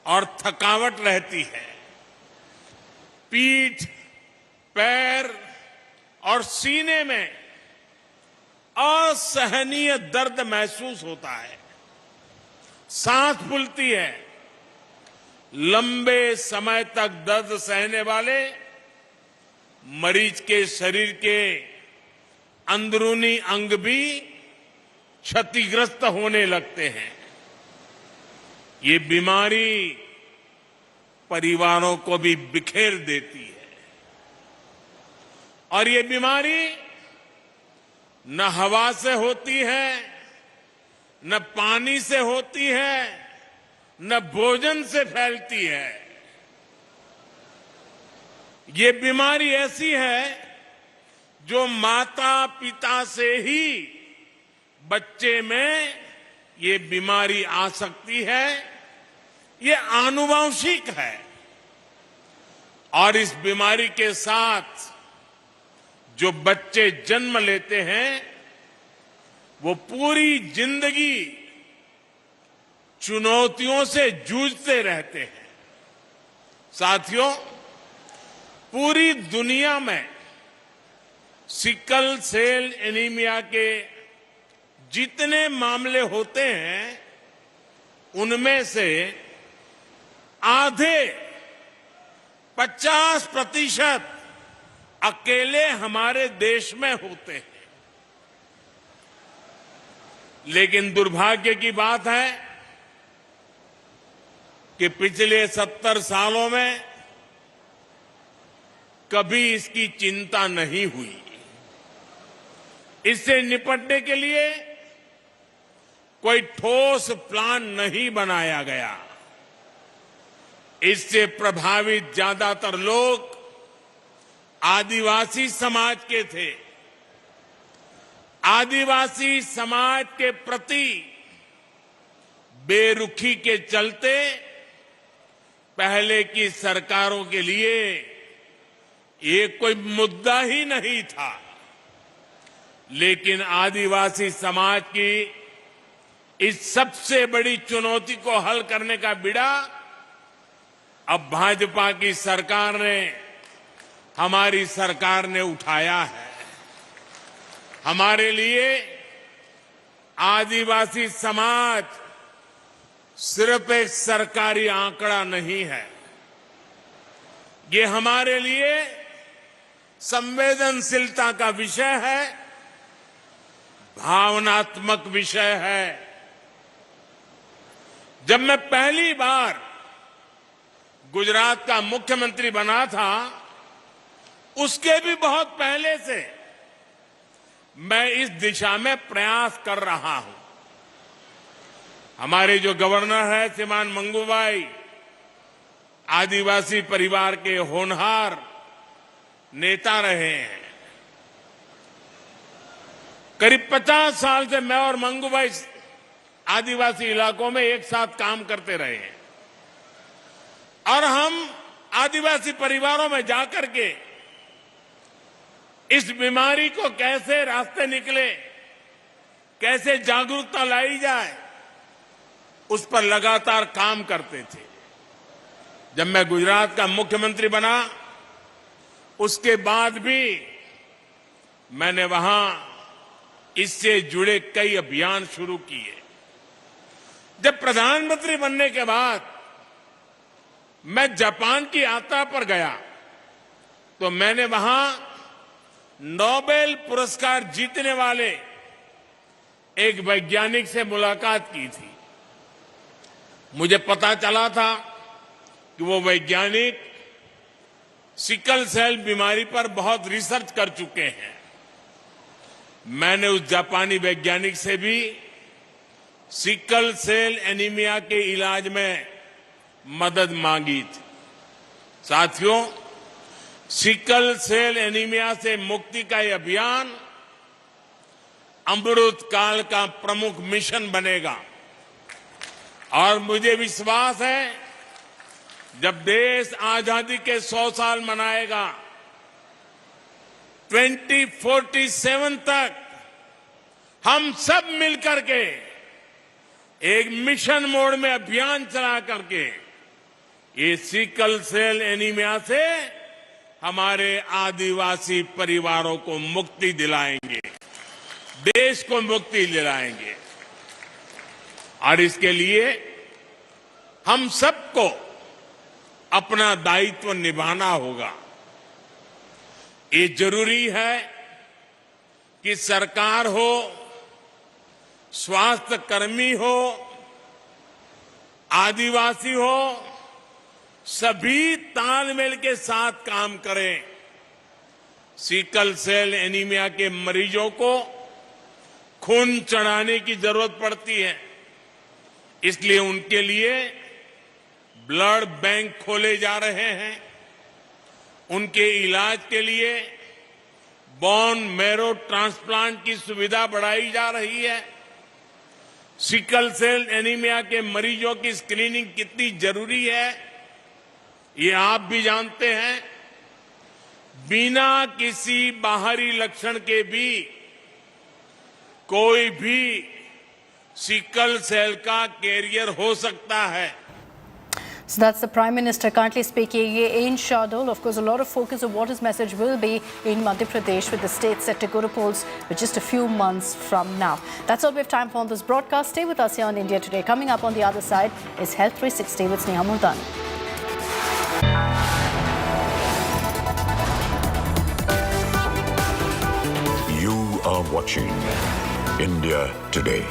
और थकावट रहती है। पीठ, पैर और सीने में असहनीय दर्द महसूस होता है। सांस फूलती है। लंबे समय तक दर्द सहने वाले मरीज के शरीर के अंदरूनी अंग भी क्षतिग्रस्त होने लगते हैं। ये बीमारी परिवारों को भी बिखेर देती है और ये बीमारी न हवा से होती है, न पानी से होती है, न भोजन से फैलती है। ये बीमारी ऐसी है जो माता पिता से ही बच्चे में ये बीमारी आ सकती है। ये आनुवंशिक है और इस बीमारी के साथ जो बच्चे जन्म लेते हैं वो पूरी जिंदगी चुनौतियों से जूझते रहते हैं। साथियों, पूरी दुनिया में सिकल सेल एनीमिया के जितने मामले होते हैं उनमें से आधे 50% अकेले हमारे देश में होते हैं। लेकिन दुर्भाग्य की बात है कि पिछले 70 सालों में कभी इसकी चिंता नहीं हुई। इससे निपटने के लिए कोई ठोस प्लान नहीं बनाया गया। इससे प्रभावित ज्यादातर लोग आदिवासी समाज के थे। आदिवासी समाज के प्रति बेरुखी के चलते पहले की सरकारों के लिए ये कोई मुद्दा ही नहीं था। लेकिन आदिवासी समाज की इस सबसे बड़ी चुनौती को हल करने का बीड़ा अब भाजपा की सरकार ने, हमारी सरकार ने उठाया है। हमारे लिए आदिवासी समाज सिर्फ एक सरकारी आंकड़ा नहीं है। ये हमारे लिए संवेदनशीलता का विषय है, भावनात्मक विषय है। जब मैं पहली बार गुजरात का मुख्यमंत्री बना था, उसके भी बहुत पहले से मैं इस दिशा में प्रयास कर रहा हूं। हमारे जो गवर्नर है श्रीमान मंगूभाई, आदिवासी परिवार के होनहार नेता रहे हैं। करीब 50 साल से मैं और मंगूभाई आदिवासी इलाकों में एक साथ काम करते रहे हैं और हम आदिवासी परिवारों में जाकर के इस बीमारी को कैसे रास्ते निकले, कैसे जागरूकता लाई जाए, उस पर लगातार काम करते थे। जब मैं गुजरात का मुख्यमंत्री बना, उसके बाद भी मैंने वहां इससे जुड़े कई अभियान शुरू किए। जब प्रधानमंत्री बनने के बाद मैं जापान की यात्रा पर गया तो मैंने वहां नोबेल पुरस्कार जीतने वाले एक वैज्ञानिक से मुलाकात की थी। मुझे पता चला था कि वो वैज्ञानिक सिकल सेल बीमारी पर बहुत रिसर्च कर चुके हैं। मैंने उस जापानी वैज्ञानिक से भी सिकल सेल एनीमिया के इलाज में मदद मांगी थी। साथियों, सिकल सेल एनीमिया से मुक्ति का यह अभियान अमृत काल का प्रमुख मिशन बनेगा और मुझे विश्वास है जब देश आजादी के 100 साल मनाएगा, 2047 तक हम सब मिलकर के एक मिशन मोड में अभियान चला करके ये सिकल सेल एनीमिया से हमारे आदिवासी परिवारों को मुक्ति दिलाएंगे, देश को मुक्ति दिलाएंगे। और इसके लिए हम सबको अपना दायित्व निभाना होगा। ये जरूरी है कि सरकार हो, स्वास्थ्य कर्मी हो, आदिवासी हो, सभी तालमेल के साथ काम करें। सिकल सेल एनीमिया के मरीजों को खून चढ़ाने की जरूरत पड़ती है, इसलिए उनके लिए ब्लड बैंक खोले जा रहे हैं। उनके इलाज के लिए बोन मैरो ट्रांसप्लांट की सुविधा बढ़ाई जा रही है। सिकल सेल एनीमिया के मरीजों की स्क्रीनिंग कितनी जरूरी है, ये आप भी जानते हैं। बिना किसी बाहरी लक्षण के भी कोई भी सिकल सेल का कैरियर हो सकता है। So that's the Prime Minister currently speaking in Shardul. Of course, a lot of focus of what his message will be in Madhya Pradesh, with the state set to go to polls with just a few months from now. That's all we have time for on this broadcast. Stay with us here on India Today. Coming up on the other side is Health 360 with Sneha Multani. You are watching India Today.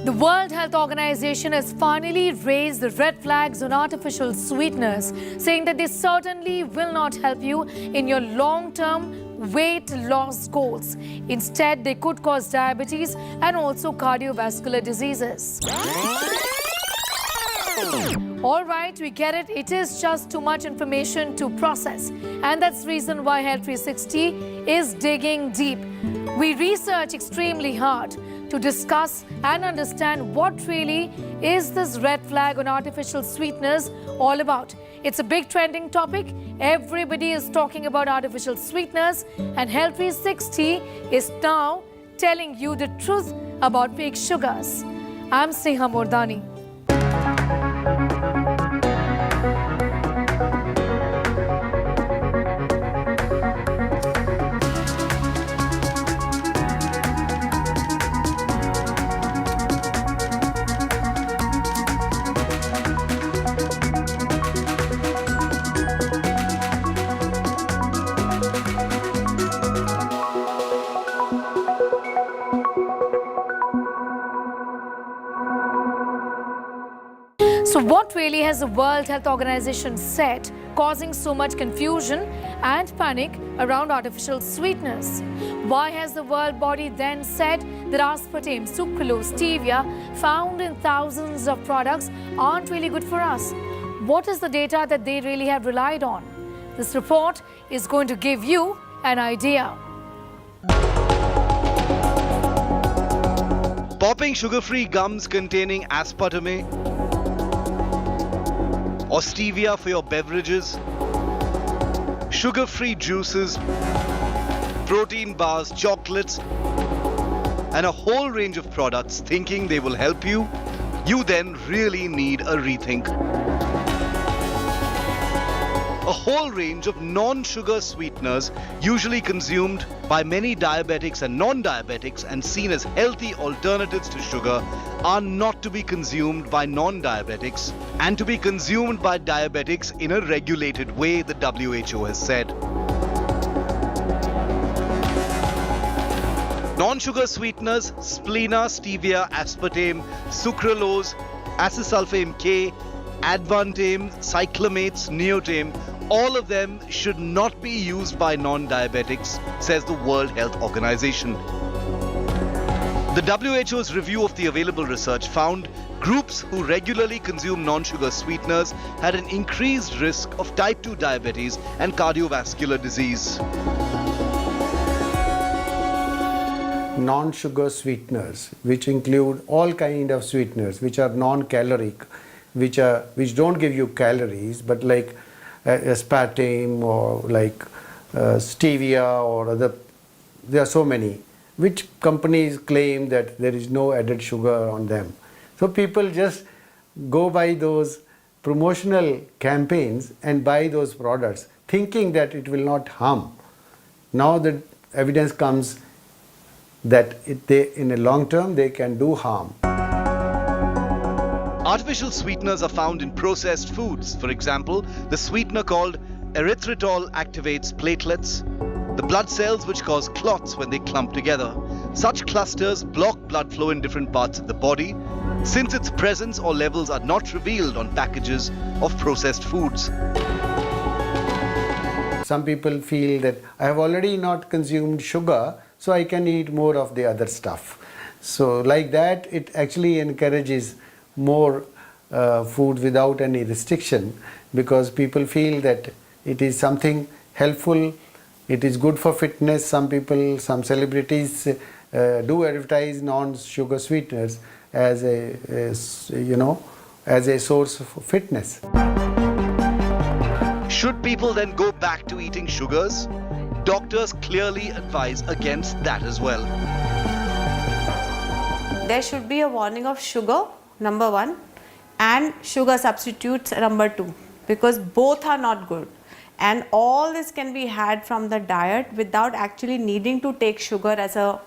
The World Health Organization has finally raised the red flags on artificial sweeteners, saying that they certainly will not help you in your long-term weight loss goals. Instead, they could cause diabetes and also cardiovascular diseases. All right, we get it. It is just too much information to process. And that's the reason why Health 360 is digging deep. We research extremely hard to discuss and understand what really is this red flag on artificial sweeteners all about. It's a big trending topic. Everybody is talking about artificial sweeteners, and Health 360 is now telling you the truth about fake sugars. I'm Sneha Multani. So what really has the World Health Organization said, causing so much confusion and panic around artificial sweeteners? Why has the world body then said that aspartame, sucralose, stevia found in thousands of products aren't really good for us? What is the data that they really have relied on? This report is going to give you an idea. Popping sugar-free gums containing aspartame or stevia for your beverages, sugar-free juices, protein bars, chocolates, and a whole range of products thinking they will help you, you then really need a rethink. A whole range of non-sugar sweeteners usually consumed by many diabetics and non-diabetics and seen as healthy alternatives to sugar are not to be consumed by non-diabetics and to be consumed by diabetics in a regulated way, the WHO has said. Non-sugar sweeteners, splena, stevia, aspartame, sucralose, acesulfame K, advantame, cyclamates, neotame, all of them should not be used by non-diabetics, says the World Health Organization. The WHO's review of the available research found groups who regularly consume non-sugar sweeteners had an increased risk of type 2 diabetes and cardiovascular disease. Non-sugar sweeteners, which include all kind of sweeteners which are non-caloric, which don't give you calories, but like aspartame or like stevia or other. There are so many which companies claim that there is no added sugar on them. So people just go by those promotional campaigns and buy those products thinking that it will not harm. Now the evidence comes that in a long term they can do harm. Artificial sweeteners are found in processed foods. For example, the sweetener called erythritol activates platelets, the blood cells which cause clots when they clump together. Such clusters block blood flow in different parts of the body, since its presence or levels are not revealed on packages of processed foods. Some people feel that I have already not consumed sugar, so I can eat more of the other stuff. So like that, it actually encourages more food without any restriction, because people feel that it is something helpful, it is good for fitness. Some people, some celebrities do advertise non-sugar sweeteners as a source of fitness. Should people then go back to eating sugars? Doctors clearly advise against that as well. There should be a warning of sugar, number one, and sugar substitutes, number two, because both are not good. And all this can be had from the diet without actually needing to take sugar as a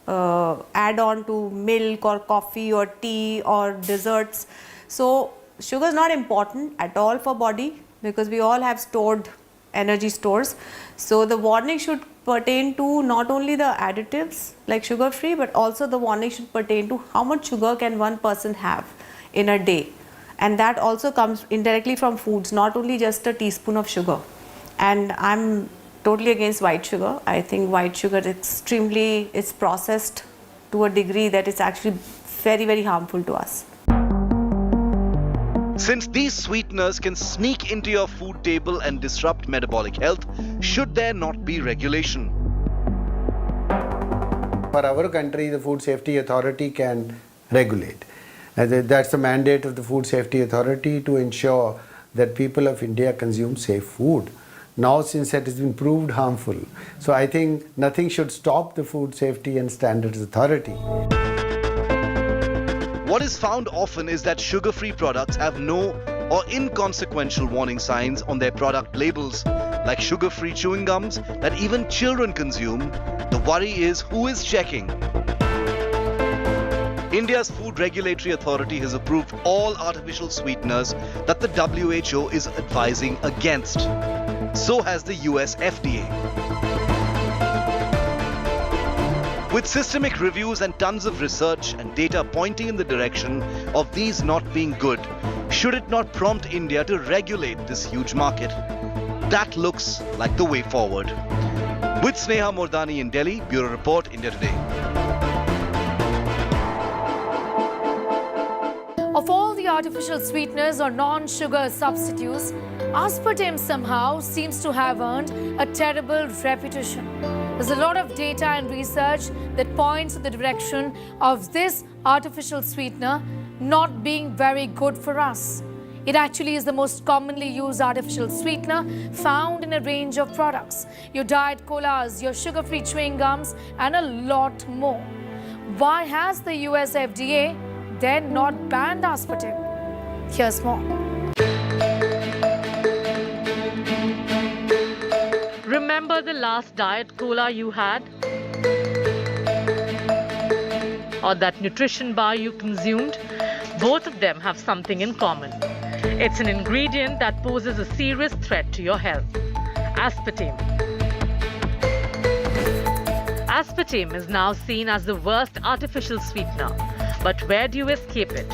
add-on to milk or coffee or tea or desserts. So sugar is not important at all for body, because we all have stored energy stores. So the warning should pertain to not only the additives like sugar free, but also the warning should pertain to how much sugar can one person have in a day. And that also comes indirectly from foods, not only just a teaspoon of sugar. And I'm totally against white sugar. I think white sugar is processed to a degree that it's actually very, very harmful to us. Since these sweeteners can sneak into your food table and disrupt metabolic health, should there not be regulation? For our country, the Food Safety Authority can regulate. And that's the mandate of the Food Safety Authority, to ensure that people of India consume safe food. Now, since it has been proved harmful, so I think nothing should stop the Food Safety and Standards Authority. What is found often is that sugar-free products have no or inconsequential warning signs on their product labels, like sugar-free chewing gums that even children consume. The worry is who is checking. India's Food Regulatory Authority has approved all artificial sweeteners that the WHO is advising against. So has the US FDA. With systemic reviews and tons of research and data pointing in the direction of these not being good, should it not prompt India to regulate this huge market? That looks like the way forward. With Sneha Mordani in Delhi, Bureau Report, India Today. Of all the artificial sweeteners or non-sugar substitutes, aspartame somehow seems to have earned a terrible reputation. There's a lot of data and research that points in the direction of this artificial sweetener not being very good for us. It actually is the most commonly used artificial sweetener found in a range of products. Your diet colas, your sugar-free chewing gums, and a lot more. Why has the US FDA then not banned aspartame? Here's more. Remember the last diet cola you had? Or that nutrition bar you consumed? Both of them have something in common. It's an ingredient that poses a serious threat to your health: aspartame. Aspartame is now seen as the worst artificial sweetener. But where do you escape it?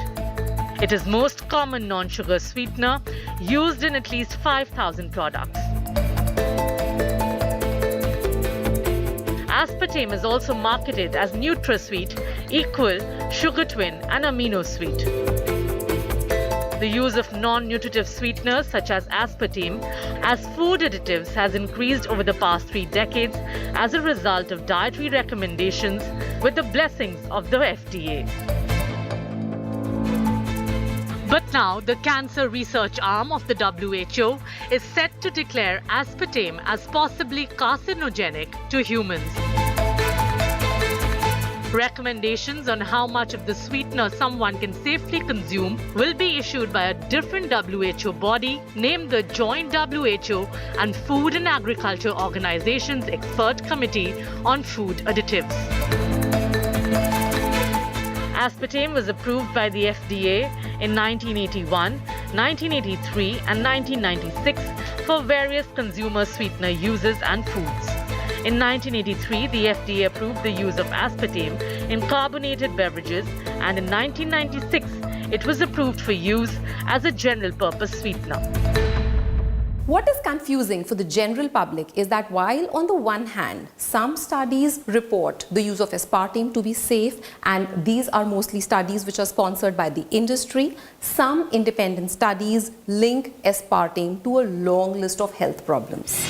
It is most common non-sugar sweetener used in at least 5,000 products. Aspartame is also marketed as NutraSweet, Equal, Sugar Twin, and Amino Sweet. The use of non-nutritive sweeteners such as aspartame as food additives has increased over the past 3 decades as a result of dietary recommendations with the blessings of the FDA. But now, the cancer research arm of the WHO is set to declare aspartame as possibly carcinogenic to humans. Recommendations on how much of the sweetener someone can safely consume will be issued by a different WHO body named the Joint WHO and Food and Agriculture Organization's Expert Committee on Food Additives. Aspartame was approved by the FDA in 1981, 1983 and 1996 for various consumer sweetener uses and foods. In 1983, the FDA approved the use of aspartame in carbonated beverages, and in 1996, it was approved for use as a general-purpose sweetener. What is confusing for the general public is that while on the one hand, some studies report the use of aspartame to be safe, and these are mostly studies which are sponsored by the industry, some independent studies link aspartame to a long list of health problems.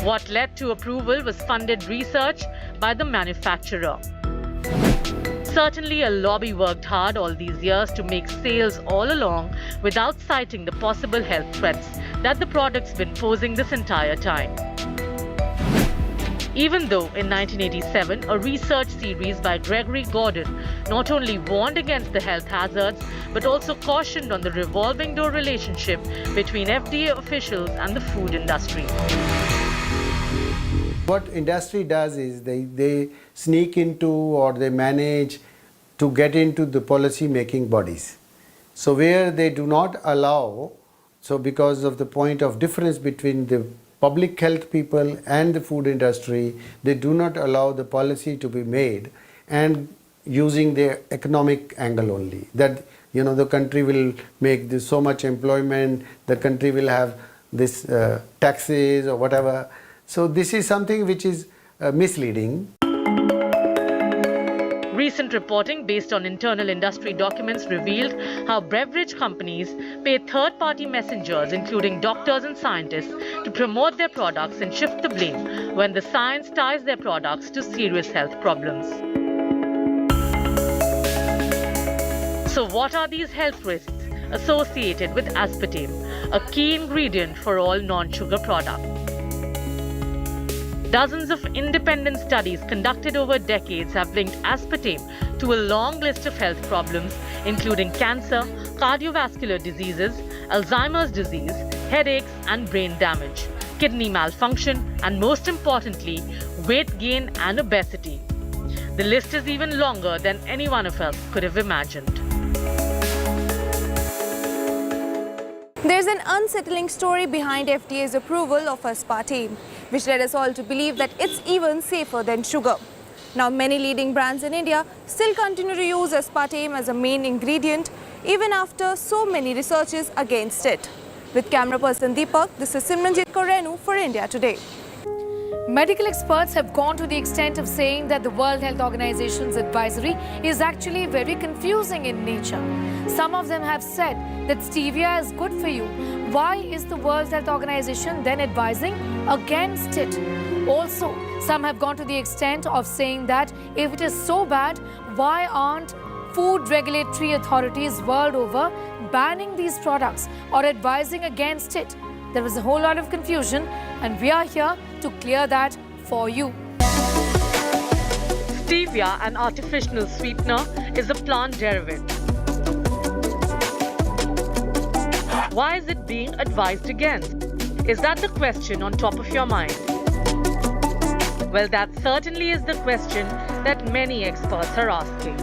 What led to approval was funded research by the manufacturer. Certainly, a lobby worked hard all these years to make sales all along without citing the possible health threats that the product's been posing this entire time. Even though in 1987, a research series by Gregory Gordon not only warned against the health hazards, but also cautioned on the revolving door relationship between FDA officials and the food industry. What industry does is they sneak into or they manage to get into the policy making bodies. So where they do not allow, so because of the point of difference between the public health people and the food industry, they do not allow the policy to be made and using the economic angle only. That, you know, the country will make this so much employment, the country will have this taxes or whatever. So this is something which is misleading. Recent reporting based on internal industry documents revealed how beverage companies pay third-party messengers, including doctors and scientists, to promote their products and shift the blame when the science ties their products to serious health problems. So what are these health risks associated with aspartame, a key ingredient for all non-sugar products? Dozens of independent studies conducted over decades have linked aspartame to a long list of health problems, including cancer, cardiovascular diseases, Alzheimer's disease, headaches and brain damage, kidney malfunction, and most importantly, weight gain and obesity. The list is even longer than any one of us could have imagined. There's an unsettling story behind FDA's approval of aspartame, which led us all to believe that it's even safer than sugar. Now, many leading brands in India still continue to use aspartame as a main ingredient, even after so many researches against it. With camera person Deepak, this is Simranjit Kaur for India Today. Medical experts have gone to the extent of saying that the World Health Organization's advisory is actually very confusing in nature. Some of them have said that stevia is good for you. Why is the World Health Organization then advising against it? Also, some have gone to the extent of saying that if it is so bad, why aren't food regulatory authorities world over banning these products or advising against it? There is a whole lot of confusion, and we are here to clear that for you. Stevia, an artificial sweetener, is a plant derivative. Why is it being advised against? Is that the question on top of your mind? Well, that certainly is the question that many experts are asking.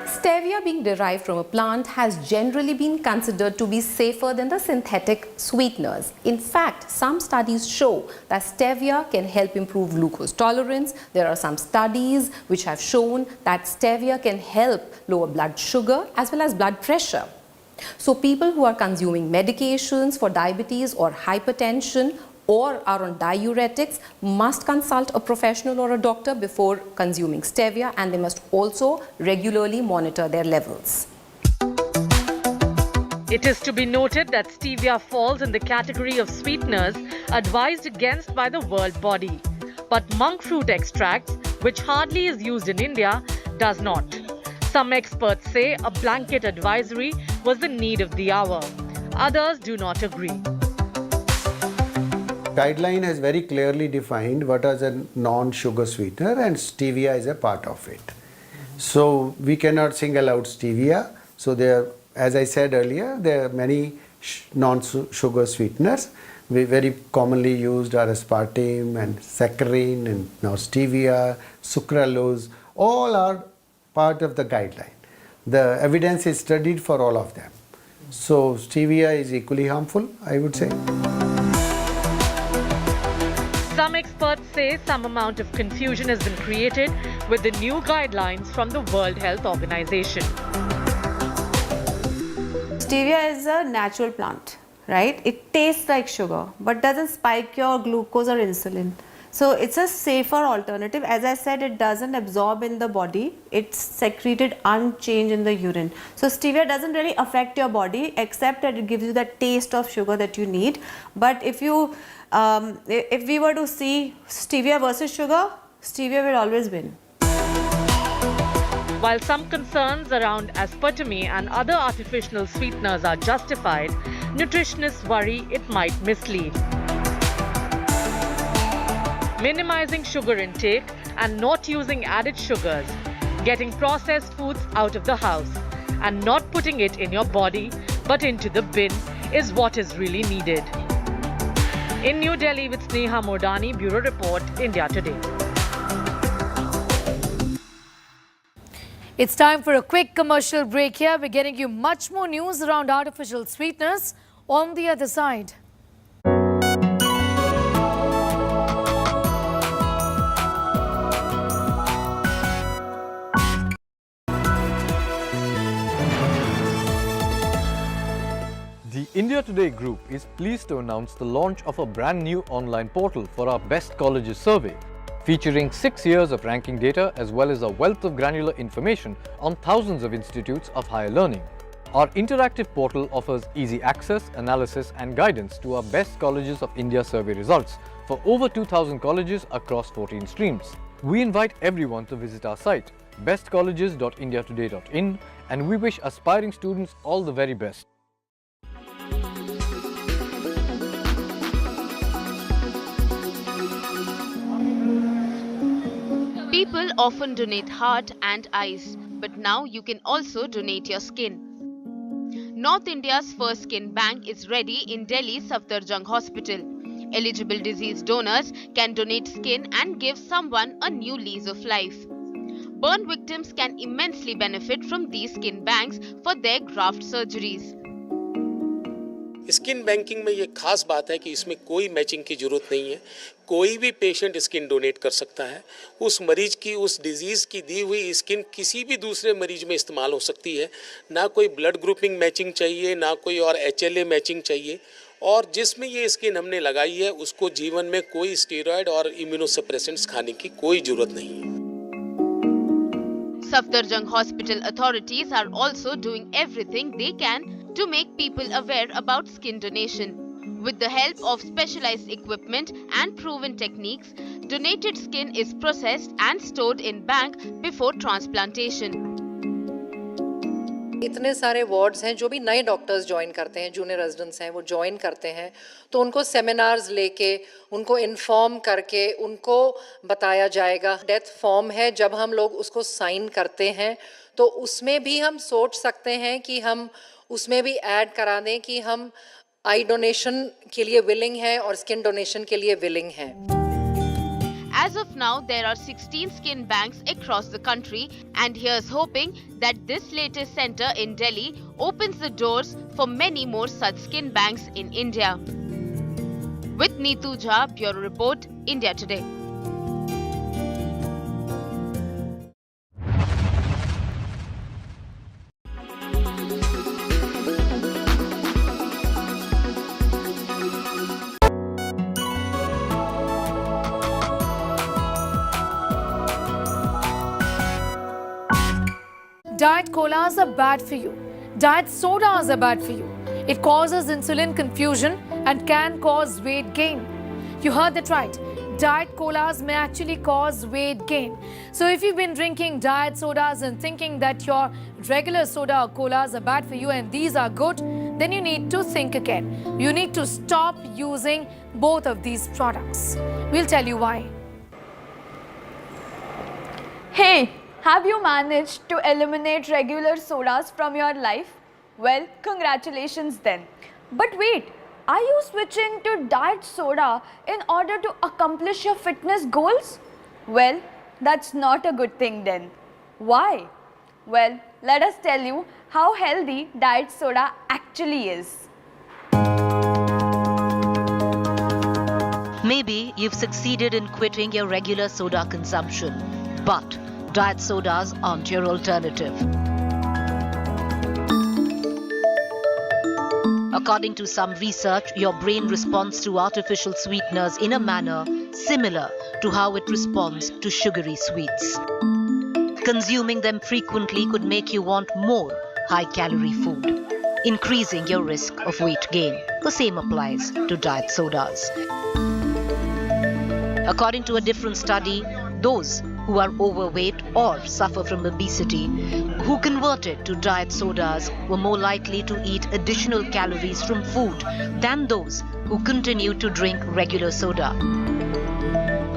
Stevia, being derived from a plant, has generally been considered to be safer than the synthetic sweeteners. In fact, some studies show that stevia can help improve glucose tolerance. There are some studies which have shown that stevia can help lower blood sugar as well as blood pressure. So people who are consuming medications for diabetes or hypertension or are on diuretics must consult a professional or a doctor before consuming stevia, and they must also regularly monitor their levels. It is to be noted that stevia falls in the category of sweeteners advised against by the World Body. But monk fruit extracts, which hardly is used in India, does not. Some experts say a blanket advisory was the need of the hour. Others do not agree. Guideline has very clearly defined what is a non-sugar sweetener, and stevia is a part of it. So we cannot single out stevia. So there, as I said earlier, there are many non-sugar sweeteners. We very commonly used are aspartame and saccharin and now stevia, sucralose. All are part of the guideline. The evidence is studied for all of them. So stevia is equally harmful, I would say. Some experts say some amount of confusion has been created with the new guidelines from the World Health Organization. Stevia is a natural plant, right? It tastes like sugar but doesn't spike your glucose or insulin. So it's a safer alternative. As I said, it doesn't absorb in the body. It's secreted unchanged in the urine. So stevia doesn't really affect your body except that it gives you that taste of sugar that you need. But if we were to see stevia versus sugar, stevia will always win. While some concerns around aspartame and other artificial sweeteners are justified, nutritionists worry it might mislead. Minimizing sugar intake and not using added sugars, getting processed foods out of the house and not putting it in your body but into the bin is what is really needed. In New Delhi with Sneha Mordani, Bureau Report, India Today. It's time for a quick commercial break here. We're getting you much more news around artificial sweeteners on the other side. The India Today Group is pleased to announce the launch of a brand new online portal for our Best Colleges survey, featuring 6 years of ranking data as well as a wealth of granular information on thousands of institutes of higher learning. Our interactive portal offers easy access, analysis and guidance to our Best Colleges of India survey results for over 2,000 colleges across 14 streams. We invite everyone to visit our site, bestcolleges.indiatoday.in, and we wish aspiring students all the very best. People often donate heart and eyes, but now you can also donate your skin. North India's first skin bank is ready in Delhi's Safdarjung Hospital. Eligible deceased donors can donate skin and give someone a new lease of life. Burn victims can immensely benefit from these skin banks for their graft surgeries. Skin banking में ये खास बात है कि इसमें कोई matching की जरूरत नहीं है। कोई भी पेशेंट स्किन डोनेट कर सकता है। उस मरीज की, उस डिजीज़ की दी हुई स्किन किसी भी दूसरे मरीज में इस्तेमाल हो सकती है। ना कोई ब्लड ग्रुपिंग मैचिंग चाहिए, ना कोई और HLA मैचिंग चाहिए। और जिसमें ये स्किन हमने लगाई है उसको जीवन में कोई स्टेरॉयड और इम्यूनोसप्रेसेंट्स खाने की कोई जरूरत नहीं है। Safdarjung Hospital authorities are also doing everything they can to make people aware about skin donation. With the help of specialized equipment and proven techniques, donated skin is processed and stored in bank before transplantation. इतने सारे wards हैं जो भी नए doctors join करते हैं, junior residents हैं, वो ज्वाइन करते हैं तो उनको सेमिनार्स लेके, उनको इन्फॉर्म करके उनको बताया जाएगा। डेथ फॉर्म है, जब हम लोग उसको साइन करते हैं तो उसमें भी हम सोच सकते हैं कि हम उसमें भी ऐड करा दें कि हम आई डोनेशन के लिए विलिंग हैं और स्किन डोनेशन के लिए विलिंग हैं। As of now, there are 16 skin banks across the country, and here's hoping that this latest center in Delhi opens the doors for many more such skin banks in India. With Neetu Jha, Bureau Report, India Today. Diet colas are bad for you. Diet sodas are bad for you. It causes insulin confusion and can cause weight gain. You heard that right. diet colas may actually cause weight gain. So if you've been drinking diet sodas and thinking that your regular soda or colas are bad for you and these are good, then you need to think again. You need to stop using both of these products. We'll tell you why. Hey, have you managed to eliminate regular sodas from your life? Well, congratulations then. But wait, are you switching to diet soda in order to accomplish your fitness goals? Well, that's not a good thing then. Why? Well, let us tell you how healthy diet soda actually is. Maybe you've succeeded in quitting your regular soda consumption, but diet sodas aren't your alternative. According to some research, your brain responds to artificial sweeteners in a manner similar to how it responds to sugary sweets. Consuming them frequently could make you want more high-calorie food, increasing your risk of weight gain. The same applies to diet sodas. According to a different study, those who are overweight or suffer from obesity who converted to diet sodas were more likely to eat additional calories from food than those who continue to drink regular soda.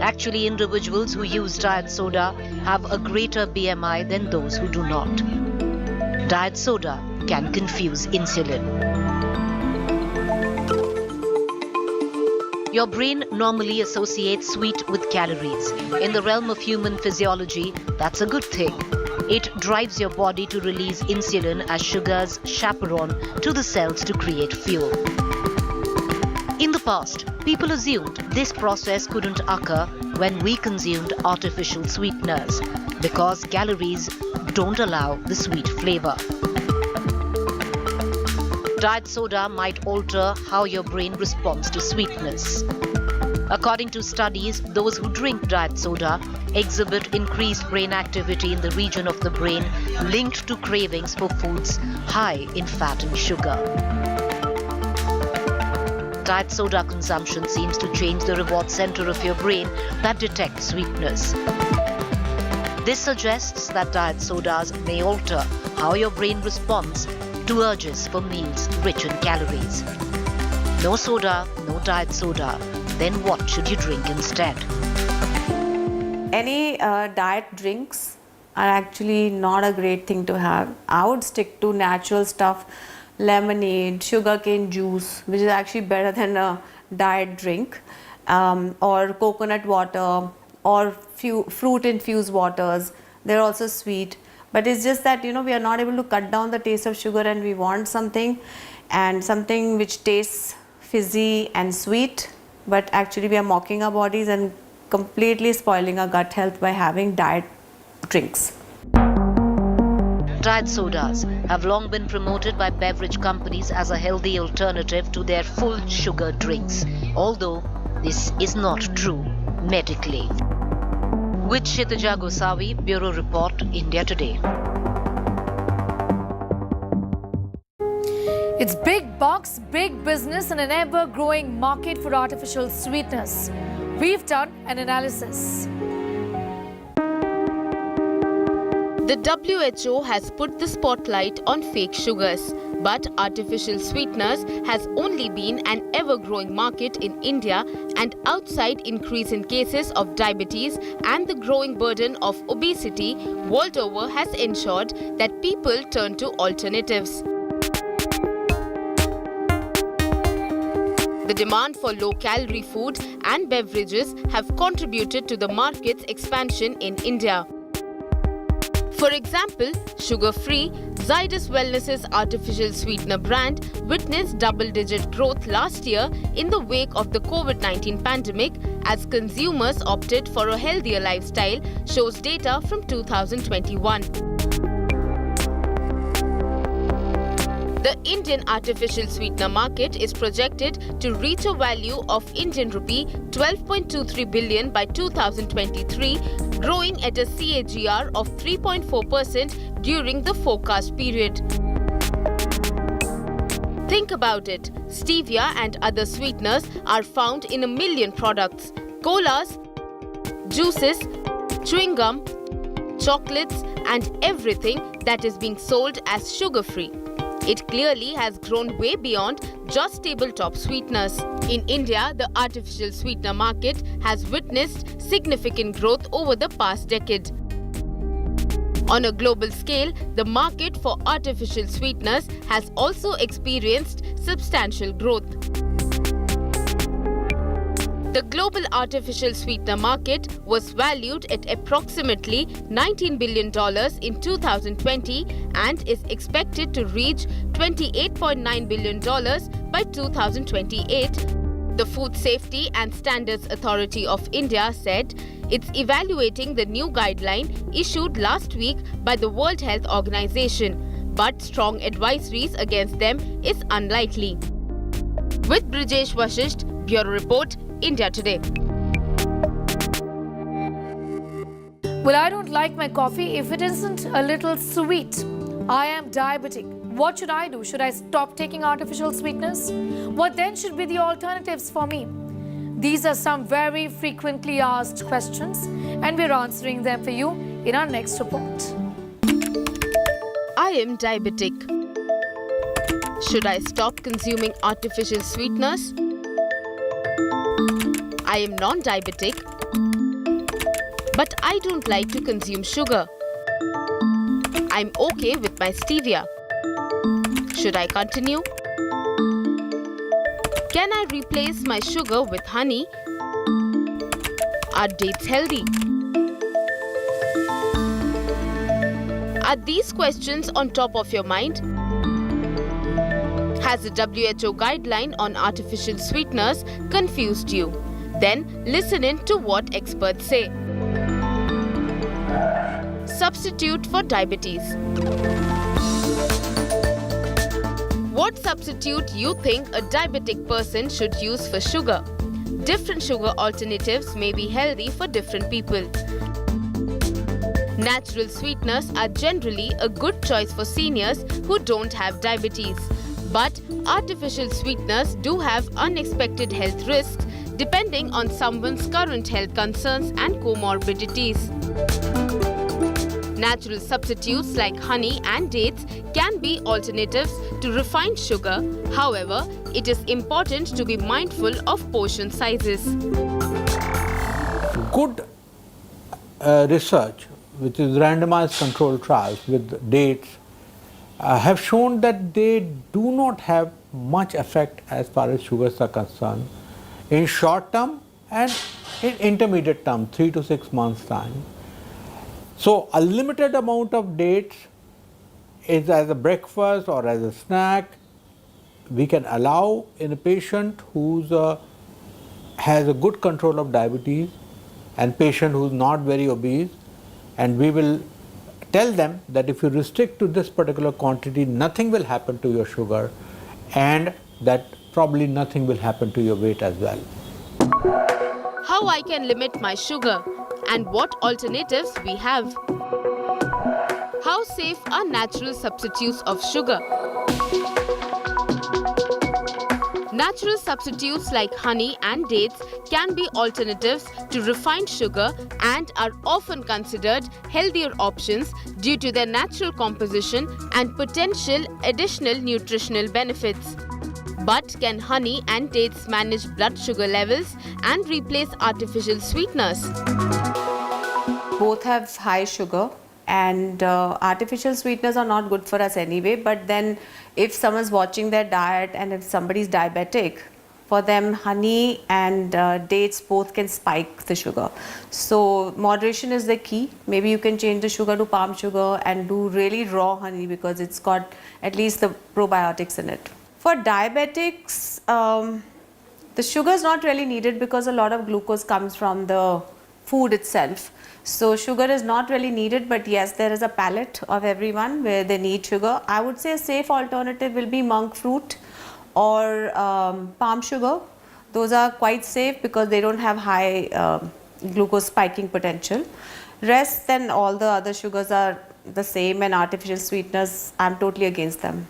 Actually, individuals who use diet soda have a greater BMI than those who do not. Diet soda can confuse insulin. Your brain normally associates sweet with calories. In the realm of human physiology, that's a good thing. It drives your body to release insulin as sugar's chaperone to the cells to create fuel. In the past, people assumed this process couldn't occur when we consumed artificial sweeteners because calories don't allow the sweet flavor. Diet soda might alter how your brain responds to sweetness. According to studies, those who drink diet soda exhibit increased brain activity in the region of the brain linked to cravings for foods high in fat and sugar. Diet soda consumption seems to change the reward center of your brain that detects sweetness. This suggests that diet sodas may alter how your brain responds to urges for meals rich in calories. No soda, no diet soda. Then what should you drink instead? Any diet drinks are actually not a great thing to have. I would stick to natural stuff, lemonade, sugarcane juice, which is actually better than a diet drink, or coconut water, or fruit infused waters. They're also sweet. But it's just that, we are not able to cut down the taste of sugar and we want something which tastes fizzy and sweet, but actually we are mocking our bodies and completely spoiling our gut health by having diet drinks. Diet sodas have long been promoted by beverage companies as a healthy alternative to their full sugar drinks, although this is not true medically. With Kshitija Gosavi, Bureau Report, India Today. It's big box, big business and an ever-growing market for artificial sweeteners. We've done an analysis. The WHO has put the spotlight on fake sugars, but artificial sweeteners has only been an ever-growing market in India, and outside increase in cases of diabetes and the growing burden of obesity world over has ensured that people turn to alternatives. The demand for low-calorie food and beverages have contributed to the market's expansion in India. For example, sugar-free Zydus Wellness's artificial sweetener brand witnessed double-digit growth last year in the wake of the COVID-19 pandemic as consumers opted for a healthier lifestyle, shows data from 2021. The Indian artificial sweetener market is projected to reach a value of Indian rupee 12.23 billion by 2023, growing at a CAGR of 3.4% during the forecast period. Think about it. Stevia and other sweeteners are found in 1 million products. colas, juices, chewing gum, chocolates and everything that is being sold as sugar-free. It clearly has grown way beyond just tabletop sweeteners. In India, the artificial sweetener market has witnessed significant growth over the past decade. On a global scale, the market for artificial sweeteners has also experienced substantial growth. The global artificial sweetener market was valued at approximately $19 billion in 2020 and is expected to reach $28.9 billion by 2028. The Food Safety and Standards Authority of India said it's evaluating the new guideline issued last week by the World Health Organization, but strong advisories against them is unlikely. With Brijesh Vashisht, Bureau Report, India Today. Well, I don't like my coffee if it isn't a little sweet. I am diabetic. What should I do? Should I stop taking artificial sweeteners? What then should be the alternatives for me? These are some very frequently asked questions, and we're answering them for you in our next report. I am diabetic. Should I stop consuming artificial sweeteners? I am non-diabetic, but I don't like to consume sugar. I'm okay with my stevia. Should I continue? Can I replace my sugar with honey? Are dates healthy? Are these questions on top of your mind? Has the WHO guideline on artificial sweeteners confused you? Then listen in to what experts say. Substitute for diabetes. What substitute you think a diabetic person should use for sugar? Different sugar alternatives may be healthy for different people. Natural sweeteners are generally a good choice for seniors who don't have diabetes. But artificial sweeteners do have unexpected health risks depending on someone's current health concerns and comorbidities. Natural substitutes like honey and dates can be alternatives to refined sugar. However, it is important to be mindful of portion sizes. Good research, which is randomized controlled trials with dates, have shown that they do not have much effect as far as sugars are concerned in short term and in intermediate term, 3 to 6 months time. So a limited amount of dates is as a breakfast or as a snack we can allow in a patient who's has a good control of diabetes and patient who's not very obese, and we will tell them that if you restrict to this particular quantity, nothing will happen to your sugar, and that probably nothing will happen to your weight as well. How I can limit my sugar and what alternatives we have. How safe are natural substitutes of sugar? Natural substitutes like honey and dates can be alternatives to refined sugar and are often considered healthier options due to their natural composition and potential additional nutritional benefits. But can honey and dates manage blood sugar levels and replace artificial sweeteners? Both have high sugar, and artificial sweeteners are not good for us anyway. But then if someone's watching their diet and if somebody's diabetic, for them honey and dates both can spike the sugar. So moderation is the key. Maybe you can change the sugar to palm sugar and do really raw honey because it's got at least the probiotics in it. For diabetics, the sugar is not really needed because a lot of glucose comes from the food itself. So sugar is not really needed, but yes, there is a palate of everyone where they need sugar. I would say a safe alternative will be monk fruit or palm sugar. Those are quite safe because they don't have high glucose spiking potential. Rest, then all the other sugars are the same, and artificial sweeteners, I'm totally against them.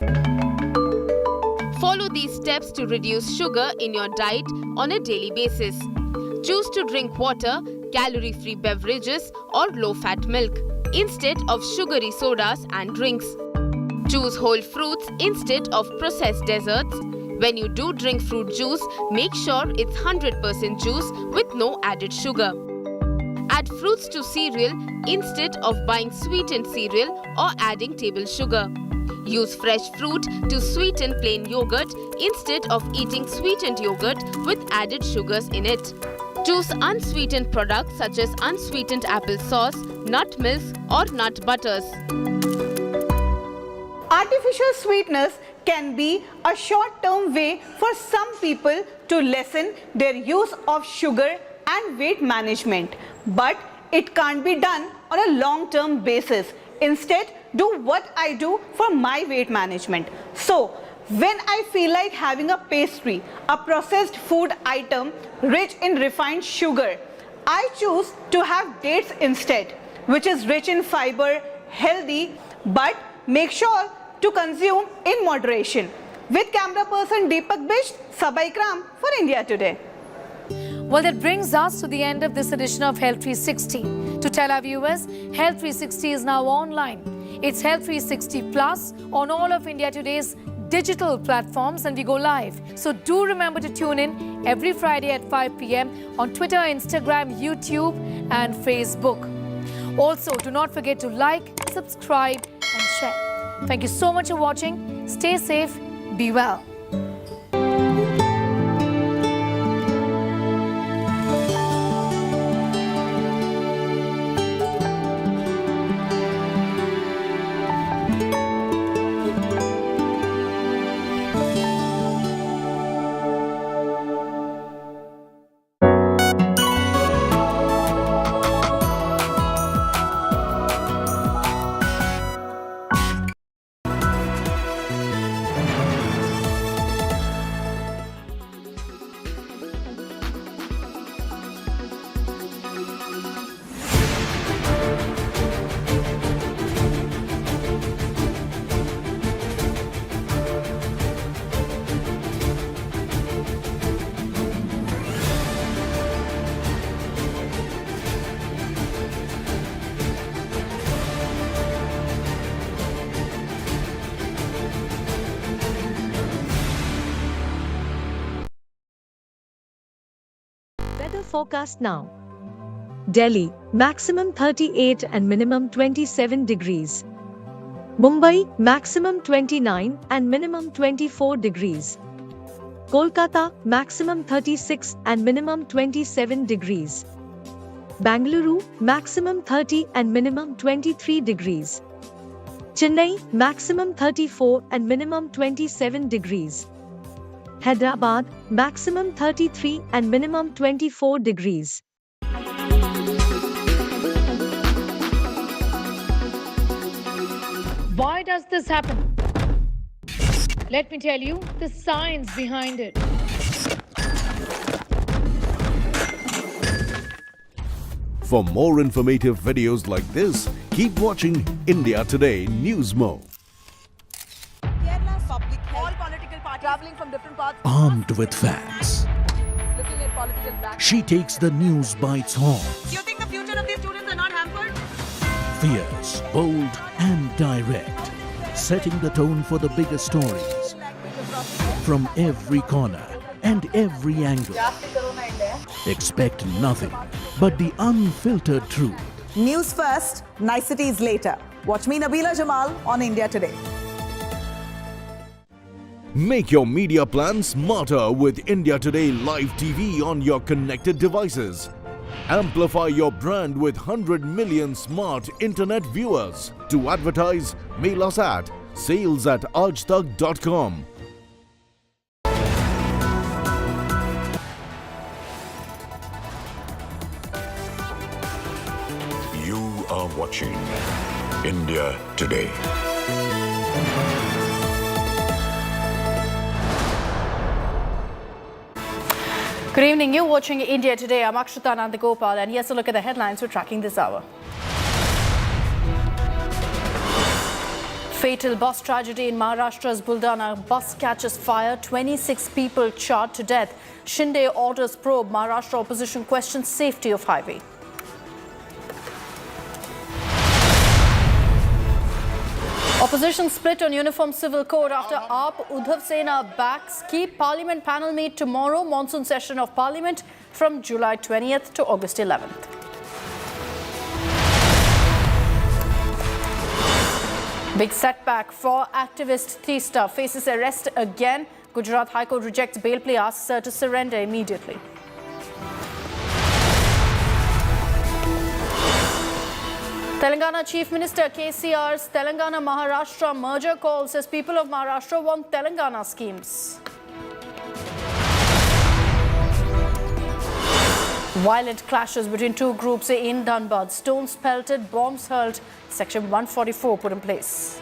Follow these steps to reduce sugar in your diet on a daily basis. Choose to drink water, calorie-free beverages or low-fat milk instead of sugary sodas and drinks. Choose whole fruits instead of processed desserts. When you do drink fruit juice, make sure it's 100% juice with no added sugar. Add fruits to cereal instead of buying sweetened cereal or adding table sugar. Use fresh fruit to sweeten plain yogurt instead of eating sweetened yogurt with added sugars in it. Choose unsweetened products such as unsweetened apple sauce, nut milks or nut butters. Artificial sweetness can be a short-term way for some people to lessen their use of sugar and weight management. But it can't be done on a long-term basis. Instead, do what I do for my weight management. So, when I feel like having a pastry, a processed food item rich in refined sugar, I choose to have dates instead, which is rich in fiber, healthy, but make sure to consume in moderation. With camera person Deepak Bisht, Sabai Kram for India Today. Well, that brings us to the end of this edition of Health 360. To tell our viewers, Health 360 is now online. It's Health 360 Plus on all of India Today's digital platforms, and we go live. So do remember to tune in every Friday at 5 p.m. on Twitter, Instagram, YouTube and Facebook. Also, do not forget to like, subscribe and share. Thank you so much for watching. Stay safe, be well. Weather forecast now. Delhi, maximum 38 and minimum 27 degrees. Mumbai, maximum 29 and minimum 24 degrees. Kolkata, maximum 36 and minimum 27 degrees. Bangalore, maximum 30 and minimum 23 degrees. Chennai, maximum 34 and minimum 27 degrees. Hyderabad, maximum 33 and minimum 24 degrees. Why does this happen? Let me tell you the science behind it. For more informative videos like this, keep watching India Today News Mo. Kerala's public health, all political parties traveling from different parts. Armed with facts, Looking at political background. she takes the news by its horns. Do you think the future of these students are not hampered? Fierce, bold and direct, setting the tone for the biggest stories. From every corner and every angle. Expect nothing but the unfiltered truth. News first, niceties later. Watch me, Nabila Jamal, on India Today. Make your media plan smarter with India Today Live TV on your connected devices. Amplify your brand with 100 million smart internet viewers. To advertise, mail us at sales@aajtak.com. You are watching India Today. Good evening. You're watching India Today. I'm Akshita Nandagopal, and here's a look at the headlines we're tracking this hour. Fatal bus tragedy in Maharashtra's Buldana. Bus catches fire, 26 people charred to death. Shinde orders probe. Maharashtra opposition questions safety of highway. Opposition split on uniform civil code after AAP Uddhav Sena backs keep parliament panel meet tomorrow. Monsoon session of parliament from July 20th to August 11th. Big setback for activist Teesta. Faces arrest again. Gujarat High Court rejects bail plea, asks her to surrender immediately. Telangana Chief Minister KCR's Telangana-Maharashtra merger call says people of Maharashtra want Telangana schemes. Violent clashes between two groups in Dhanbad. Stones pelted, bombs hurled. Section 144 put in place.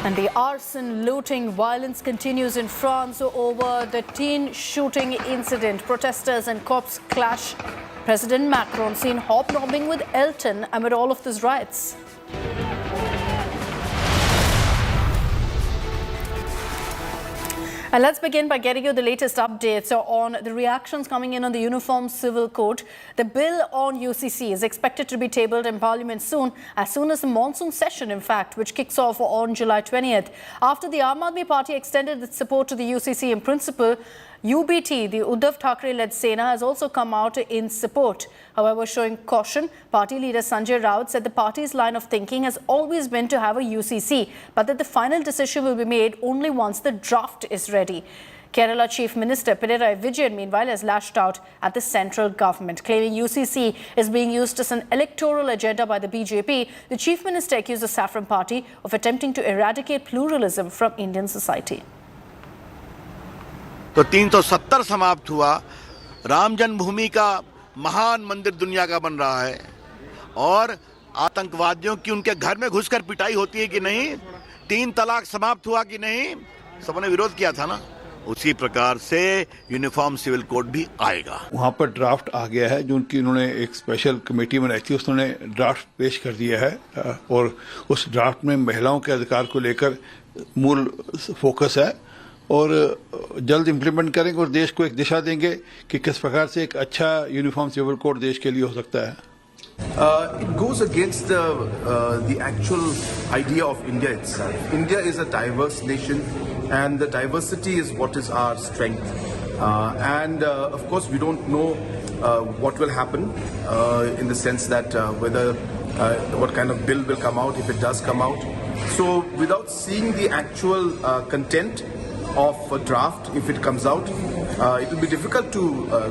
And the arson, looting, violence continues in France over the teen shooting incident. Protesters and cops clash. President Macron seen hobnobbing with Elton amid all of these riots. And let's begin by getting you the latest updates on the reactions coming in on the Uniform Civil Code. The bill on UCC is expected to be tabled in Parliament soon as the monsoon session, in fact, which kicks off on July 20th. After the Aam Aadmi Party extended its support to the UCC in principle, UBT, the Uddhav Thackeray-led Sena, has also come out in support. However, showing caution, party leader Sanjay Raut said the party's line of thinking has always been to have a UCC, but that the final decision will be made only once the draft is ready. Kerala Chief Minister Pinarayi Vijayan, meanwhile, has lashed out at the central government, claiming UCC is being used as an electoral agenda by the BJP. The Chief Minister accused the Saffron Party of attempting to eradicate pluralism from Indian society. तो 370 समाप्त हुआ। राम जन्मभूमि का महान मंदिर दुनिया का बन रहा है और आतंकवादियों की उनके घर में घुसकर पिटाई होती है कि नहीं, 3 तलाक समाप्त हुआ कि नहीं, सबने विरोध किया था ना। उसी प्रकार से यूनिफॉर्म सिविल कोड भी आएगा। वहाँ पर ड्राफ्ट आ गया है, जो उनकी उन्होंने एक स्पेशल कमेटी बनाई थी, उसने ड्राफ्ट पेश कर दिया है और उस ड्राफ्ट में महिलाओं के अधिकार को लेकर मूल फोकस है और जल्द इम्प्लीमेंट करेंगे और देश को एक दिशा देंगे कि किस प्रकार से एक अच्छा यूनिफॉर्म सिविल कोड देश के लिए हो सकता है। It goes against the actual idea of India itself. India is a diverse nation, and the diversity is what is our strength. Of course, we don't know what will happen in the sense that whether what kind of bill will come out, if it does come out. So, without seeing the actual content of a draft, if it comes out, it will be difficult to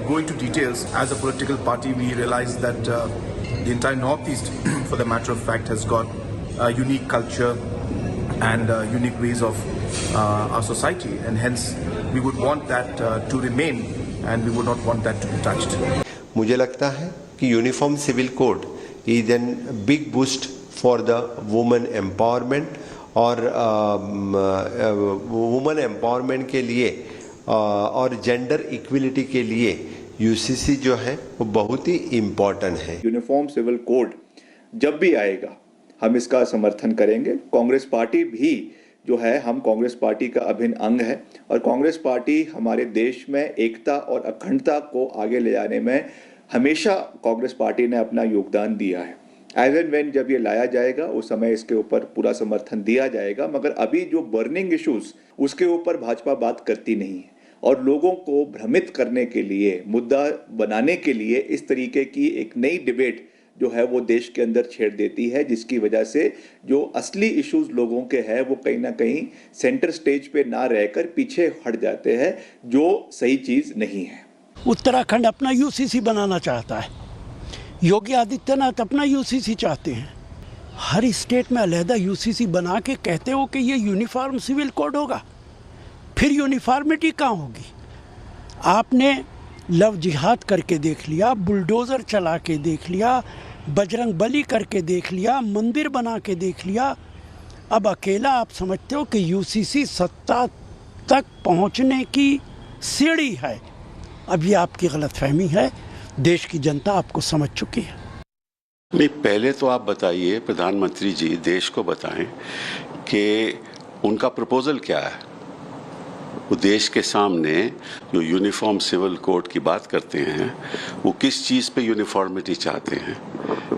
go into details. As a political party, we realize that the entire Northeast, for the matter of fact, has got a unique culture and unique ways of our society, and hence we would want that to remain and we would not want that to be touched. मुझे लगता है कि uniform civil code is an big boost for the women empowerment और women empowerment के लिए और gender equality के लिए यूसीसी जो है वो बहुत ही इम्पोर्टेंट है। यूनिफॉर्म सिविल कोड जब भी आएगा हम इसका समर्थन करेंगे। कांग्रेस पार्टी भी जो है, हम कांग्रेस पार्टी का अभिन्न अंग है और कांग्रेस पार्टी हमारे देश में एकता और अखंडता को आगे ले जाने में हमेशा कांग्रेस पार्टी ने अपना योगदान दिया है। एज एंड व्हेन जब ये लाया जाएगा उस समय इसके ऊपर पूरा समर्थन दिया जाएगा, मगर अभी जो बर्निंग इश्यूज उसके ऊपर भाजपा बात करती नहीं है और लोगों को भ्रमित करने के लिए, मुद्दा बनाने के लिए इस तरीके की एक नई डिबेट जो है वो देश के अंदर छेड़ देती है, जिसकी वजह से जो असली इश्यूज लोगों के हैं वो कहीं ना कहीं सेंटर स्टेज पे ना रहकर पीछे हट जाते हैं, जो सही चीज नहीं है। उत्तराखंड अपना यूसीसी बनाना चाहता है, योगी आदित्यनाथ अपना यूसीसी चाहते हैं। हर स्टेट में अलहदा यूसीसी बना के कहते हो कि ये यूनिफॉर्म सिविल कोड होगा, फिर यूनिफॉर्मिटी कहाँ होगी? आपने लव जिहाद करके देख लिया, बुलडोज़र चला के देख लिया, बजरंग बली करके देख लिया, मंदिर बना के देख लिया। अब अकेला आप समझते हो कि यूसीसी सत्ता तक पहुंचने की सीढ़ी है। अब ये आपकी गलतफहमी है, देश की जनता आपको समझ चुकी है। नहीं, पहले तो आप बताइए, प्रधानमंत्री जी देश को बताएं कि उनका प्रपोजल क्या है। वो देश के सामने जो यूनिफॉर्म सिविल कोड की बात करते हैं, वो किस चीज़ पे यूनिफॉर्मिटी चाहते हैं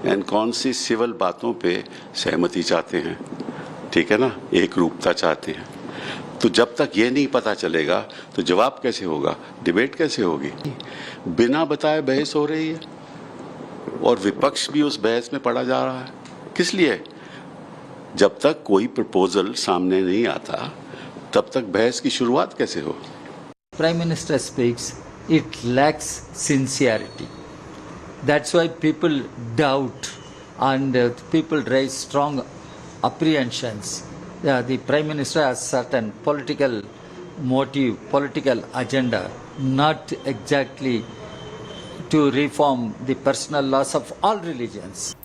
एंड कौन सी सिविल बातों पे सहमति चाहते हैं, ठीक है ना, एक रूपता चाहते हैं। तो जब तक ये नहीं पता चलेगा तो जवाब कैसे होगा, डिबेट कैसे होगी। बिना बताए बहस हो रही है और विपक्ष भी उस बहस में पड़ा जा रहा है। किस लिए? जब तक कोई प्रपोजल सामने नहीं आता तब तक बहस की शुरुआत कैसे हो। Prime Minister speaks, it lacks sincerity. That's why people doubt and people raise strong apprehensions. The Prime Minister has certain political motive, political agenda, not exactly to reform the personal laws of all religions.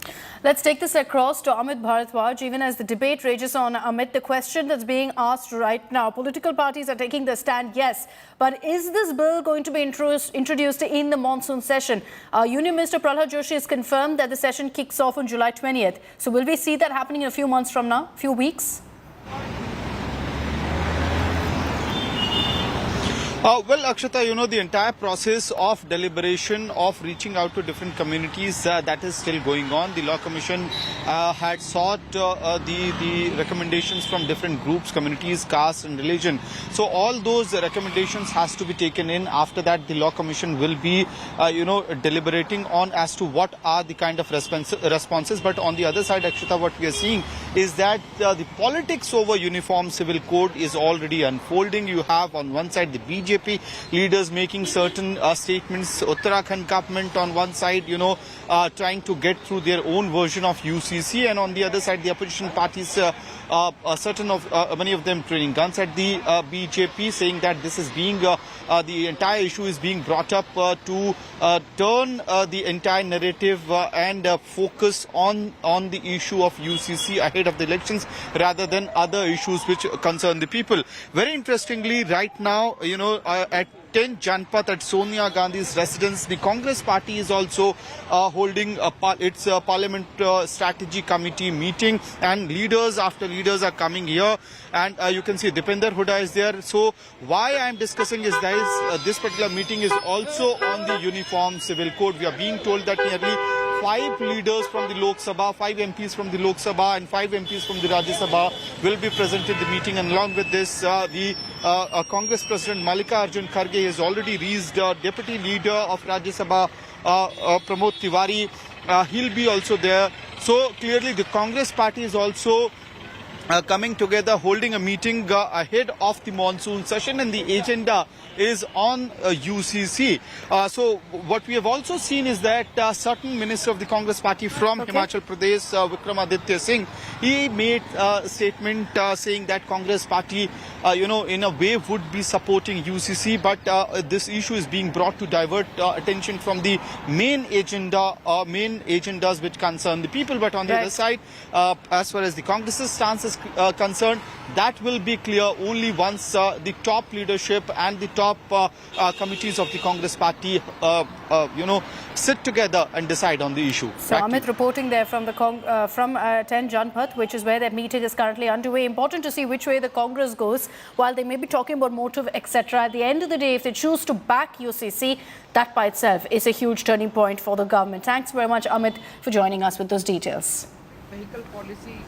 Let's take this across to Amit Bharadwaj. Even as the debate rages on, Amit, the question that's being asked right now, political parties are taking the stand, yes, but is this bill going to be introduced in the monsoon session? Union Minister Prahlad Joshi has confirmed that the session kicks off on July 20th. So will we see that happening in a few months from now, few weeks? Well, Akshata, you know, the entire process of deliberation, of reaching out to different communities, that is still going on. The Law Commission had sought the recommendations from different groups, communities, caste and religion. So all those recommendations has to be taken in. After that, the Law Commission will be, deliberating on as to what are the kind of responses. But on the other side, Akshata, what we are seeing is that the politics over uniform civil code is already unfolding. You have on one side the BJP leaders making certain statements, Uttarakhand government on one side, trying to get through their own version of UCC, and on the other side the opposition parties, many of them training guns at the BJP, saying that this is being, the entire issue is being brought up to turn the entire narrative and focus on the issue of UCC ahead of the elections rather than other issues which concern the people. Very interestingly, right now, at 10 Janpath at Sonia Gandhi's residence, the Congress party is also holding its Parliament Strategy Committee meeting, and leaders after leaders are coming here, and you can see Dipender Hooda is there. So why I am discussing is that this particular meeting is also on the Uniform Civil Code. We are being told that nearly 5 leaders from the Lok Sabha, 5 MPs from the Lok Sabha and 5 MPs from the Rajya Sabha will be present at the meeting, and along with this, the Congress President Mallikarjun Kharge has already reached Deputy Leader of Rajya Sabha, Pramod Tiwari. He'll be also there. So clearly the Congress party is also coming together, holding a meeting ahead of the monsoon session, and the agenda is on UCC. So what we have also seen is that certain minister of the Congress party from Himachal Pradesh, Vikramaditya Singh, he made a statement saying that Congress party, in a way would be supporting UCC, but this issue is being brought to divert attention from the main agendas which concern the people. But on the other side, as far as the Congress's stance is concerned, that will be clear only once the top leadership and the top committees of the Congress party, sit together and decide on the issue. So Amit reporting there from 10 Janpath, which is where that meeting is currently underway. Important to see which way the Congress goes. While they may be talking about motive, etc., at the end of the day, if they choose to back UCC, that by itself is a huge turning point for the government. Thanks very much, Amit, for joining us with those details. Vehicle policy.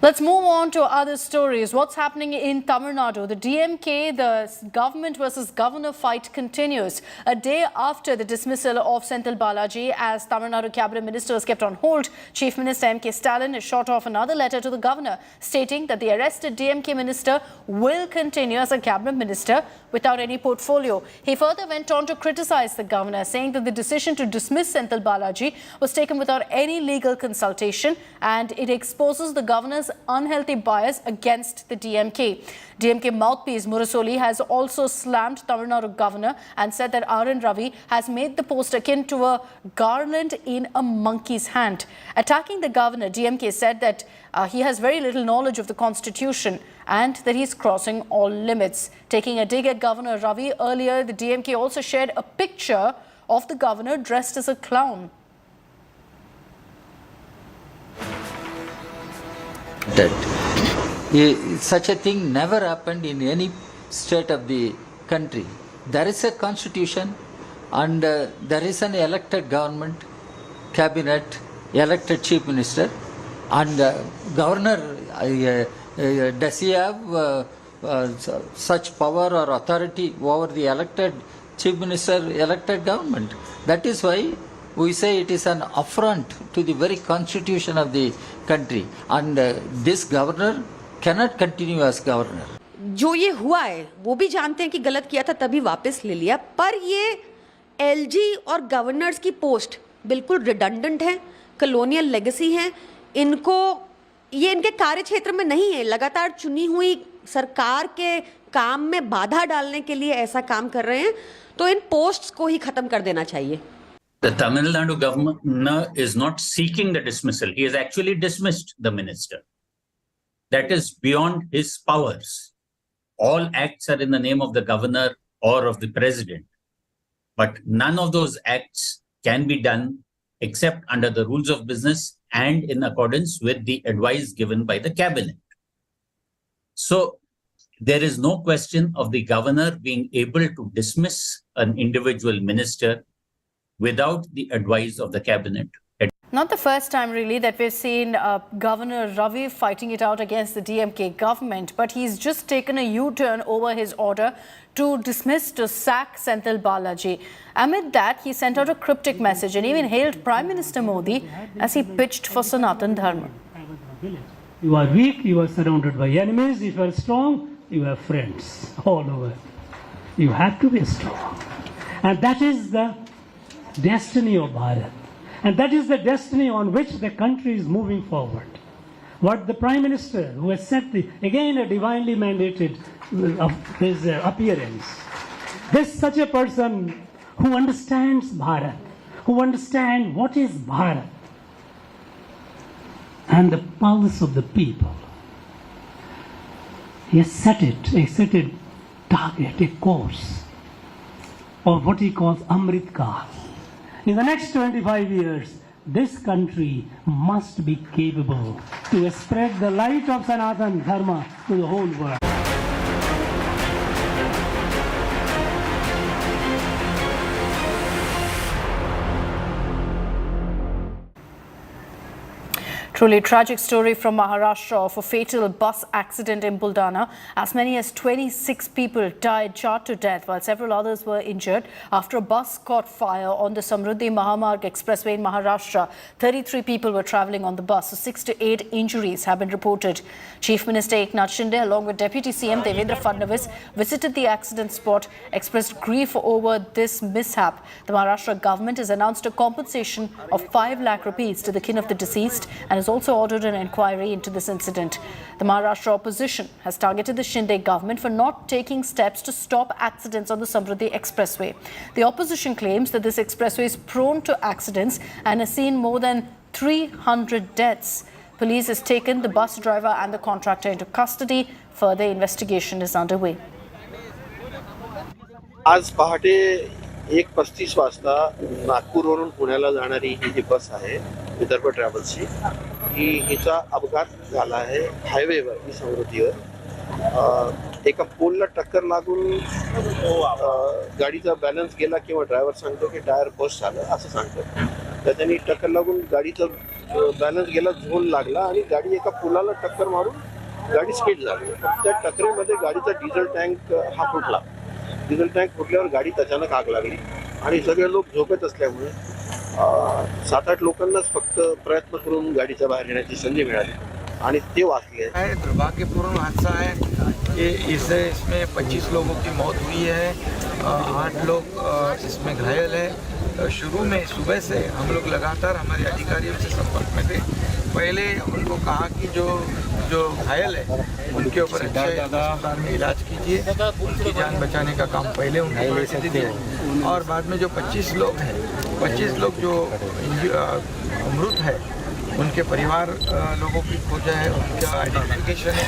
Let's move on to other stories. What's happening in Tamil Nadu? The DMK, the government versus governor fight continues. A day after the dismissal of Senthil Balaji as Tamil Nadu cabinet minister was kept on hold, Chief Minister M.K. Stalin has shot off another letter to the governor stating that the arrested DMK minister will continue as a cabinet minister without any portfolio. He further went on to criticize the governor, saying that the decision to dismiss Senthil Balaji was taken without any legal consultation and it exposes the governor's unhealthy bias against the DMK. DMK mouthpiece Murasoli has also slammed Tamil Nadu governor and said that R.N. Ravi has made the post akin to a garland in a monkey's hand. Attacking the governor, DMK said that he has very little knowledge of the constitution and that he's crossing all limits. Taking a dig at Governor Ravi earlier, the DMK also shared a picture of the governor dressed as a clown. Such a thing never happened in any state of the country. There is a constitution and there is an elected government, cabinet, elected chief minister, and governor, does he have such power or authority over the elected chief minister, elected government? That is why we say it is an affront to the very constitution of the country, and this governor cannot continue as governor. जो ये हुआ है वो भी जानते हैं कि गलत किया था, तभी वापस ले लिया, पर ये एलजी और गवर्नर्स की पोस्ट बिल्कुल रिडंडेंट है, कॉलोनियल लेगेसी है, इनको ये इनके कार्य क्षेत्र में नहीं है, लगातार चुनी हुई सरकार के काम में बाधा डालने के लिए ऐसा काम कर रहे हैं, तो इन पोस्ट्स को ही खत्म कर देना चाहिए. The Tamil Nadu governor is not seeking the dismissal. He has actually dismissed the minister. That is beyond his powers. All acts are in the name of the governor or of the president. But none of those acts can be done except under the rules of business and in accordance with the advice given by the cabinet. So there is no question of the governor being able to dismiss an individual minister without the advice of the cabinet. Not the first time really that we've seen Governor Ravi fighting it out against the DMK government, but he's just taken a U-turn over his order to sack Senthil Balaji. Amid that, he sent out a cryptic message and even hailed Prime Minister Modi as he pitched for Sanatan Dharma. You are weak, you are surrounded by enemies. If you are strong, you have friends all over. You have to be strong. And that is the destiny of Bharat. And that is the destiny on which the country is moving forward. What the Prime Minister, who has set again a divinely mandated his appearance, this such a person who understands Bharat, who understands what is Bharat and the pulse of the people. He has set a target, a course of what he calls Amrit Kaal. In the next 25 years, this country must be capable to spread the light of Sanatan Dharma to the whole world. Truly tragic story from Maharashtra of a fatal bus accident in Buldana. As many as 26 people died, charred to death, while several others were injured after a bus caught fire on the Samruddhi Mahamarg Expressway in Maharashtra. 33 people were travelling on the bus, so 6 to 8 injuries have been reported. Chief Minister Eknath Shinde along with Deputy CM Devendra Fadnavis visited the accident spot, expressed grief over this mishap. The Maharashtra government has announced a compensation of 5 lakh rupees to the kin of the deceased and has also ordered an inquiry into this incident. The Maharashtra opposition has targeted the Shinde government for not taking steps to stop accidents on the Samruddhi Expressway. The opposition claims that this expressway is prone to accidents and has seen more than 300 deaths. Police has taken the bus driver and the contractor into custody. Further investigation is underway. आज पहाटे 1:35 वाजता नागपूरवरून पुण्याला जाणारी ही जी बस आहे विदर्भ ट्रॅव्हल्सची हिचा अपघात झाला आहे हायवेवर ही समृद्धीवर. एका पोलला टक्कर लागून गाडीचा बॅलन्स गेला किंवा ड्रायव्हर सांगतो की टायर बस्ट झालं असं सांगतो. त्याच्यानी टक्कर लागून गाडीचा बॅलन्स गेला, झोल लागला आणि गाडी एका पुलाला टक्कर मारून गाडी स्किड झाली. त्या टक्करीमध्ये गाडीचा डिझेल टँक हा फुटला. डिझेल टँक फुटल्यावर गाडीत अचानक आग लागली आणि सगळे लोक झोपत असल्यामुळे 7-8 लोकांनाच फक्त प्रयत्न करून गाडीच्या बाहेर येण्याची संधी मिळाली आणि ते वाचले. दुर्भाग्यपूर्ण हादसा है कि इसमें 25 लोगों की मौत हुई है, 8 लोग इसमें घायल है. शुरू में सुबह से हम लोग लगातार हमारे अधिकारियों से संपर्क में थे. पहले उनको कहा कि जो घायल है उनके ऊपर अच्छे अस्पताल में इलाज कीजिए, उनकी जान बचाने का काम पहले उनको कर दीजिए. और बाद में जो 25 लोग हैं, 25 लोग जो मृत है उनके परिवार लोगों की खोज है, उनका आइडेंटिफिकेशन है,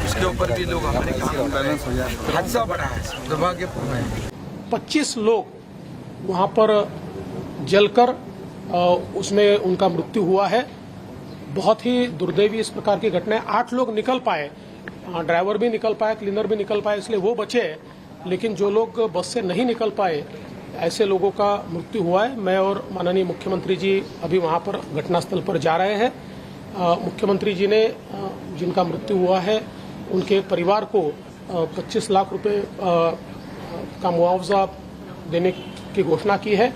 उसके ऊपर भी लोग हमारे काम कर रहे हैं. हादसा बड़ा है, दुर्भाग्यपूर्ण है. 25 लोग वहाँ पर जलकर उसमें उनका मृत्यु हुआ है. बहुत ही दुर्दैवी इस प्रकार की घटनाएं. 8 लोग निकल पाए ड्राइवर भी निकल पाया, क्लीनर भी निकल पाया, इसलिए वो बचे। लेकिन जो लोग बस से नहीं निकल पाए, ऐसे लोगों का मृत्यु हुआ है। मैं और माननीय मुख्यमंत्री जी अभी वहाँ पर घटनास्थल पर जा रहे हैं। मुख्यमंत्री जी ने जिनका मृत्यु हुआ है उनके परिवार को 25 लाख रुपए का मुआवजा देने की घोषणा की है।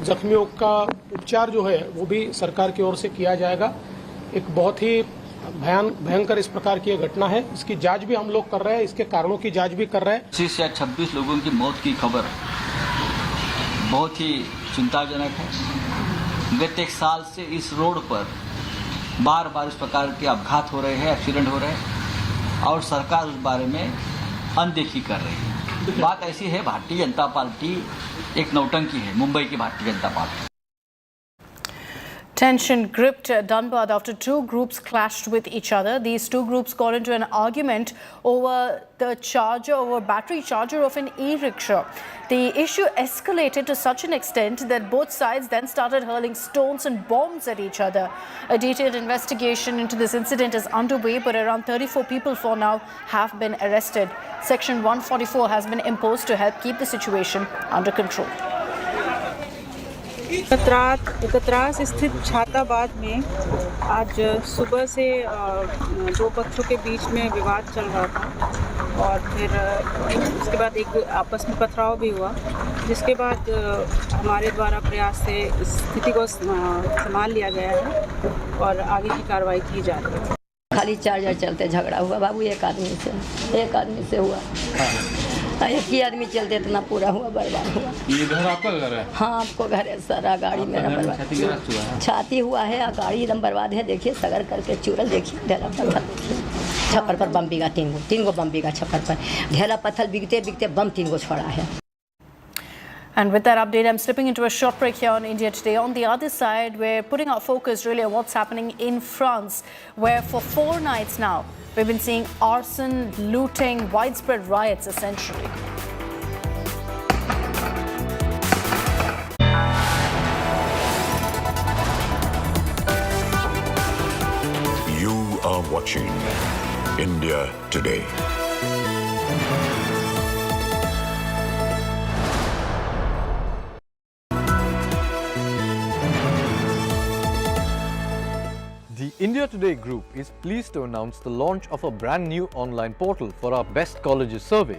जख्मियों का उपचार जो है वो भी सरकार की ओर से किया जाएगा। एक बहुत ही भयंकर इस प्रकार की घटना है, इसकी जांच भी हम लोग कर रहे हैं, इसके कारणों की जांच भी कर रहे हैं। 25 या 26 लोगों की मौत की खबर बहुत ही चिंताजनक है। गत एक साल से इस रोड पर बार बार इस प्रकार के अपघात हो रहे हैं, एक्सीडेंट हो रहे हैं और सरकार उस बारे में अनदेखी कर रही है। बात ऐसी है, भारतीय जनता पार्टी एक नौटंकी है, मुंबई की Bharatiya Janata party. Tension gripped Dhanbad after two groups clashed with each other. These two groups got into an argument over battery charger of an e-rickshaw. The issue escalated to such an extent that both sides then started hurling stones and bombs at each other. A detailed investigation into this incident is underway, but around 34 people for now have been arrested. Section 144 has been imposed to help keep the situation under control. एकत्रास स्थित छाताबाद में आज सुबह से दो पक्षों के बीच में विवाद चल रहा था और फिर उसके बाद एक आपस में पथराव भी हुआ, जिसके बाद हमारे द्वारा प्रयास से स्थिति को संभाल लिया गया है और आगे की कार्रवाई की जा रही है। खाली चार्जर चलते झगड़ा हुआ बाबू, एक आदमी से हुआ। एक ही आदमी चलते इतना पूरा हुआ, बर्बाद हुआ। ये घर आपका घर है? हाँ, आपको घर है सारा, गाड़ी मेरा बर्बाद, छाती हुआ है, गाड़ी एकदम बर्बाद है। देखिए सगर करके चूरल, देखिए ढेला पत्थर, छप्पर पर बम बिगा, तीन गो बम बिगा छप्पर पर, ढेला पत्थर बिकते बिकते बम 3 गो छोड़ा है। And with that update, I'm slipping into a short break here on India Today. On the other side, we're putting our focus really on what's happening in France, where for 4 nights now, we've been seeing arson, looting, widespread riots essentially. You are watching India Today. The India Today group is pleased to announce the launch of a brand new online portal for our Best Colleges survey,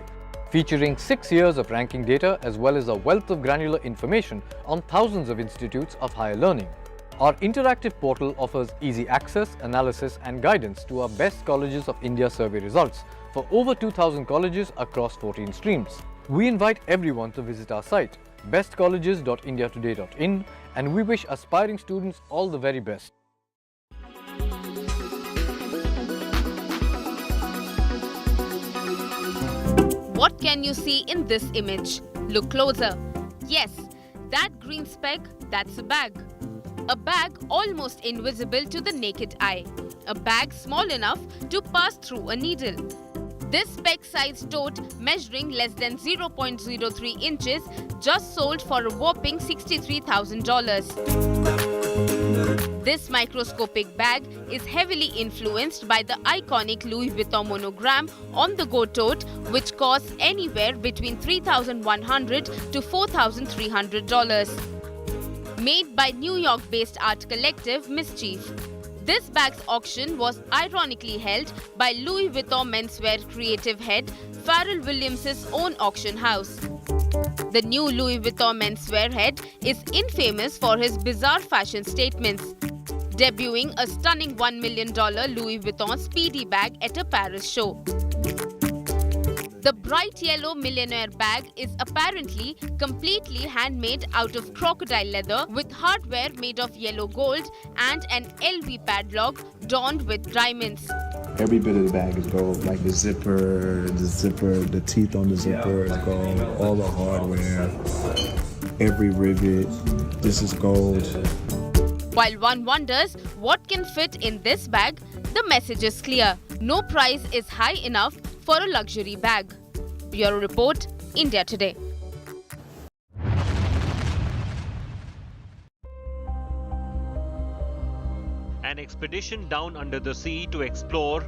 featuring 6 years of ranking data as well as a wealth of granular information on thousands of institutes of higher learning. Our interactive portal offers easy access, analysis and guidance to our Best Colleges of India survey results for over 2,000 colleges across 14 streams. We invite everyone to visit our site, bestcolleges.indiatoday.in, and we wish aspiring students all the very best. What can you see in this image? Look closer. Yes, that green speck, that's a bag. A bag almost invisible to the naked eye. A bag small enough to pass through a needle. This speck-sized tote measuring less than 0.03 inches just sold for a whopping $63,000. This microscopic bag is heavily influenced by the iconic Louis Vuitton monogram on the go tote, which costs anywhere between $3,100 to $4,300. Made by New York-based art collective Mischief. This bag's auction was ironically held by Louis Vuitton menswear creative head Pharrell Williams' own auction house. The new Louis Vuitton menswear head is infamous for his bizarre fashion statements, debuting a stunning $1 million Louis Vuitton Speedy bag at a Paris show. The bright yellow millionaire bag is apparently completely handmade out of crocodile leather with hardware made of yellow gold and an LV padlock adorned with diamonds. Every bit of the bag is gold, like the zipper, the teeth on the zipper is gold, all the hardware, every rivet, this is gold. While one wonders what can fit in this bag, the message is clear. No price is high enough for a luxury bag. Bureau Report, India Today. An expedition down under the sea to explore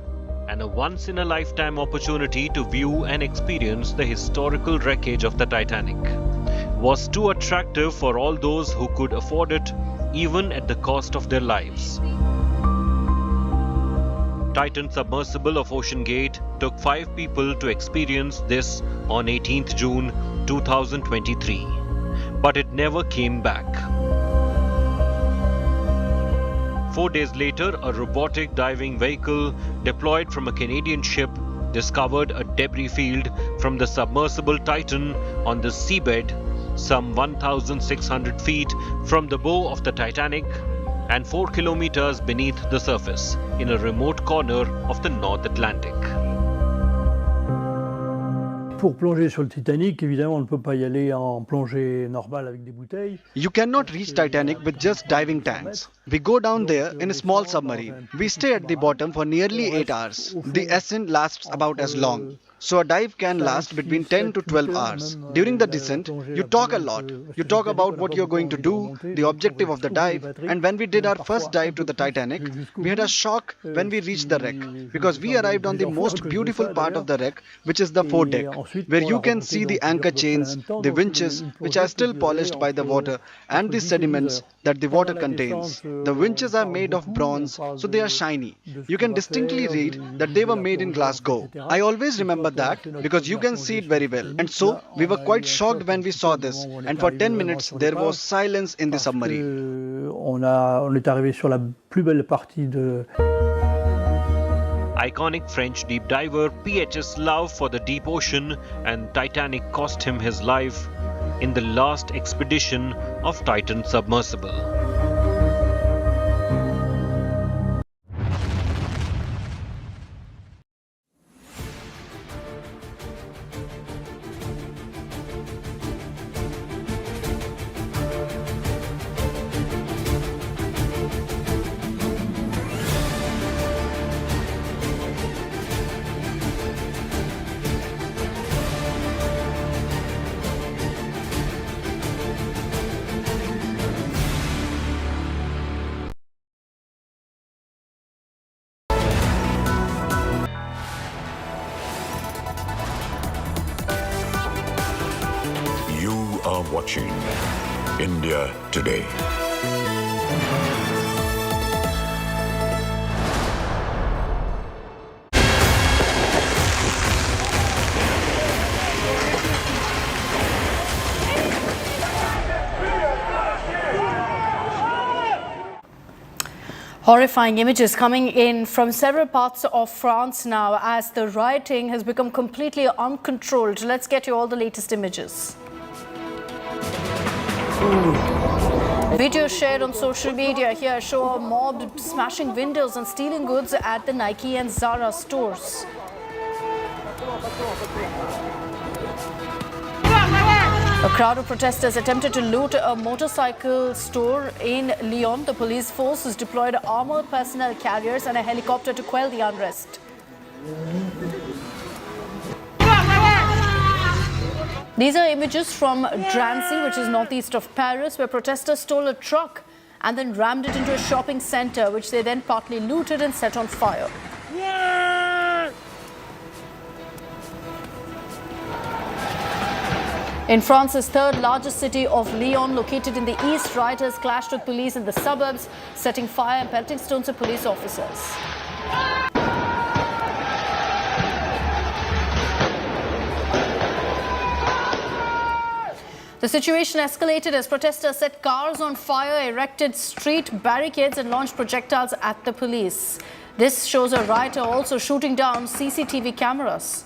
and a once-in-a-lifetime opportunity to view and experience the historical wreckage of the Titanic, was too attractive for all those who could afford it, even at the cost of their lives. Titan submersible of Ocean Gate took 5 people to experience this on 18th June 2023, but it never came back. 4 days later, a robotic diving vehicle deployed from a Canadian ship discovered a debris field from the submersible Titan on the seabed, some 1,600 feet from the bow of the Titanic and 4 kilometers beneath the surface, in a remote corner of the North Atlantic. Pour plonger sur le Titanic, évidemment, on ne peut pas y aller en plongée normale avec des bouteilles. You cannot reach Titanic with just diving tanks. We go down there in a small submarine. We stay at the bottom for nearly 8 hours. The ascent lasts about as long. So a dive can last between 10 to 12 hours. During the descent, you talk a lot. You talk about what you're going to do, the objective of the dive, and when we did our first dive to the Titanic, we had a shock when we reached the wreck, because we arrived on the most beautiful part of the wreck, which is the foredeck, where you can see the anchor chains, the winches, which are still polished by the water, and the sediments that the water contains. The winches are made of bronze, so they are shiny. You can distinctly read that they were made in Glasgow. I always remember that because you can see it very well. And so we were quite shocked when we saw this, and for 10 minutes there was silence in the submarine. On est arrivé sur la plus belle partie de... Iconic French deep diver PH's love for the deep ocean and Titanic cost him his life in the last expedition of Titan submersible. are watching India Today. Horrifying images coming in from several parts of France now as the rioting has become completely uncontrolled. Let's get you all the latest images. Videos shared on social media here show a mob smashing windows and stealing goods at the Nike and Zara stores. A crowd of protesters attempted to loot a motorcycle store in Lyon. The police forces deployed armored personnel carriers and a helicopter to quell the unrest. These are images from Drancy, which is northeast of Paris, where protesters stole a truck and then rammed it into a shopping center, which they then partly looted and set on fire. In France's third largest city of Lyon, located in the east, rioters clashed with police in the suburbs, setting fire and pelting stones at police officers. The situation escalated as protesters set cars on fire, erected street barricades and launched projectiles at the police. This shows a rioter also shooting down CCTV cameras.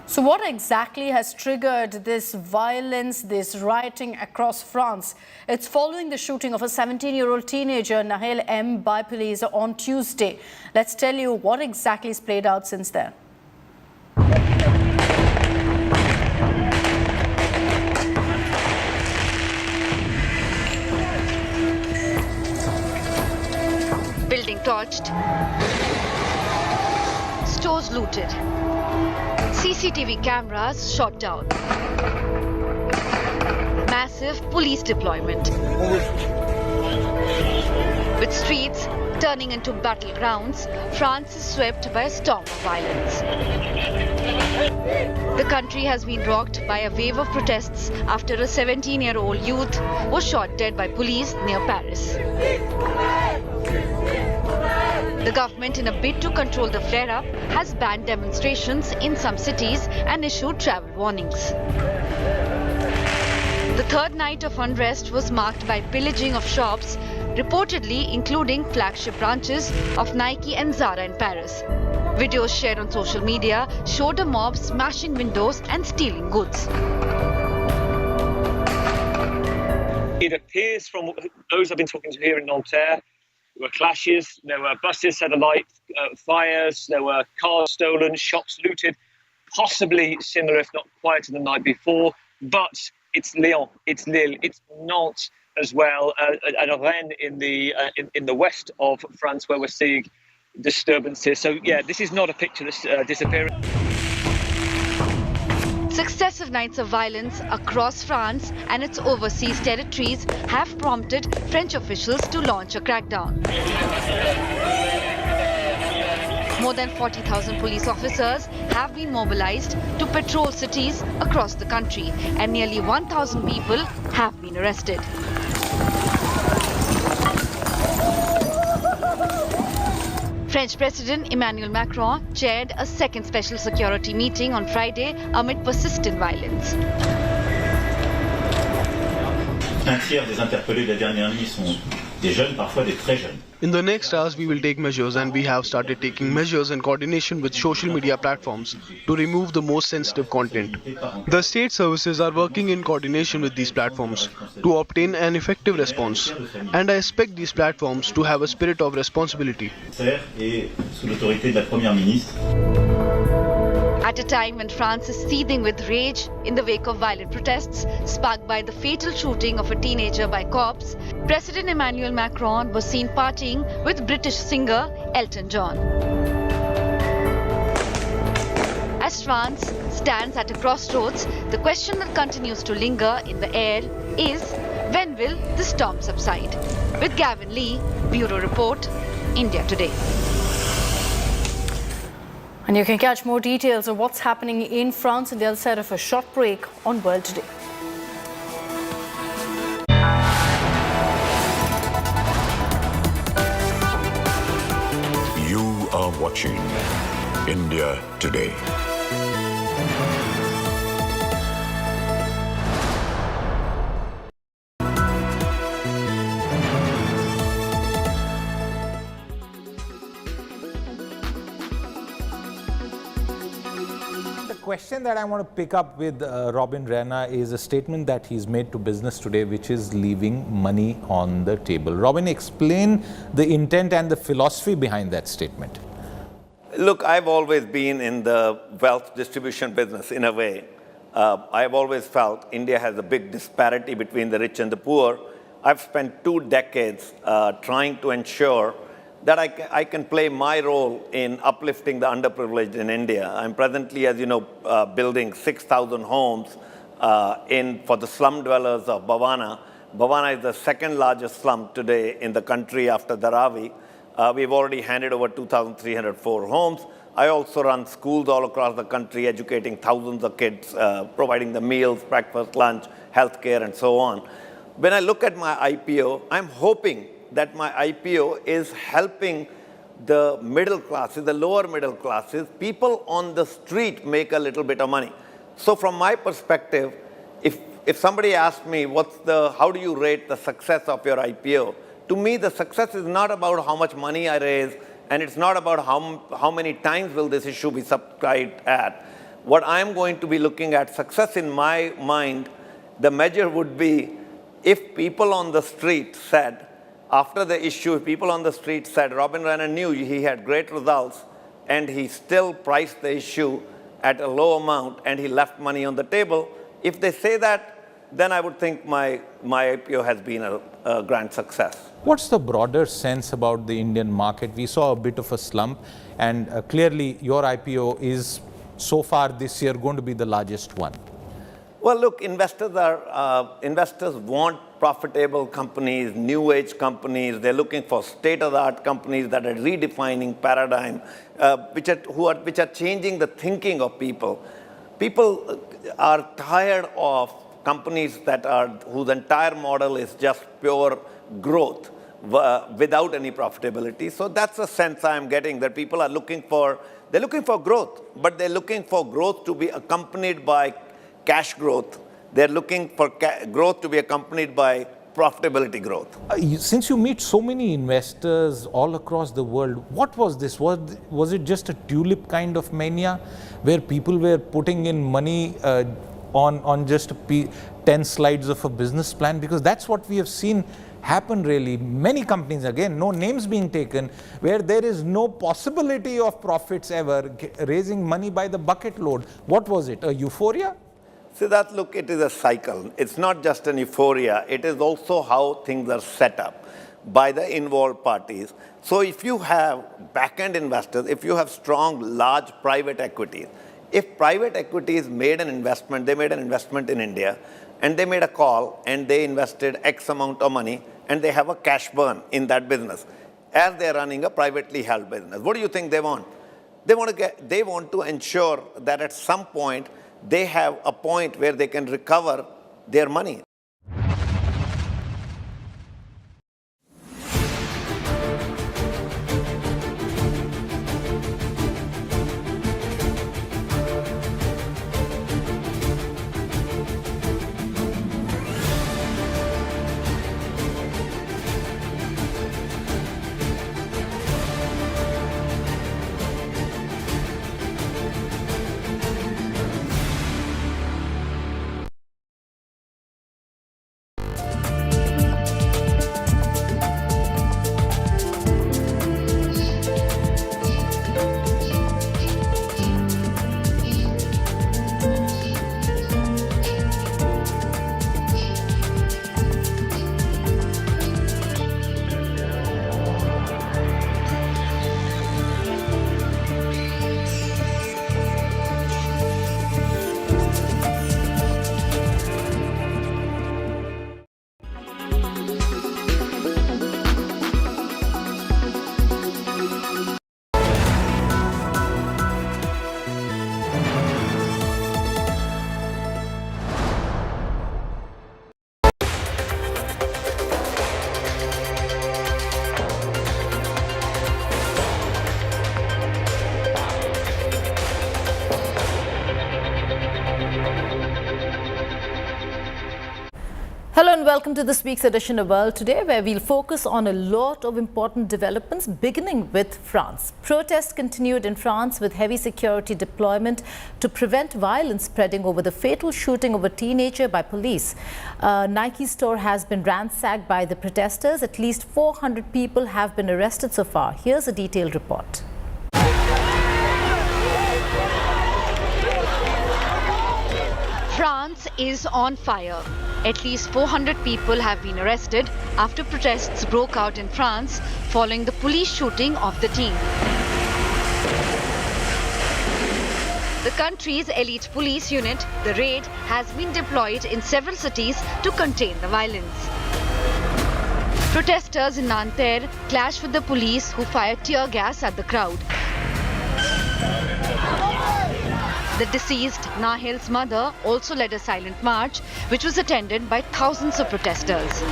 So what exactly has triggered this violence, this rioting across France? It's following the shooting of a 17-year-old teenager, Nahel M, by police on Tuesday. Let's tell you what exactly has played out since then. Building torched. Stores looted. CCTV cameras shot down. massive police deployment. With streets turning into battlegrounds, France is swept by a storm of violence. The country has been rocked by a wave of protests after a 17-year-old youth was shot dead by police near Paris. The government, in a bid to control the flare-up, has banned demonstrations in some cities and issued travel warnings. The third night of unrest was marked by pillaging of shops, reportedly including flagship branches of Nike and Zara in Paris. Videos shared on social media showed a mob smashing windows and stealing goods. It appears from those I've been talking to here in Nanterre, there were clashes, there were buses set alight, fires, there were cars stolen, shops looted, possibly similar, if not quieter than the night before. But it's Lyon, it's Lille, it's Nantes as well, and Rennes in the west of France, where we're seeing disturbances. So yeah, this is not a picture that's disappearing. Successive nights of violence across France and its overseas territories have prompted French officials to launch a crackdown. More than 40,000 police officers have been mobilized to patrol cities across the country, and nearly 1,000 people have been arrested. French President Emmanuel Macron chaired a second special security meeting on Friday amid persistent violence. Un tiers des interpellés de la dernière nuit sont des jeunes, parfois des très jeunes. In the next hours, we will take measures, and we have started taking measures in coordination with social media platforms to remove the most sensitive content. The state services are working in coordination with these platforms to obtain an effective response, and I expect these platforms to have a spirit of responsibility. Et sous l'autorité de la Première ministre. At a time when France is seething with rage in the wake of violent protests sparked by the fatal shooting of a teenager by cops, President Emmanuel Macron was seen partying with British singer Elton John. As France stands at a crossroads, the question that continues to linger in the air is, when will the storm subside? With Gavin Lee, Bureau Report, India Today. And you can catch more details of what's happening in France on the other side of a short break on World Today. You are watching India Today. The question that I want to pick up with Robin Rana is a statement that he's made to Business Today, which is leaving money on the table. Robin, explain the intent and the philosophy behind that statement. Look, I've always been in the wealth distribution business in a way. I've always felt India has a big disparity between the rich and the poor. I've spent 2 decades trying to ensure that I can play my role in uplifting the underprivileged in India. I'm presently, as you know, building 6,000 homes for the slum dwellers of Bhavana. Bhavana is the second largest slum today in the country after Dharavi. We've already handed over 2,304 homes. I also run schools all across the country, educating thousands of kids, providing them meals, breakfast, lunch, healthcare, and so on. When I look at my IPO, I'm hoping that my IPO is helping the middle classes, the lower middle classes, people on the street make a little bit of money. So from my perspective, if somebody asks me how do you rate the success of your IPO, to me the success is not about how much money I raise, and it's not about how many times will this issue be subscribed at. What I'm going to be looking at, success in my mind, the measure would be if people on the street said, after the issue, people on the street said Robin Rana knew he had great results and he still priced the issue at a low amount and he left money on the table. If they say that, then I would think my IPO has been a grand success. What's the broader sense about the Indian market? We saw a bit of a slump, and clearly your IPO is so far this year going to be the largest one. Well, look, investors want profitable companies, new age companies. They're looking for state-of-the-art companies that are redefining paradigm, which are changing the thinking of people. People are tired of companies whose entire model is just pure growth without any profitability. So that's the sense I'm getting, that people are looking for growth, but they're looking for growth to be accompanied by cash growth. They're looking for growth to be accompanied by profitability growth. Since you meet so many investors all across the world, what was this? Was it just a tulip kind of mania where people were putting in money on just 10 slides of a business plan? Because that's what we have seen happen really. Many companies, again, no names being taken, where there is no possibility of profits ever, raising money by the bucket load. What was it? A euphoria? Siddharth, look, it is a cycle. It's not just an euphoria. It is also how things are set up by the involved parties. So if you have back-end investors, if you have strong, large private equities, if private equities made an investment, they made an investment in India, and they made a call, and they invested X amount of money, and they have a cash burn in that business, as they're running a privately held business. What do you think they want? They want to ensure that at some point, they have a point where they can recover their money. Hello and welcome to this week's edition of World Today, where we'll focus on a lot of important developments, beginning with France. Protests continued in France with heavy security deployment to prevent violence spreading over the fatal shooting of a teenager by police. A Nike store has been ransacked by the protesters. At least 400 people have been arrested so far. Here's a detailed report. France is on fire. At least 400 people have been arrested after protests broke out in France following the police shooting of the teen. The country's elite police unit, the Raid, has been deployed in several cities to contain the violence. Protesters in Nanterre clashed with the police, who fired tear gas at the crowd. The deceased, Nahil's mother, also led a silent march, which was attended by thousands of protesters.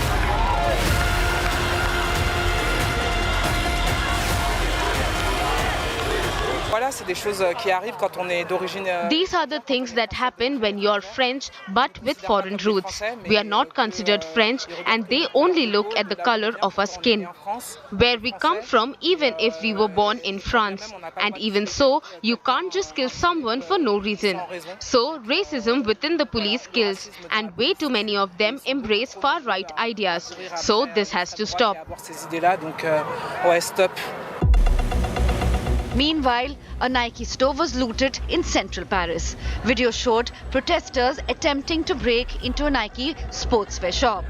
These are the things that happen when you're French but with foreign roots. We are not considered French and they only look at the color of our skin. Where we come from, even if we were born in France. And even so, you can't just kill someone for no reason. So, racism within the police kills, and way too many of them embrace far-right ideas. So, this has to stop. Meanwhile, a Nike store was looted in central Paris. Video showed protesters attempting to break into a Nike sportswear shop.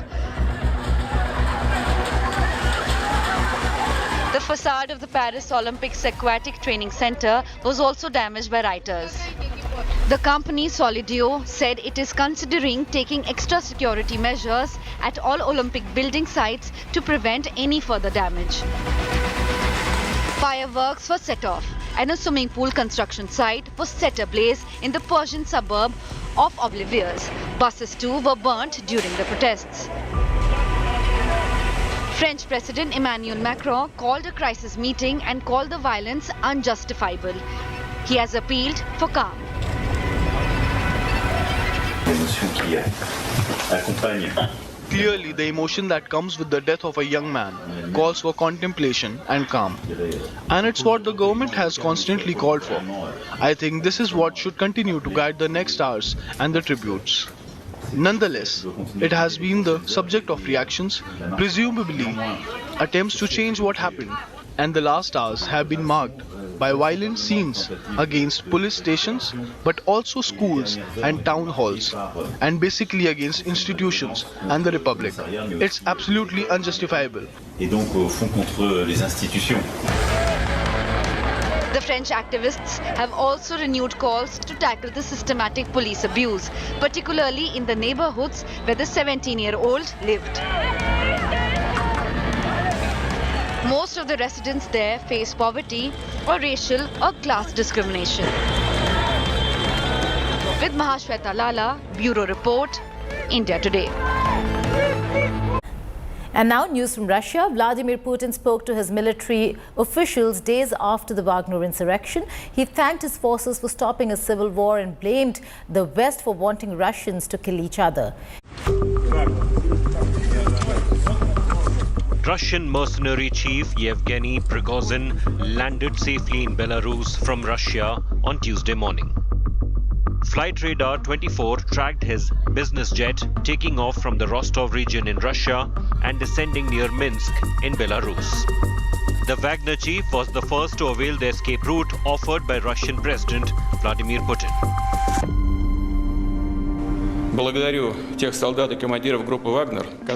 The facade of the Paris Olympics Aquatic Training Center was also damaged by rioters. The company Solidio said it is considering taking extra security measures at all Olympic building sites to prevent any further damage. Fireworks were set off and a swimming pool construction site was set ablaze in the Persian suburb of Obliviers. Buses too were burnt during the protests. French President Emmanuel Macron called a crisis meeting and called the violence unjustifiable. He has appealed for calm. Clearly, the emotion that comes with the death of a young man calls for contemplation and calm. And it's what the government has constantly called for. I think this is what should continue to guide the next hours and the tributes. Nonetheless, it has been the subject of reactions, presumably attempts to change what happened, and the last hours have been marked by violent scenes against police stations, but also schools and town halls, and basically against institutions and the Republic. It's absolutely unjustifiable. Et donc au fond contre les institutions. The French activists have also renewed calls to tackle the systematic police abuse, particularly in the neighborhoods where the 17-year-old lived. Most of the residents there face poverty or racial or class discrimination. With Mahashweta Lala, Bureau Report, India Today. And now news from Russia. Vladimir Putin spoke to his military officials days after the Wagner insurrection. He thanked his forces for stopping a civil war and blamed the West for wanting Russians to kill each other. Russian mercenary chief Yevgeny Prigozhin landed safely in Belarus from Russia on Tuesday morning. Flight Radar 24 tracked his business jet taking off from the Rostov region in Russia and descending near Minsk in Belarus. The Wagner chief was the first to avail the escape route offered by Russian President Vladimir Putin. I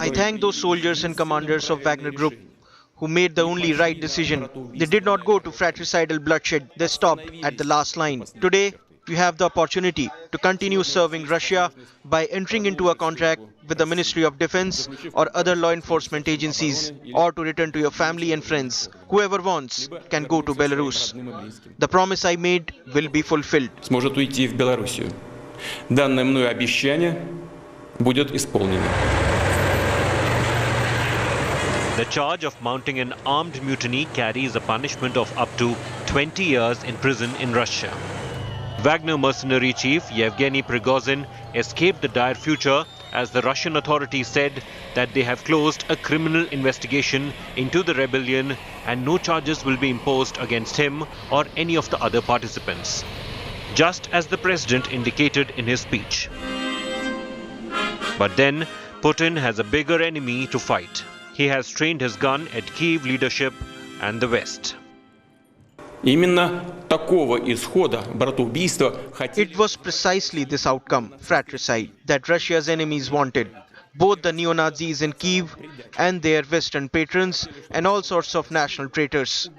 thank those soldiers and commanders of Wagner Group who made the only right decision. They did not go to fratricidal bloodshed. They stopped at the last line. Today, you have the opportunity to continue serving Russia by entering into a contract with the Ministry of Defense or other law enforcement agencies, or to return to your family and friends. Whoever wants can go to Belarus. The promise I made will be fulfilled. Данное мною обещание будет исполнено. The charge of mounting an armed mutiny carries a punishment of up to 20 years in prison in Russia. Wagner mercenary chief Yevgeny Prigozhin escaped the dire future as the Russian authorities said that they have closed a criminal investigation into the rebellion and no charges will be imposed against him or any of the other participants, just as the president indicated in his speech. But then, Putin has a bigger enemy to fight. He has trained his gun at Kyiv leadership and the West. It was precisely this outcome, fratricide, that Russia's enemies wanted. Both the neo-Nazis in Kyiv and their Western patrons and all sorts of national traitors.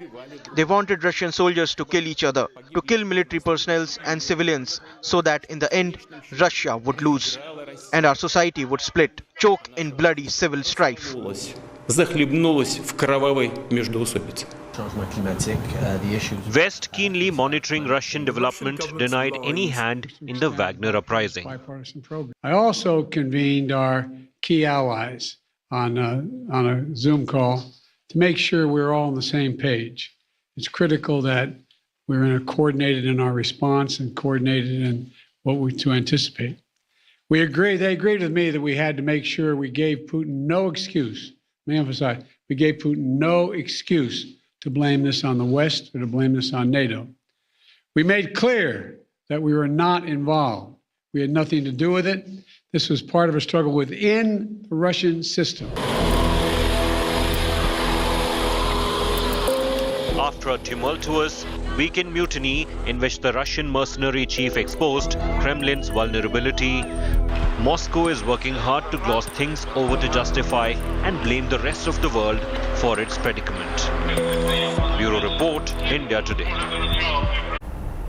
They wanted Russian soldiers to kill each other, to kill military personnel and civilians, so that in the end, Russia would lose and our society would split, choke in bloody civil strife. West, keenly monitoring Russian development, denied any hand in the Wagner uprising. I also convened our key allies on a Zoom call to make sure we're all on the same page. It's critical that we're coordinated in our response and coordinated in what we to anticipate. They agreed with me that we had to make sure we gave Putin no excuse. Let me emphasize, we gave Putin no excuse to blame this on the West or to blame this on NATO. We made clear that we were not involved. We had nothing to do with it. This was part of a struggle within the Russian system. After a tumultuous weekend mutiny in which the Russian mercenary chief exposed Kremlin's vulnerability, Moscow is working hard to gloss things over to justify and blame the rest of the world for its predicament. Bureau Report, India Today.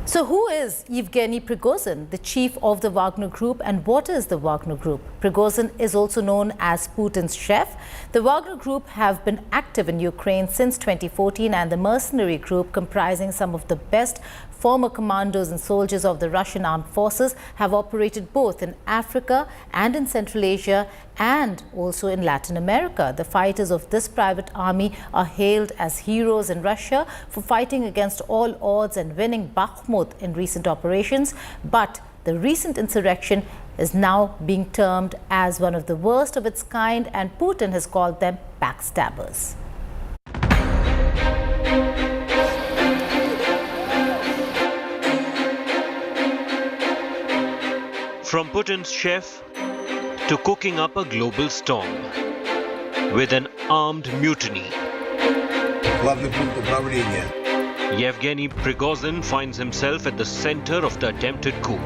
So who is Yevgeny Prigozhin, the chief of the Wagner Group, and what is the Wagner Group? Prigozhin is also known as Putin's chef. The Wagner Group have been active in Ukraine since 2014, and the mercenary group, comprising some of the best former commandos and soldiers of the Russian armed forces, have operated both in Africa and in Central Asia and also in Latin America. The fighters of this private army are hailed as heroes in Russia for fighting against all odds and winning Bakhmut in recent operations. But the recent insurrection is now being termed as one of the worst of its kind, and Putin has called them backstabbers. From Putin's chef to cooking up a global storm with an armed mutiny, Yevgeny Prigozhin finds himself at the center of the attempted coup.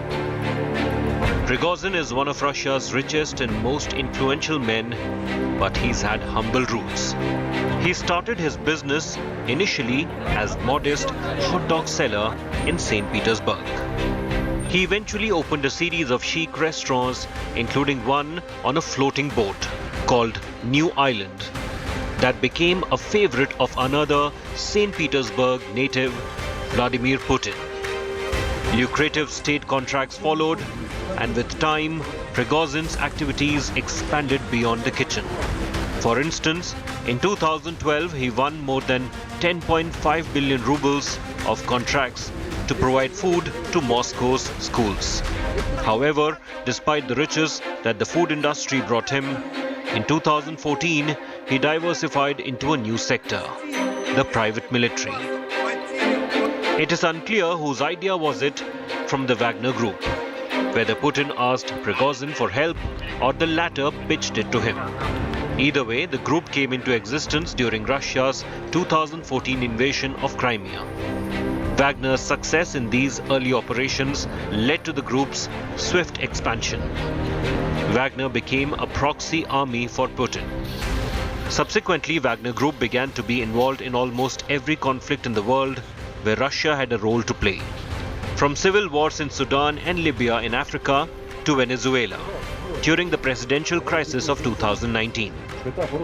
Prigozhin is one of Russia's richest and most influential men, but he's had humble roots. He started his business initially as modest hot dog seller in St. Petersburg. He eventually opened a series of chic restaurants, including one on a floating boat called New Island, that became a favorite of another St. Petersburg native, Vladimir Putin. Lucrative state contracts followed, and with time, Prigozhin's activities expanded beyond the kitchen. For instance, in 2012, he won more than 10.5 billion rubles of contracts to provide food to Moscow's schools. However, despite the riches that the food industry brought him, in 2014, he diversified into a new sector, the private military. It is unclear whose idea was it from the Wagner Group, whether Putin asked Prigozhin for help or the latter pitched it to him. Either way, the group came into existence during Russia's 2014 invasion of Crimea. Wagner's success in these early operations led to the group's swift expansion. Wagner became a proxy army for Putin. Subsequently, Wagner Group began to be involved in almost every conflict in the world where Russia had a role to play, from civil wars in Sudan and Libya in Africa to Venezuela during the presidential crisis of 2019.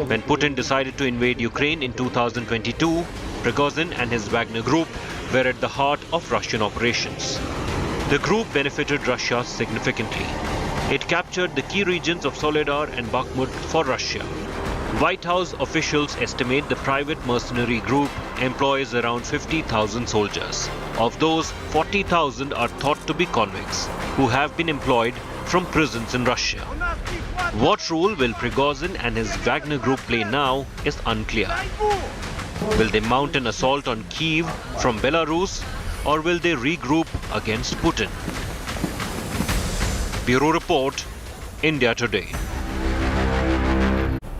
When Putin decided to invade Ukraine in 2022, Prigozhin and his Wagner Group were at the heart of Russian operations. The group benefited Russia significantly. It captured the key regions of Soledar and Bakhmut for Russia. White House officials estimate the private mercenary group employs around 50,000 soldiers. Of those, 40,000 are thought to be convicts who have been employed from prisons in Russia. What role will Prigozhin and his Wagner Group play now is unclear. Will they mount an assault on Kyiv from Belarus, or will they regroup against Putin? Bureau Report, India Today.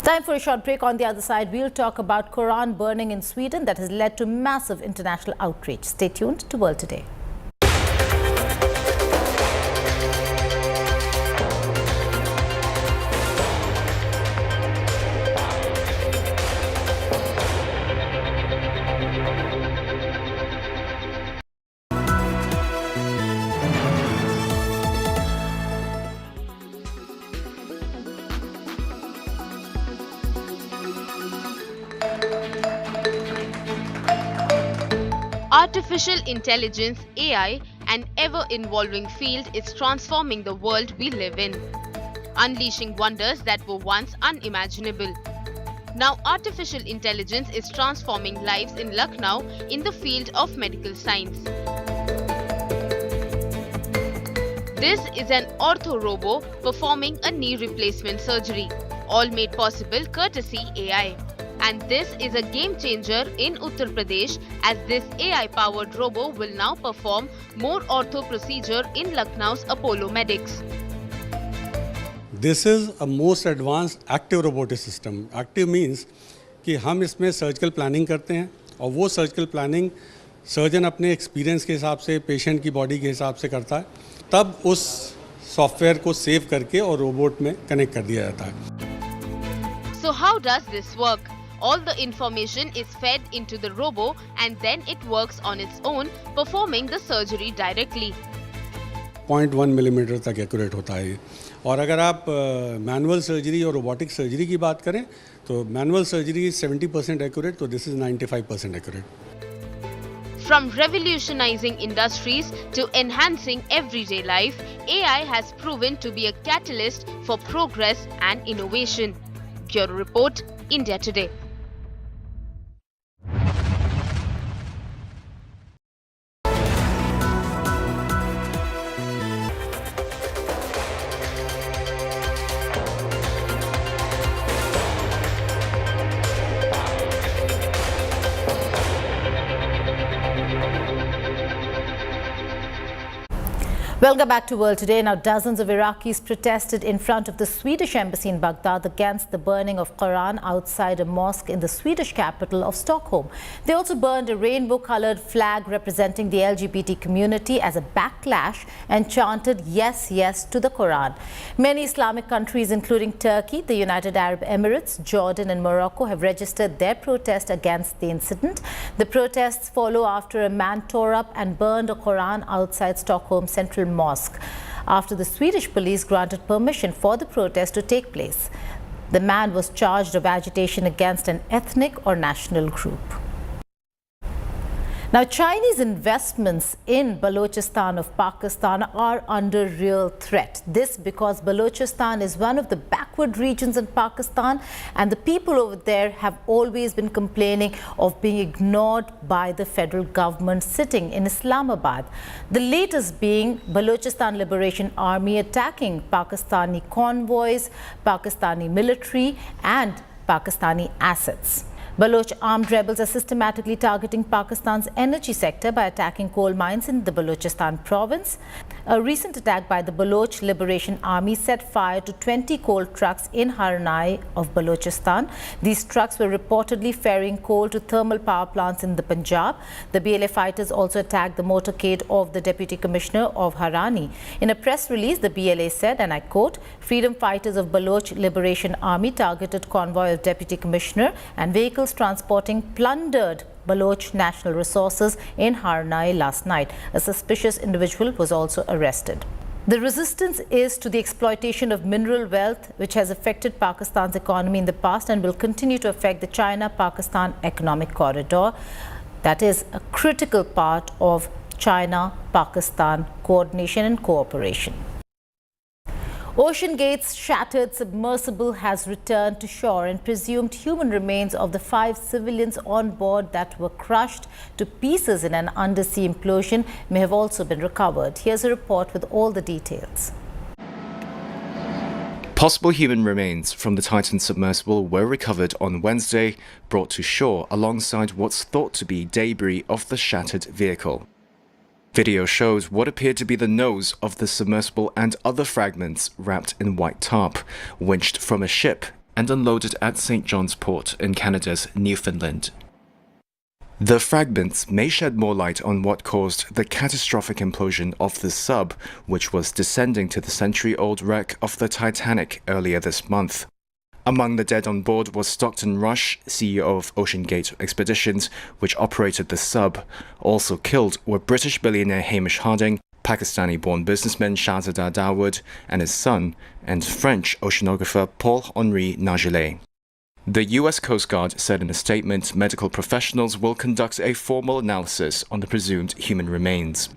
Time for a short break. On the other side, we'll talk about Quran burning in Sweden that has led to massive international outrage. Stay tuned to World Today. Artificial intelligence, AI, an ever-evolving field, is transforming the world we live in, unleashing wonders that were once unimaginable. Now, artificial intelligence is transforming lives in Lucknow in the field of medical science. This is an ortho-robo performing a knee replacement surgery, all made possible courtesy AI. And this is a game changer in Uttar Pradesh, as this AI-powered robo will now perform more ortho procedure in Lucknow's Apollo Medics. This is a most advanced active robotic system. Active means कि हम इसमें surgical planning करते हैं और वो surgical planning surgeon अपने experience के हिसाब से पेशेंट की बॉडी के हिसाब से करता है, तब उस सॉफ्टवेयर को सेव करके और रोबोट में कनेक्ट कर दिया जाता है. So how does this work? All the information is fed into the robo and then it works on its own, performing the surgery directly. 0.1 millimetre तक एक्यूरेट होता है और अगर आप मैनुअल सर्जरी और रोबोटिक सर्जरी की बात करें तो मैनुअल सर्जरी 70% एक्यूरेट, तो this is 95% accurate. From revolutionizing industries to enhancing everyday life, AI has proven to be a catalyst for progress and innovation. Bureau Report, India Today. Welcome back to World Today. Now, dozens of Iraqis protested in front of the Swedish embassy in Baghdad against the burning of Quran outside a mosque in the Swedish capital of Stockholm. They also burned a rainbow-colored flag representing the LGBT community as a backlash and chanted "Yes, yes" to the Quran. Many Islamic countries, including Turkey, the United Arab Emirates, Jordan and Morocco, have registered their protest against the incident. The protests follow after a man tore up and burned a Quran outside Stockholm's central mosque after the Swedish police granted permission for the protest to take place. The man was charged of agitation against an ethnic or national group. Now, Chinese investments in Balochistan of Pakistan are under real threat. This because Balochistan is one of the backward regions in Pakistan and the people over there have always been complaining of being ignored by the federal government sitting in Islamabad. The latest being Balochistan Liberation Army attacking Pakistani convoys, Pakistani military and Pakistani assets. Baloch armed rebels are systematically targeting Pakistan's energy sector by attacking coal mines in the Balochistan province. A recent attack by the Baloch Liberation Army set fire to 20 coal trucks in Harnai of Balochistan. These trucks were reportedly ferrying coal to thermal power plants in the Punjab. The BLA fighters also attacked the motorcade of the Deputy Commissioner of Harani. In a press release, the BLA said, and I quote, "Freedom fighters of Baloch Liberation Army targeted convoy of Deputy Commissioner and vehicles transporting plundered Baloch national resources in Harnai last night. A suspicious individual was also arrested." The resistance is to the exploitation of mineral wealth, which has affected Pakistan's economy in the past and will continue to affect the China-Pakistan economic corridor. That is a critical part of China-Pakistan coordination and cooperation. OceanGate's shattered submersible has returned to shore and presumed human remains of the 5 civilians on board that were crushed to pieces in an undersea implosion may have also been recovered. Here's a report with all the details. Possible human remains from the Titan submersible were recovered on Wednesday, brought to shore alongside what's thought to be debris of the shattered vehicle. Video shows what appeared to be the nose of the submersible and other fragments wrapped in white tarp, winched from a ship and unloaded at St. John's Port in Canada's Newfoundland. The fragments may shed more light on what caused the catastrophic implosion of the sub, which was descending to the century-old wreck of the Titanic earlier this month. Among the dead on board was Stockton Rush, CEO of OceanGate Expeditions, which operated the sub. Also killed were British billionaire Hamish Harding, Pakistani-born businessman Shahzada Dawood and his son, and French oceanographer Paul-Henri Nargeolet. The US Coast Guard said in a statement medical professionals will conduct a formal analysis on the presumed human remains.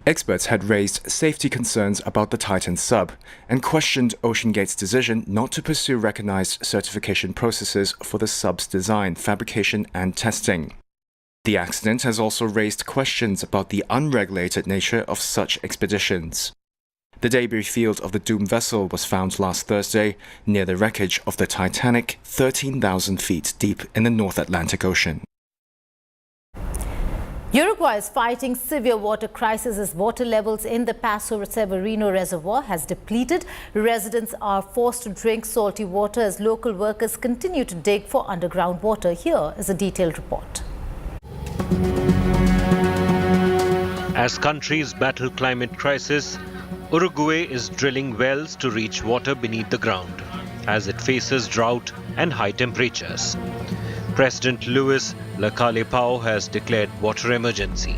Experts had raised safety concerns about the Titan sub and questioned OceanGate's decision not to pursue recognized certification processes for the sub's design, fabrication and testing. The accident has also raised questions about the unregulated nature of such expeditions. The debris field of the doomed vessel was found last Thursday near the wreckage of the Titanic, 13,000 feet deep in the North Atlantic Ocean. Uruguay is fighting severe water crisis as water levels in the Paso Severino reservoir has depleted. Residents are forced to drink salty water as local workers continue to dig for underground water. Here is a detailed report. As countries battle climate crisis, Uruguay is drilling wells to reach water beneath the ground. as it faces drought and high temperatures. President Luis Lacalle Pou has declared water emergency.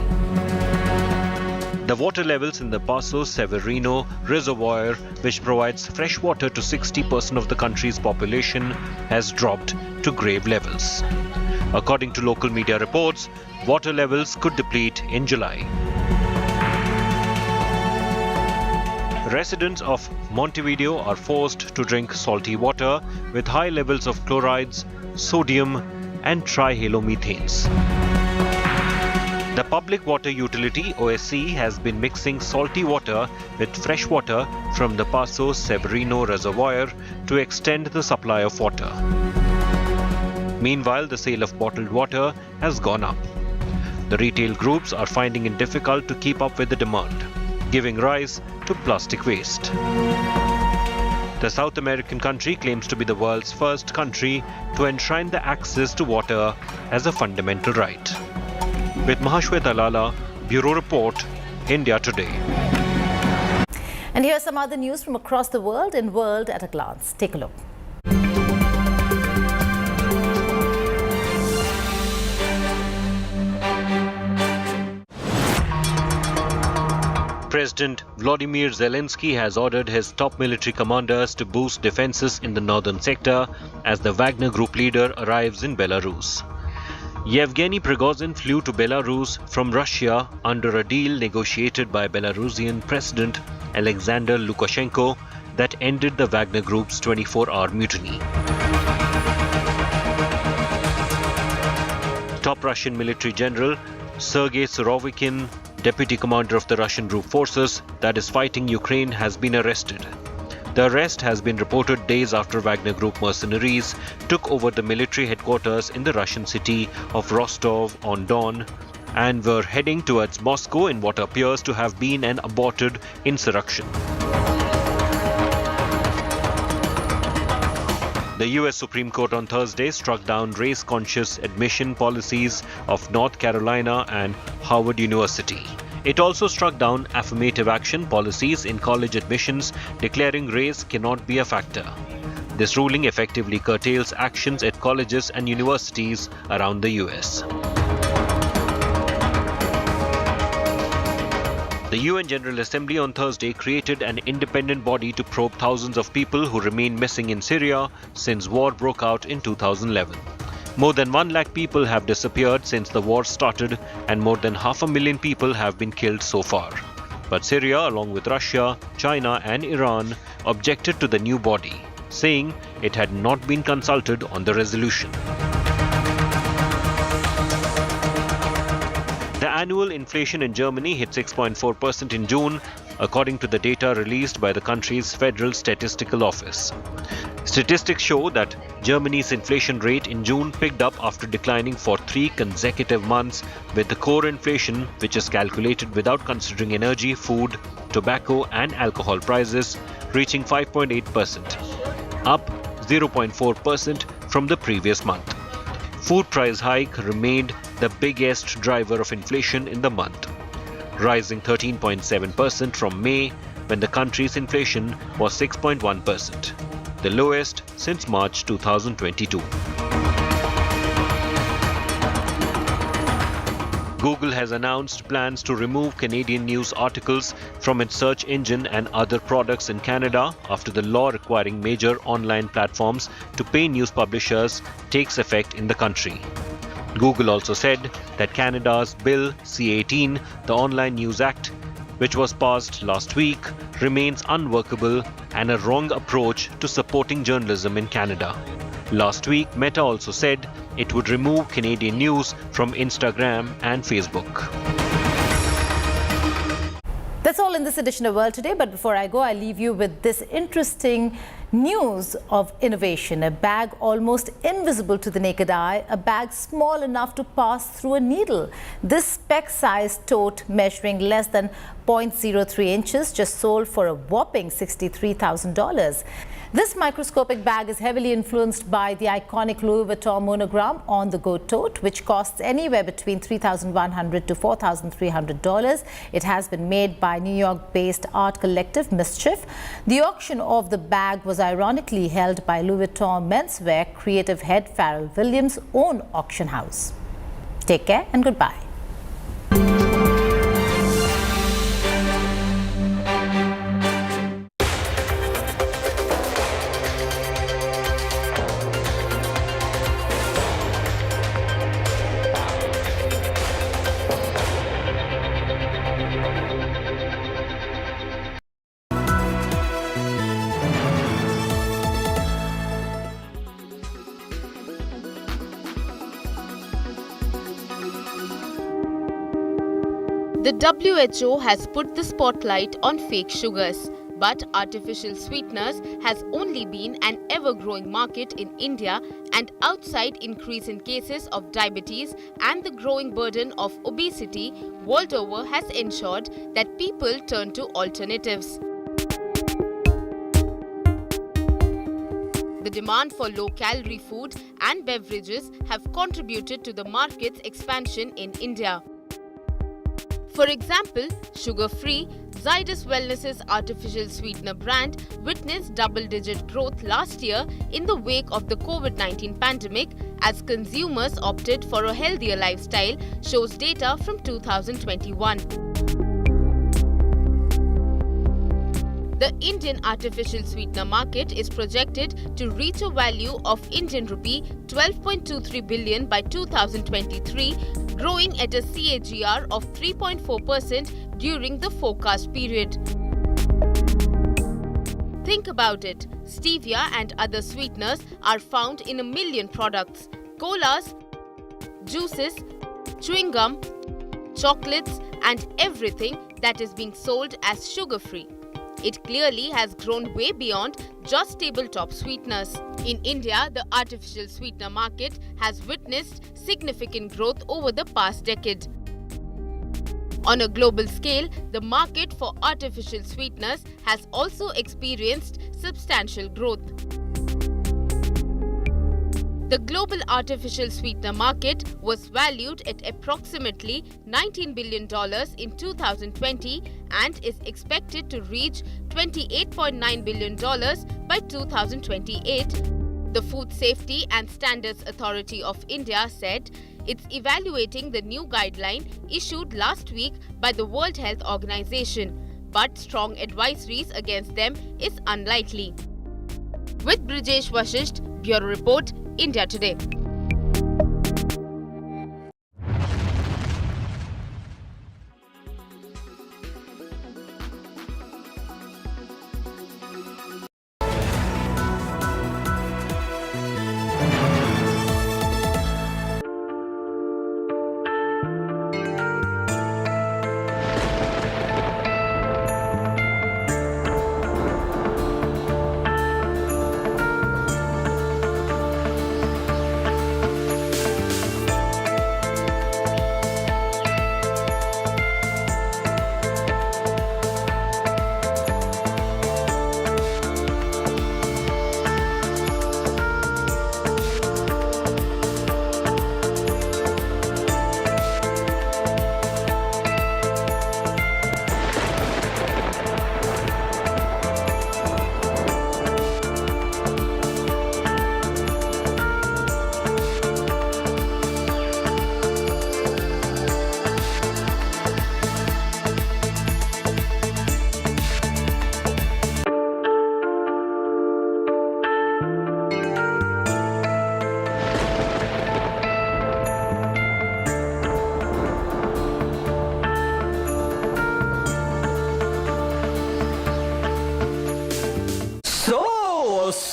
The water levels in the Paso Severino reservoir, which provides fresh water to 60% of the country's population, has dropped to grave levels. According to local media reports, water levels could deplete in July. Residents of Montevideo are forced to drink salty water with high levels of chlorides, sodium, and trihalomethanes. The Public Water Utility (OSC) has been mixing salty water with fresh water from the Paso Severino reservoir to extend the supply of water. Meanwhile, the sale of bottled water has gone up. The retail groups are finding it difficult to keep up with the demand, giving rise to plastic waste. The South American country claims to be the world's first country to enshrine the access to water as a fundamental right. With Mahashweta Lala, Bureau Report, India Today. And here's some other news from across the world in World at a Glance. Take a look. President Volodymyr Zelensky has ordered his top military commanders to boost defenses in the northern sector as the Wagner Group leader arrives in Belarus. Yevgeny Prigozhin flew to Belarus from Russia under a deal negotiated by Belarusian President Alexander Lukashenko that ended the Wagner Group's 24-hour mutiny. Top Russian military general Sergei Surovikin, deputy commander of the Russian group forces that is fighting Ukraine, has been arrested. The arrest has been reported days after Wagner Group mercenaries took over the military headquarters in the Russian city of Rostov-on-Don and were heading towards Moscow in what appears to have been an aborted insurrection. The US Supreme Court on Thursday struck down race-conscious admission policies of North Carolina and Howard University. It also struck down affirmative action policies in college admissions, declaring race cannot be a factor. This ruling effectively curtails actions at colleges and universities around the US. The UN General Assembly on Thursday created an independent body to probe thousands of people who remain missing in Syria since war broke out in 2011. More than 1 lakh people have disappeared since the war started and more than 500,000 people have been killed so far. But Syria, along with Russia, China and Iran, objected to the new body, saying it had not been consulted on the resolution. The annual inflation in Germany hit 6.4% in June, according to the data released by the country's Federal Statistical Office. Statistics show that Germany's inflation rate in June picked up after declining for 3 consecutive months, with the core inflation, which is calculated without considering energy, food, tobacco and alcohol prices, reaching 5.8%, up 0.4% from the previous month. Food price hike remained the biggest driver of inflation in the month, rising 13.7% from May, when the country's inflation was 6.1%. The lowest since March 2022. Google has announced plans to remove Canadian news articles from its search engine and other products in Canada after the law requiring major online platforms to pay news publishers takes effect in the country. Google also said that Canada's Bill C-18, the Online News Act, which was passed last week, remains unworkable and a wrong approach to supporting journalism in Canada. Last week, Meta also said it would remove Canadian news from Instagram and Facebook. That's all in this edition of World Today, but before I go, I leave you with this interesting news of innovation. A bag almost invisible to the naked eye, a bag small enough to pass through a needle. This speck-sized tote measuring less than 0.03 inches just sold for a whopping $63,000. This microscopic bag is heavily influenced by the iconic Louis Vuitton monogram on the go tote, which costs anywhere between $3,100 to $4,300. It has been made by New York-based art collective Mischief. The auction of the bag was ironically held by Louis Vuitton menswear creative head Pharrell Williams' own auction house. Take care and goodbye. The WHO has put the spotlight on fake sugars, but artificial sweeteners has only been an ever-growing market in India, and outside increase in cases of diabetes and the growing burden of obesity world over has ensured that people turn to alternatives. The demand for low-calorie food and beverages have contributed to the market's expansion in India. For example, sugar-free Zydus Wellness's artificial sweetener brand witnessed double-digit growth last year in the wake of the COVID-19 pandemic as consumers opted for a healthier lifestyle, shows data from 2021. The Indian artificial sweetener market is projected to reach a value of Indian rupee 12.23 billion by 2023, growing at a CAGR of 3.4% during the forecast period. Think about it. Stevia and other sweeteners are found in 1 million products. Colas, juices, chewing gum, chocolates, and everything that is being sold as sugar-free. It clearly has grown way beyond just tabletop sweeteners. In India, the artificial sweetener market has witnessed significant growth over the past decade. On a global scale, the market for artificial sweeteners has also experienced substantial growth. The global artificial sweetener market was valued at approximately $19 billion in 2020 and is expected to reach $28.9 billion by 2028. The Food Safety and Standards Authority of India said it's evaluating the new guideline issued last week by the World Health Organization, but strong advisories against them is unlikely. With Brijesh Vashisht, Bureau Report, India Today.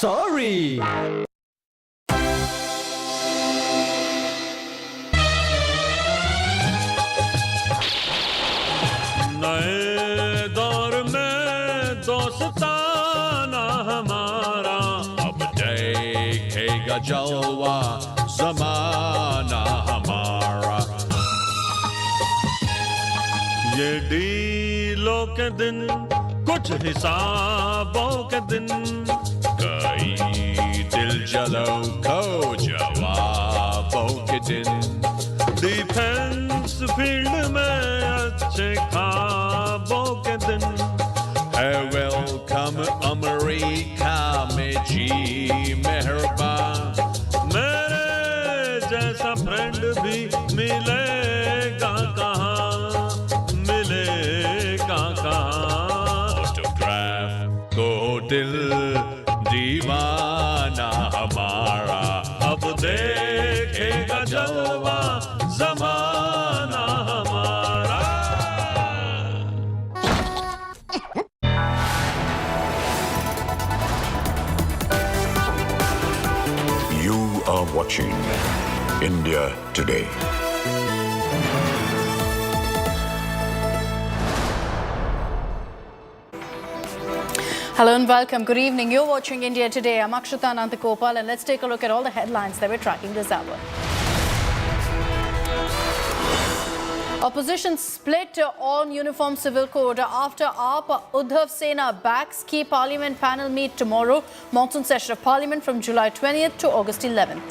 Sorry. नए दौर में दोस्ताना हमारा अब देखेगा जलवा ज़माना हमारा ये डीलों के दिन कुछ हिसाबों के दिन जलो खो जवाबों के दिन डिफेंस फील्ड में अच्छे ख्वाबों के दिन है वेलकम अमेरिका में जी मेहरबान मेरे जैसा फ्रेंड भी मिलेगा कहाँ ऑटोग्राफ को दिल दीवाना हमारा अब देखेगा जलवा ज़माना हमारा You are watching India Today. Hello and welcome. Good evening. You're watching India Today. I'm Akshata Anantagopal and let's take a look at all the headlines that we're tracking this hour. Opposition split on Uniform Civil Code after AAP Uddhav Sena backs key Parliament panel meet tomorrow. Monsoon session of Parliament from July 20th to August 11th.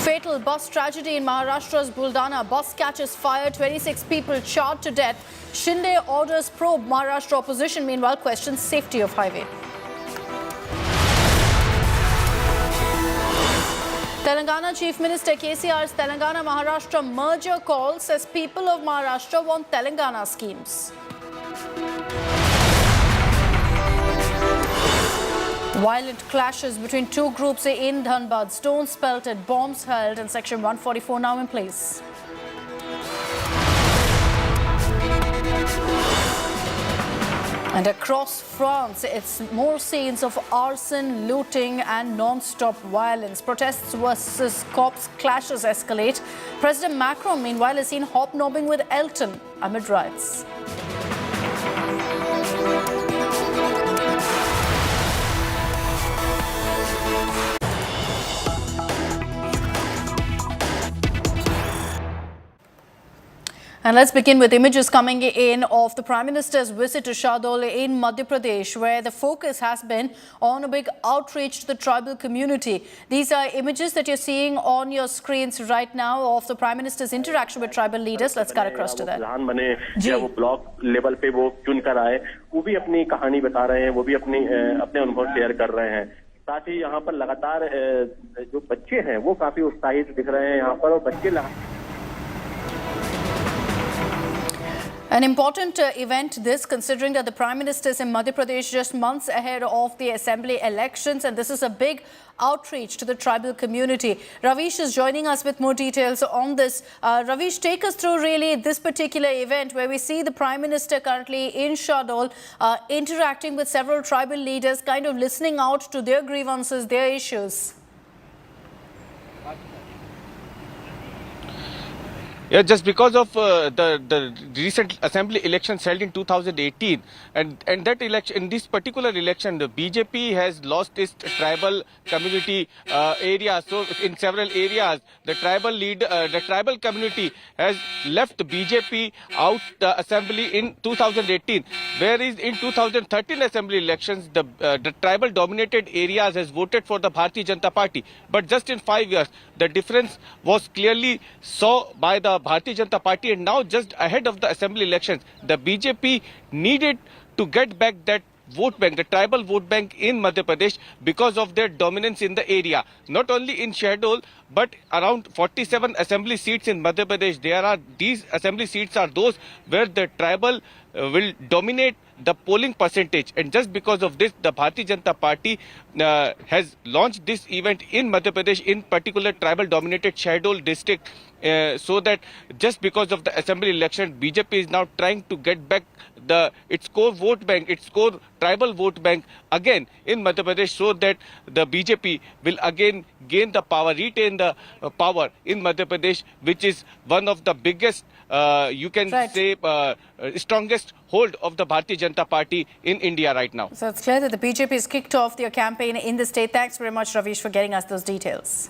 Fatal bus tragedy in Maharashtra's Buldana. Bus catches fire, 26 people charred to death. Shinde orders probe Maharashtra opposition, meanwhile questions safety of highway. Telangana Chief Minister KCR's Telangana-Maharashtra merger call says people of Maharashtra want Telangana schemes. Violent clashes between two groups in Dhanbad. Stones pelted, bombs hurled, and Section 144 now in place. And across France, it's more scenes of arson, looting and non-stop violence. Protests versus cops clashes escalate. President Macron, meanwhile, is seen hobnobbing with Elton amid riots. And let's begin with images coming in of the Prime Minister's visit to Shahdol in Madhya Pradesh, where the focus has been on a big outreach to the tribal community. These are images that you're seeing on your screens right now of the Prime Minister's interaction with tribal leaders. Let's cut across to that. वो block level पे वो चुन कर आए, वो भी अपनी कहानी बता रहे हैं, वो भी अपने अनुभव शेयर कर रहे हैं. साथ ही यहाँ पर लगातार जो बच्चे हैं वो काफी उत्साहित दिख रहे हैं यहाँ पर, और बच्चे An important event this, considering that the Prime Minister is in Madhya Pradesh just months ahead of the Assembly elections, and this is a big outreach to the tribal community. Ravish is joining us with more details on this. Ravish, take us through really this particular event where we see the Prime Minister currently in Shahdol interacting with several tribal leaders, kind of listening out to their grievances, their issues. Yeah, just because of the recent assembly elections held in 2018, and that election, in this particular election, the BJP has lost its tribal community area. So in several areas, the tribal community has left BJP out the assembly in 2018. Whereas in 2013 assembly elections, the tribal dominated areas has voted for the Bharatiya Janata Party. But just in 5 years, the difference was clearly saw by the Bharatiya Janata Party, and now just ahead of the assembly elections, the BJP needed to get back that vote bank, the tribal vote bank in Madhya Pradesh, because of their dominance in the area. Not only in Shahdol, but around 47 assembly seats in Madhya Pradesh. These assembly seats are those where the tribal will dominate the polling percentage, and just because of this, the Bharatiya Janata Party has launched this event in Madhya Pradesh, in particular tribal dominated Shahdol district, so that just because of the assembly election, BJP is now trying to get back its core vote bank, its core tribal vote bank again in Madhya Pradesh, so that the BJP will again gain the power, retain the power in Madhya Pradesh, which is one of the biggest, you can say, strongest hold of the Bharatiya Janata Party in India right now. So it's clear that the BJP has kicked off their campaign in the state. Thanks very much, Ravish, for getting us those details.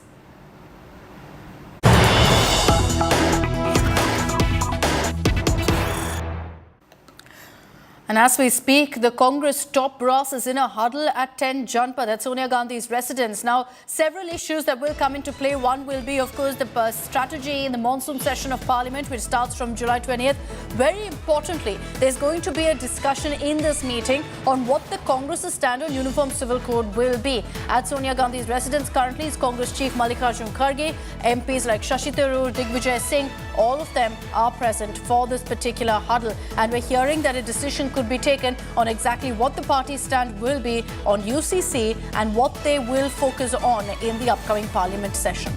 And as we speak, the Congress top brass is in a huddle at 10 Janpath, at Sonia Gandhi's residence. Now, several issues that will come into play. One will be, of course, the strategy in the monsoon session of Parliament, which starts from July 20th. Very importantly, there's going to be a discussion in this meeting on what the Congress's stand on Uniform Civil Code will be. At Sonia Gandhi's residence currently is Congress Chief Mallikarjun Kharge, MPs like Shashi Tharoor, Digvijay Singh, all of them are present for this particular huddle. And we're hearing that a decision could be taken on exactly what the party's stand will be on UCC and what they will focus on in the upcoming Parliament session.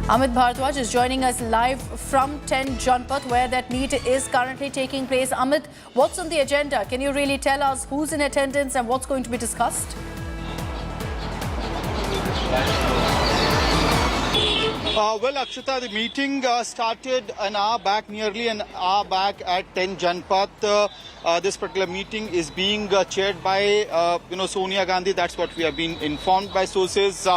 Amit Bharadwaj is joining us live from 10 Janpath, where that meet is currently taking place. Amit, what's on the agenda? Can you really tell us who's in attendance and what's going to be discussed? Well, Akshita, the meeting started an hour back, nearly an hour back at 10 Janpath. This particular meeting is being chaired by, Sonia Gandhi. That's what we have been informed by sources.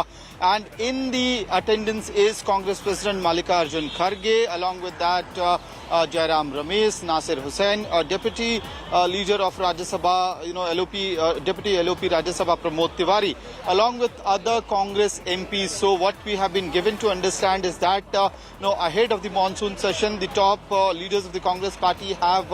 And in the attendance is Congress President Mallikarjun Kharge. Along with that, Jairam Ramesh, Nasir Hussain, Deputy Leader of Rajya Sabha, Deputy LOP Rajya Sabha Pramod Tiwari, along with other Congress MPs. So what we have been given to understand is that, ahead of the monsoon session, the top leaders of the Congress party have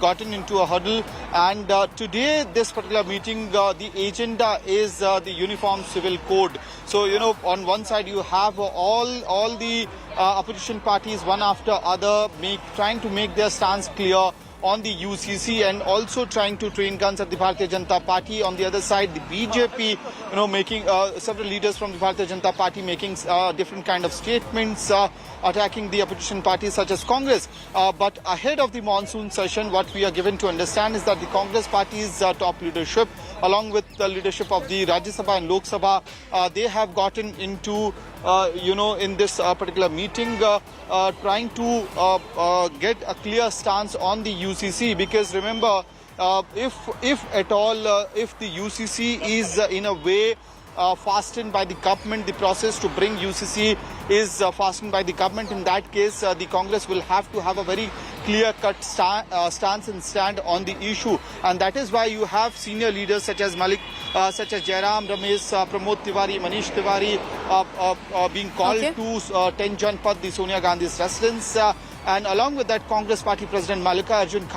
gotten into a huddle. And today, this particular meeting, the agenda is the Uniform Civil Code. So, on one side you have all the opposition parties, one after other, trying to make their stance clear on the UCC and also trying to train guns at the Bharatiya Janata Party. On the other side, the BJP, making several leaders from the Bharatiya Janata Party making different kind of statements, attacking the opposition parties such as Congress. But ahead of the monsoon session, what we are given to understand is that the Congress party's top leadership, along with the leadership of the Rajya Sabha and Lok Sabha, they have gotten into, in this particular meeting, trying to get a clear stance on the UCC. Because remember, if at all, if the UCC is in a way fastened by the government, the process to bring UCC is fastened by the government, in that case, the Congress will have to have a very clear-cut stance and stand on the issue. And that is why you have senior leaders such as Jairam Ramesh, Pramod Tiwari, Manish Tiwari being called to 10 Janpath, the Sonia Gandhi's residence. And along with that, Congress Party President Mallikarjun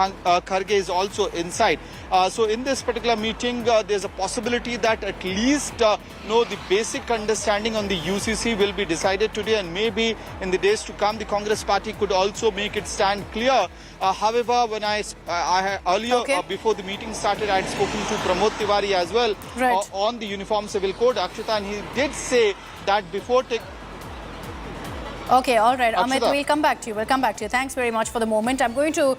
Kharge is also inside. So in this particular meeting, there's a possibility that at least the basic understanding on the UCC will be decided today, and maybe in the days to come, the Congress Party could also make its stand clear. However, when I earlier, before the meeting started, I had spoken to Pramod Tiwari as well on the Uniform Civil Code, Akshita, and he did say that before Okay, all right, Amit, we'll come back to you. We'll come back to you. Thanks very much for the moment. I'm going to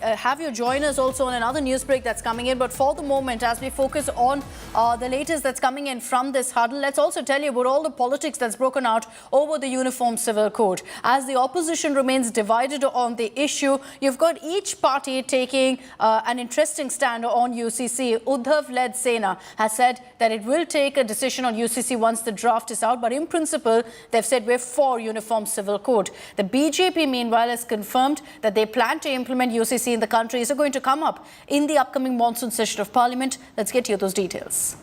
have you join us also on another news break that's coming in. But for the moment, as we focus on the latest that's coming in from this huddle, let's also tell you about all the politics that's broken out over the Uniform Civil Code. As the opposition remains divided on the issue, you've got each party taking an interesting stand on UCC. Uddhav-led Sena has said that it will take a decision on UCC once the draft is out. But in principle, they've said we're for Uniform Civil Code. The BJP, meanwhile, has confirmed that they plan to implement UCC in the country. Is it going to come up in the upcoming monsoon session of Parliament? Let's get you those details.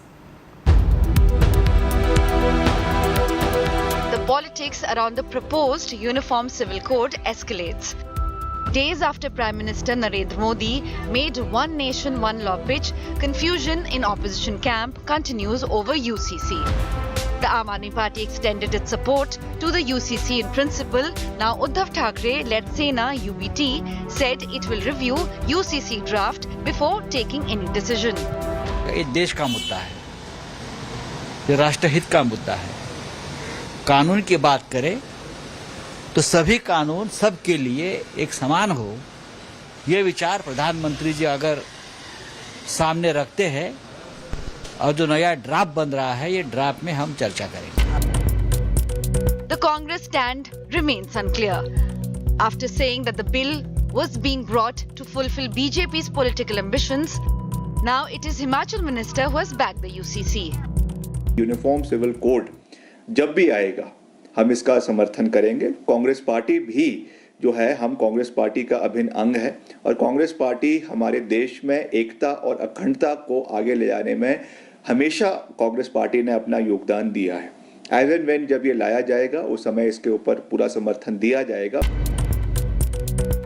The politics around the proposed Uniform Civil Code escalates. Days after Prime Minister Narendra Modi made one nation, one law pitch, confusion in opposition camp continues over UCC. The Aam Aadmi Party extended its support to the UCC in principle. Now Uddhav Thackeray-led Sena UBT said it will review UCC draft before taking any decision. ये देश का मुद्दा है, ये राष्ट्रहित का मुद्दा है। कानून की बात करें तो सभी कानून सबके लिए एक समान हो, ये विचार प्रधानमंत्री जी अगर सामने रखते हैं और जो नया ड्राफ्ट बन रहा है, ये ड्राफ्ट में हम चर्चा करेंगे। The Congress stand remains unclear. After saying that the bill was being brought to fulfill BJP's political ambitions, now it is Himachal Minister who has backed the UCC. Uniform civil code जब भी आएगा, हम इसका समर्थन करेंगे। Congress party भी जो है हम कांग्रेस पार्टी का अभिन्न अंग है और कांग्रेस पार्टी हमारे देश में एकता और अखंडता को आगे ले जाने में हमेशा कांग्रेस पार्टी ने अपना योगदान दिया है। एज एंड व्हेन जब ये लाया जाएगा उस समय इसके ऊपर पूरा समर्थन दिया जाएगा।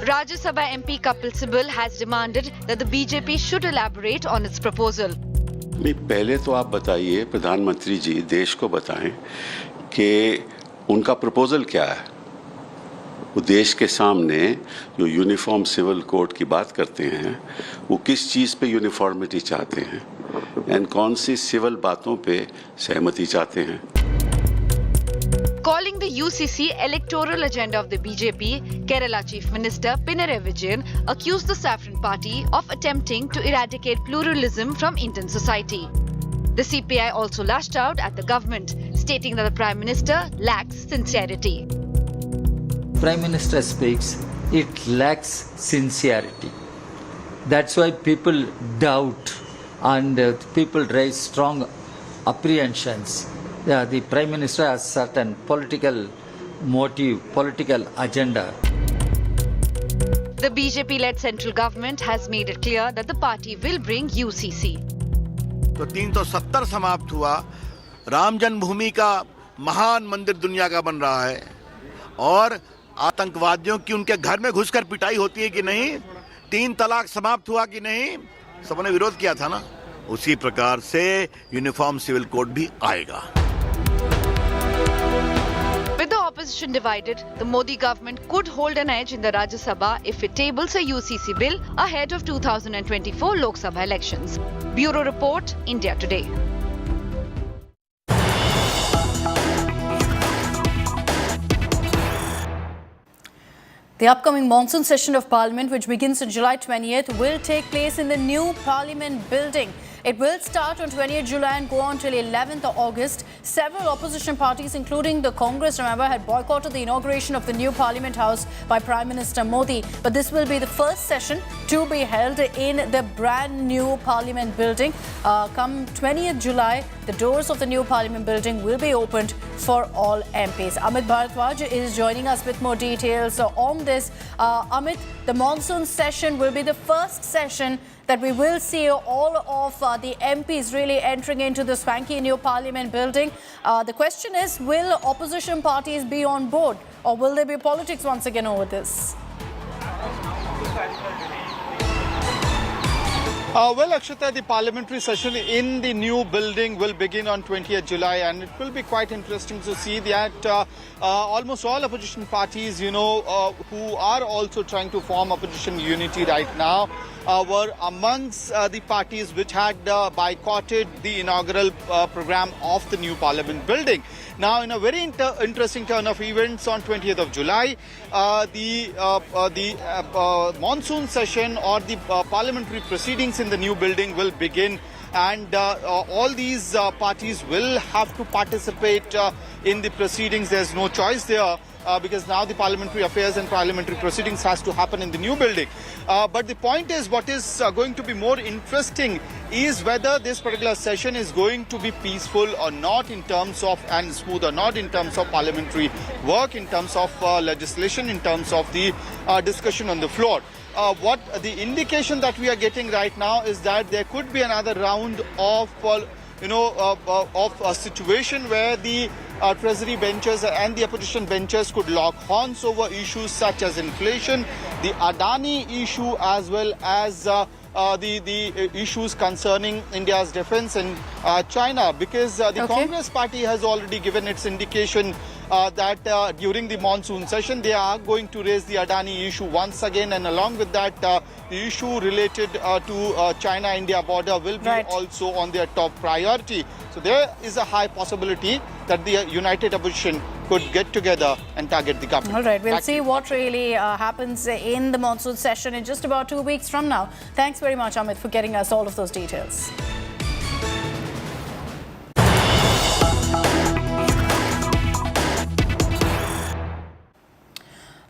Rajya Sabha MP Kapil Sibal has demanded that the BJP should elaborate on its proposal. नहीं, पहले तो आप बताइए, प्रधानमंत्री जी देश को बताएं कि उनका प्रपोजल क्या है। वो देश के सामने जो यूनिफॉर्म सिविल कोड की बात करते हैं वो किस चीज़ पे यूनिफॉर्मिटी चाहते हैं एंड कौन सी सिविल बातों पे सहमति चाहते हैं। Calling the UCC electoral agenda of the BJP, Kerala Chief Minister Pinarayi Vijayan accused the Saffron Party of attempting to eradicate pluralism from Indian society. The CPI also lashed out at the government, stating that the Prime Minister lacks sincerity. Prime Minister speaks, it lacks sincerity. That's why people doubt and people raise strong apprehensions. The Prime Minister has certain political motive, political agenda. The BJP-led central government has made it clear that the party will bring UCC. तो 370 समाप्त हुआ। राम जन्मभूमि का महान मंदिर दुनिया का बन रहा है और आतंकवादियों की उनके घर में घुसकर पिटाई होती है कि नहीं, 3 तलाक समाप्त हुआ कि नहीं, सबने विरोध किया था ना। उसी प्रकार से यूनिफॉर्म सिविल कोड भी आएगा। With the opposition divided, the Modi government could hold an edge in the Rajya Sabha if it tables a UCC bill ahead of 2024 Lok Sabha elections. Bureau Report, India Today. The upcoming monsoon session of Parliament, which begins on July 20th, will take place in the new Parliament building. It will start on 20th July and go on till 11th August. Several opposition parties, including the Congress, remember, had boycotted the inauguration of the new Parliament House by Prime Minister Modi. But this will be the first session to be held in the brand new Parliament building. Come 20th July, the doors of the new Parliament building will be opened for all MPs. Amit Bharadwaj is joining us with more details on this. Amit, the monsoon session will be the first session that we will see all of the MPs really entering into the swanky new Parliament building. The question is, will opposition parties be on board, or will there be politics once again over this? Well, Akshata, the parliamentary session in the new building will begin on 20th July, and it will be quite interesting to see that almost all opposition parties, who are also trying to form opposition unity right now, were amongst the parties which had boycotted the inaugural program of the new parliament building. Now, in a very interesting turn of events on 20th of July, the monsoon session or the parliamentary proceedings in the new building will begin, and all these parties will have to participate in the proceedings. There's no choice there. Because now the parliamentary affairs and parliamentary proceedings has to happen in the new building. But the point is, what is going to be more interesting is whether this particular session is going to be peaceful or not in terms of, and smooth or not in terms of parliamentary work, in terms of legislation, in terms of the discussion on the floor. What the indication that we are getting right now is that there could be another round of a situation where the treasury benches and the opposition benches could lock horns over issues such as inflation, the Adani issue, as well as the issues concerning India's defense and China, because the Congress party has already given its indication that during the monsoon session they are going to raise the Adani issue once again, and along with that the issue related to China-India border will be also on their top priority. So there is a high possibility that the united opposition could get together and target the government. All right, we'll see what really happens in the monsoon session in just about 2 weeks from now. Thanks very much, Amit, for getting us all of those details.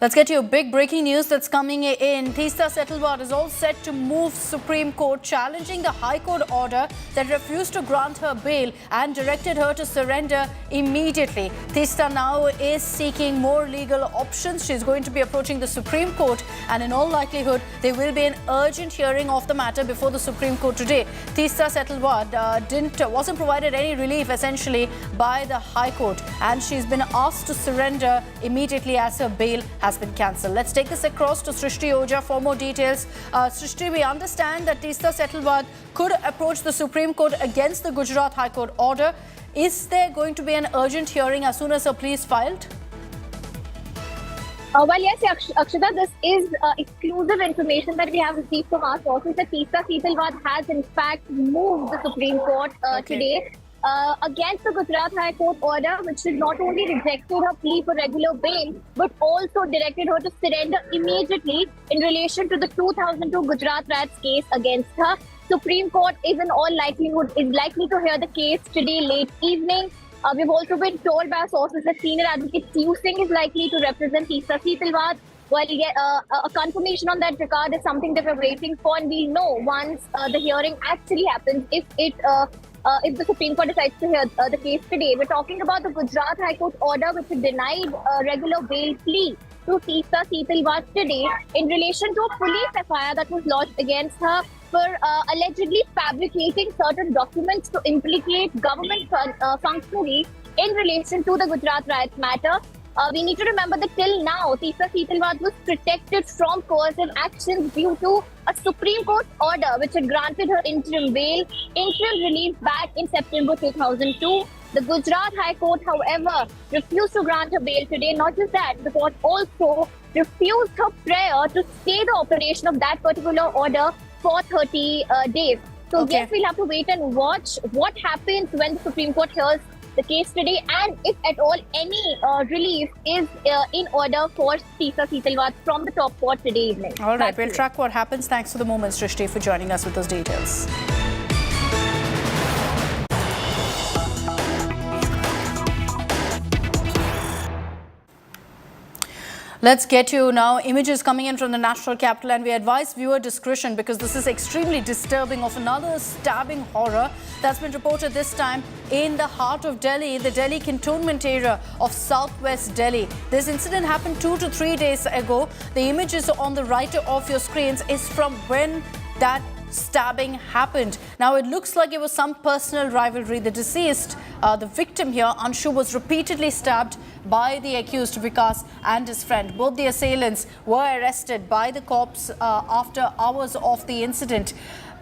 Let's get you big breaking news that's coming in. Teesta Setalwad is all set to move Supreme Court, challenging the High Court order that refused to grant her bail and directed her to surrender immediately. Teesta now is seeking more legal options. She's going to be approaching the Supreme Court, and in all likelihood, there will be an urgent hearing of the matter before the Supreme Court today. Teesta Setalwad wasn't provided any relief essentially by the High Court, and she's been asked to surrender immediately as her bail has been cancelled. Let's take this across to Srishti Oja for more details. Srishti, we understand that Teesta Setalwad could approach the Supreme Court against the Gujarat High Court order. Is there going to be an urgent hearing as soon as her plea is filed? Well, yes, Akshita, this is exclusive information that we have received from our sources that Teesta Setalwad has in fact moved the Supreme Court today against the Gujarat High Court order, which has not only rejected her plea for regular bail, but also directed her to surrender immediately in relation to the 2002 Gujarat riots case against her. Supreme Court is in all likelihood likely to hear the case today late evening. We've also been told by our sources that senior advocate Siu Singh is likely to represent Teesta Setalwad. Well, a confirmation on that regard is something that we're waiting for, and we'll know once the hearing actually happens if the Supreme Court decides to hear the case today. We're talking about the Gujarat High Court order which denied regular bail plea to Teesta Setalwad today in relation to a police FIR that was lodged against her for allegedly fabricating certain documents to implicate government functionaries in relation to the Gujarat riots matter. We need to remember that till now, Teesta Setalwad was protected from coercive actions due to a Supreme Court order which had granted her interim bail, interim relief back in September 2002. The Gujarat High Court, however, refused to grant her bail today. Not just that, the court also refused her prayer to stay the operation of that particular order for 30 days. So yes, we'll have to wait and watch what happens when the Supreme Court hears the case today, and if at all any relief is in order for Teesta Setalwad from the top court today evening. All right, we'll track what happens. Thanks for the moment, Srishti, for joining us with those details. Let's get you now images coming in from the national capital, and we advise viewer discretion because this is extremely disturbing of another stabbing horror that's been reported this time in the heart of Delhi, the Delhi cantonment area of southwest Delhi. This incident happened 2 to 3 days ago. The images on the right of your screens is from when that stabbing happened. Now it looks like it was some personal rivalry. The deceased, the victim here, Anshu, was repeatedly stabbed by the accused Vikas and his friend. Both the assailants were arrested by the cops after hours of the incident.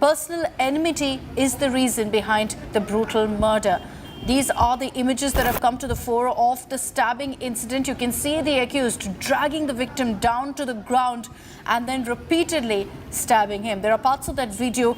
Personal enmity is the reason behind the brutal murder. These are the images that have come to the fore of the stabbing incident. You can see the accused dragging the victim down to the ground and then repeatedly stabbing him. There are parts of that video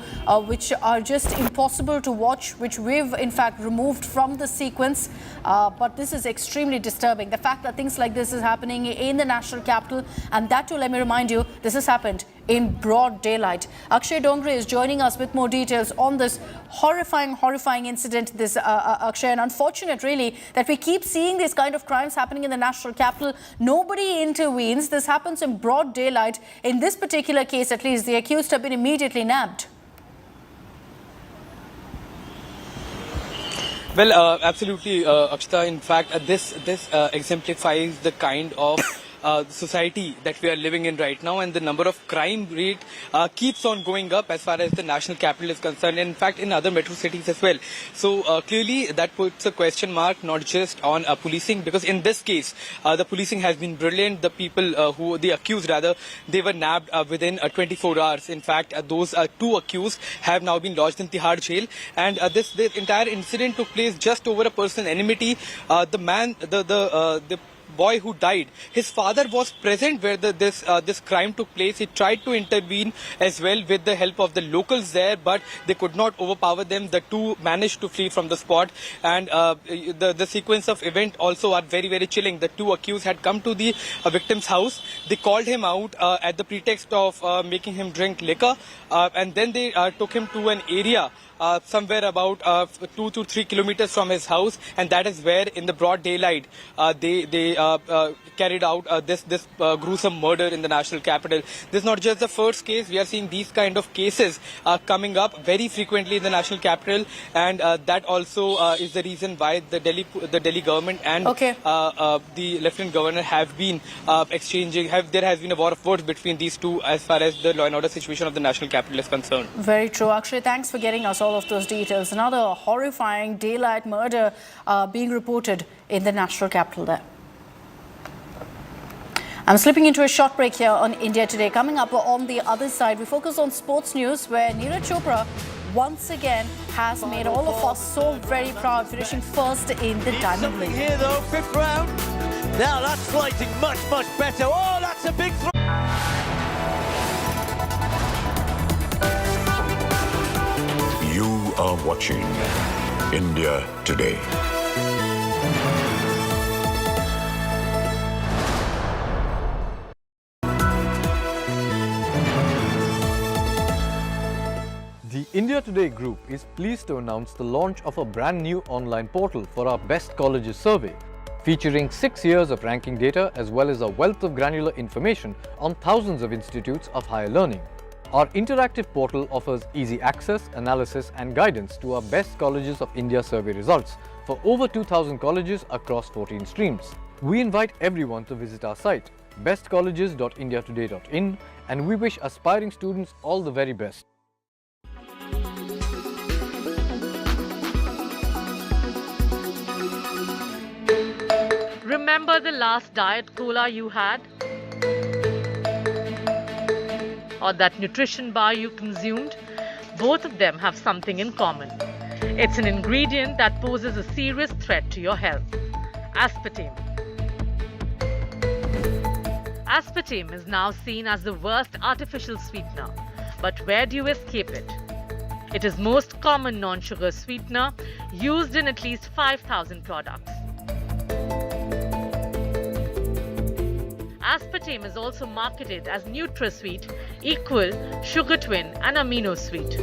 which are just impossible to watch, which we've in fact removed from the sequence. But this is extremely disturbing. The fact that things like this is happening in the national capital, and that too, let me remind you, this has happened in broad daylight. Akshay Dongre is joining us with more details on this horrifying incident, this Akshay, and unfortunate really that we keep seeing these kind of crimes happening in the national capital. Nobody intervenes. This happens in broad daylight. In this particular case, at least, the accused have been immediately nabbed. Well, absolutely, Akshita. In fact, this exemplifies the kind of society that we are living in right now, and the number of crime rate keeps on going up as far as the national capital is concerned, and in fact in other metro cities as well. So clearly that puts a question mark not just on policing, because in this case the policing has been brilliant. The people the accused rather, they were nabbed within 24 hours. In fact, those two accused have now been lodged in Tihar jail, and this entire incident took place just over a personal enmity. The boy who died, his father was present where this crime took place. He tried to intervene as well with the help of the locals there, but they could not overpower them. The two managed to flee from the spot, and the sequence of event also are very, very chilling. The two accused had come to the victim's house. They called him out at the pretext of making him drink liquor, and then they took him to an area somewhere about 2 to 3 kilometers from his house, and that is where, in the broad daylight, they carried out this gruesome murder in the national capital. This is not just the first case. We are seeing these kind of cases coming up very frequently in the national capital, and that also is the reason why the Delhi government and the Lieutenant Governor have been exchanging. There has been a war of words between these two as far as the law and order situation of the national capital is concerned. Very true. Akshay, thanks for getting us all of those details. Another horrifying daylight murder being reported in the national capital there. I'm slipping into a short break here on India Today. Coming up on the other side, we focus on sports news, where Neeraj Chopra once again has made all of us so very proud, finishing first in the Diamond League. Here though, 5th round. Now that's slating much better. Oh, that's a big throw. You are watching India Today. The India Today group is pleased to announce the launch of a brand new online portal for our Best Colleges survey, featuring 6 years of ranking data as well as a wealth of granular information on thousands of institutes of higher learning. Our interactive portal offers easy access, analysis and guidance to our Best Colleges of India survey results for over 2,000 colleges across 14 streams. We invite everyone to visit our site, bestcolleges.indiatoday.in, and we wish aspiring students all the very best. Remember the last diet cola you had? Or that nutrition bar you consumed? Both of them have something in common. It's an ingredient that poses a serious threat to your health: aspartame. Aspartame is now seen as the worst artificial sweetener. But where do you escape it? It is most common non-sugar sweetener used in at least 5,000 products. Aspartame is also marketed as NutraSweet, Equal, Sugar Twin and Amino Sweet.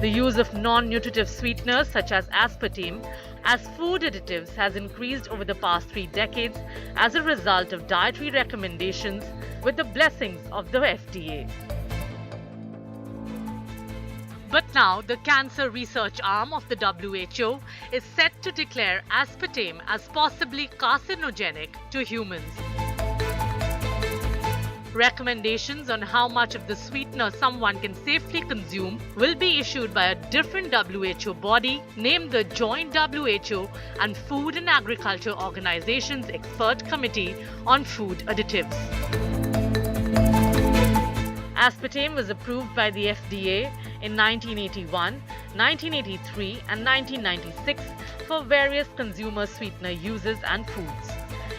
The use of non-nutritive sweeteners such as aspartame as food additives has increased over the past 3 decades as a result of dietary recommendations with the blessings of the FDA. But now, the cancer research arm of the WHO is set to declare aspartame as possibly carcinogenic to humans. Recommendations on how much of the sweetener someone can safely consume will be issued by a different WHO body named the Joint WHO and Food and Agriculture Organization's Expert Committee on Food Additives. Aspartame was approved by the FDA in 1981, 1983 and 1996 for various consumer sweetener uses and foods.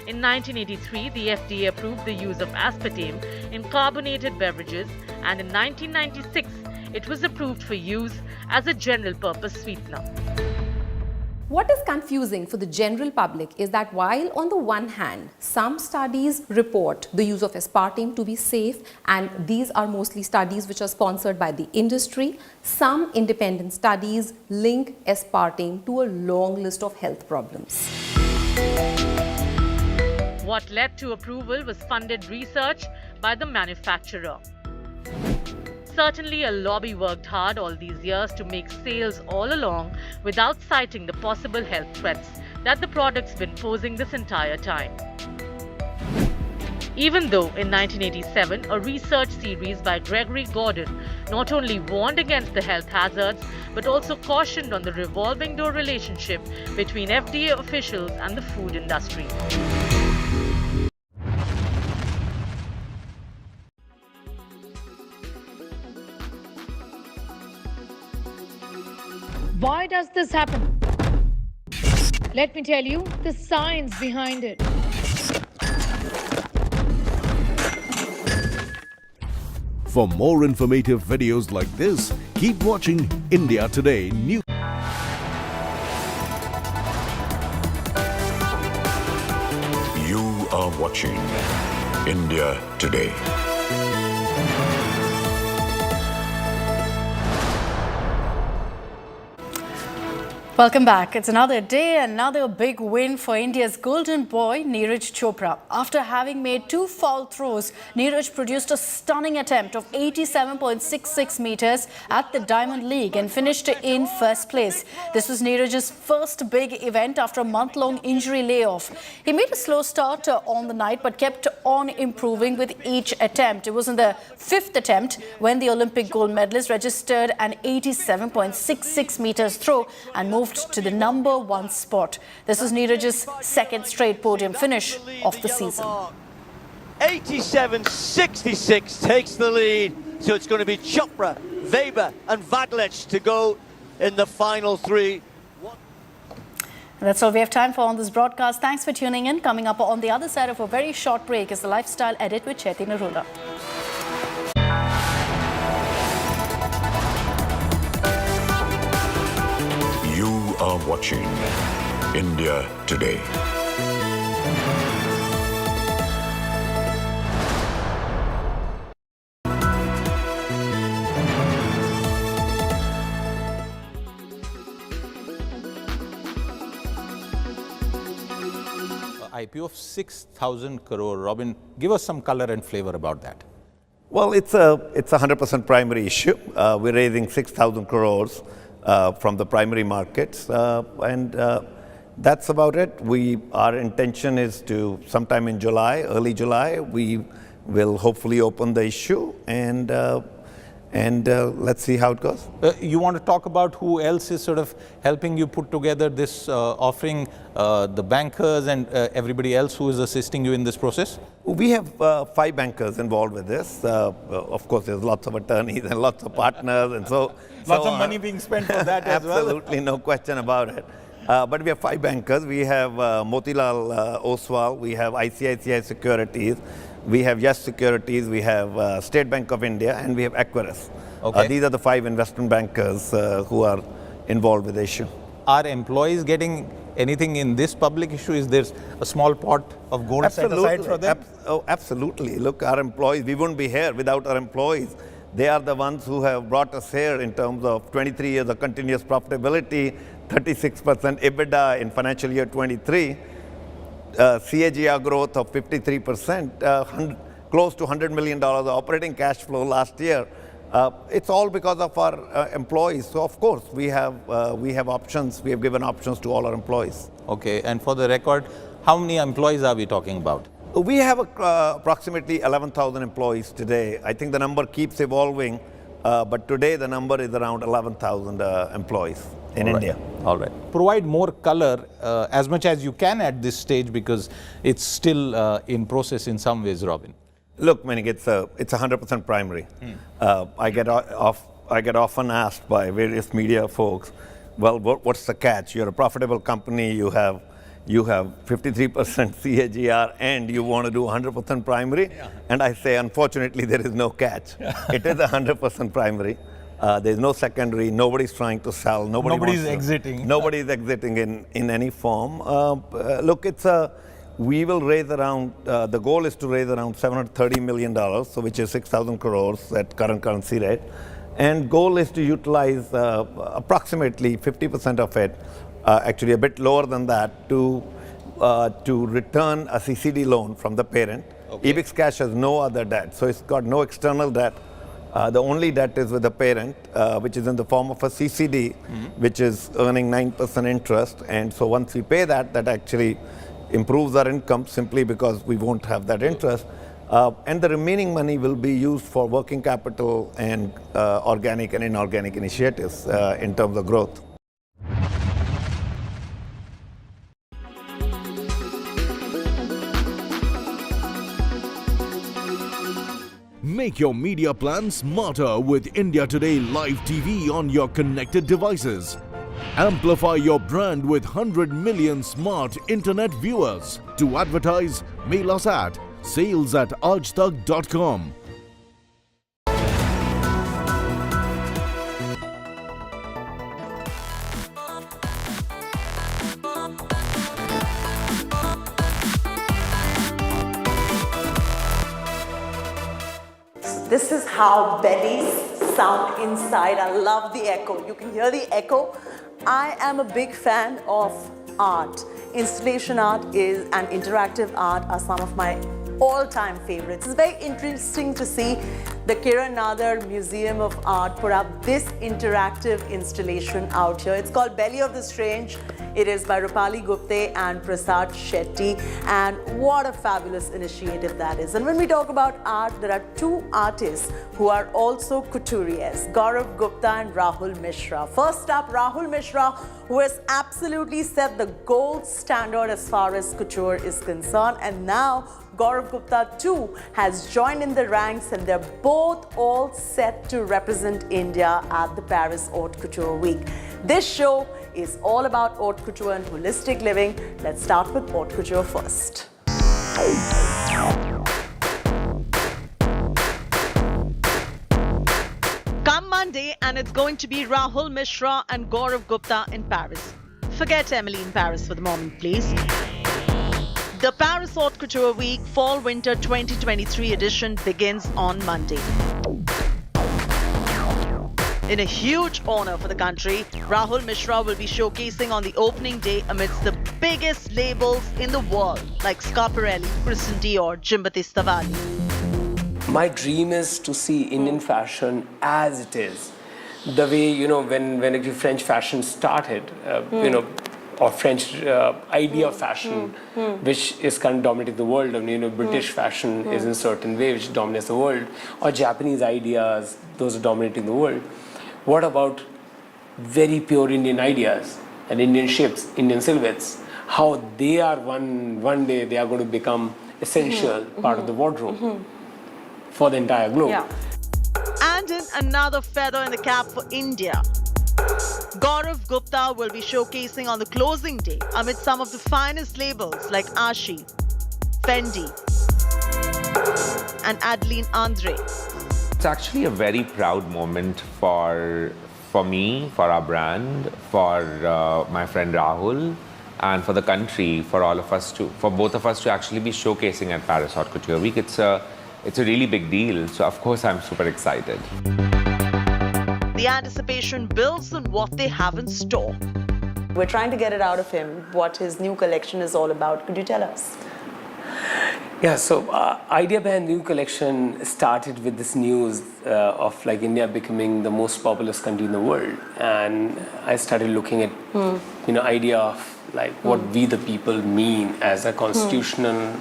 In 1983, the FDA approved the use of aspartame in carbonated beverages, and in 1996, it was approved for use as a general-purpose sweetener. What is confusing for the general public is that while on the one hand, some studies report the use of aspartame to be safe, and these are mostly studies which are sponsored by the industry, some independent studies link aspartame to a long list of health problems. What led to approval was funded research by the manufacturer. Certainly, a lobby worked hard all these years to make sales all along without citing the possible health threats that the product's been posing this entire time. Even though in 1987, a research series by Gregory Gordon not only warned against the health hazards, but also cautioned on the revolving door relationship between FDA officials and the food industry. Why does this happen? Let me tell you the science behind it. For more informative videos like this, keep watching India Today News. You are watching India Today. Welcome back. It's another day, another big win for India's golden boy, Neeraj Chopra. After having made 2 foul throws, Neeraj produced a stunning attempt of 87.66 meters at the Diamond League and finished in first place. This was Neeraj's first big event after a month-long injury layoff. He made a slow start on the night but kept on improving with each attempt. It was in the 5th attempt when the Olympic gold medalist registered an 87.66 meters throw and moved to the number 1 spot. This was Neeraj's 2nd straight podium finish of the season. 87.66 takes the lead. So it's going to be Chopra, Weber and Vadlich to go in the final 3. And that's all we have time for on this broadcast. Thanks for tuning in. Coming up on the other side of a very short break is the Lifestyle Edit with Chaiti Narula. You are watching India Today. IPO of 6,000 crore. Robin, give us some color and flavor about that. Well, it's a 100% primary issue. We're raising 6,000 crores from the primary markets, and that's about it. Our intention is to sometime in July, early July, we will hopefully open the issue, and let's see how it goes. You want to talk about who else is sort of helping you put together this offering, the bankers and everybody else who is assisting you in this process? We have 5 bankers involved with this. Of course, there's lots of attorneys and lots of partners, and so lots of money being spent for that as well. Absolutely, no question about it. But we have 5 bankers. We have Motilal Oswal, we have ICICI Securities, we have Yes Securities, we have State Bank of India, and we have Equirus. Okay. These are the 5 investment bankers who are involved with the issue. Are employees getting anything in this public issue? Is there a small pot of gold set aside for them? Absolutely. Look, our employees, we wouldn't be here without our employees. They are the ones who have brought us here in terms of 23 years of continuous profitability, 36% EBITDA in financial year 23, CAGR growth of 53%, close to $100 million of operating cash flow last year. It's all because of our employees. So of course we have options. We have given options to all our employees. Okay, and for the record, how many employees are we talking about? We have approximately 11,000 employees today. I think the number keeps evolving, but today the number is around 11,000 employees in India. All right. Provide more color as much as you can at this stage, because it's still in process in some ways, Robin. Look, Manik, it's 100% primary. I get often asked by various media folks, well, what's the catch? You're a profitable company, you have 53% CAGR, and you want to do 100% primary? Yeah. And I say, unfortunately, there is no catch. It is 100% primary. There's no secondary. Nobody's trying to sell. Nobody's exiting. Nobody's exiting in any form. Look, we will raise around, the goal is to raise around $730 million, so which is 6,000 crores at current currency rate. And goal is to utilize approximately 50% of it, actually a bit lower than that, to return a CCD loan from the parent. Okay. Ebix Cash has no other debt, so it's got no external debt. The only debt is with the parent, which is in the form of a CCD, which is earning 9% interest. And so once we pay that, that actually improves our income simply because we won't have that interest. And the remaining money will be used for working capital and organic and inorganic initiatives in terms of growth. Make your media plan smarter with India Today Live TV on your connected devices. Amplify your brand with 100 million smart internet viewers. To advertise, mail us at sales@aajtak.com. This is how bellies sound inside. I love the echo. You can hear the echo I am a big fan of art. Installation art and interactive art are some of my all-time favorites. It's very interesting to see the Kiran Nadar Museum of Art put up this interactive installation out here. It's called Belly of the Strange. It is by Rupali Gupte and Prasad Shetty, and what a fabulous initiative that is. And when we talk about art, there are two artists who are also couturiers, Gaurav Gupta and Rahul Mishra. First up, Rahul Mishra, who has absolutely set the gold standard as far as couture is concerned, and now Gaurav Gupta too has joined in the ranks, and they're both all set to represent India at the Paris Haute Couture Week. This show is all about haute couture and holistic living. Let's start with haute couture first. Come Monday, and it's going to be Rahul Mishra and Gaurav Gupta in Paris. Forget Emily in Paris for the moment, please. The Paris Haute Couture Week Fall-Winter 2023 edition begins on Monday. In a huge honor for the country, Rahul Mishra will be showcasing on the opening day amidst the biggest labels in the world like Schiaparelli, Christian Dior, Jim Battista Valli. My dream is to see Indian fashion as it is. The way, you know, when actually French fashion started, you know, or French idea of fashion, which is kind of dominating the world. I mean, you know, British fashion is in a certain way which dominates the world, or Japanese ideas, those are dominating the world. What about very pure Indian ideas and Indian shapes, Indian silhouettes? How they are one day they are going to become essential part of the wardrobe for the entire globe. Yeah. And in another feather in the cap for India, Gaurav Gupta will be showcasing on the closing day amid some of the finest labels like Ashi, Fendi, and Adeline Andre. It's actually a very proud moment for me, for our brand, for my friend Rahul, and for the country, for both of us to actually be showcasing at Paris Haute Couture Week. It's a really big deal. So of course I'm super excited. The anticipation builds on what they have in store. We're trying to get it out of him, what his new collection is all about. Could you tell us? Yeah, so idea behind new collection started with this news of like India becoming the most populous country in the world, and I started looking at idea of like what we the people mean as a constitutional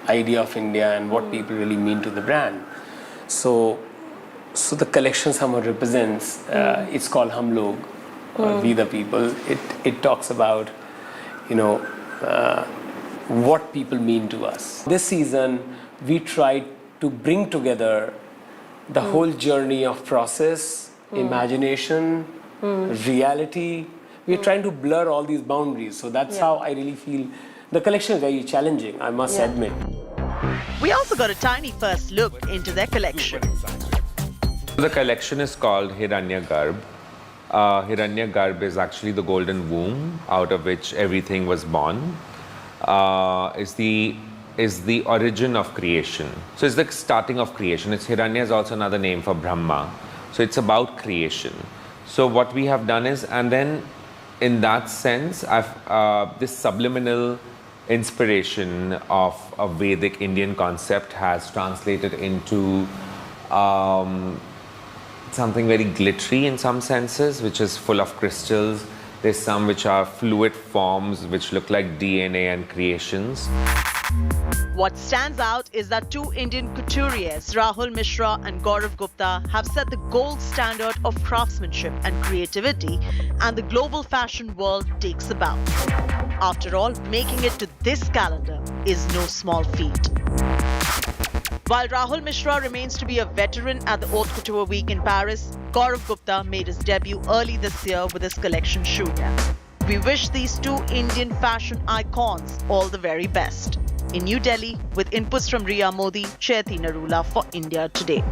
idea of India and what people really mean to the brand. So the collection somewhat represents. It's called Hum Log, or We the People. It talks about what people mean to us. This season, we tried to bring together the whole journey of process, imagination, reality. We're trying to blur all these boundaries. So that's how I really feel the collection is very challenging, I must admit. We also got a tiny first look into their collection. The collection is called Hiranya Garb. Hiranya Garb is actually the golden womb out of which everything was born. Is the origin of creation. So it's the starting of creation. Hiranya is also another name for Brahma. So it's about creation. So what we have done is, and then in that sense, this subliminal inspiration of a Vedic Indian concept has translated into something very glittery in some senses, which is full of crystals. There's some which are fluid forms which look like DNA and creations. What stands out is that two Indian couturiers, Rahul Mishra and Gaurav Gupta, have set the gold standard of craftsmanship and creativity, and the global fashion world takes a bow. After all, making it to this calendar is no small feat. While Rahul Mishra remains to be a veteran at the Haute Couture Week in Paris, Gaurav Gupta made his debut early this year with his collection Shunya. We wish these two Indian fashion icons all the very best. In New Delhi, with inputs from Riya Modi, Chaiti Narula for India Today.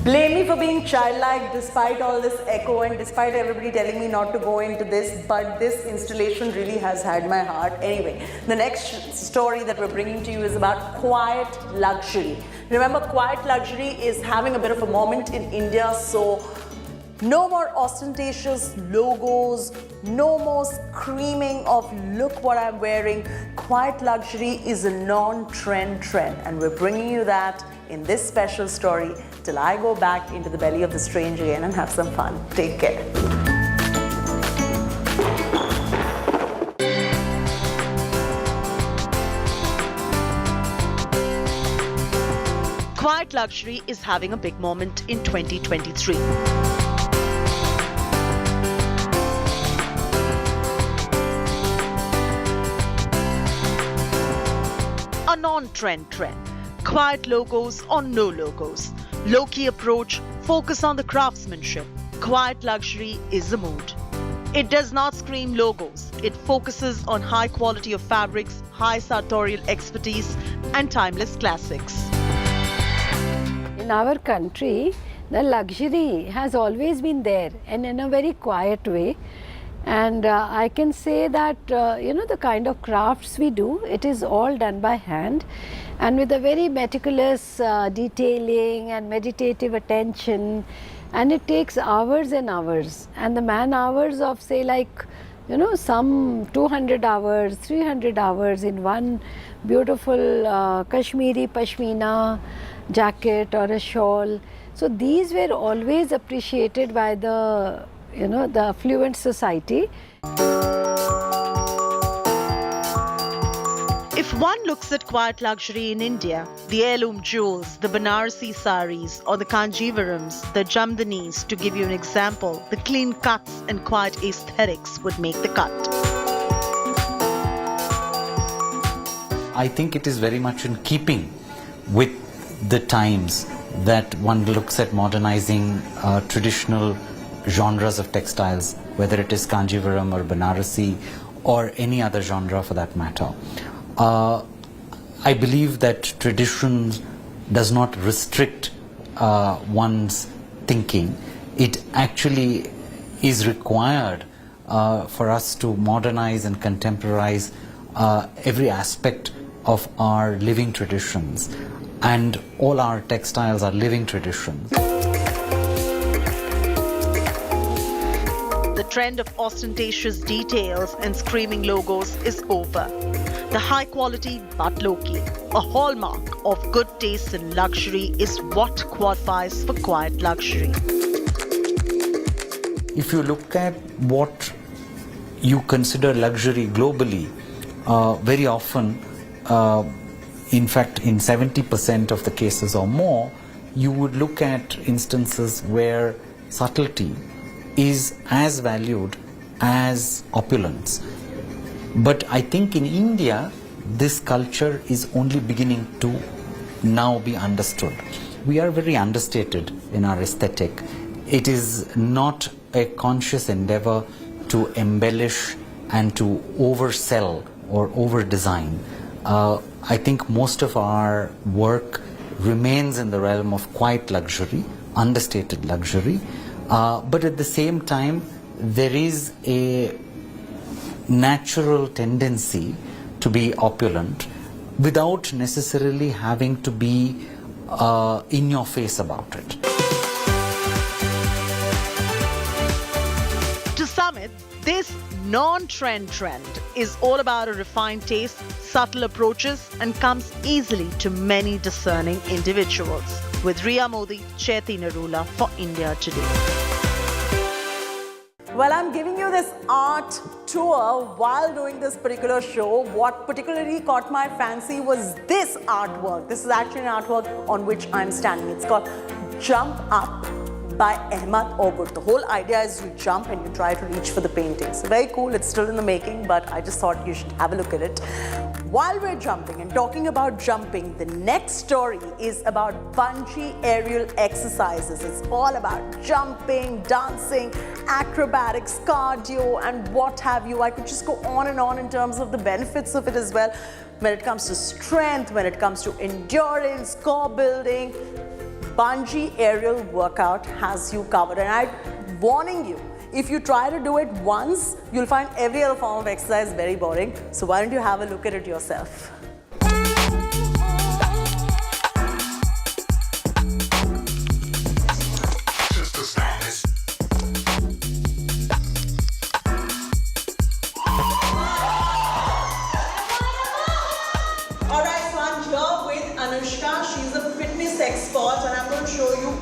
Blame me for being childlike despite all this echo and despite everybody telling me not to go into this, but this installation really has had my heart. Anyway, the next story that we're bringing to you is about quiet luxury. Remember, quiet luxury is having a bit of a moment in India, so No more ostentatious logos, no more screaming of look what I'm wearing. Quiet luxury is a non-trend trend, and we're bringing you that in this special story till I go back into the belly of the strange again and have some fun. Take care. Quiet luxury is having a big moment in 2023. A non-trend trend. Quiet logos or no logos. Low-key approach, focus on the craftsmanship. Quiet luxury is the mood. It does not scream logos. It focuses on high quality of fabrics, high sartorial expertise, and timeless classics. In our country, the luxury has always been there, and in a very quiet way. And I can say that, the kind of crafts we do, it is all done by hand and with a very meticulous detailing and meditative attention. And it takes hours and hours. And the man hours of, say, some 200 hours, 300 hours in one beautiful Kashmiri pashmina jacket or a shawl. So these were always appreciated by the affluent society. If one looks at quiet luxury in India, the heirloom jewels, the Banarasi saris or the Kanjivarams, the Jamdanis, to give you an example, the clean cuts and quiet aesthetics would make the cut. I think it is very much in keeping with the times that one looks at modernizing traditional genres of textiles, whether it is Kanjivaram or Banarasi or any other genre for that matter. I believe that tradition does not restrict one's thinking. It actually is required for us to modernize and contemporize every aspect of our living traditions. And all our textiles are living traditions. The trend of ostentatious details and screaming logos is over. The high quality but low-key, a hallmark of good taste and luxury, is what qualifies for quiet luxury. If you look at what you consider luxury globally, very often, in fact, in 70% of the cases or more, you would look at instances where subtlety is as valued as opulence. But I think in India, this culture is only beginning to now be understood. We are very understated in our aesthetic. It is not a conscious endeavor to embellish and to oversell or over-design. I think most of our work remains in the realm of quiet luxury, understated luxury, but at the same time there is a natural tendency to be opulent without necessarily having to be in your face about it. To sum it, this non-trend trend is all about a refined taste, subtle approaches, and comes easily to many discerning individuals. With Riya Modi, Chaiti Narula for India Today. Well, I'm giving you this art tour while doing this particular show. What particularly caught my fancy was this artwork. This is actually an artwork on which I'm standing. It's called Jump Up by Ahmad Ogur. The whole idea is you jump and you try to reach for the painting. So very cool. It's still in the making, but I just thought you should have a look at it. While we're jumping and talking about jumping, the next story is about bungee aerial exercises. It's all about jumping, dancing, acrobatics, cardio, and what have you. I could just go on and on in terms of the benefits of it as well. When it comes to strength, when it comes to endurance, core building, bungee aerial workout has you covered. And I'm warning you, if you try to do it once, you'll find every other form of exercise very boring. So why don't you have a look at it yourself?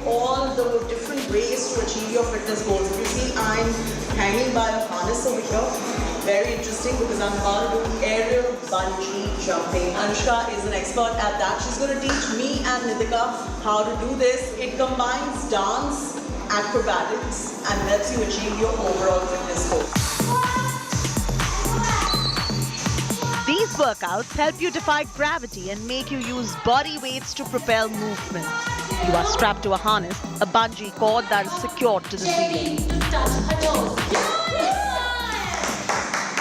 all the different ways to achieve your fitness goals. If you see, I'm hanging by a harness over here. Very interesting because I'm about to do aerial bungee jumping. Anushka is an expert at that. She's going to teach me and Nitika how to do this. It combines dance, acrobatics, and helps you achieve your overall fitness goals. These workouts help you defy gravity and make you use body weights to propel movement. You are strapped to a harness, a bungee cord that is secured to the ceiling.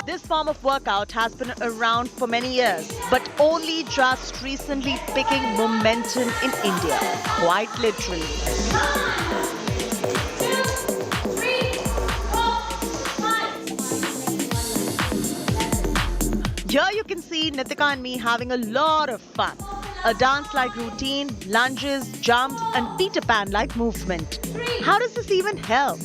This form of workout has been around for many years, but only just recently picking momentum in India, quite literally. Here you can see Nitika and me having a lot of fun. A dance-like routine, lunges, jumps, and Peter Pan-like movement. How does this even help?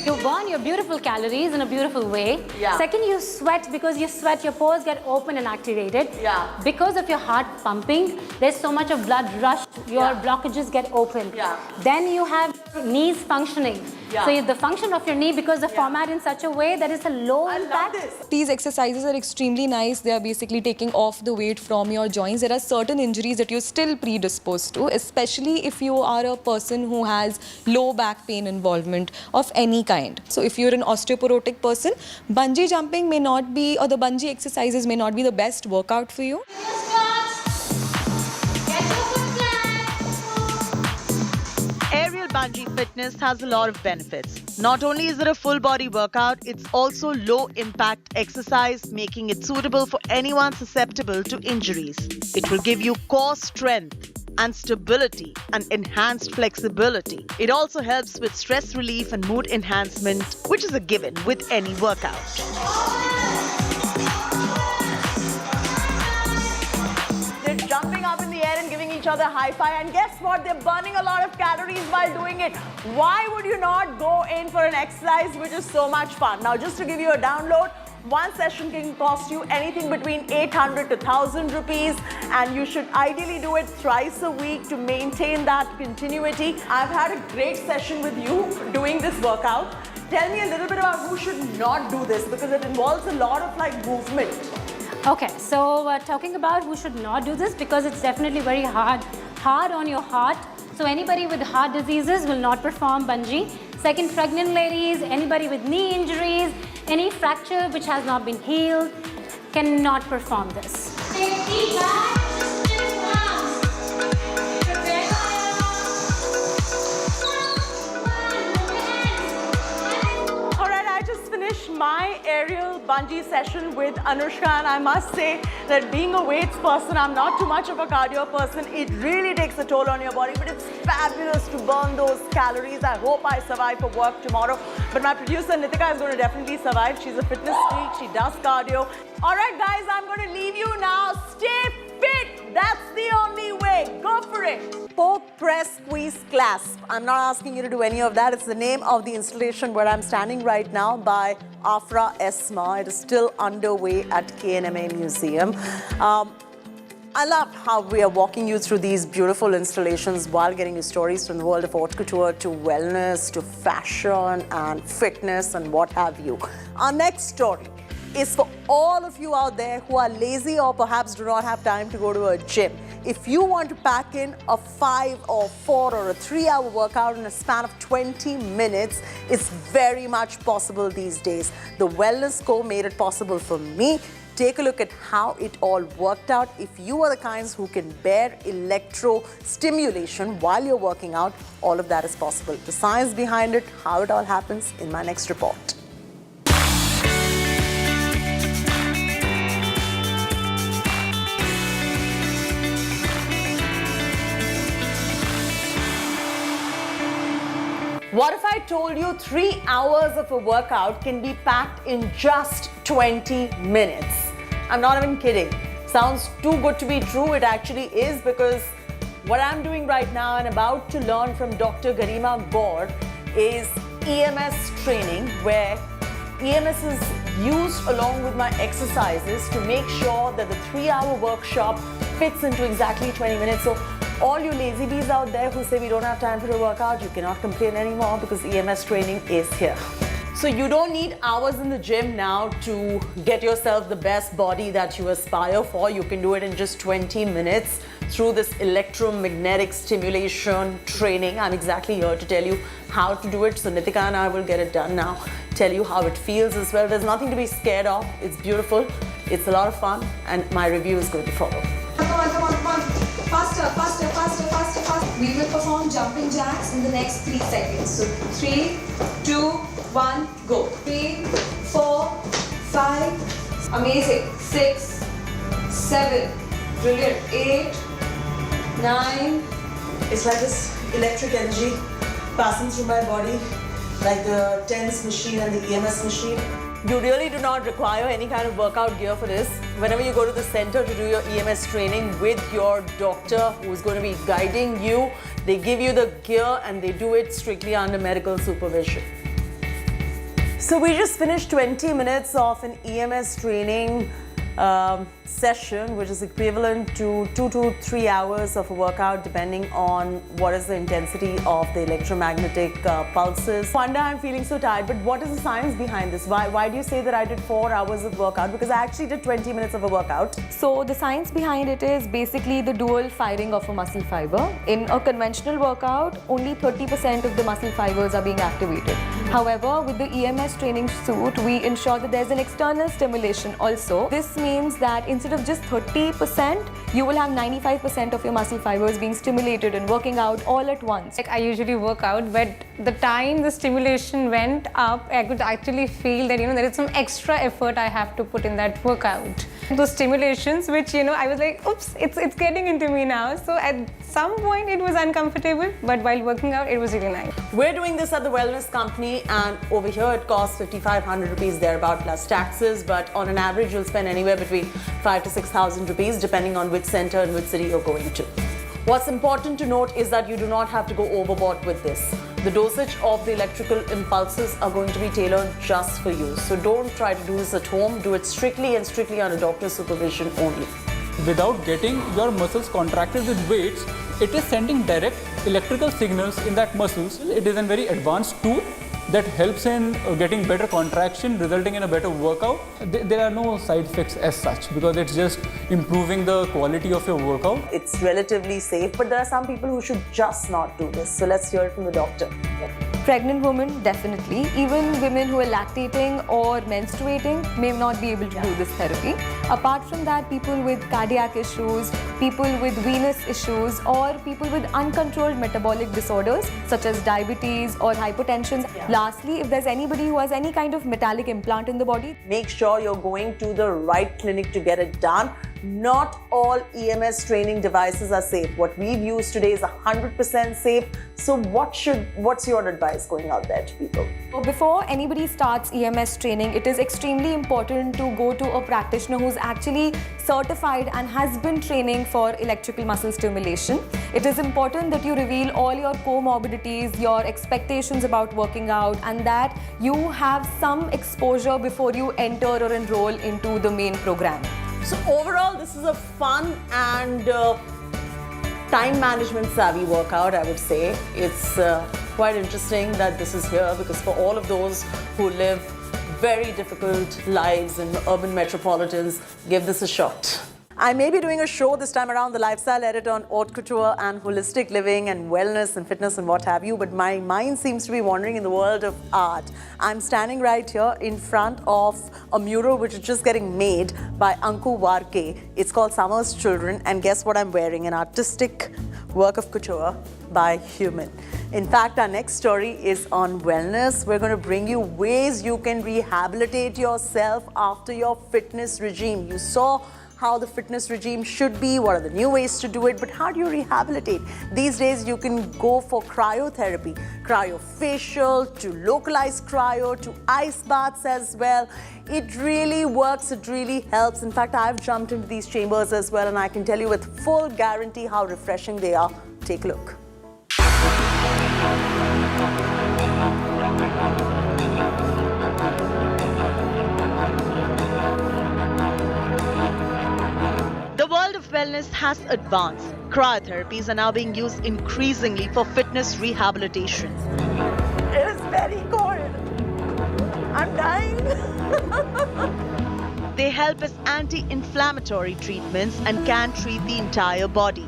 You burn your beautiful calories in a beautiful way. Yeah. Second, you sweat because you sweat, your pores get open and activated. Yeah. Because of your heart pumping, there's so much of blood rush, your blockages get open. Yeah. Then you have knees functioning. Yeah. So the function of your knee, because the format in such a way that it's a low impact. These exercises are extremely nice. They are basically taking off the weight from your joints. There are certain injuries that you're still predisposed to, especially if you are a person who has low back pain involvement of any kind. So if you're an osteoporotic person, bungee jumping may not be, or the bungee exercises may not be the best workout for you. Aerial bungee fitness has a lot of benefits. Not only is it a full body workout, it's also low impact exercise, making it suitable for anyone susceptible to injuries. It will give you core strength and stability and enhanced flexibility. It also helps with stress relief and mood enhancement, which is a given with any workout. They're jumping up in the air and giving each other high five, and guess what? They're burning a lot of calories while doing it. Why would you not go in for an exercise which is so much fun? Now, just to give you a download, one session can cost you anything between 800 to 1,000 rupees, and you should ideally do it thrice a week to maintain that continuity. I've had a great session with you doing this workout. Tell me a little bit about who should not do this, because it involves a lot of movement. Okay, so talking about who should not do this, because it's definitely very hard on your heart. So anybody with heart diseases will not perform bungee. Second, pregnant ladies, anybody with knee injuries, any fracture which has not been healed cannot perform this. My aerial bungee session with Anushka, and I must say that being a weights person, I'm not too much of a cardio person. It really takes a toll on your body, but it's fabulous to burn those calories. I hope I survive for work tomorrow. But my producer Nitika is going to definitely survive. She's a fitness freak. She does cardio. All right, guys, I'm going to leave you now. Stay fit. That's the only way. Go for it. Poke, press, squeeze, clasp. I'm not asking you to do any of that. It's the name of the installation where I'm standing right now by Afra Esma. It is still underway at KNMA Museum. I love how we are walking you through these beautiful installations while getting you stories from the world of haute couture to wellness to fashion and fitness and what have you. Our next story is for all of you out there who are lazy or perhaps do not have time to go to a gym. If you want to pack in a 5 or 4 or a 3-hour workout in a span of 20 minutes, it's very much possible these days. The Wellness Co made it possible for me. Take a look at how it all worked out. If you are the kinds who can bear electro stimulation while you're working out, all of that is possible. The science behind it, how it all happens, in my next report. What if I told you 3 hours of a workout can be packed in just 20 minutes? I'm not even kidding. Sounds too good to be true. It actually is, because what I'm doing right now and about to learn from Dr. Garima Gaur is EMS training, where EMS is used along with my exercises to make sure that the 3-hour workshop fits into exactly 20 minutes. So all you lazy bees out there who say we don't have time for a workout, you cannot complain anymore because EMS training is here. So you don't need hours in the gym now to get yourself the best body that you aspire for. You can do it in just 20 minutes through this electromagnetic stimulation training. I'm exactly here to tell you how to do it. So Nitika and I will get it done now, tell you how it feels as well. There's nothing to be scared of. It's beautiful. It's a lot of fun, and my review is going to follow. Come on, come on, come on. Faster, faster, faster, faster, faster. We will perform jumping jacks in the next 3 seconds. So 3, 2, 1, go. 3, 4, 5. Amazing. 6, 7. Brilliant. 8, 9. It's like this electric energy passing through my body, like the TENS machine and the EMS machine. You really do not require any kind of workout gear for this. Whenever you go to the center to do your EMS training with your doctor who's going to be guiding you, they give you the gear and they do it strictly under medical supervision. So we just finished 20 minutes of an EMS training session, which is equivalent to 2 to 3 hours of a workout depending on what is the intensity of the electromagnetic pulses. Wanda, I'm feeling so tired, but what is the science behind this? Why do you say that I did 4 hours of workout? Because I actually did 20 minutes of a workout. So the science behind it is basically the dual firing of a muscle fiber. In a conventional workout, only 30% of the muscle fibers are being activated. However, with the EMS training suit, we ensure that there's an external stimulation also. This means that instead of just 30%, you will have 95% of your muscle fibers being stimulated and working out all at once. Like I usually work out, but the time the stimulation went up, I could actually feel that, there is some extra effort I have to put in that workout. Those stimulations, which, I was like, oops, it's getting into me now. So at some point it was uncomfortable, but while working out, it was really nice. We're doing this at the Wellness Company, and over here it costs 5,500 rupees thereabout plus taxes, but on an average you'll spend anywhere between 5,000 to 6,000 rupees depending on which center and which city you're going to. What's important to note is that you do not have to go overboard with this. The dosage of the electrical impulses are going to be tailored just for you. So don't try to do this at home. Do it strictly and strictly under doctor's supervision only. Without getting your muscles contracted with weights, it is sending direct electrical signals in that muscles. It is a very advanced tool that helps in getting better contraction, resulting in a better workout. There are no side effects as such because it's just improving the quality of your workout. It's relatively safe, but there are some people who should just not do this. So let's hear it from the doctor. Pregnant women, definitely. Even women who are lactating or menstruating may not be able to do this therapy. Apart from that, people with cardiac issues, people with venous issues, or people with uncontrolled metabolic disorders such as diabetes or hypertension. Lastly, if there's anybody who has any kind of metallic implant in the body, make sure you're going to the right clinic to get it done. Not all EMS training devices are safe. What we've used today is 100% safe. So what's your advice going out there to people? Before anybody starts EMS training, it is extremely important to go to a practitioner who's actually certified and has been training for electrical muscle stimulation. It is important that you reveal all your comorbidities, your expectations about working out, and that you have some exposure before you enter or enroll into the main program. So overall, this is a fun and time management savvy workout, I would say. It's quite interesting that this is here because for all of those who live very difficult lives in urban metropolitans, give this a shot. I may be doing a show this time around, the lifestyle edit on haute couture and holistic living and wellness and fitness and what have you, but my mind seems to be wandering in the world of art. I'm standing right here in front of a mural which is just getting made by Anku Warke. It's called Summer's Children, and guess what I'm wearing? An artistic work of couture by Human. In fact, our next story is on wellness. We're going to bring you ways you can rehabilitate yourself after your fitness regime. You saw how the fitness regime should be, what are the new ways to do it, but how do you rehabilitate? These days you can go for cryotherapy, cryofacial, to localized cryo, to ice baths as well. It really works, it really helps. In fact, I've jumped into these chambers as well, and I can tell you with full guarantee how refreshing they are. Take a look. wellness has advanced. Cryotherapies are now being used increasingly for fitness rehabilitation. It is very cold. I'm dying. They help as anti-inflammatory treatments and can treat the entire body.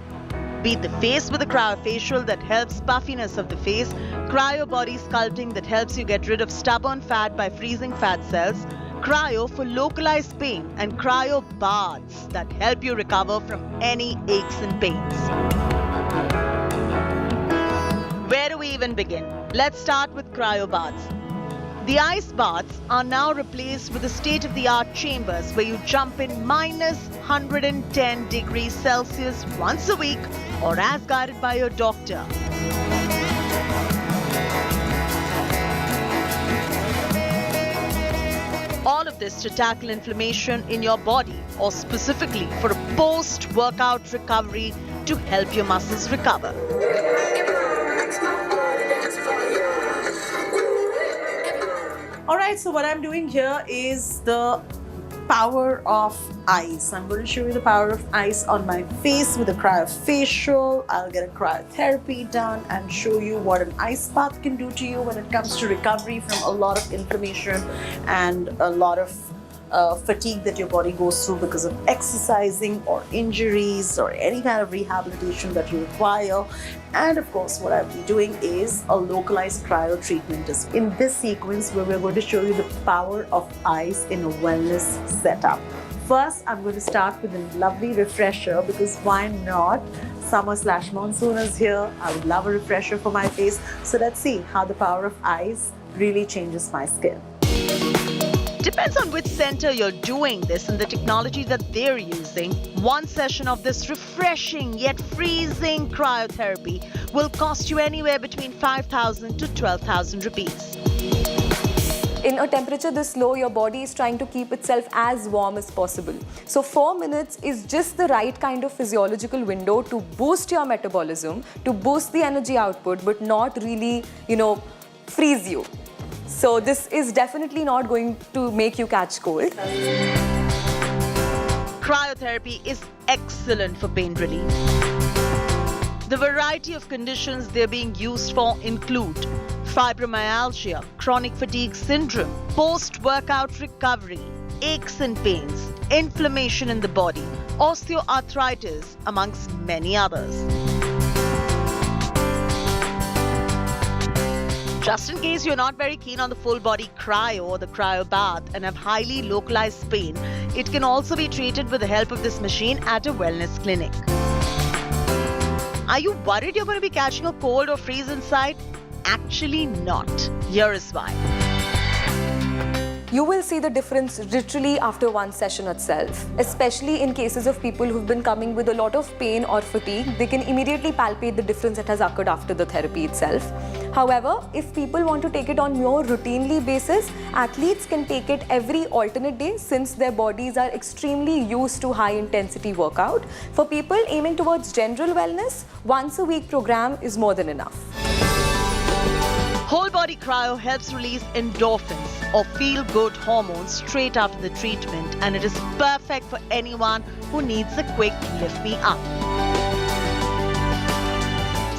Beat the face with a cryofacial that helps puffiness of the face, cryo body sculpting that helps you get rid of stubborn fat by freezing fat cells, cryo for localized pain, and cryo baths that help you recover from any aches and pains. Where do we even begin? Let's start with cryo baths. The ice baths are now replaced with the state-of-the-art chambers where you jump in minus 110 degrees Celsius once a week or as guided by your doctor. All of this to tackle inflammation in your body or specifically for a post-workout recovery to help your muscles recover. All right, so what I'm doing here is the power of ice. I'm going to show you the power of ice on my face with a cryofacial. I'll get a cryotherapy done and show you what an ice bath can do to you when it comes to recovery from a lot of inflammation and a lot of fatigue that your body goes through because of exercising or injuries or any kind of rehabilitation that you require. And of course, what I'll be doing is a localized cryo treatment in this sequence where we're going to show you the power of ice in a wellness setup. First, I'm going to start with a lovely refresher because why not? Summer/monsoon is here. I would love a refresher for my face. So let's see how the power of ice really changes my skin. Depends on which center you're doing this and the technology that they're using. One session of this refreshing yet freezing cryotherapy will cost you anywhere between 5,000 to 12,000 rupees. In a temperature this low, your body is trying to keep itself as warm as possible. So 4 minutes is just the right kind of physiological window to boost your metabolism, to boost the energy output, but not really, freeze you. So this is definitely not going to make you catch cold. Cryotherapy is excellent for pain relief. The variety of conditions they're being used for include fibromyalgia, chronic fatigue syndrome, post-workout recovery, aches and pains, inflammation in the body, osteoarthritis, amongst many others. Just in case you're not very keen on the full body cryo or the cryo bath and have highly localized pain, it can also be treated with the help of this machine at a wellness clinic. Are you worried you're going to be catching a cold or freeze inside? Actually not. Here is why. You will see the difference literally after one session itself. Especially in cases of people who've been coming with a lot of pain or fatigue, they can immediately palpate the difference that has occurred after the therapy itself. However, if people want to take it on more routinely basis, athletes can take it every alternate day since their bodies are extremely used to high intensity workout. For people aiming towards general wellness, once a week program is more than enough. Whole body cryo helps release endorphins or feel-good hormones straight after the treatment, and it is perfect for anyone who needs a quick lift-me-up.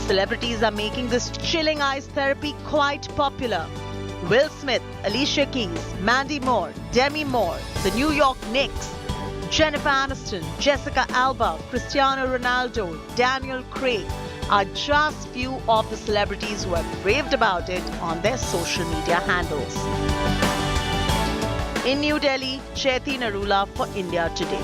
Celebrities are making this chilling ice therapy quite popular. Will Smith, Alicia Keys, Mandy Moore, Demi Moore, the New York Knicks, Jennifer Aniston, Jessica Alba, Cristiano Ronaldo, Daniel Craig are just few of the celebrities who have raved about it on their social media handles. In New Delhi, Chaiti Narula for India Today.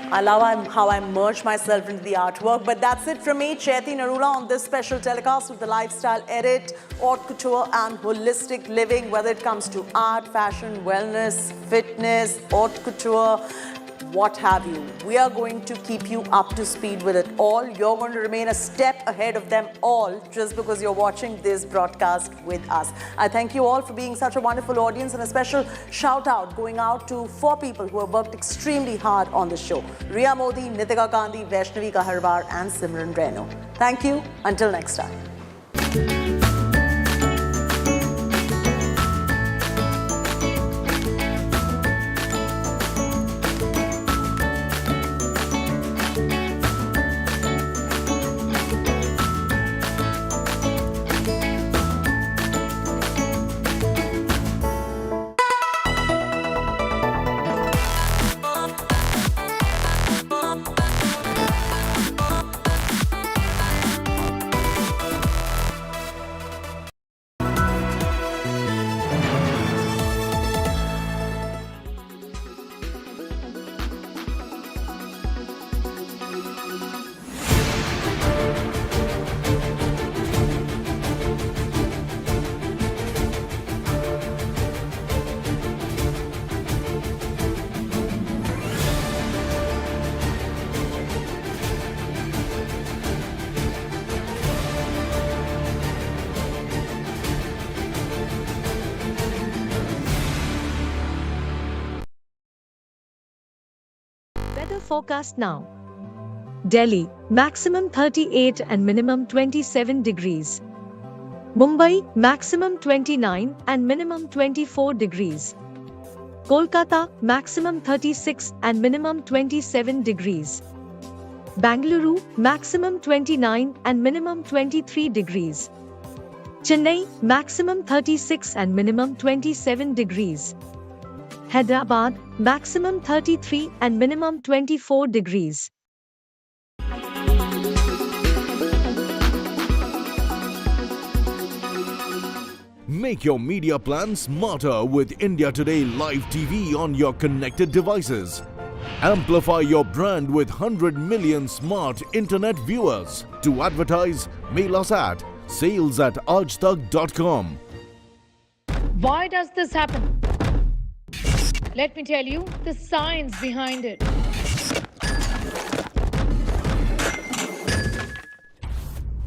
I love how I merge myself into the artwork, but that's it from me, Chaiti Narula, on this special telecast with the lifestyle edit, haute couture and holistic living, whether it comes to art, fashion, wellness, fitness, haute couture, what have you. We are going to keep you up to speed with it all. You're going to remain a step ahead of them all just because you're watching this broadcast with us. I thank you all for being such a wonderful audience, and a special shout out going out to 4 people who have worked extremely hard on the show. Riya Modi, Nitika Gandhi, Vaishnavi Kaharwar and Simran Reno. Thank you. Until next time. forecast now. Delhi, maximum 38 and minimum 27 degrees. Mumbai, maximum 29 and minimum 24 degrees. Kolkata, maximum 36 and minimum 27 degrees. Bangalore, maximum 29 and minimum 23 degrees. Chennai, maximum 36 and minimum 27 degrees. Hyderabad, maximum 33 and minimum 24 degrees. Make your media plan smarter with India Today Live TV on your connected devices. Amplify your brand with 100 million smart internet viewers. To advertise, mail us at sales@aajtak.com. Why does this happen? Let me tell you the science behind it.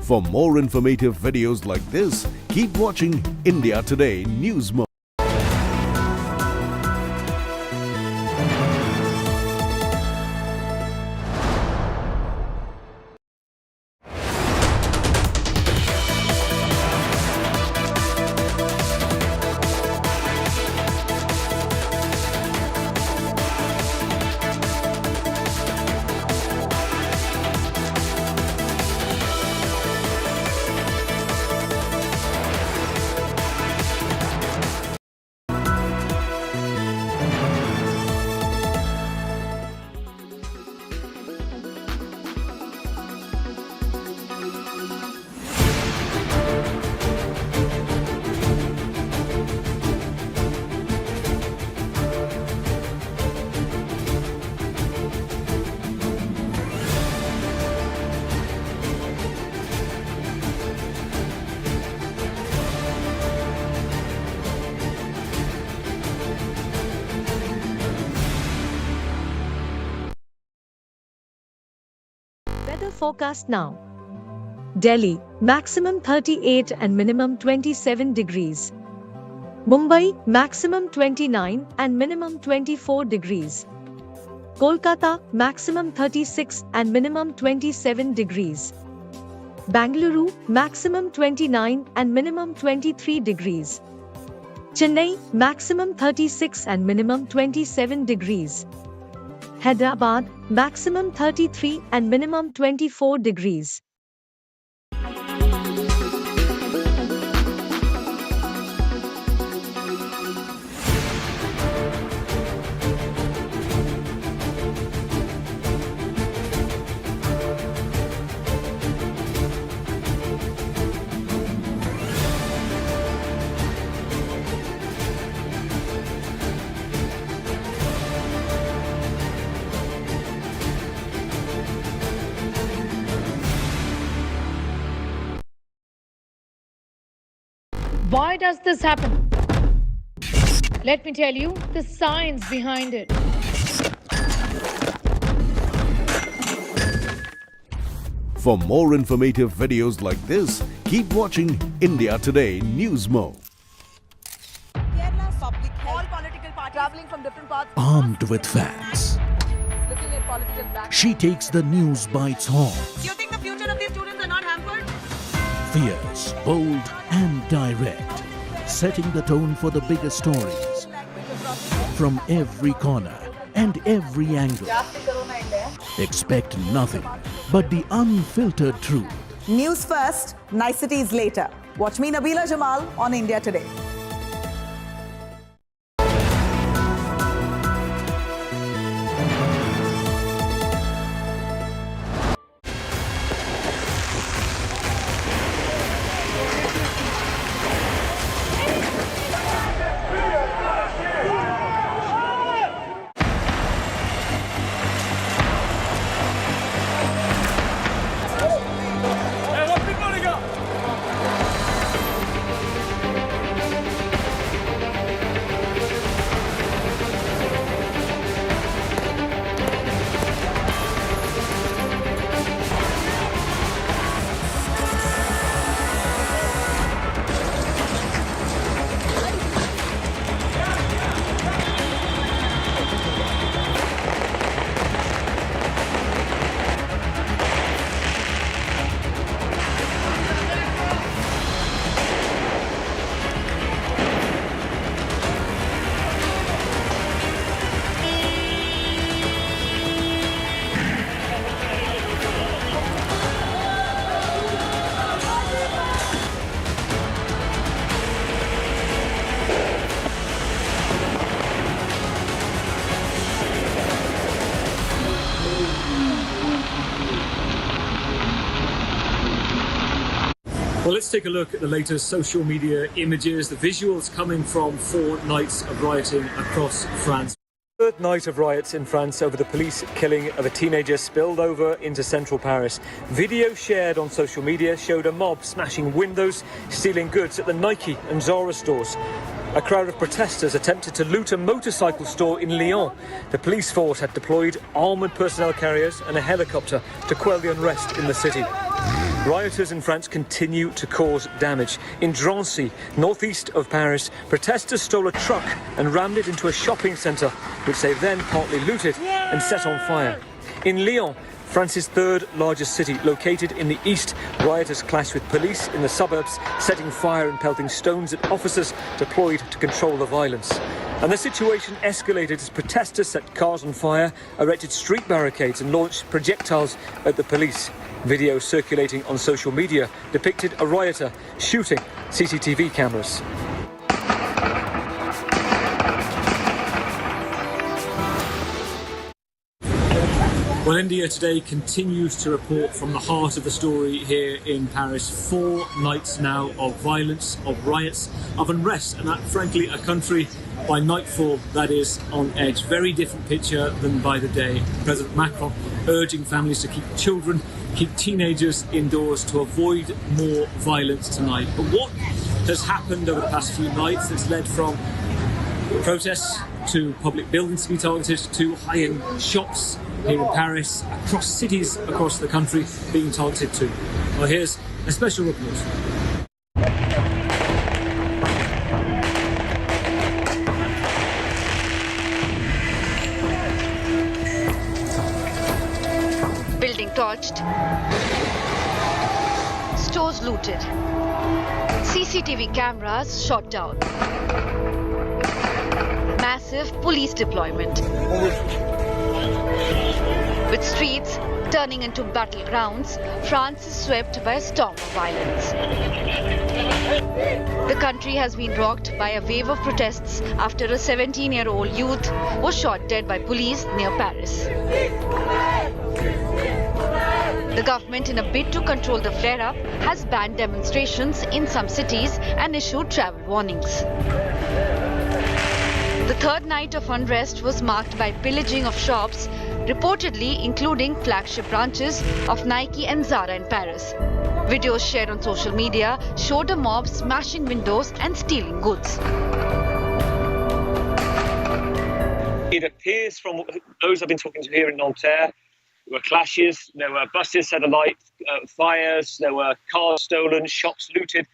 For more informative videos like this, keep watching India Today News Mode. Weather forecast now. Delhi, maximum 38 and minimum 27 degrees. Mumbai, maximum 29 and minimum 24 degrees. Kolkata, maximum 36 and minimum 27 degrees. Bangalore, maximum 29 and minimum 23 degrees. Chennai, maximum 36 and minimum 27 degrees. Hyderabad, maximum 33 and minimum 24 degrees. Why does this happen? Let me tell you the science behind it. For more informative videos like this, keep watching India Today News Mode. Kerala's public health, all political parties traveling from different parts. Armed with facts, Looking at political black. she takes the news by its horns. You think the future of these students are not hampered? Fierce, bold, and direct, setting the tone for the biggest stories from every corner and every angle. Expect nothing but the unfiltered truth. News first, niceties later. Watch me, Nabila Jamal, on India Today. Well, let's take a look at the latest social media images, the visuals coming from 4 nights of rioting across France. Third night of riots in France over the police killing of a teenager spilled over into central Paris. Video shared on social media showed a mob smashing windows, stealing goods at the Nike and Zara stores. A crowd of protesters attempted to loot a motorcycle store in Lyon. The police force had deployed armoured personnel carriers and a helicopter to quell the unrest in the city. Rioters in France continue to cause damage. In Drancy, northeast of Paris, protesters stole a truck and rammed it into a shopping centre, which they then partly looted and set on fire. In Lyon, France's third largest city, located in the east, rioters clashed with police in the suburbs, setting fire and pelting stones at officers deployed to control the violence. And the situation escalated as protesters set cars on fire, erected street barricades and launched projectiles at the police. Video circulating on social media depicted a rioter shooting CCTV cameras. Well, India Today continues to report from the heart of the story here in Paris. 4 nights now of violence, of riots, of unrest, and that, frankly, a country by nightfall that is on edge. Very different picture than by the day. President Macron urging families to keep children, keep teenagers indoors to avoid more violence tonight. But what has happened over the past few nights that's led from protests to public buildings to be targeted to high-end shops here in Paris, across cities across the country being targeted too? Well, here's a special report. Building torched, stores looted, CCTV cameras shot down, massive police deployment. With streets turning into battlegrounds, France is swept by a storm of violence. The country has been rocked by a wave of protests after a 17-year-old youth was shot dead by police near Paris. The government, in a bid to control the flare-up, has banned demonstrations in some cities and issued travel warnings. The third night of unrest was marked by pillaging of shops, reportedly including flagship branches of Nike and Zara in Paris. Videos shared on social media showed a mob smashing windows and stealing goods. It appears from those I've been talking to here in Nanterre, there were clashes, there were buses set alight, fires, there were cars stolen, shops looted,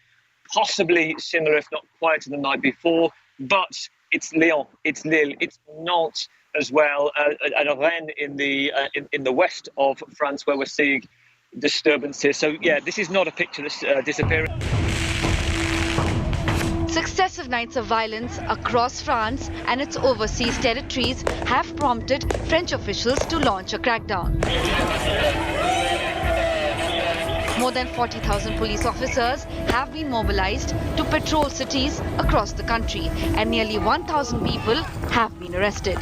possibly similar, if not quite, to the night before. But it's Lyon, it's Lille, it's Nantes as well, and Rennes in the west of France, where we're seeing disturbances. So yeah, this is not a picture that's disappearing. Successive nights of violence across France and its overseas territories have prompted French officials to launch a crackdown. More than 40,000 police officers have been mobilized to patrol cities across the country, and nearly 1,000 people have been arrested.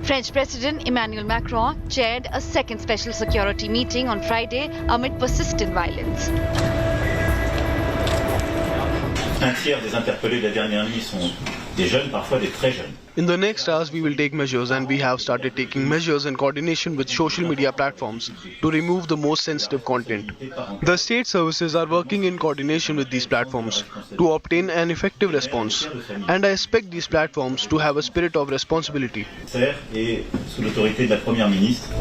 French President Emmanuel Macron chaired a second special security meeting on Friday amid persistent violence. Un tiers des interpellés de la dernière nuit sont des jeunes, parfois des très jeunes. In the next hours, we will take measures, and we have started taking measures in coordination with social media platforms to remove the most sensitive content. The state services are working in coordination with these platforms to obtain an effective response, and I expect these platforms to have a spirit of responsibility. Et sous l'autorité de la Première ministre.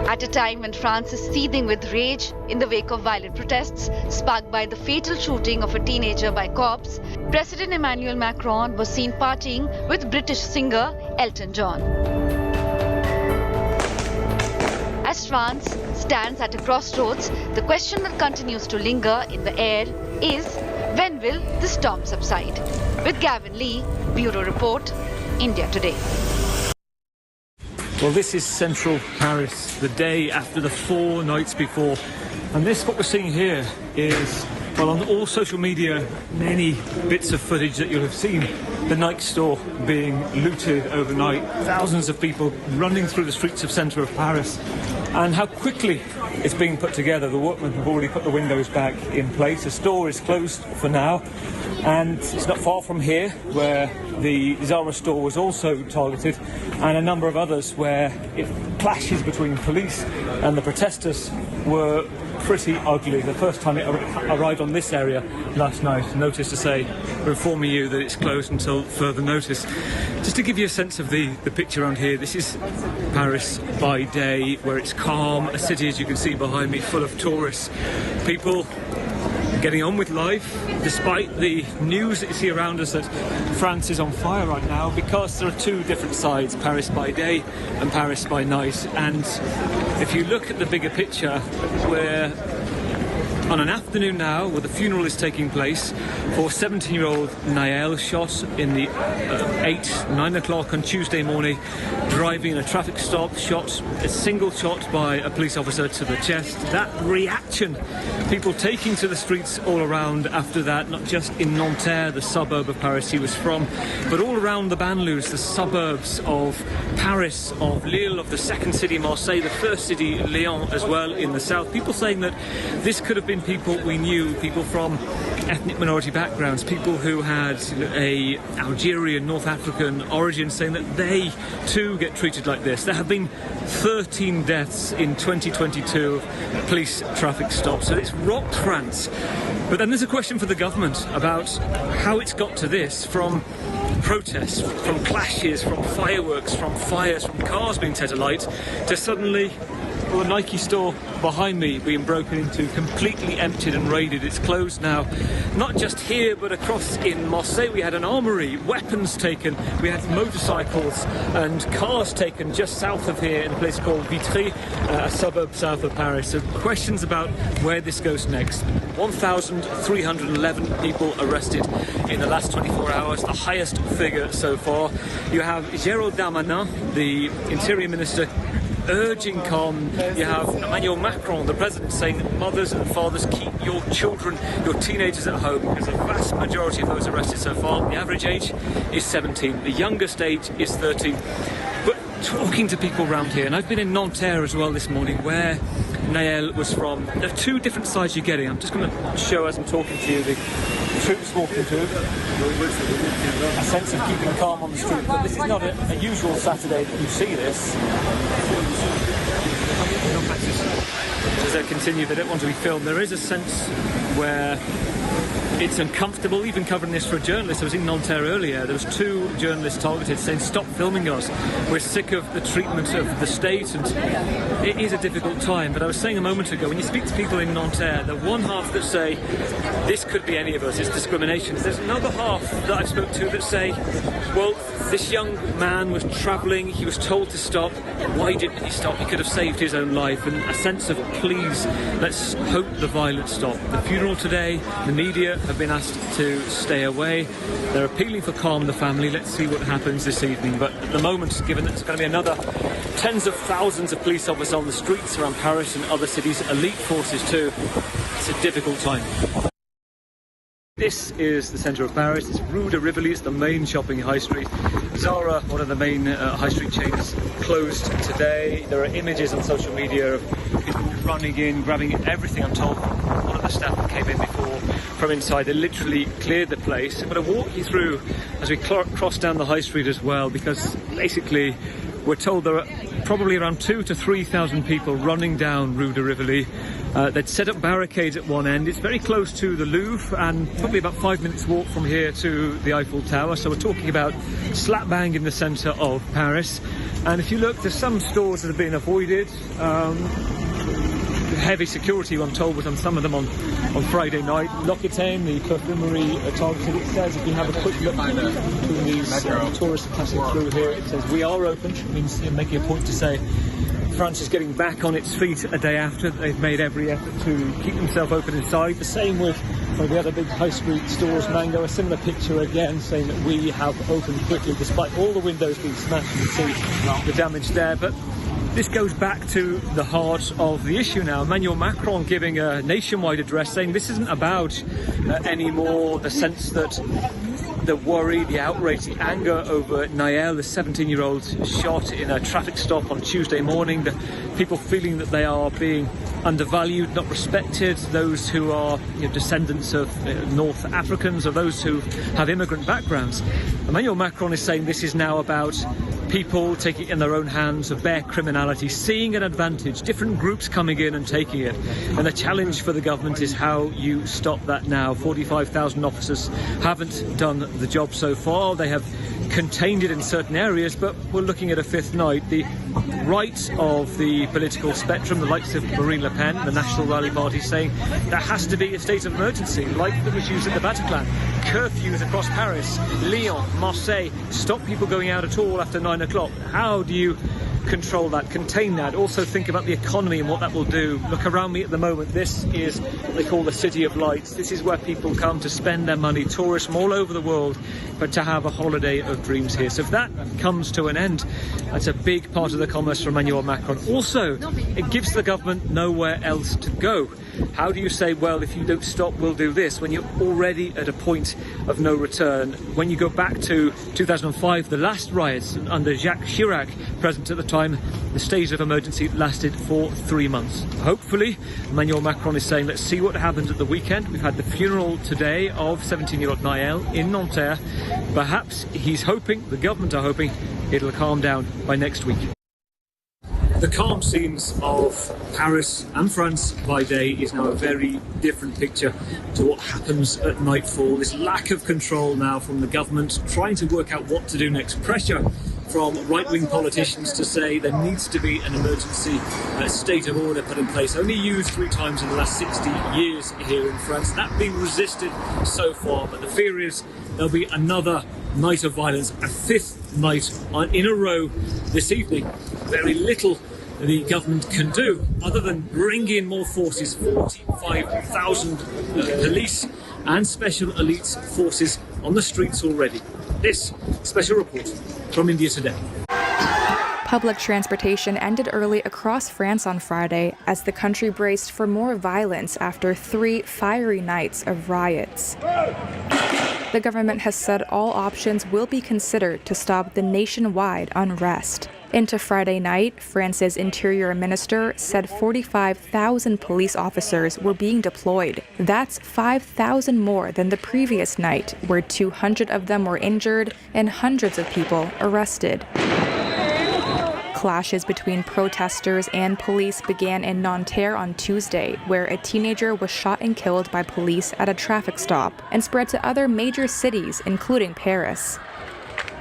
At a time when France is seething with rage in the wake of violent protests sparked by the fatal shooting of a teenager by cops, President Emmanuel Macron was seen partying with British singer Elton John. As France stands at a crossroads, the question that continues to linger in the air is, when will the storm subside? With Gavin Lee, Bureau Report, India Today. Well, this is central Paris, the day after the 4 nights before. And this, what we're seeing here, is, well, on all social media, many bits of footage that you'll have seen the Nike store being looted overnight, thousands of people running through the streets of centre of Paris, and how quickly it's being put together. The workmen have already put the windows back in place. The store is closed for now, and it's not far from here where the Zara store was also targeted, and a number of others where clashes between police and the protesters were pretty ugly. The first time it arrived on this area last night, notice to say, we're informing you that it's closed until further notice. Just to give you a sense of the picture around here, this is Paris by day, where it's calm, a city, as you can see behind me, full of tourists. People getting on with life, despite the news that you see around us that France is on fire right now, because there are two different sides, Paris by day and Paris by night. And if you look at the bigger picture, we're on an afternoon now where the funeral is taking place for 17-year-old Nael, shot in the 9 o'clock on Tuesday morning, driving in a traffic stop, shot a single shot by a police officer to the chest. That reaction, people taking to the streets all around after that, not just in Nanterre, the suburb of Paris he was from, but all around the Banlieues, the suburbs of Paris, of Lille, of the second city, Marseille, the first city, Lyon, as well in the south. People saying that this could have been people we knew, people from ethnic minority backgrounds, people who had a Algerian, North African origin, saying that they too get treated like this. There have been 13 deaths in 2022 of police traffic stops, so it's rocked France. But then there's a question for the government about how it's got to this, from protests, from clashes, from fireworks, from fires, from cars being set alight, to suddenly, well, the Nike store behind me being broken into, completely emptied and raided. It's closed now. Not just here, but across in Marseille, we had an armory, weapons taken, we had motorcycles and cars taken just south of here in a place called Vitry, a suburb south of Paris. So questions about where this goes next. 1,311 people arrested in the last 24 hours, the highest figure so far. You have Gérald Darmanin, the Interior Minister, urging calm. You have Emmanuel Macron, the president, saying that mothers and fathers, keep your children, your teenagers at home, because the vast majority of those arrested so far, the average age is 17, the youngest age is 13. But talking to people around here, and I've been in Nanterre as well this morning, where Nael was from, there are two different sides you're getting. I'm just going to show, as I'm talking to you, the troops walking through, a sense of keeping calm on the street. But this is not a usual Saturday that you see this. As they continue, they don't want to be filmed. There is a sense where it's uncomfortable, even covering this for a journalist. I was in Nanterre earlier. There was two journalists targeted saying, stop filming us. We're sick of the treatment of the state, and it is a difficult time. But I was saying a moment ago, when you speak to people in Nanterre, the one half that say, this could be any of us, it's discrimination. There's another half that I've spoke to that say, well, this young man was travelling, he was told to stop. Why didn't he stop? He could have saved his own life. And a sense of, please, let's hope the violence stop. The funeral today, the media have been asked to stay away. They're appealing for calm, the family. Let's see what happens this evening. But at the moment, given that it's going to be another tens of thousands of police officers on the streets around Paris and other cities, elite forces too, it's a difficult time. This is the centre of Paris. It's Rue de Rivoli, it's the main shopping high street. Zara, one of the main high street chains, closed today. There are images on social media of people running in, grabbing everything. I'm told one of the staff that came in before from inside, they literally cleared the place. I'm going to walk you through as we cross down the high street as well, because basically we're told there are probably around 2,000 to 3,000 people running down Rue de Rivoli. They'd set up barricades at one end. It's very close to the Louvre and probably about 5 minutes walk from here to the Eiffel Tower. So we're talking about slap bang in the centre of Paris. And if you look, there's some stores that have been avoided. Heavy security, I'm told, was on some of them on Friday night. L'Occitane, the perfumery targeted. It says, if you have a quick look through these tourists passing through here, it says we are open. It means you're making a point to say France is getting back on its feet a day after. They've made every effort to keep themselves open inside. The same with one of the other big high street stores, Mango, a similar picture again, saying that we have opened quickly despite all the windows being smashed. You can see the damage there. But this goes back to the heart of the issue now. Emmanuel Macron giving a nationwide address saying this isn't about anymore the sense that the worry, the outrage, the anger over Nael, the 17-year-old shot in a traffic stop on Tuesday morning, the people feeling that they are being undervalued, not respected, those who are descendants of North Africans or those who have immigrant backgrounds. Emmanuel Macron is saying this is now about people taking it in their own hands of bare criminality, seeing an advantage, different groups coming in and taking it. And the challenge for the government is how you stop that now. 45,000 officers haven't done the job so far. They have contained it in certain areas, but we're looking at a fifth night. The right of the political spectrum, the likes of Marine Le Pen, the National Rally Party, saying there has to be a state of emergency, like that was used at the Bataclan. Curfews across Paris, Lyon, Marseille, stop people going out at all after 9 o'clock. How do you control that, contain that? Also think about the economy and what that will do. Look around me at the moment. This is what they call the City of Lights. This is where people come to spend their money, tourists from all over the world, but to have a holiday of dreams here. So if that comes to an end, that's a big part of the commerce for Emmanuel Macron. Also, it gives the government nowhere else to go. How do you say, well, if you don't stop, we'll do this, when you're already at a point of no return? When you go back to 2005, the last riots under Jacques Chirac, president at the time, the state of emergency lasted for 3 months. Hopefully, Emmanuel Macron is saying, let's see what happens at the weekend. We've had the funeral today of 17-year-old Nael in Nanterre. Perhaps he's hoping, the government are hoping, it'll calm down by next week. The calm scenes of Paris and France by day is now a very different picture to what happens at nightfall. This lack of control now from the government, trying to work out what to do next. Pressure from right-wing politicians to say there needs to be an emergency state of order put in place. Only used 3 times in the last 60 years here in France. That being resisted so far, but the fear is there'll be another night of violence, a 5th night in a row this evening. Very little the government can do other than bring in more forces, 45,000 police and special elite forces on the streets already. This special report from India Today. Public transportation ended early across France on Friday as the country braced for more violence after 3 fiery nights of riots. The government has said all options will be considered to stop the nationwide unrest. Into Friday night, France's Interior Minister said 45,000 police officers were being deployed. That's 5,000 more than the previous night, where 200 of them were injured and hundreds of people arrested. Clashes between protesters and police began in Nanterre on Tuesday, where a teenager was shot and killed by police at a traffic stop, and spread to other major cities, including Paris.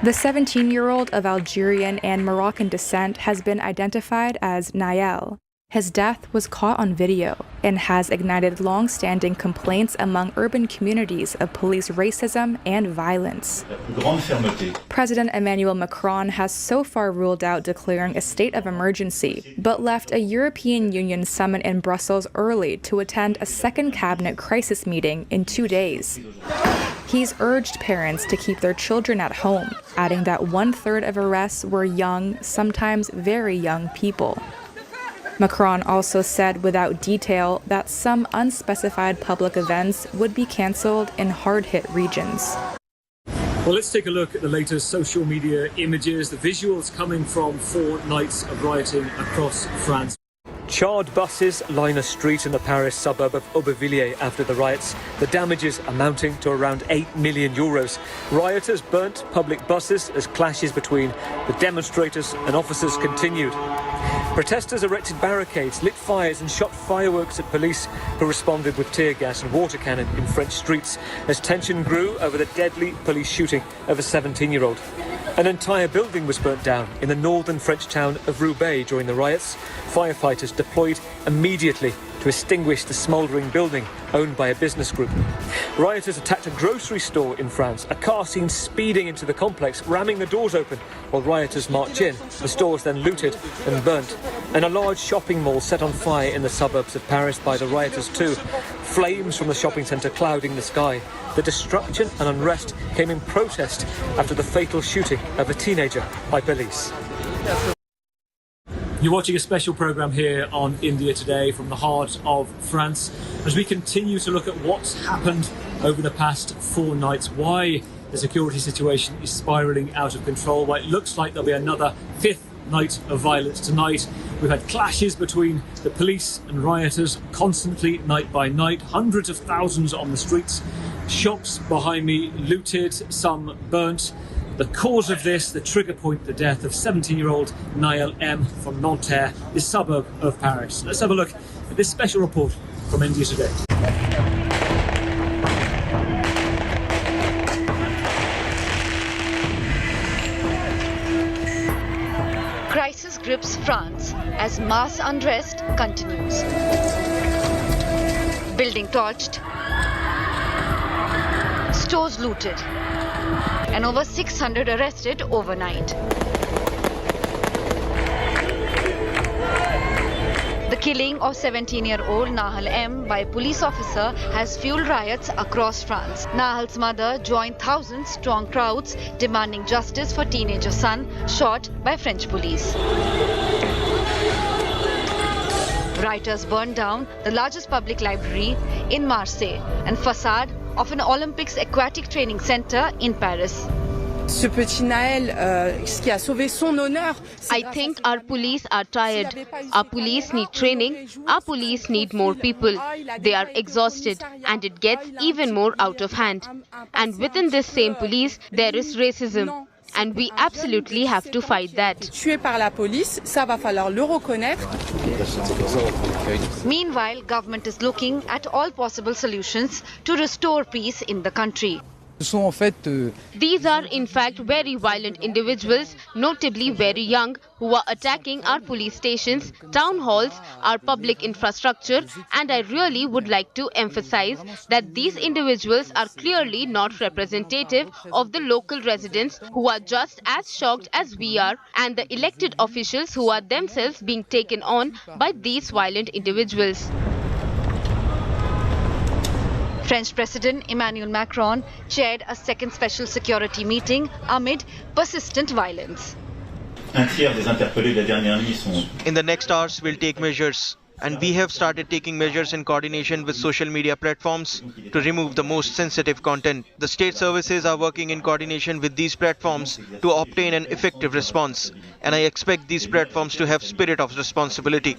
The 17-year-old of Algerian and Moroccan descent has been identified as Nael. His death was caught on video and has ignited long-standing complaints among urban communities of police racism and violence. President Emmanuel Macron has so far ruled out declaring a state of emergency, but left a European Union summit in Brussels early to attend a second cabinet crisis meeting in 2 days. He's urged parents to keep their children at home, adding that 1/3 of arrests were young, sometimes very young people. Macron also said without detail that some unspecified public events would be cancelled in hard-hit regions. Well, let's take a look at the latest social media images, the visuals coming from 4 nights of rioting across France. Charred buses line a street in the Paris suburb of Aubervilliers after the riots, the damages amounting to around €8 million. Rioters burnt public buses as clashes between the demonstrators and officers continued. Protesters erected barricades, lit fires and shot fireworks at police, who responded with tear gas and water cannon in French streets as tension grew over the deadly police shooting of a 17-year-old. An entire building was burnt down in the northern French town of Roubaix during the riots. Firefighters deployed immediately to extinguish the smouldering building owned by a business group. Rioters attacked a grocery store in France, a car seen speeding into the complex, ramming the doors open while rioters marched in. The store was then looted and burnt. And a large shopping mall set on fire in the suburbs of Paris by the rioters too. Flames from the shopping centre clouding the sky. The destruction and unrest came in protest after the fatal shooting of a teenager by police. You're watching a special programme here on India Today from the heart of France as we continue to look at what's happened over the past 4 nights, why the security situation is spiralling out of control. Well, it looks like there'll be another fifth night of violence tonight. We've had clashes between the police and rioters constantly, night by night. Hundreds of thousands on the streets. Shops behind me looted, some burnt. The cause of this, the trigger point, the death of 17-year-old Nael M from Nanterre, this suburb of Paris. Let's have a look at this special report from India Today. Crisis grips France as mass unrest continues. Building torched, stores looted, and over 600 arrested overnight. The killing of 17-year-old Nael M by a police officer has fueled riots across France. Nael's mother joined thousands-strong crowds demanding justice for teenager son shot by French police. Rioters burned down the largest public library in Marseille and facade of an Olympics aquatic training center in Paris. Ce petit Nael, ce qui a sauvé son honneur. I think our police are tired. Our police need training. Our police need more people. They are exhausted and it gets even more out of hand. And within this same police, there is racism. And we absolutely have to fight that. Tué par la police, ça va falloir le reconnaître. Meanwhile, government is looking at all possible solutions to restore peace in the country. These are in fact very violent individuals, notably very young, who are attacking our police stations, town halls, our public infrastructure, and I really would like to emphasize that these individuals are clearly not representative of the local residents who are just as shocked as we are, and the elected officials who are themselves being taken on by these violent individuals. French President Emmanuel Macron chaired a second special security meeting amid persistent violence. Un tiers des interpellés de la dernière nuit sont... In the next hours, we'll take measures, and we have started taking measures in coordination with social media platforms to remove the most sensitive content. The state services are working in coordination with these platforms to obtain an effective response, and I expect these platforms to have spirit of responsibility.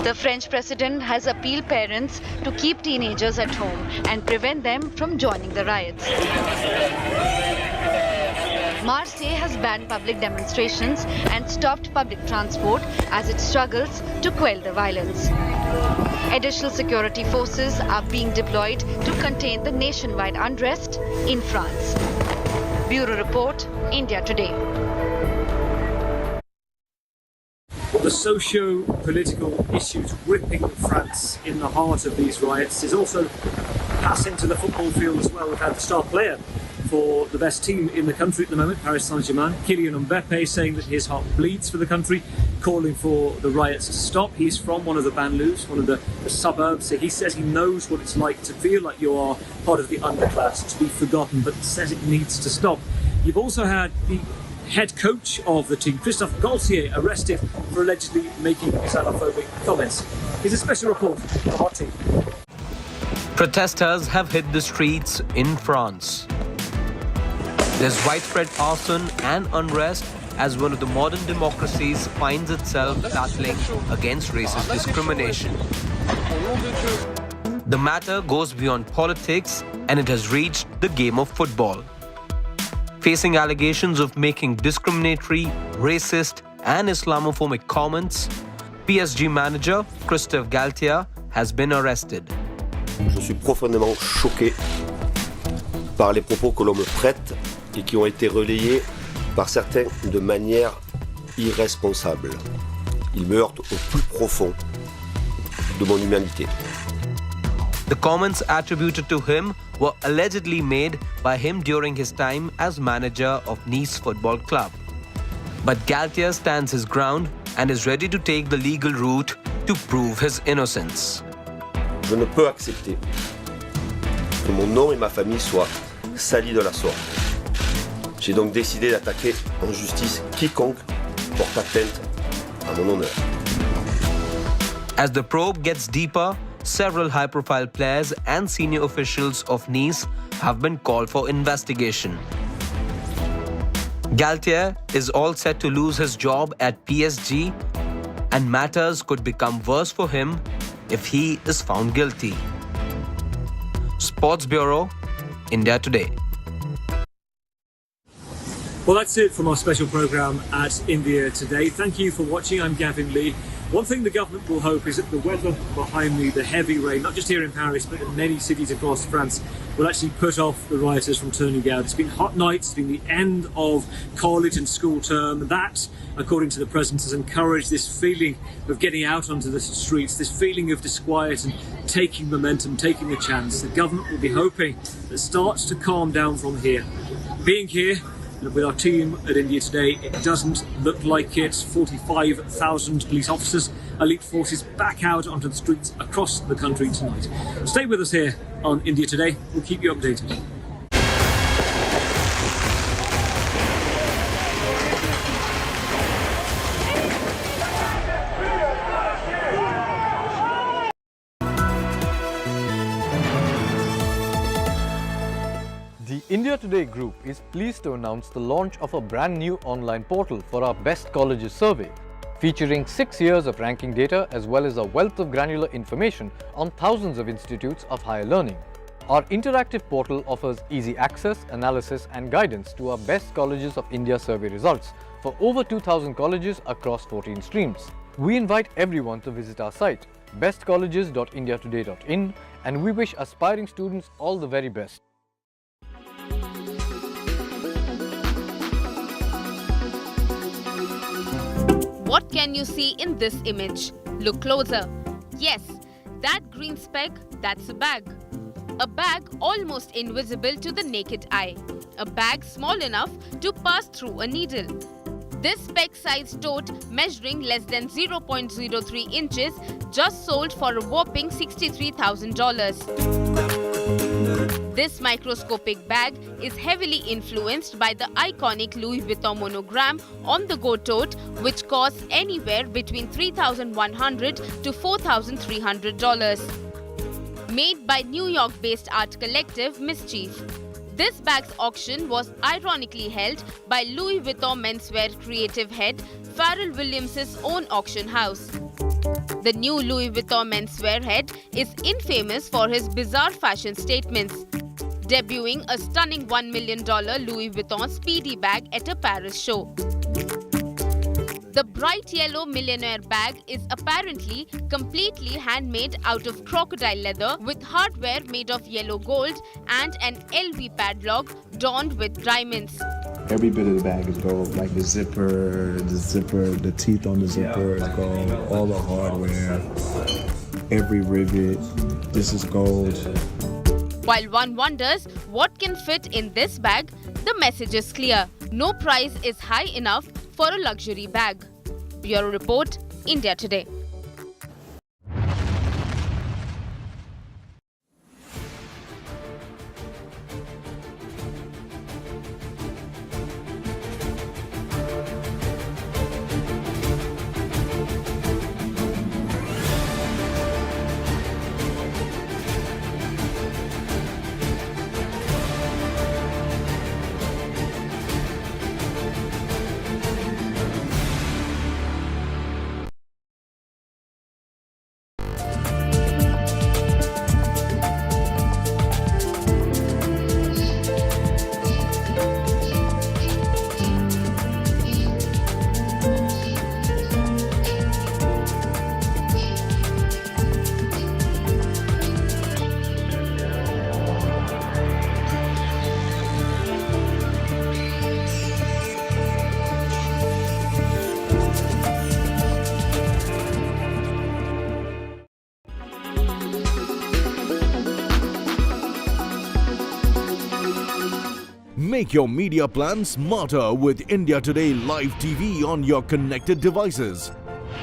The French president has appealed parents to keep teenagers at home and prevent them from joining the riots. Marseille has banned public demonstrations and stopped public transport as it struggles to quell the violence. Additional security forces are being deployed to contain the nationwide unrest in France. Bureau Report, India Today. The socio-political issues gripping France in the heart of these riots is also passing to the football field as well. We've had the star player for the best team in the country at the moment, Paris Saint-Germain, Kylian Mbappe, saying that his heart bleeds for the country, calling for the riots to stop. He's from one of the banlieues, one of the suburbs, so he says he knows what it's like to feel like you are part of the underclass, to be forgotten, but says it needs to stop. You've also had the head coach of the team, Christophe Galtier, arrested for allegedly making Islamophobic comments. Here's a special report from our team. Protesters have hit the streets in France. There's widespread arson and unrest as one of the modern democracies finds itself battling against racist discrimination. The matter goes beyond politics and it has reached the game of football. Facing allegations of making discriminatory, racist and Islamophobic comments, PSG manager Christophe Galtier has been arrested. Je suis profondément choqué par les propos que l'on me prête et qui ont été relayés par certains de manière irresponsable. Ils me heurtent au plus profond de mon humanité. The comments attributed to him were allegedly made by him during his time as manager of Nice Football Club. But Galtier stands his ground and is ready to take the legal route to prove his innocence. Je ne peux accepter que mon nom et ma famille soient salis de la sorte. J'ai donc décidé d'attaquer en justice quiconque porte atteinte à mon honneur. As the probe gets deeper, several high-profile players and senior officials of Nice have been called for investigation. Galtier is all set to lose his job at PSG, and matters could become worse for him if he is found guilty. Sports Bureau, India Today. Well, that's it from our special programme at India Today. Thank you for watching. I'm Gavin Lee. One thing the government will hope is that the weather behind me, the heavy rain, not just here in Paris, but in many cities across France, will actually put off the rioters from turning out. It's been hot nights, it's been the end of college and school term. That, according to the President, has encouraged this feeling of getting out onto the streets, this feeling of disquiet and taking momentum, taking a chance. The government will be hoping that it starts to calm down from here. Being here, with our team at India Today, it doesn't look like it. 45,000 police officers, elite forces back out onto the streets across the country tonight. Stay with us here on India Today. We'll keep you updated. The India Today group is pleased to announce the launch of a brand new online portal for our Best Colleges survey, featuring 6 years of ranking data as well as a wealth of granular information on thousands of institutes of higher learning. Our interactive portal offers easy access, analysis and guidance to our Best Colleges of India survey results for over 2,000 colleges across 14 streams. We invite everyone to visit our site, bestcolleges.indiatoday.in, and we wish aspiring students all the very best. What can you see in this image? Look closer. Yes, that green speck, that's a bag. A bag almost invisible to the naked eye. A bag small enough to pass through a needle. This speck-sized tote, measuring less than 0.03 inches, just sold for a whopping $63,000. This microscopic bag is heavily influenced by the iconic Louis Vuitton monogram on the go tote, which costs anywhere between $3,100 to $4,300. Made by New York-based art collective Mischief. This bag's auction was ironically held by Louis Vuitton menswear creative head Pharrell Williams' own auction house. The new Louis Vuitton menswear head is infamous for his bizarre fashion statements, debuting a stunning $1 million Louis Vuitton Speedy bag at a Paris show. The bright yellow millionaire bag is apparently completely handmade out of crocodile leather with hardware made of yellow gold and an LV padlock adorned with diamonds. Every bit of the bag is gold, like the zipper, the teeth on the zipper is gold, all the hardware, every rivet, this is gold. While one wonders what can fit in this bag, the message is clear. No price is high enough for a luxury bag. Bureau Report, India Today. Make your media plan smarter with India Today Live TV on your connected devices.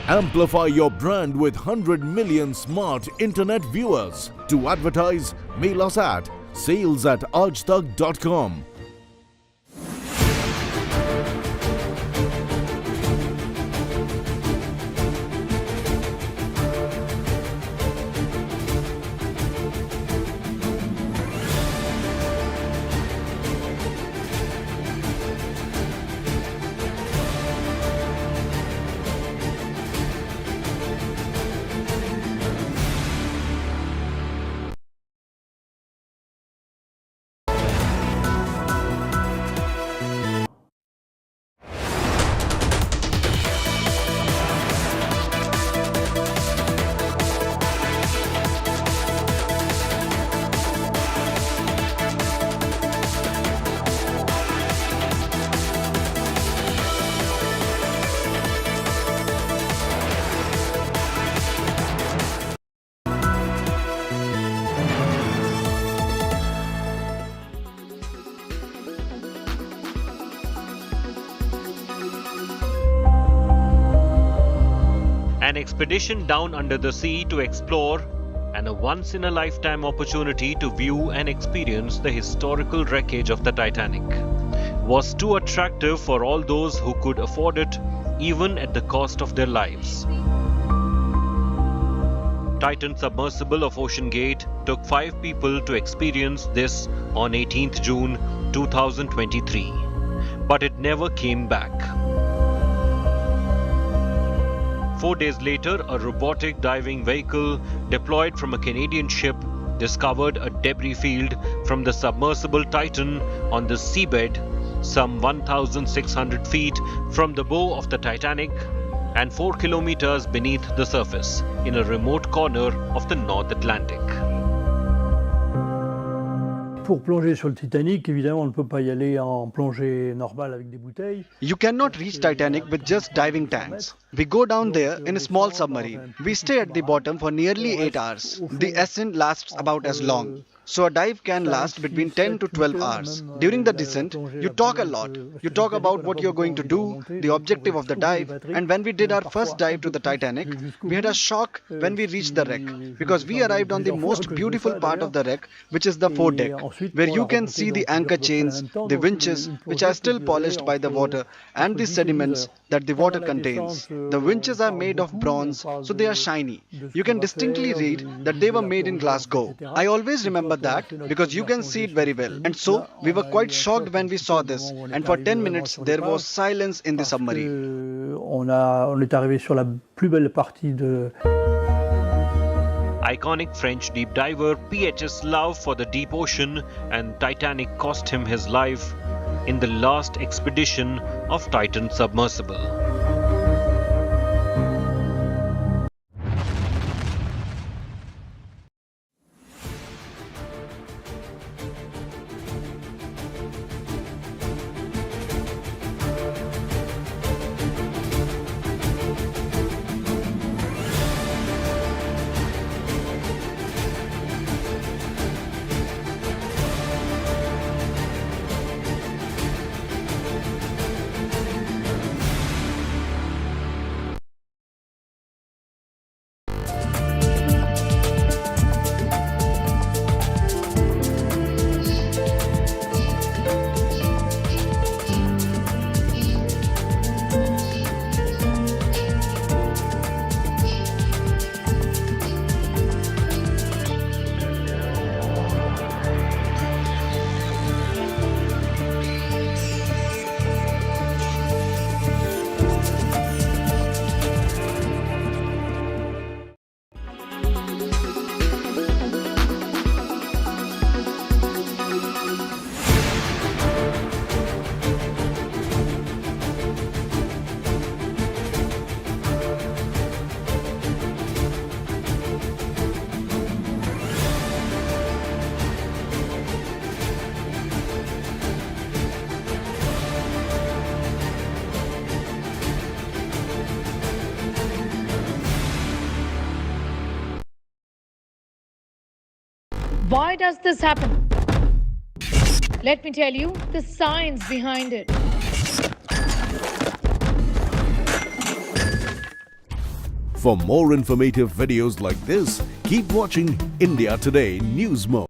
Amplify your brand with 100 million smart internet viewers. To advertise, mail us at sales@aajtak.com. An expedition down under the sea to explore, and a once-in-a-lifetime opportunity to view and experience the historical wreckage of the Titanic, was too attractive for all those who could afford it, even at the cost of their lives. Titan submersible of Ocean Gate took 5 people to experience this on 18th June 2023, but it never came back. 4 days later, a robotic diving vehicle deployed from a Canadian ship discovered a debris field from the submersible Titan on the seabed, some 1,600 feet from the bow of the Titanic and 4 kilometers beneath the surface, in a remote corner of the North Atlantic. Pour plonger sur le Titanic, évidemment, on ne peut pas y aller en plongée normale avec des bouteilles. You cannot reach Titanic with just diving tanks. We go down there in a small submarine. We stay at the bottom for nearly 8 hours. The ascent lasts about as long. So a dive can last between 10 to 12 hours. During the descent, you talk a lot. You talk about what you're going to do, the objective of the dive, and when we did our first dive to the Titanic, we had a shock when we reached the wreck, because we arrived on the most beautiful part of the wreck, which is the foredeck, where you can see the anchor chains, the winches, which are still polished by the water, and the sediments that the water contains. The winches are made of bronze, so they are shiny. You can distinctly read that they were made in Glasgow. I always remember that because you can see it very well. And so we were quite shocked when we saw this, and for 10 minutes there was silence in the submarine. On est arrivé sur la plus belle partie de... Iconic French deep diver PH's love for the deep ocean and Titanic cost him his life in the last expedition of Titan submersible. Why does this happen? Let me tell you the science behind it. For more informative videos like this, keep watching India Today News Mode.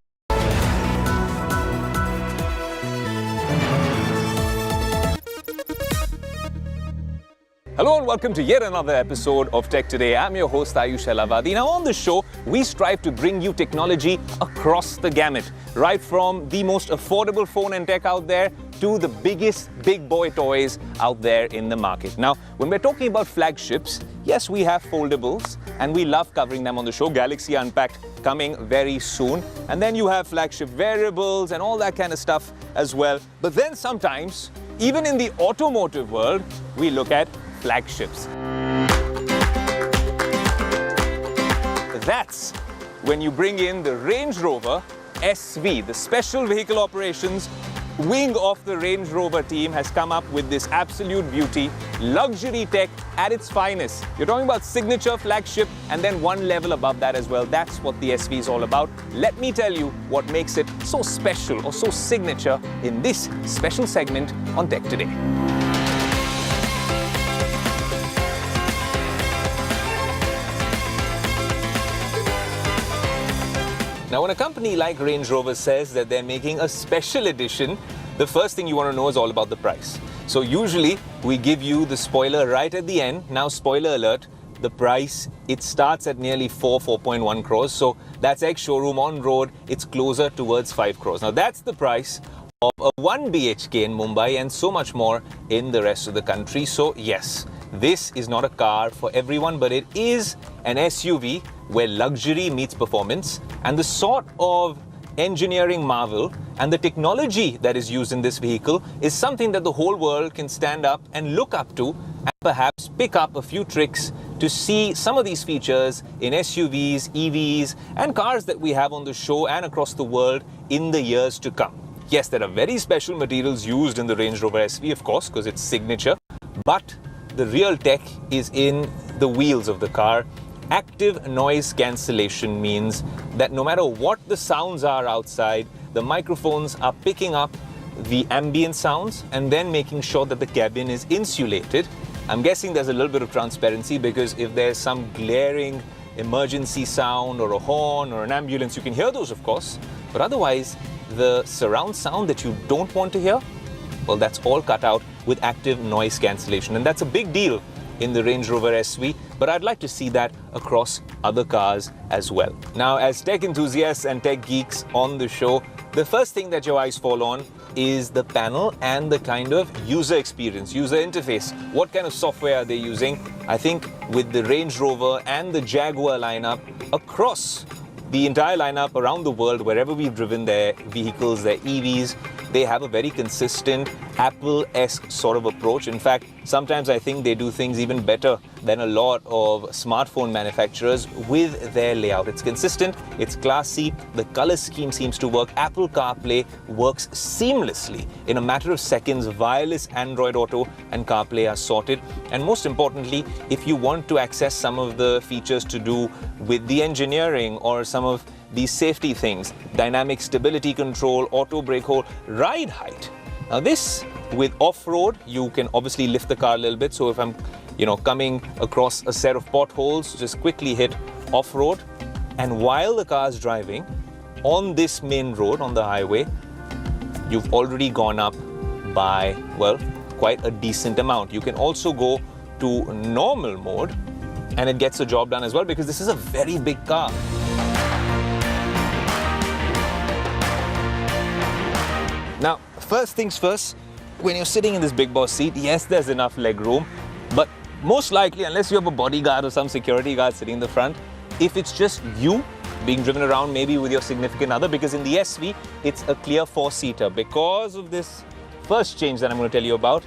Hello and welcome to yet another episode of Tech Today. I'm your host Ayush Elavadi. Now on the show, we strive to bring you technology across the gamut, right from the most affordable phone and tech out there to the biggest big boy toys out there in the market. Now, when we're talking about flagships, yes, we have foldables and we love covering them on the show. Galaxy Unpacked coming very soon. And then you have flagship wearables and all that kind of stuff as well. But then sometimes, even in the automotive world, we look at flagships. That's when you bring in the Range Rover SV, the Special Vehicle Operations wing of the Range Rover team has come up with this absolute beauty, luxury tech at its finest. You're talking about signature flagship and then one level above that as well. That's what the SV is all about. Let me tell you what makes it so special or so signature in this special segment on Tech Today. Now, when a company like Range Rover says that they're making a special edition, the first thing you want to know is all about the price. So usually we give you the spoiler right at the end. Now, spoiler alert, the price, it starts at nearly 4.1 crores. So that's ex-showroom on road. It's closer towards 5 crores. Now, that's the price of a 1 BHK in Mumbai and so much more in the rest of the country. So yes, this is not a car for everyone, but it is an SUV where luxury meets performance, and the sort of engineering marvel and the technology that is used in this vehicle is something that the whole world can stand up and look up to and perhaps pick up a few tricks to see some of these features in SUVs, EVs, and cars that we have on the show and across the world in the years to come. Yes, there are very special materials used in the Range Rover SV, of course, because it's signature, but the real tech is in the wheels of the car. Active noise cancellation means that no matter what the sounds are outside, the microphones are picking up the ambient sounds and then making sure that the cabin is insulated. I'm guessing there's a little bit of transparency because if there's some glaring emergency sound or a horn or an ambulance, you can hear those, of course. But otherwise, the surround sound that you don't want to hear, well, that's all cut out with active noise cancellation. And that's a big deal in the Range Rover SV, but I'd like to see that across other cars as well. Now, as tech enthusiasts and tech geeks on the show, the first thing that your eyes fall on is the panel and the kind of user experience, user interface. What kind of software are they using? I think with the Range Rover and the Jaguar lineup across the entire lineup around the world, wherever we've driven their vehicles, their EVs, they have a very consistent Apple-esque sort of approach. In fact, sometimes I think they do things even better than a lot of smartphone manufacturers with their layout. It's consistent, it's classy, the color scheme seems to work. Apple CarPlay works seamlessly. In a matter of seconds, wireless Android Auto and CarPlay are sorted. And most importantly, if you want to access some of the features to do with the engineering or some of these safety things, dynamic stability control, auto brake hold, ride height. Now this, with off-road, you can obviously lift the car a little bit. So if I'm, coming across a set of potholes, just quickly hit off-road. And while the car is driving on this main road, on the highway, you've already gone up by, well, quite a decent amount. You can also go to normal mode and it gets the job done as well, because this is a very big car. Now, first things first, when you're sitting in this big boss seat, yes, there's enough leg room, but most likely, unless you have a bodyguard or some security guard sitting in the front, if it's just you being driven around maybe with your significant other, because in the SV, it's a clear 4-seater. Because of this first change that I'm going to tell you about,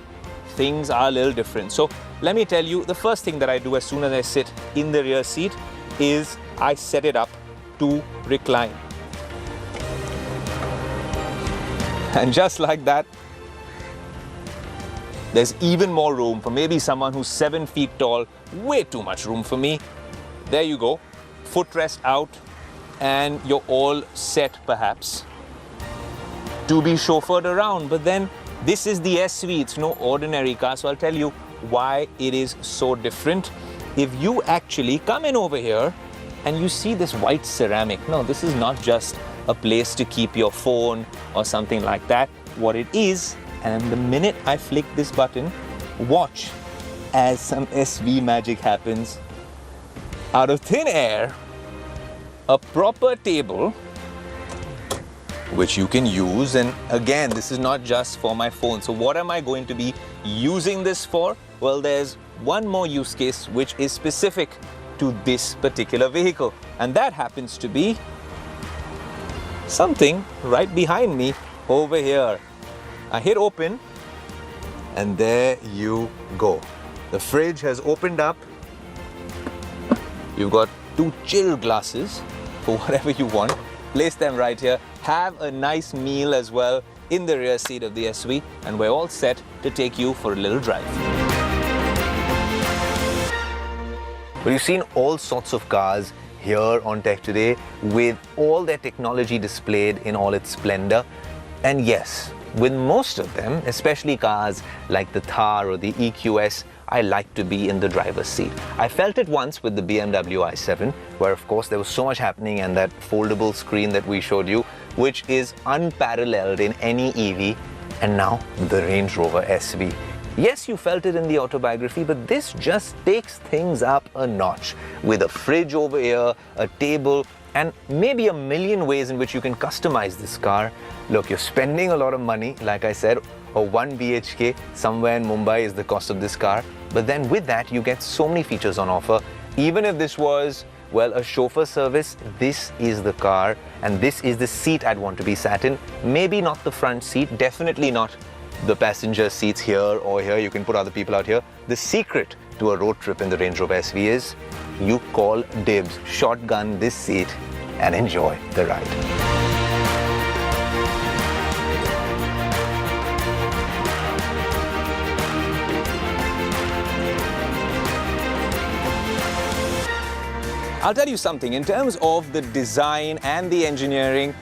things are a little different. So let me tell you, the first thing that I do as soon as I sit in the rear seat is I set it up to recline. And just like that, there's even more room for maybe someone who's 7 feet tall. Way too much room for me. There you go. Footrest out, and you're all set perhaps to be chauffeured around. But then this is the SV. It's no ordinary car. So I'll tell you why it is so different. If you actually come in over here and you see this white ceramic, no, this is not just a place to keep your phone or something like that. What it is, and the minute I flick this button, watch as some SV magic happens. Out of thin air, a proper table which you can use. And again, this is not just for my phone. So what am I going to be using this for? Well, there's one more use case which is specific to this particular vehicle, and that happens to be something right behind me over here. I hit open and there you go. The fridge has opened up. You've got 2 chill glasses for whatever you want. Place them right here. Have a nice meal as well in the rear seat of the SV, and we're all set to take you for a little drive. But you've seen all sorts of cars here on Tech Today with all their technology displayed in all its splendor. And yes, with most of them, especially cars like the Thar or the EQS, I like to be in the driver's seat. I felt it once with the BMW i7, where of course there was so much happening, and that foldable screen that we showed you, which is unparalleled in any EV, and now the Range Rover SV. Yes, you felt it in the autobiography, but this just takes things up a notch with a fridge over here, a table, and maybe a million ways in which you can customize this car. Look, you're spending a lot of money, like I said, a 1 BHK somewhere in Mumbai is the cost of this car. But then with that, you get so many features on offer. Even if this was, well, a chauffeur service, this is the car, and this is the seat I'd want to be sat in. Maybe not the front seat, definitely not the passenger seats here or here. You can put other people out here. The secret to a road trip in the Range Rover SV is you call dibs, shotgun this seat, and enjoy the ride. I'll tell you something, in terms of the design and the engineering,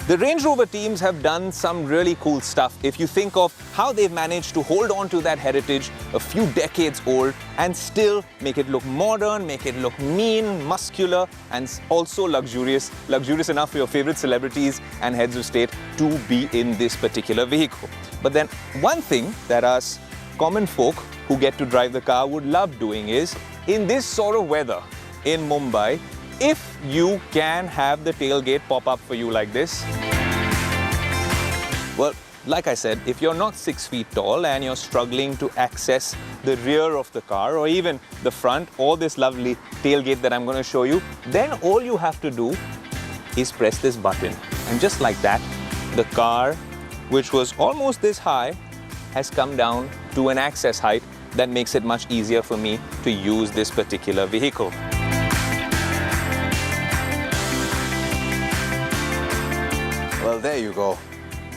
the Range Rover teams have done some really cool stuff. If you think of how they've managed to hold on to that heritage a few decades old and still make it look modern, make it look mean, muscular, and also luxurious. Luxurious enough for your favorite celebrities and heads of state to be in this particular vehicle. But then one thing that us common folk who get to drive the car would love doing is, in this sort of weather in Mumbai, if you can have the tailgate pop up for you like this. Well, like I said, if you're not 6 feet tall and you're struggling to access the rear of the car or even the front or this lovely tailgate that I'm going to show you, then all you have to do is press this button. And just like that, the car, which was almost this high, has come down to an access height that makes it much easier for me to use this particular vehicle. Well, there you go.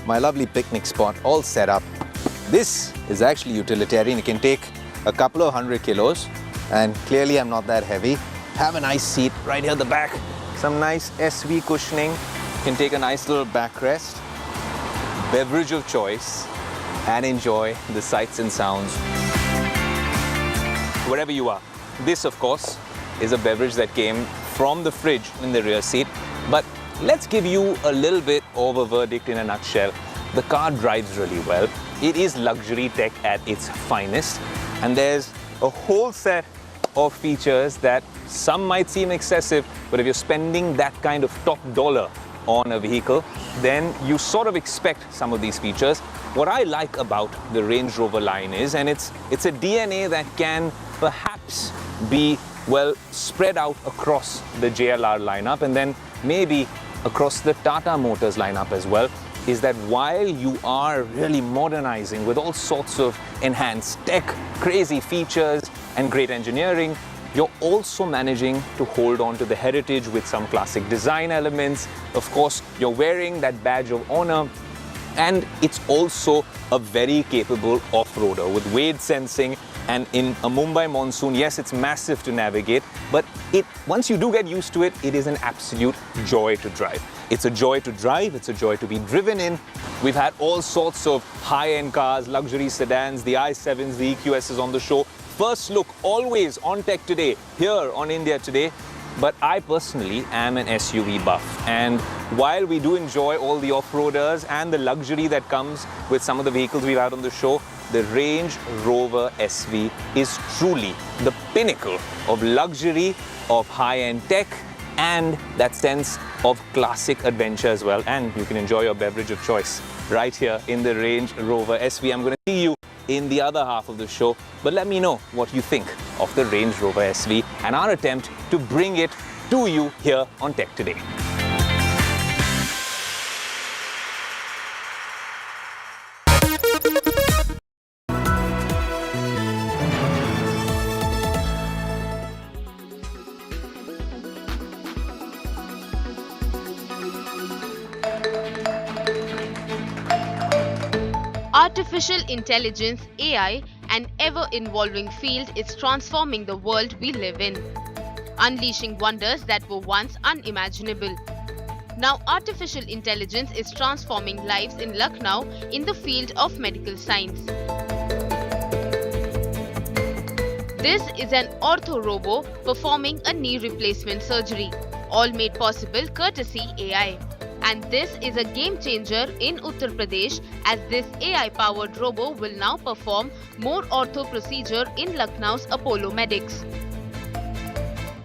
My lovely picnic spot all set up. This is actually utilitarian. It can take a couple of 100 kilos, and clearly I'm not that heavy. Have a nice seat right here at the back. Some nice SV cushioning. You can take a nice little backrest. Beverage of choice, and enjoy the sights and sounds wherever you are. This, of course, is a beverage that came from the fridge in the rear seat, but let's give you a little bit of a verdict in a nutshell. The car drives really well. It is luxury tech at its finest, and there's a whole set of features that some might seem excessive, but if you're spending that kind of top dollar on a vehicle, then you sort of expect some of these features. What I like about the Range Rover line is, and it's a DNA that can perhaps be, well, spread out across the JLR lineup and then maybe across the Tata Motors lineup as well, is that while you are really modernizing with all sorts of enhanced tech, crazy features and great engineering, you're also managing to hold on to the heritage with some classic design elements. Of course, you're wearing that badge of honor, and it's also a very capable off-roader with wade sensing. And in a Mumbai monsoon, yes, it's massive to navigate, but once you do get used to it, it is an absolute joy to drive. It's a joy to drive, it's a joy to be driven in. We've had all sorts of high-end cars, luxury sedans, the i7s, the EQSs on the show. First look always on Tech Today, here on India Today. But I personally am an SUV buff, and while we do enjoy all the off-roaders and the luxury that comes with some of the vehicles we've had on the show, the Range Rover SV is truly the pinnacle of luxury, of high-end tech, and that sense of classic adventure as well. And you can enjoy your beverage of choice right here in the Range Rover SV. I'm going to see you in the other half of the show, but let me know what you think of the Range Rover SV and our attempt to bring it to you here on Tech Today. Artificial intelligence, AI, an ever-evolving field is transforming the world we live in, unleashing wonders that were once unimaginable. Now, artificial intelligence is transforming lives in Lucknow in the field of medical science. This is an ortho-robo performing a knee replacement surgery, all made possible courtesy AI. And this is a game changer in Uttar Pradesh, as this AI-powered robo will now perform more ortho procedure in Lucknow's Apollo Medics.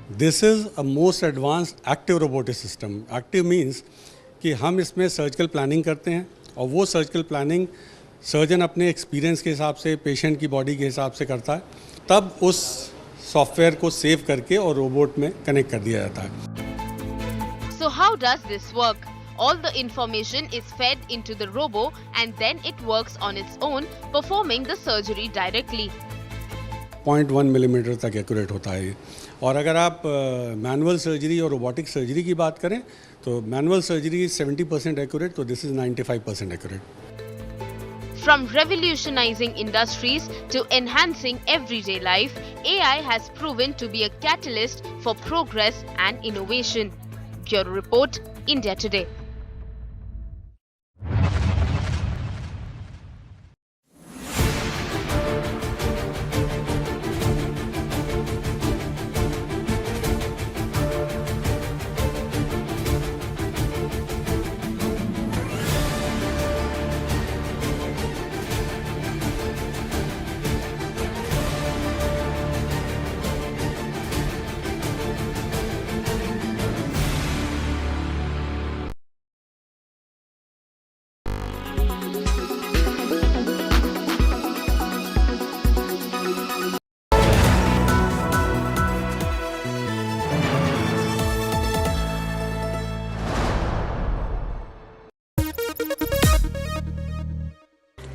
This is a most advanced active robotic system. Active means कि हम इसमें surgical planning करते हैं और वो surgical planning surgeon अपने experience के हिसाब से पेशेंट की बॉडी के हिसाब से करता है, तब उस सॉफ्टवेयर को सेव करके और रोबोट में कनेक्ट कर दिया जाता है. So how does this work? All the information is fed into the robo and then it works on its own, performing the surgery directly. 0.1 millimetre तक एक्यूरेट होता है. और अगर आप मैनुअल सर्जरी और रोबोटिक सर्जरी की बात करें तो मैनुअल सर्जरी इज 70% एक्यूरेट, तो this is 95% accurate. From revolutionizing industries to enhancing everyday life, AI has proven to be a catalyst for progress and innovation. Bureau Report, India Today.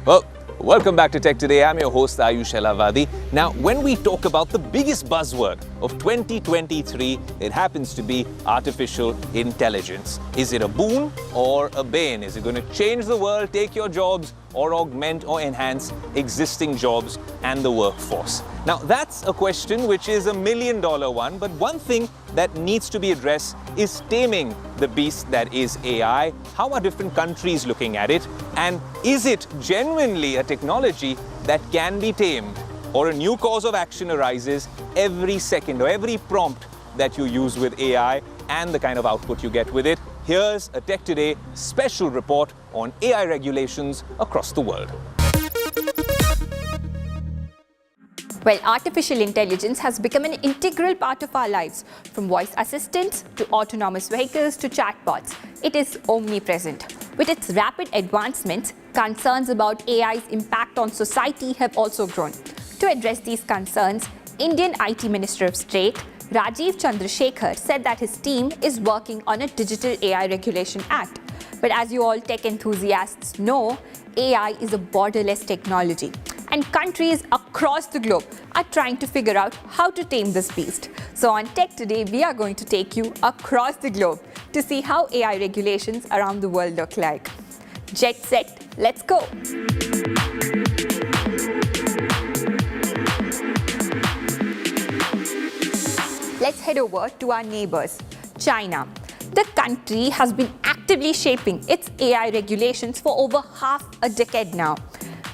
Well, welcome back to Tech Today. I'm your host Ayush Elavadi. Now, when we talk about the biggest buzzword of 2023, it happens to be artificial intelligence. Is it a boon or a bane? Is it going to change the world, take your jobs, or augment or enhance existing jobs and the workforce? Now, that's a question which is $1 million one, but one thing that needs to be addressed is taming the beast that is AI. How are different countries looking at it? And is it genuinely a technology that can be tamed, or a new cause of action arises every second or every prompt that you use with AI and the kind of output you get with it? Here's a Tech Today special report on AI regulations across the world. Well, artificial intelligence has become an integral part of our lives, from voice assistants to autonomous vehicles to chatbots. It is omnipresent. With its rapid advancements, concerns about AI's impact on society have also grown. To address these concerns, Indian IT Minister of State Rajiv Chandrasekhar said that his team is working on a Digital AI Regulation Act. But as you all tech enthusiasts know, AI is a borderless technology, and countries across the globe are trying to figure out how to tame this beast. So on Tech Today, we are going to take you across the globe to see how AI regulations around the world look like. Jet set, let's go! Let's head over to our neighbors, China. The country has been actively shaping its AI regulations for over half a decade now,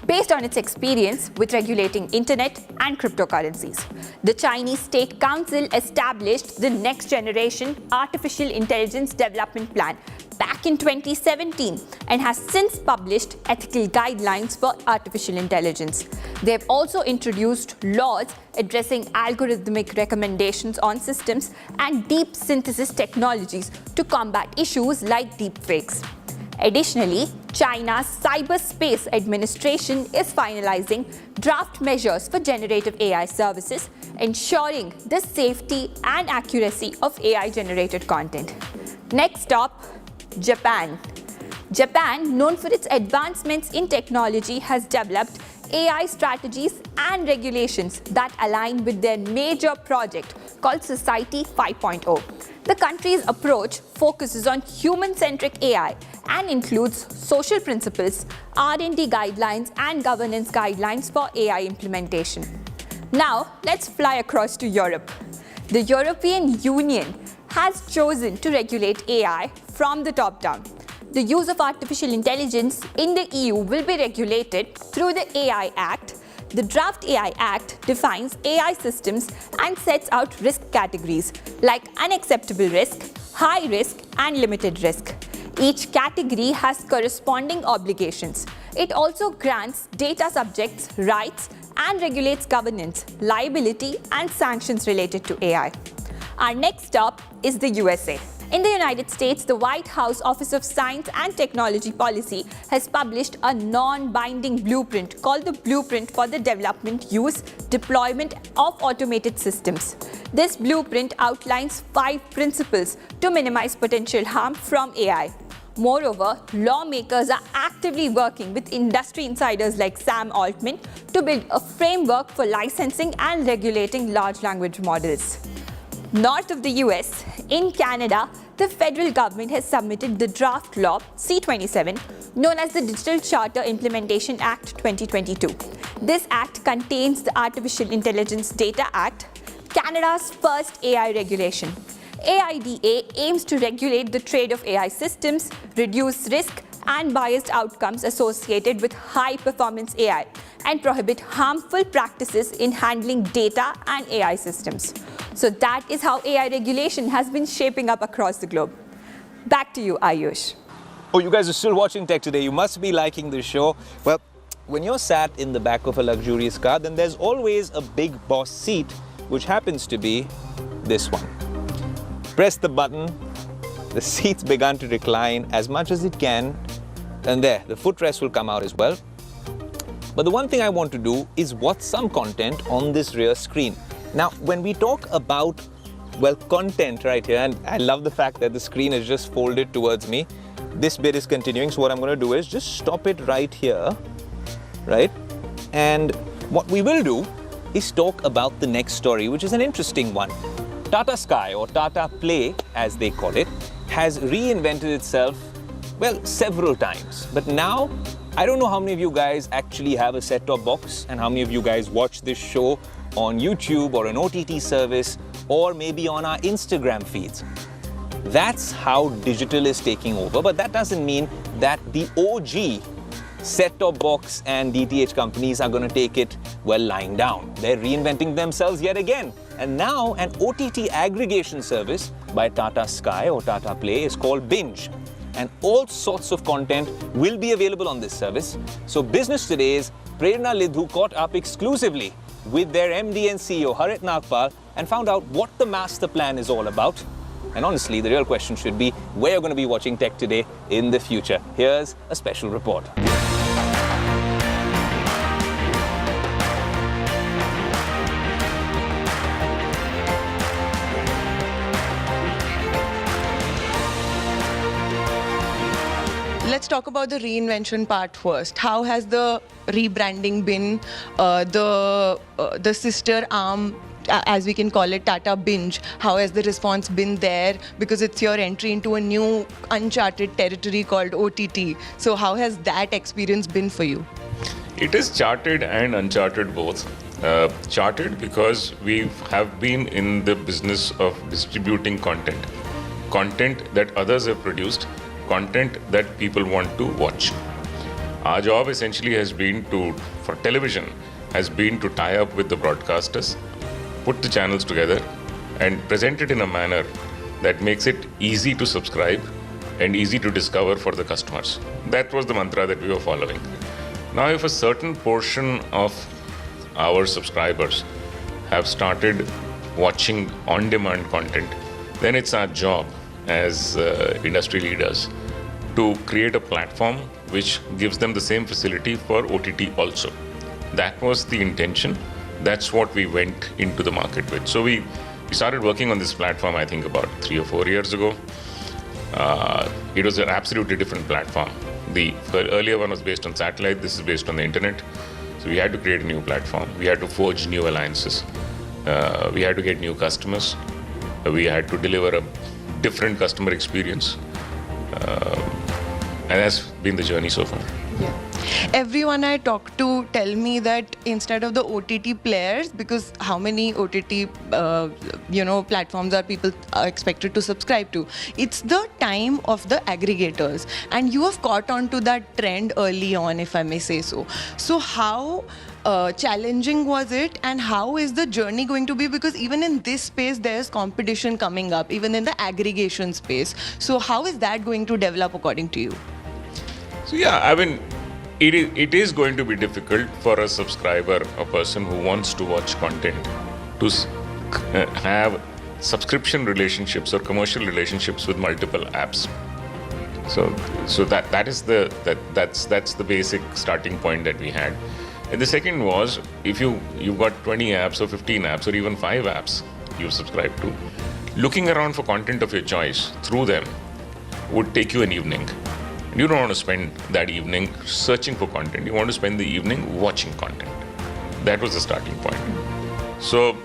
based on its experience with regulating internet and cryptocurrencies. The Chinese State Council established the Next Generation Artificial Intelligence Development Plan back in 2017 and has since published ethical guidelines for artificial intelligence. They have also introduced laws addressing algorithmic recommendations on systems and deep synthesis technologies to combat issues like deepfakes. Additionally, China's Cyberspace Administration is finalizing draft measures for generative AI services, ensuring the safety and accuracy of AI-generated content. Next stop, Japan. Japan, known for its advancements in technology, has developed AI strategies and regulations that align with their major project called Society 5.0. The country's approach focuses on human-centric AI and includes social principles, R&D guidelines, and governance guidelines for AI implementation. Now, let's fly across to Europe. The European Union has chosen to regulate AI from the top down. The use of artificial intelligence in the EU will be regulated through the AI Act, The Draft AI Act defines AI systems and sets out risk categories like unacceptable risk, high risk, and limited risk. Each category has corresponding obligations. It also grants data subjects rights and regulates governance, liability, and sanctions related to AI. Our next stop is the USA. In the United States, the White House Office of Science and Technology Policy has published a non-binding blueprint called the Blueprint for the Development, Use, Deployment of Automated Systems. This blueprint outlines 5 principles to minimize potential harm from AI. Moreover, lawmakers are actively working with industry insiders like Sam Altman to build a framework for licensing and regulating large language models. North of the US, in Canada, the federal government has submitted the draft law C-27, known as the Digital Charter Implementation Act 2022. This act contains the Artificial Intelligence Data Act, Canada's first AI regulation. AIDA aims to regulate the trade of AI systems, reduce risk and biased outcomes associated with high-performance AI, and prohibit harmful practices in handling data and AI systems. So that is how AI regulation has been shaping up across the globe. Back to you, Ayush. Oh, you guys are still watching Tech Today. You must be liking this show. Well, when you're sat in the back of a luxurious car, then there's always a big boss seat, which happens to be this one. Press the button, the seat's begun to recline as much as it can, and there, the footrest will come out as well. But the one thing I want to do is watch some content on this rear screen. Now, when we talk about, well, content right here, and I love the fact that the screen is just folded towards me. This bit is continuing, so what I'm going to do is just stop it right here, right? And what we will do is talk about the next story, which is an interesting one. Tata Sky, or Tata Play as they call it, has reinvented itself, well, several times. But now, I don't know how many of you guys actually have a set-top box and how many of you guys watch this show on YouTube or an OTT service or maybe on our Instagram feeds. That's how digital is taking over, but that doesn't mean that the OG set-top box and DTH companies are going to take it, well, lying down. They're reinventing themselves yet again. And now an OTT aggregation service by Tata Sky or Tata Play is called Binge. And all sorts of content will be available on this service. So Business Today's Prerna Lidhu caught up exclusively with their MD and CEO Harit Nagpal and found out what the master plan is all about. And honestly, the real question should be where you're going to be watching Tech Today in the future. Here's a special report. Let's talk about the reinvention part first. How has the rebranding been? The sister arm, as we can call it, Tata Binge, how has the response been there? Because it's your entry into a new uncharted territory called OTT. So how has that experience been for you? It is charted and uncharted both. Charted because we have been in the business of distributing content that others have produced, content that people want to watch. Our job essentially has been for television, has been to tie up with the broadcasters, put the channels together and present it in a manner that makes it easy to subscribe and easy to discover for the customers. That was the mantra that we were following. Now, if a certain portion of our subscribers have started watching on-demand content, then it's our job as industry leaders to create a platform which gives them the same facility for OTT also. That was the intention. That's what we went into the market with. So we started working on this platform, I think, about 3 or 4 years ago. It was an absolutely different platform. The earlier one was based on satellite. This is based on the internet. So we had to create a new platform. We had to forge new alliances. We had to get new customers. We had to deliver a different customer experience. And that's been the journey so far. Yeah. Everyone I talk to tell me that instead of the OTT players, because how many OTT platforms are people expected to subscribe to, it's the time of the aggregators, and you have caught on to that trend early on, if I may say so. So how challenging was it, and how is the journey going to be? Because even in this space, there's competition coming up, even in the aggregation space. So how is that going to develop according to you? So yeah, I mean, it is going to be difficult for a subscriber, a person who wants to watch content, to have subscription relationships or commercial relationships with multiple apps. So that's the basic starting point that we had. And the second was, if you've got 20 apps or 15 apps or even 5 apps you subscribe to, looking around for content of your choice through them would take you an evening. You don't want to spend that evening searching for content. You want to spend the evening watching content. That was the starting point. So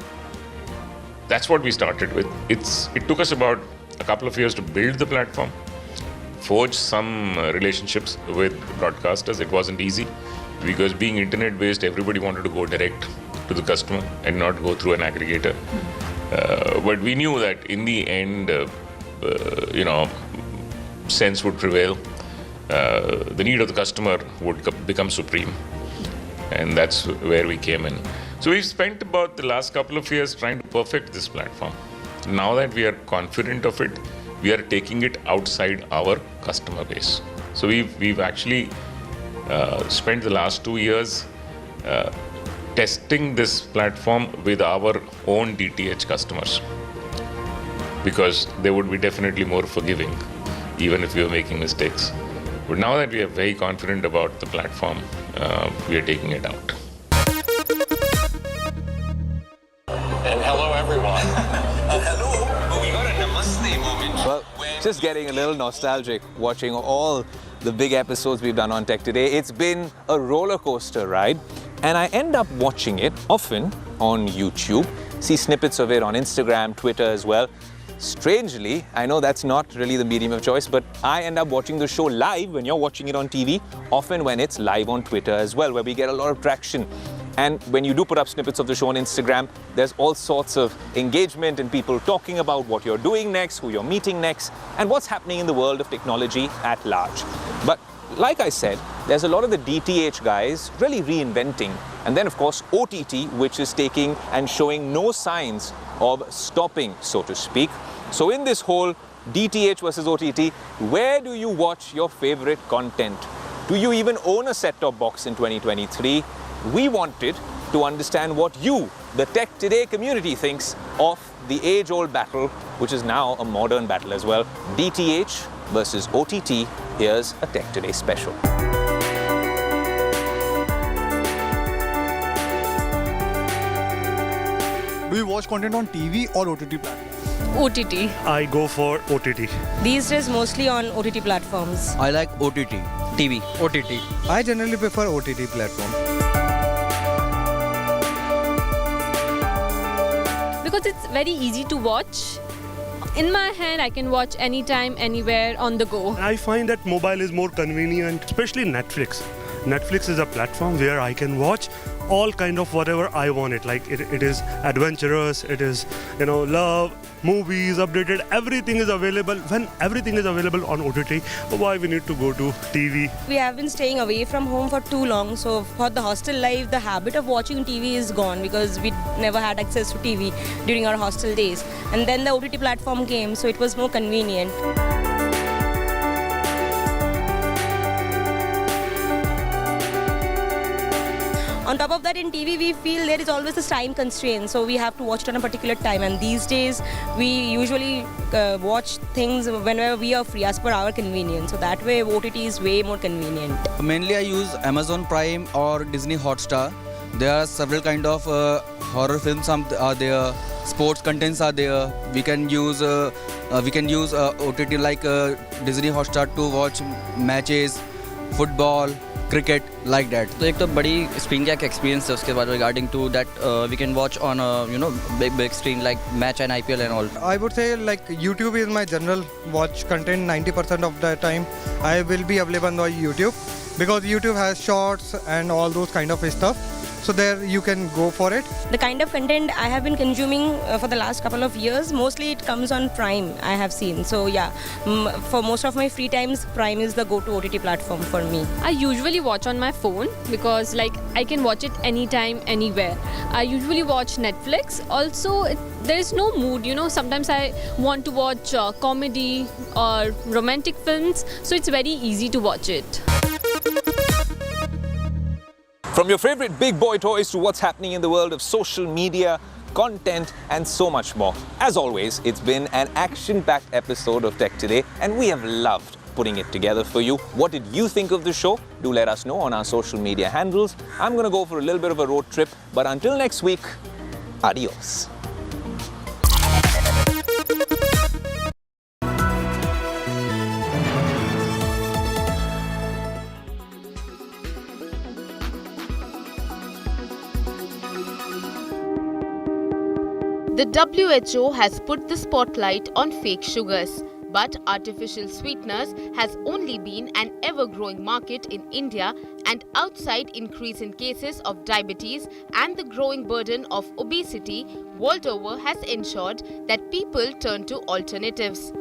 that's what we started with. It took us about a couple of years to build the platform, forge some relationships with broadcasters. It wasn't easy because being internet-based, everybody wanted to go direct to the customer and not go through an aggregator. But we knew that in the end, sense would prevail. The need of the customer would become supreme. And that's where we came in. So we've spent about the last couple of years trying to perfect this platform. Now that we are confident of it, we are taking it outside our customer base. So we've actually spent the last 2 years testing this platform with our own DTH customers, because they would be definitely more forgiving even if we were making mistakes. But now that we are very confident about the platform, we are taking it out. And hello, everyone. Hello. Oh, we got a namaste moment. Well, just getting a little nostalgic watching all the big episodes we've done on Tech Today. It's been a roller coaster ride, and I end up watching it often on YouTube, see snippets of it on Instagram, Twitter as well. Strangely, I know that's not really the medium of choice, but I end up watching the show live when you're watching it on TV, often when it's live on Twitter as well, where we get a lot of traction. And when you do put up snippets of the show on Instagram, there's all sorts of engagement and people talking about what you're doing next, who you're meeting next, and what's happening in the world of technology at large. But like I said, there's a lot of the DTH guys really reinventing. And then, of course, OTT, which is taking and showing no signs of stopping, so to speak. So in this whole DTH versus OTT, where do you watch your favorite content? Do you even own a set-top box in 2023? We wanted to understand what you, the Tech Today community, thinks of the age-old battle, which is now a modern battle as well. DTH versus OTT. Here's a Tech Today special. Do you watch content on TV or OTT platforms? OTT. I go for OTT. These days mostly on OTT platforms. I like OTT. TV. OTT. I generally prefer OTT platform. Because it's very easy to watch. In my hand, I can watch anytime, anywhere, on the go. I find that mobile is more convenient, especially Netflix. Netflix is a platform where I can watch all kind of whatever I want it. Like it is adventurous, it is, love, movies, updated, everything is available. When everything is available on OTT, why we need to go to TV? We have been staying away from home for too long, so for the hostel life, the habit of watching TV is gone because we never had access to TV during our hostel days. And then the OTT platform came, so it was more convenient. On top of that, in TV, we feel there is always this time constraint, so we have to watch it on a particular time. And these days, we usually watch things whenever we are free, as per our convenience. So that way, OTT is way more convenient. Mainly, I use Amazon Prime or Disney Hotstar. There are several kind of horror films are there, sports contents are there. We can use OTT like Disney Hotstar to watch matches, football, cricket, like that. तो एक तो बड़ी screen का experience है उसके बाद regarding to that we can watch on big screen like match and IPL and all. I would say like YouTube is my general watch content. 90% of the time I will be available on YouTube because YouTube has shorts and all those kind of stuff. so there you can go for it. The kind of content I have been consuming for the last couple of years, mostly it comes on Prime, I have seen. So yeah, for most of my free times, Prime is the go-to OTT platform for me. I usually watch on my phone because like I can watch it anytime, anywhere. I usually watch Netflix. Also, there is no mood, you know, sometimes I want to watch comedy or romantic films, so it's very easy to watch it. From your favorite big boy toys to what's happening in the world of social media, content and so much more. As always, it's been an action-packed episode of Tech Today and we have loved putting it together for you. What did you think of the show? Do let us know on our social media handles. I'm going to go for a little bit of a road trip, but until next week, adios. The WHO has put the spotlight on fake sugars, but artificial sweeteners has only been an ever-growing market in India, and outside increase in cases of diabetes and the growing burden of obesity world over has ensured that people turn to alternatives.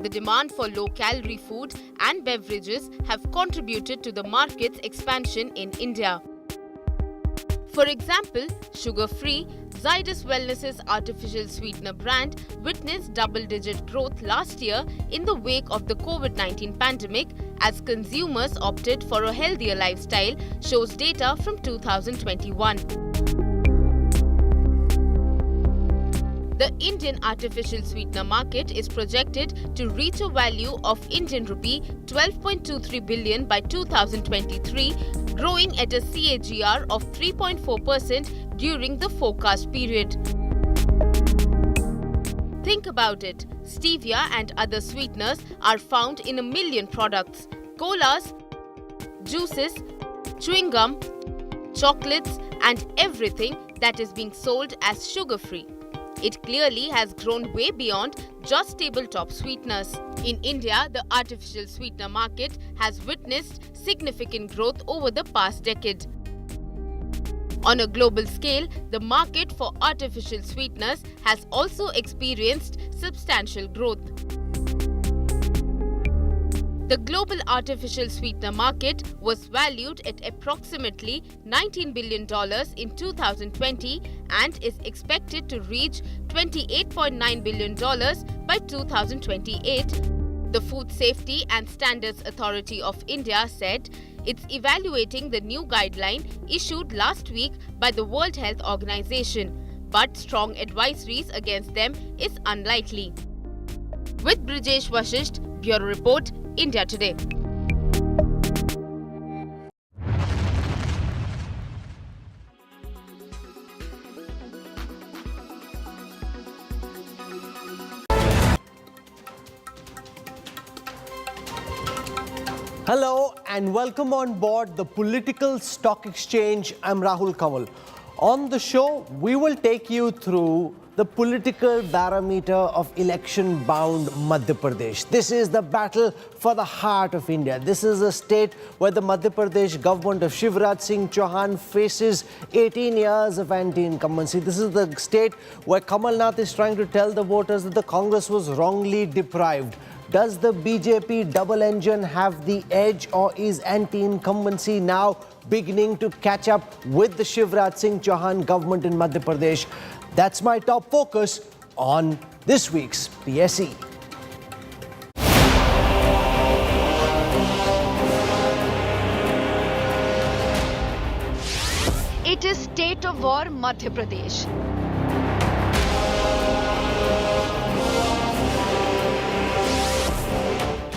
The demand for low-calorie food and beverages have contributed to the market's expansion in India. For example, sugar-free, Zydus Wellness's artificial sweetener brand witnessed double-digit growth last year in the wake of the COVID-19 pandemic as consumers opted for a healthier lifestyle, shows data from 2021. The Indian artificial sweetener market is projected to reach a value of Indian rupee 12.23 billion by 2023, growing at a CAGR of 3.4% during the forecast period. Think about it. Stevia and other sweeteners are found in 1 million products. Colas, juices, chewing gum, chocolates and everything that is being sold as sugar-free. It clearly has grown way beyond just tabletop sweeteners. In India, the artificial sweetener market has witnessed significant growth over the past decade. On a global scale, the market for artificial sweeteners has also experienced substantial growth. The global artificial sweetener market was valued at approximately $19 billion in 2020 and is expected to reach $28.9 billion by 2028. The Food Safety and Standards Authority of India said it's evaluating the new guideline issued last week by the World Health Organization, but strong advisories against them is unlikely. With Brijesh Vashisht, Bureau Report, India Today. Hello and welcome on board the Political Stock Exchange. I'm Rahul Kamal. On the show, we will take you through the political barometer of election-bound Madhya Pradesh. This is the battle for the heart of India. This is a state where the Madhya Pradesh government of Shivraj Singh Chauhan faces 18 years of anti-incumbency. This is the state where Kamal Nath is trying to tell the voters that the Congress was wrongly deprived. Does the BJP double engine have the edge, or is anti-incumbency now beginning to catch up with the Shivraj Singh Chauhan government in Madhya Pradesh? That's my top focus on this week's PSE. It is state of war Madhya Pradesh.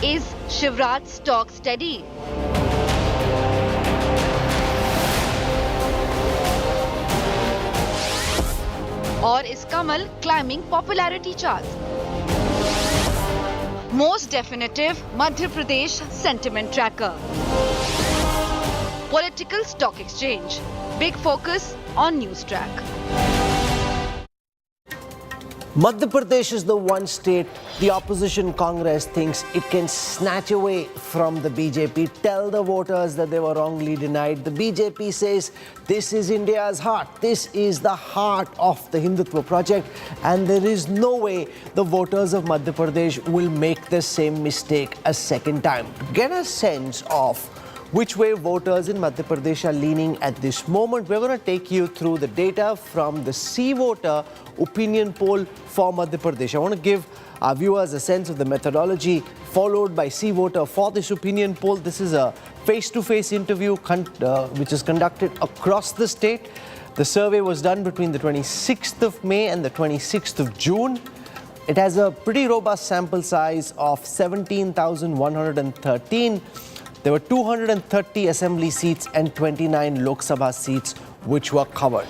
Is Shivraj stock steady? Or is Kamal climbing popularity charts? Most definitive Madhya Pradesh sentiment tracker. Political Stock Exchange. Big focus on News Track. Madhya Pradesh is the one state the opposition Congress thinks it can snatch away from the BJP, tell the voters that they were wrongly denied. The BJP says this is India's heart. This is the heart of the Hindutva project, and there is no way the voters of Madhya Pradesh will make the same mistake a second time. To get a sense of which way voters in Madhya Pradesh are leaning at this moment, we're going to take you through the data from the C-Voter opinion poll for Madhya Pradesh. I want to give our viewers a sense of the methodology followed by C-Voter for this opinion poll. This is a face-to-face interview which is conducted across the state. The survey was done between the 26th of May and the 26th of June. It has a pretty robust sample size of 17,113. There were 230 assembly seats and 29 Lok Sabha seats which were covered.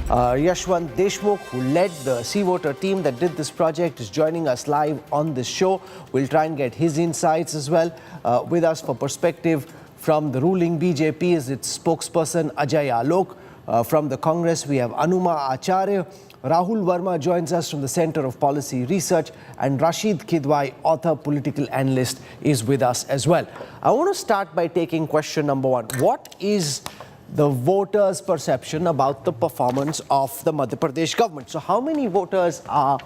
Yashwant Deshmukh, who led the C-Voter team that did this project, is joining us live on this show. We'll try and get his insights as well. With us for perspective from the ruling BJP is its spokesperson Ajay Alok. From the Congress, we have Anuma Acharya. Rahul Verma joins us from the Center of Policy Research, and Rashid Kidwai, author, political analyst, is with us as well. I want to start by taking question number one. What is the voters' perception about the performance of the Madhya Pradesh government? So how many voters are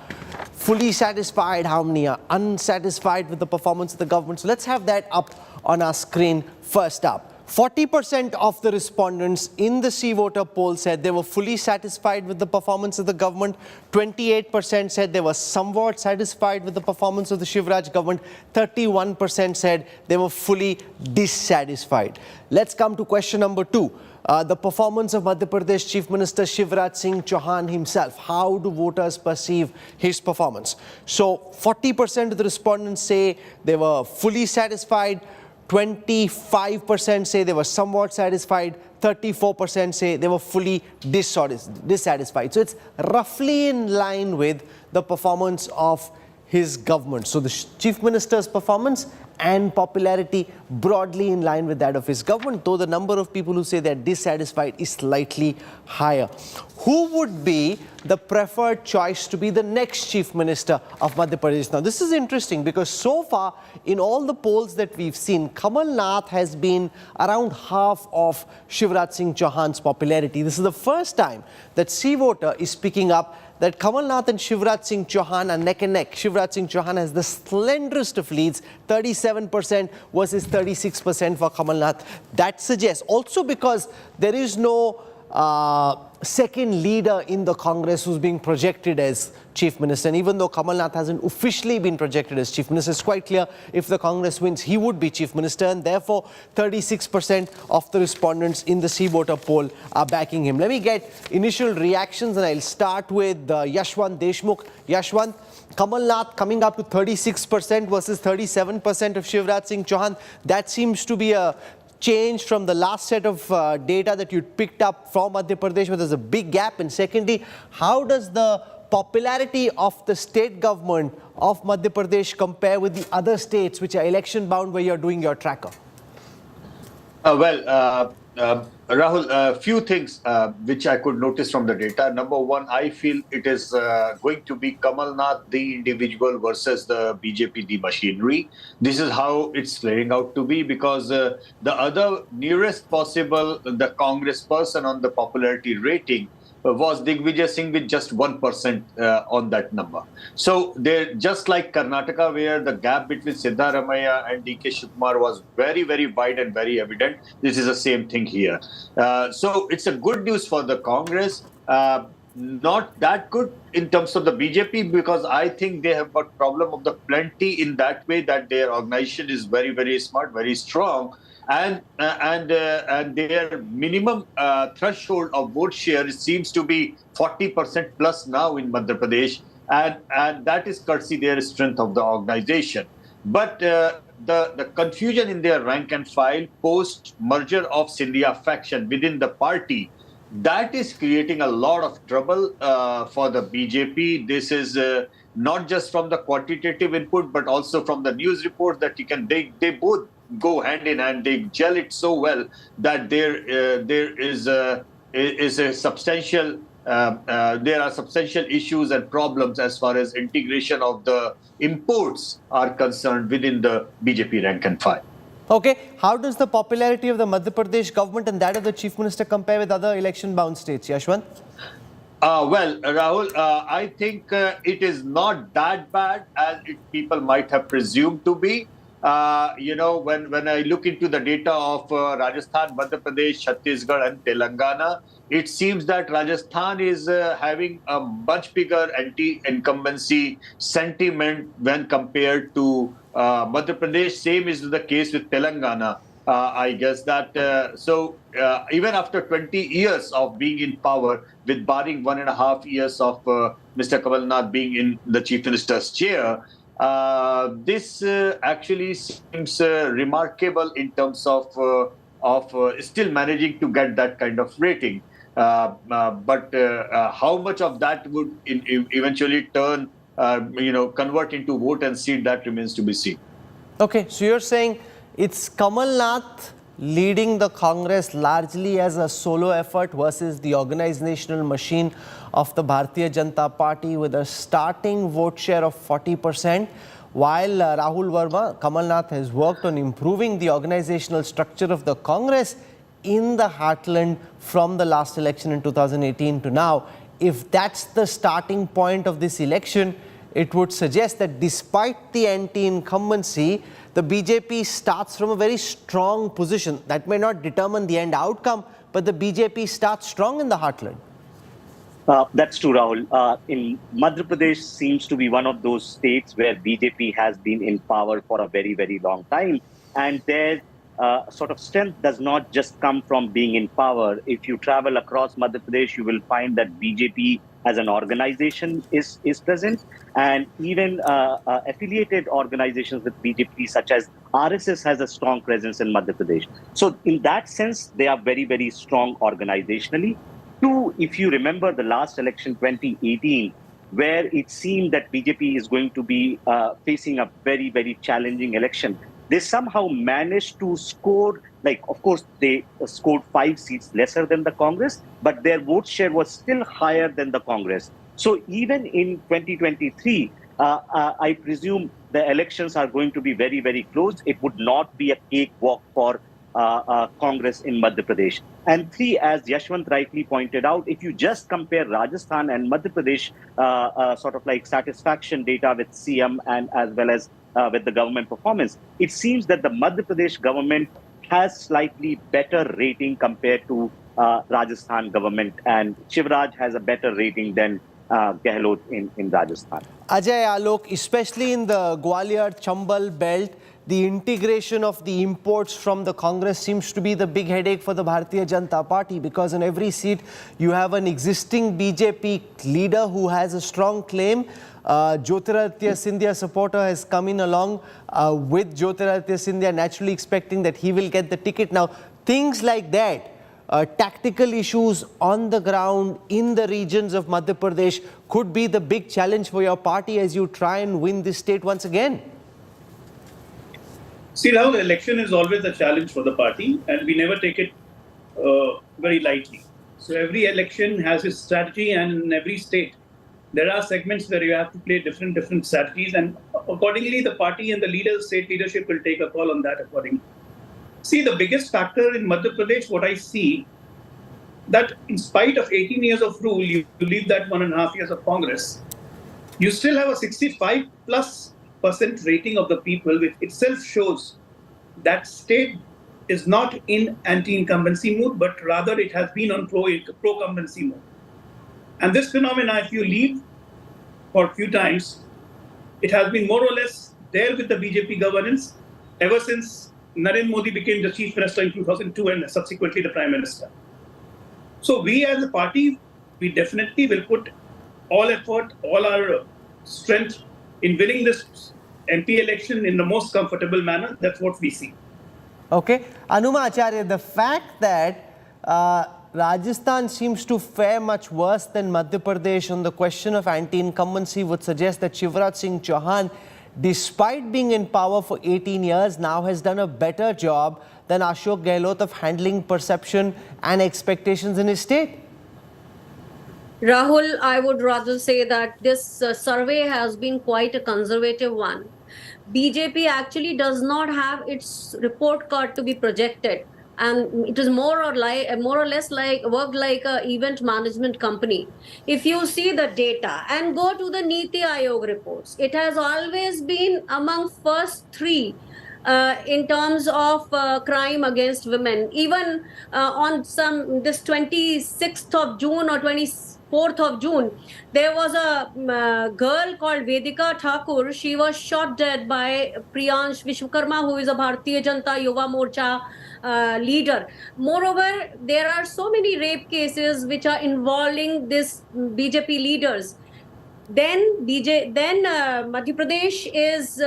fully satisfied? How many are unsatisfied with the performance of the government? So let's have that up on our screen first up. 40% of the respondents in the C-Voter poll said they were fully satisfied with the performance of the government. 28% said they were somewhat satisfied with the performance of the Shivraj government. 31% said they were fully dissatisfied. Let's come to question number two. The performance of Madhya Pradesh Chief Minister Shivraj Singh Chauhan himself. How do voters perceive his performance? So 40% of the respondents say they were fully satisfied. 25% say they were somewhat satisfied. 34% say they were fully dissatisfied. So it's roughly in line with the performance of his government. So the Chief Minister's performance and popularity broadly in line with that of his government, though the number of people who say they're dissatisfied is slightly higher. Who would be the preferred choice to be the next Chief Minister of Madhya Pradesh? Now, this is interesting because so far in all the polls that we've seen, Kamal Nath has been around half of Shivraj Singh Chauhan's popularity. This is the first time that C-Voter is picking up that Kamal Nath and Shivraj Singh Chauhan are neck and neck. Shivraj Singh Chauhan has the slenderest of leads, 37% versus 36% for Kamal Nath. That suggests, also because there is no second leader in the Congress who's being projected as Chief Minister. And even though Kamal Nath hasn't officially been projected as Chief Minister, it's quite clear if the Congress wins, he would be Chief Minister. And therefore, 36% of the respondents in the C-Voter poll are backing him. Let me get initial reactions, and I'll start with Yashwant Deshmukh. Yashwant, Kamal Nath coming up to 36% versus 37% of Shivraj Singh Chauhan. That seems to be a change from the last set of data that you picked up from Madhya Pradesh, where there's a big gap. And secondly, how does the popularity of the state government of Madhya Pradesh compare with the other states which are election bound where you're doing your tracker? Rahul, a few things which I could notice from the data. Number one, I feel it is going to be Kamal Nath, the individual, versus the BJP, the machinery. This is how it's playing out to be, because the other nearest possible, the Congress person on the popularity rating, was Digvijay Singh with just 1% on that number. So they're just like Karnataka, where the gap between Siddharamaiah and DK Shivakumar was very, very wide and very evident. This is the same thing here. So it's a good news for the Congress. Not that good in terms of the BJP, because I think they have got problem of the plenty in that way that their organization is very, very smart, very strong. And their minimum threshold of vote share seems to be 40% plus now in Madhya Pradesh, and that is courtesy their strength of the organization. But the confusion in their rank and file post merger of Scindia faction within the party, that is creating a lot of trouble for the BJP. This is not just from the quantitative input, but also from the news reports that they both go hand in hand. They gel it so well that there is a substantial there are substantial issues and problems as far as integration of the imports are concerned within the BJP rank and file. Okay, how does the popularity of the Madhya Pradesh government and that of the Chief Minister compare with other election-bound states, Yashwant? Well, Rahul, I think it is not that bad as people might have presumed to be. When I look into the data of Rajasthan, Madhya Pradesh, Chhattisgarh and Telangana, it seems that Rajasthan is having a much bigger anti-incumbency sentiment when compared to Madhya Pradesh. Same is the case with Telangana. I guess that even after 20 years of being in power, with barring 1.5 years of Mr. Kamal Nath being in the Chief Minister's chair, this actually seems remarkable in terms of still managing to get that kind of rating. But how much of that would eventually convert into vote and seat, that remains to be seen. Okay, so you're saying it's Kamal Nath leading the Congress largely as a solo effort versus the organizational machine of the Bharatiya Janata Party with a starting vote share of 40%, while Rahul Verma, Kamal Nath has worked on improving the organizational structure of the Congress in the heartland from the last election in 2018 to now. If that's the starting point of this election, it would suggest that despite the anti-incumbency, the BJP starts from a very strong position. That may not determine the end outcome, but the BJP starts strong in the heartland. That's true, Rahul. In Madhya Pradesh seems to be one of those states where BJP has been in power for a very, very long time. And their sort of strength does not just come from being in power. If you travel across Madhya Pradesh, you will find that BJP as an organization is present, and even affiliated organizations with BJP such as RSS has a strong presence in Madhya Pradesh. So in that sense, they are very, very strong organizationally. Two, if you remember the last election 2018, where it seemed that BJP is going to be facing a very, very challenging election, they somehow managed to score, of course, they scored 5 seats lesser than the Congress, but their vote share was still higher than the Congress. So even in 2023, I presume the elections are going to be very, very close. It would not be a cakewalk for Congress in Madhya Pradesh. And 3, as Yashwant rightly pointed out, if you just compare Rajasthan and Madhya Pradesh sort of like satisfaction data with CM and as well as with the government performance, it seems that the Madhya Pradesh government has slightly better rating compared to Rajasthan government, and Shivraj has a better rating than Gehlot in Rajasthan. Ajay, Alok, especially in the Gwalior-Chambal belt, the integration of the imports from the Congress seems to be the big headache for the Bharatiya Janata Party, because in every seat you have an existing BJP leader who has a strong claim. Jyotiraditya Scindia supporter has come in along with Jyotiraditya Scindia, naturally expecting that he will get the ticket. Now, things like that, tactical issues on the ground in the regions of Madhya Pradesh could be the big challenge for your party as you try and win this state once again. See, now the election is always a challenge for the party, and we never take it very lightly. So every election has its strategy, and in every state, there are segments where you have to play different strategies, and accordingly, the party and the state leadership will take a call on that accordingly. See, the biggest factor in Madhya Pradesh, what I see, that in spite of 18 years of rule, you leave that 1.5 years of Congress, you still have a 65+% rating of the people, which itself shows that state is not in anti-incumbency mood, but rather it has been on pro-incumbency mode. And this phenomena, if you leave for a few times, it has been more or less there with the BJP governance ever since Narendra Modi became the Chief Minister in 2002 and subsequently the Prime Minister. So we as a party, we definitely will put all effort, all our strength in winning this MP election in the most comfortable manner. That's what we see. Okay. Anuma Acharya, the fact that Rajasthan seems to fare much worse than Madhya Pradesh on the question of anti-incumbency would suggest that Shivraj Singh Chauhan, despite being in power for 18 years, now has done a better job than Ashok Gehlot of handling perception and expectations in his state. Rahul, I would rather say that this survey has been quite a conservative one. BJP actually does not have its report card to be projected, and it is more or less like worked like a event management company. If you see the data and go to the Niti Aayog reports, it has always been among first three in terms of crime against women. Even on this 26th of June or 24th of June, there was a girl called Vedika Thakur. She was shot dead by Priyansh Vishwakarma, who is a Bharatiya Janata Yuva Morcha leader. Moreover, there are so many rape cases which are involving this BJP leaders. Then Madhya Pradesh is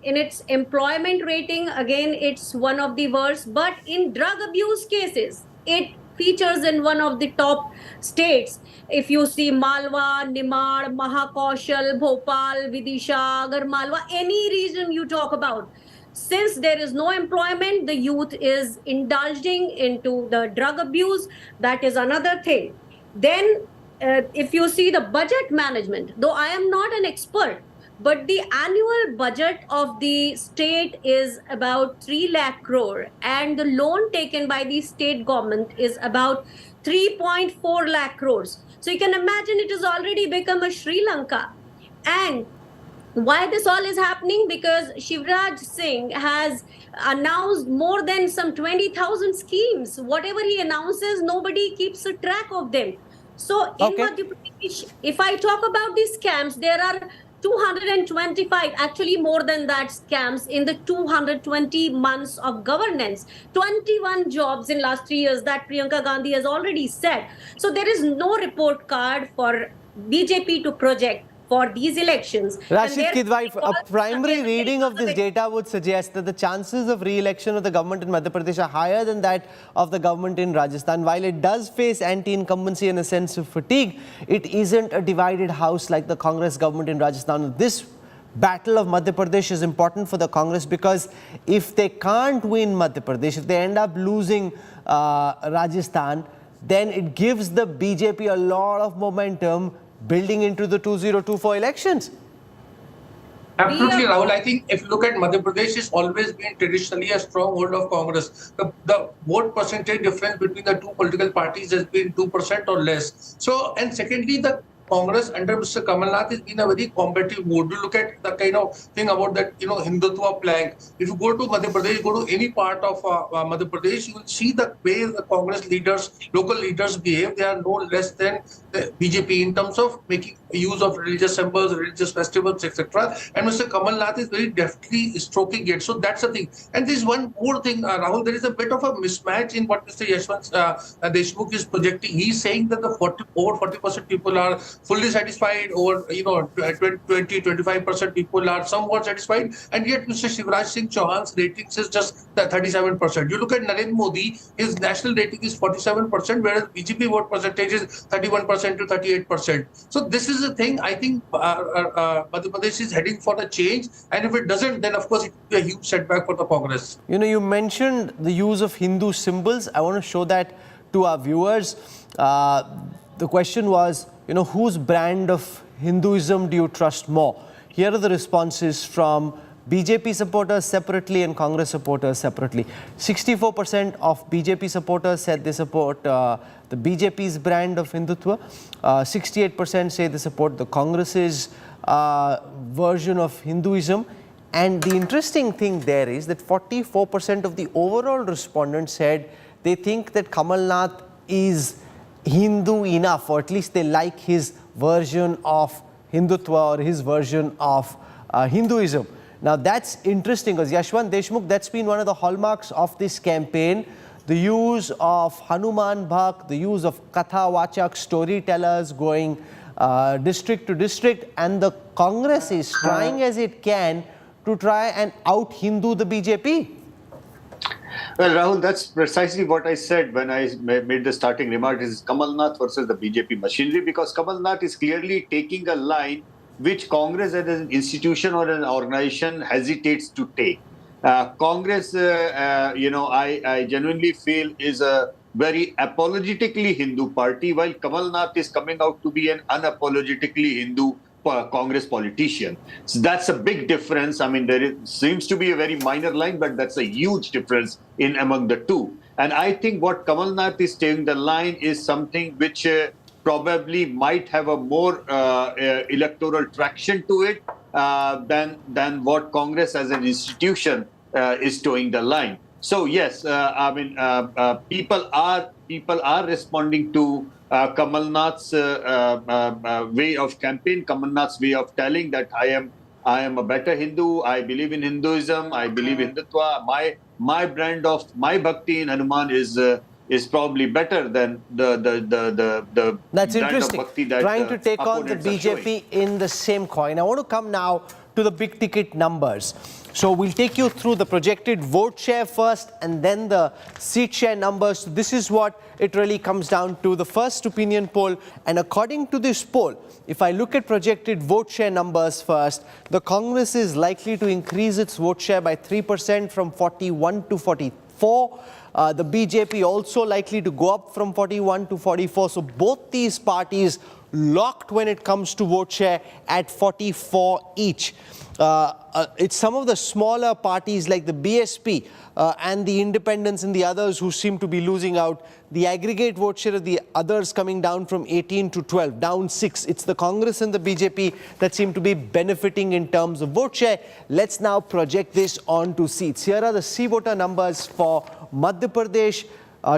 in its employment rating, again it's one of the worst, but in drug abuse cases it features in one of the top states. If you see Malwa, Nimad, Mahakaushal, Bhopal, Vidisha, Agar Malwa, any region you talk about, since there is no employment, the youth is indulging into the drug abuse. That is another thing. Then if you see the budget management, though I am not an expert, but the annual budget of the state is about 3 lakh crore, and the loan taken by the state government is about 3.4 lakh crores. So you can imagine it has already become a Sri Lanka. And why this all is happening? Because Shivraj Singh has announced more than some 20,000 schemes. Whatever he announces, nobody keeps a track of them. So in Madhya Pradesh, if I talk about these scams, there are 225, actually more than that, scams in the 220 months of governance. 21 jobs in last 3 years that Priyanka Gandhi has already said. So there is no report card for BJP to project for these elections. Rashid Kidwai, a primary reading of this data would suggest that the chances of re-election of the government in Madhya Pradesh are higher than that of the government in Rajasthan. While it does face anti-incumbency and a sense of fatigue, it isn't a divided house like the Congress government in Rajasthan. This battle of Madhya Pradesh is important for the Congress because if they can't win Madhya Pradesh, if they end up losing Rajasthan, then it gives the BJP a lot of momentum building into the 2024 elections. Absolutely, Rahul. I think if you look at Madhya Pradesh, it's always been traditionally a stronghold of Congress. The vote percentage difference between the two political parties has been 2% or less. So, and secondly, the Congress under Mr. Kamal Nath has been a very competitive mood. You look at the kind of thing about that, Hindutva plank. If you go to Madhya Pradesh, go to any part of Madhya Pradesh, you will see the way the Congress leaders, local leaders behave. They are no less than the BJP in terms of making use of religious symbols, religious festivals, etc. And Mr. Kamal Nath is very deftly stroking it. So that's the thing. And there's one more thing, Rahul, there is a bit of a mismatch in what Mr. Yashwant Deshmukh is projecting. He's saying that the over 40% people are fully satisfied, over 20-25% people are somewhat satisfied, and yet Mr. Shivraj Singh Chauhan's ratings is just 37%. You look at Narendra Modi, his national rating is 47%, whereas BJP vote percentage is 31% to 38%. So this is the thing. I think Madhya Pradesh is heading for a change, and if it doesn't, then of course it will be a huge setback for the Congress. You mentioned the use of Hindu symbols. I want to show that to our viewers. The question was, whose brand of Hinduism do you trust more? Here are the responses from BJP supporters separately and Congress supporters separately. 64% of BJP supporters said they support the BJP's brand of Hindutva. 68% say they support the Congress's version of Hinduism. And the interesting thing there is that 44% of the overall respondents said they think that Kamal Nath is Hindu enough, or at least they like his version of Hindutva or his version of Hinduism. Now that's interesting because Yashwant Deshmukh, that's been one of the hallmarks of this campaign. The use of Hanuman Bhakt, the use of Katha Vachak storytellers going district to district, and the Congress is trying as it can to try and out-Hindu the BJP. Well, Rahul, that's precisely what I said when I made the starting remark. Is Kamal Nath versus the BJP machinery, because Kamal Nath is clearly taking a line which Congress as an institution or an organization hesitates to take. Congress, I genuinely feel is a very apologetically Hindu party, while Kamal Nath is coming out to be an unapologetically Hindu Congress politician. So that's a big difference. I mean, seems to be a very minor line, but that's a huge difference in among the two. And I think what Kamal Nath is taking the line is something which probably might have a more electoral traction to it than what Congress as an institution is towing the line. So yes, I mean, people are responding to Kamal Nath's way of campaign, Kamal Nath's way of telling that I am a better Hindu. I believe in Hinduism. I believe in Hindutva. My brand of my bhakti in Hanuman is probably better than the That's brand interesting. of bhakti that Trying to take on the opponents are showing. BJP in the same coin. I want to come now to the big ticket numbers. So we'll take you through the projected vote share first and then the seat share numbers. So this is what it really comes down to, the first opinion poll. And according to this poll, if I look at projected vote share numbers first, the Congress is likely to increase its vote share by 3% from 41 to 44. The BJP also likely to go up from 41 to 44. So both these parties locked when it comes to vote share at 44 each. It's some of the smaller parties like the BSP and the independents and the others who seem to be losing out. The aggregate vote share of the others coming down from 18 to 12, down 6. It's the Congress and the BJP that seem to be benefiting in terms of vote share. Let's now project this onto seats. Here are the C-voter numbers for Madhya Pradesh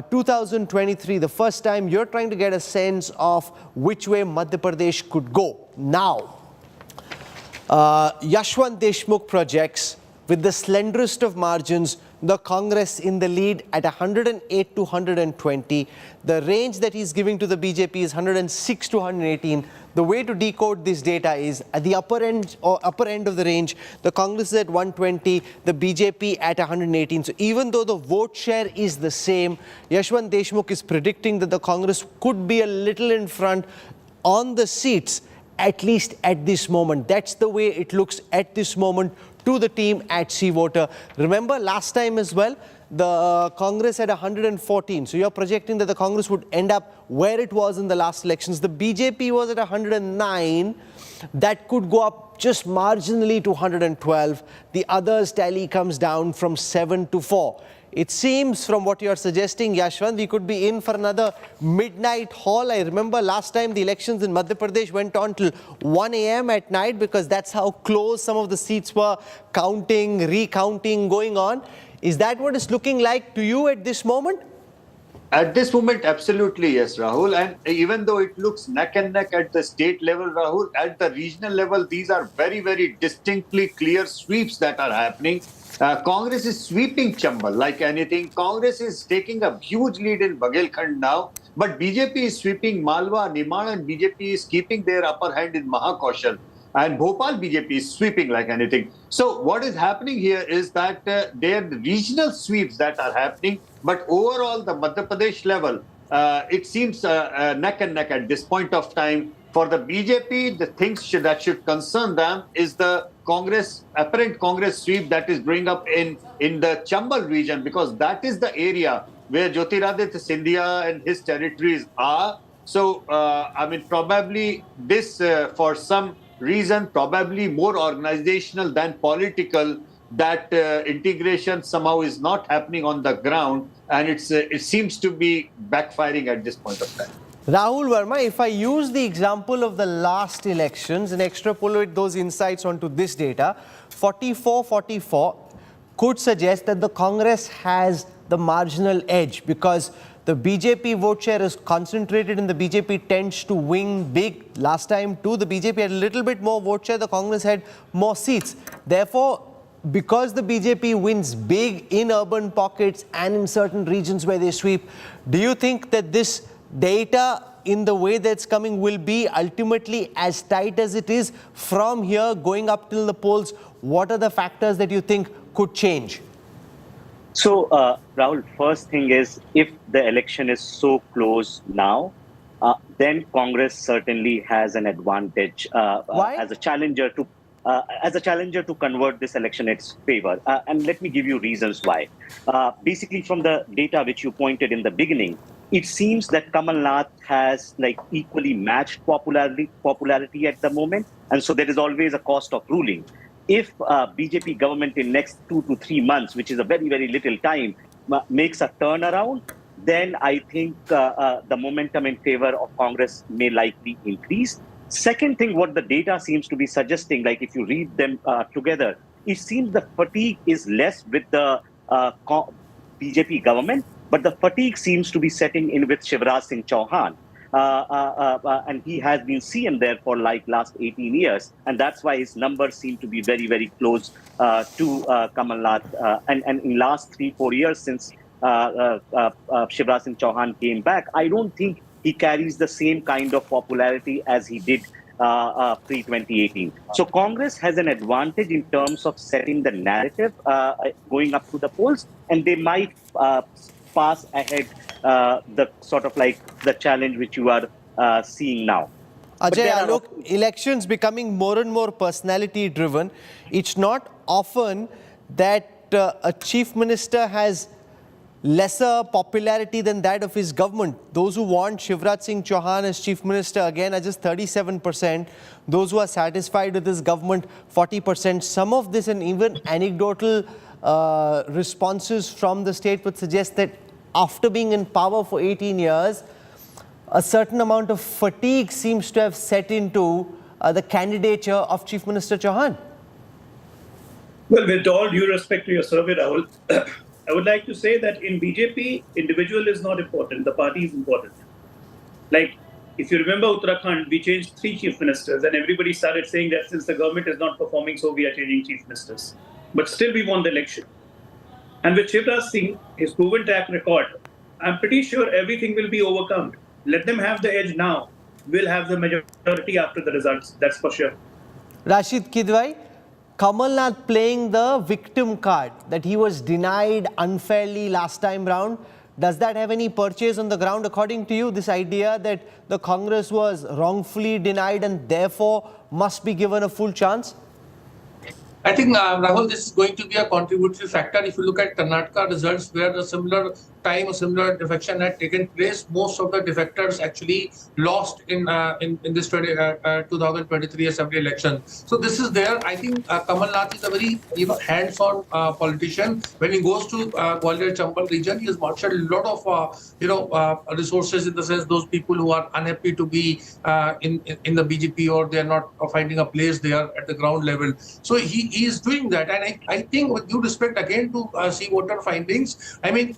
2023. The first time you're trying to get a sense of which way Madhya Pradesh could go. Now, Yashwant Deshmukh projects with the slenderest of margins, the Congress in the lead at 108 to 120. The range that he's giving to the BJP is 106 to 118. The way to decode this data is at the upper end of the range, the Congress is at 120, the BJP at 118. So even though the vote share is the same, Yashwant Deshmukh is predicting that the Congress could be a little in front on the seats, at least at this moment. That's the way it looks at this moment to the team at C-Voter. Remember last time as well, the Congress had 114. So you're projecting that the Congress would end up where it was in the last elections. The BJP was at 109. That could go up just marginally to 112. The others tally comes down from 7 to 4. It seems from what you are suggesting, Yashwant, we could be in for another midnight haul. I remember last time the elections in Madhya Pradesh went on till 1 a.m. at night because that's how close some of the seats were, counting, recounting going on. Is that what it's looking like to you at this moment? At this moment, absolutely, yes, Rahul. And even though it looks neck and neck at the state level, Rahul, at the regional level, these are very, very distinctly clear sweeps that are happening. Congress is sweeping Chambal like anything. Congress is taking a huge lead in Bagelkhand now, but BJP is sweeping Malwa, Nimar, and BJP is keeping their upper hand in Mahakaushal. And Bhopal BJP is sweeping like anything. So what is happening here is that there are regional sweeps that are happening, but overall the Madhya Pradesh level, it seems neck and neck at this point of time. For the BJP, the things that should concern them is the apparent Congress sweep that is bring up in the Chambal region, because that is the area where Jyotiraditya Scindia and his territories are. So, I mean, probably this, for some reason, probably more organizational than political, that integration somehow is not happening on the ground, and it seems to be backfiring at this point of time. Rahul Verma, if I use the example of the last elections and extrapolate those insights onto this data, 44-44 could suggest that the Congress has the marginal edge because the BJP vote share is concentrated and the BJP tends to win big. Last time too, the BJP had a little bit more vote share, the Congress had more seats. Therefore, because the BJP wins big in urban pockets and in certain regions where they sweep, do you think that this data in the way that's coming will be ultimately as tight as it is from here going up till the polls? What are the factors that you think could change? So, Rahul, first thing is, if the election is so close now, then Congress certainly has an advantage as a challenger to as a challenger to convert this election in its favor. And let me give you reasons why. Basically, from the data which you pointed in the beginning, it seems that Kamal Nath has like equally matched popularity at the moment. And so there is always a cost of ruling. If BJP government in next 2 to 3 months, which is a very, very little time, makes a turnaround, then I think the momentum in favor of Congress may likely increase. Second thing, what the data seems to be suggesting, like if you read them together, it seems the fatigue is less with the BJP government, but the fatigue seems to be setting in with Shivraj Singh Chauhan. And he has been CM there for like last 18 years. And that's why his numbers seem to be very, very close to Kamal Nath. And in last 3-4 years since Shivraj Singh Chauhan came back, I don't think he carries the same kind of popularity as he did pre-2018. So Congress has an advantage in terms of setting the narrative going up to the polls, and they might pass ahead the sort of like the challenge which you are seeing now. Ajay, look, elections becoming more and more personality driven. It's not often that a chief minister has lesser popularity than that of his government. Those who want Shivraj Singh Chauhan as chief minister again are just 37%. Those who are satisfied with his government, 40%. Some of this and even anecdotal responses from the state would suggest that after being in power for 18 years, a certain amount of fatigue seems to have set into the candidature of Chief Minister Chauhan. Well, with all due respect to your survey, Rahul, I would like to say that in BJP, individual is not important, the party is important. Like, if you remember Uttarakhand, we changed 3 chief ministers and everybody started saying that since the government is not performing, so we are changing chief ministers. But still we won the election. And with Shivraj Singh, his proven track record, I'm pretty sure everything will be overcome. Let them have the edge now. We'll have the majority after the results, that's for sure. Rashid Kidwai, Kamal Nath playing the victim card, that he was denied unfairly last time round. Does that have any purchase on the ground according to you, this idea that the Congress was wrongfully denied and therefore must be given a full chance? I think, Rahul, this is going to be a contributory factor. If you look at Karnataka results, where the similar time or similar defection had taken place, most of the defectors actually lost in this 2023 assembly election. So this is there. I think Kamal Nath is a very hands-on politician. When he goes to Gwalior Chambal region, he has marshaled a lot of resources, in the sense those people who are unhappy to be in the BJP or they are not finding a place there at the ground level. So he is doing that, and I think, with due respect again to see voter findings, I mean,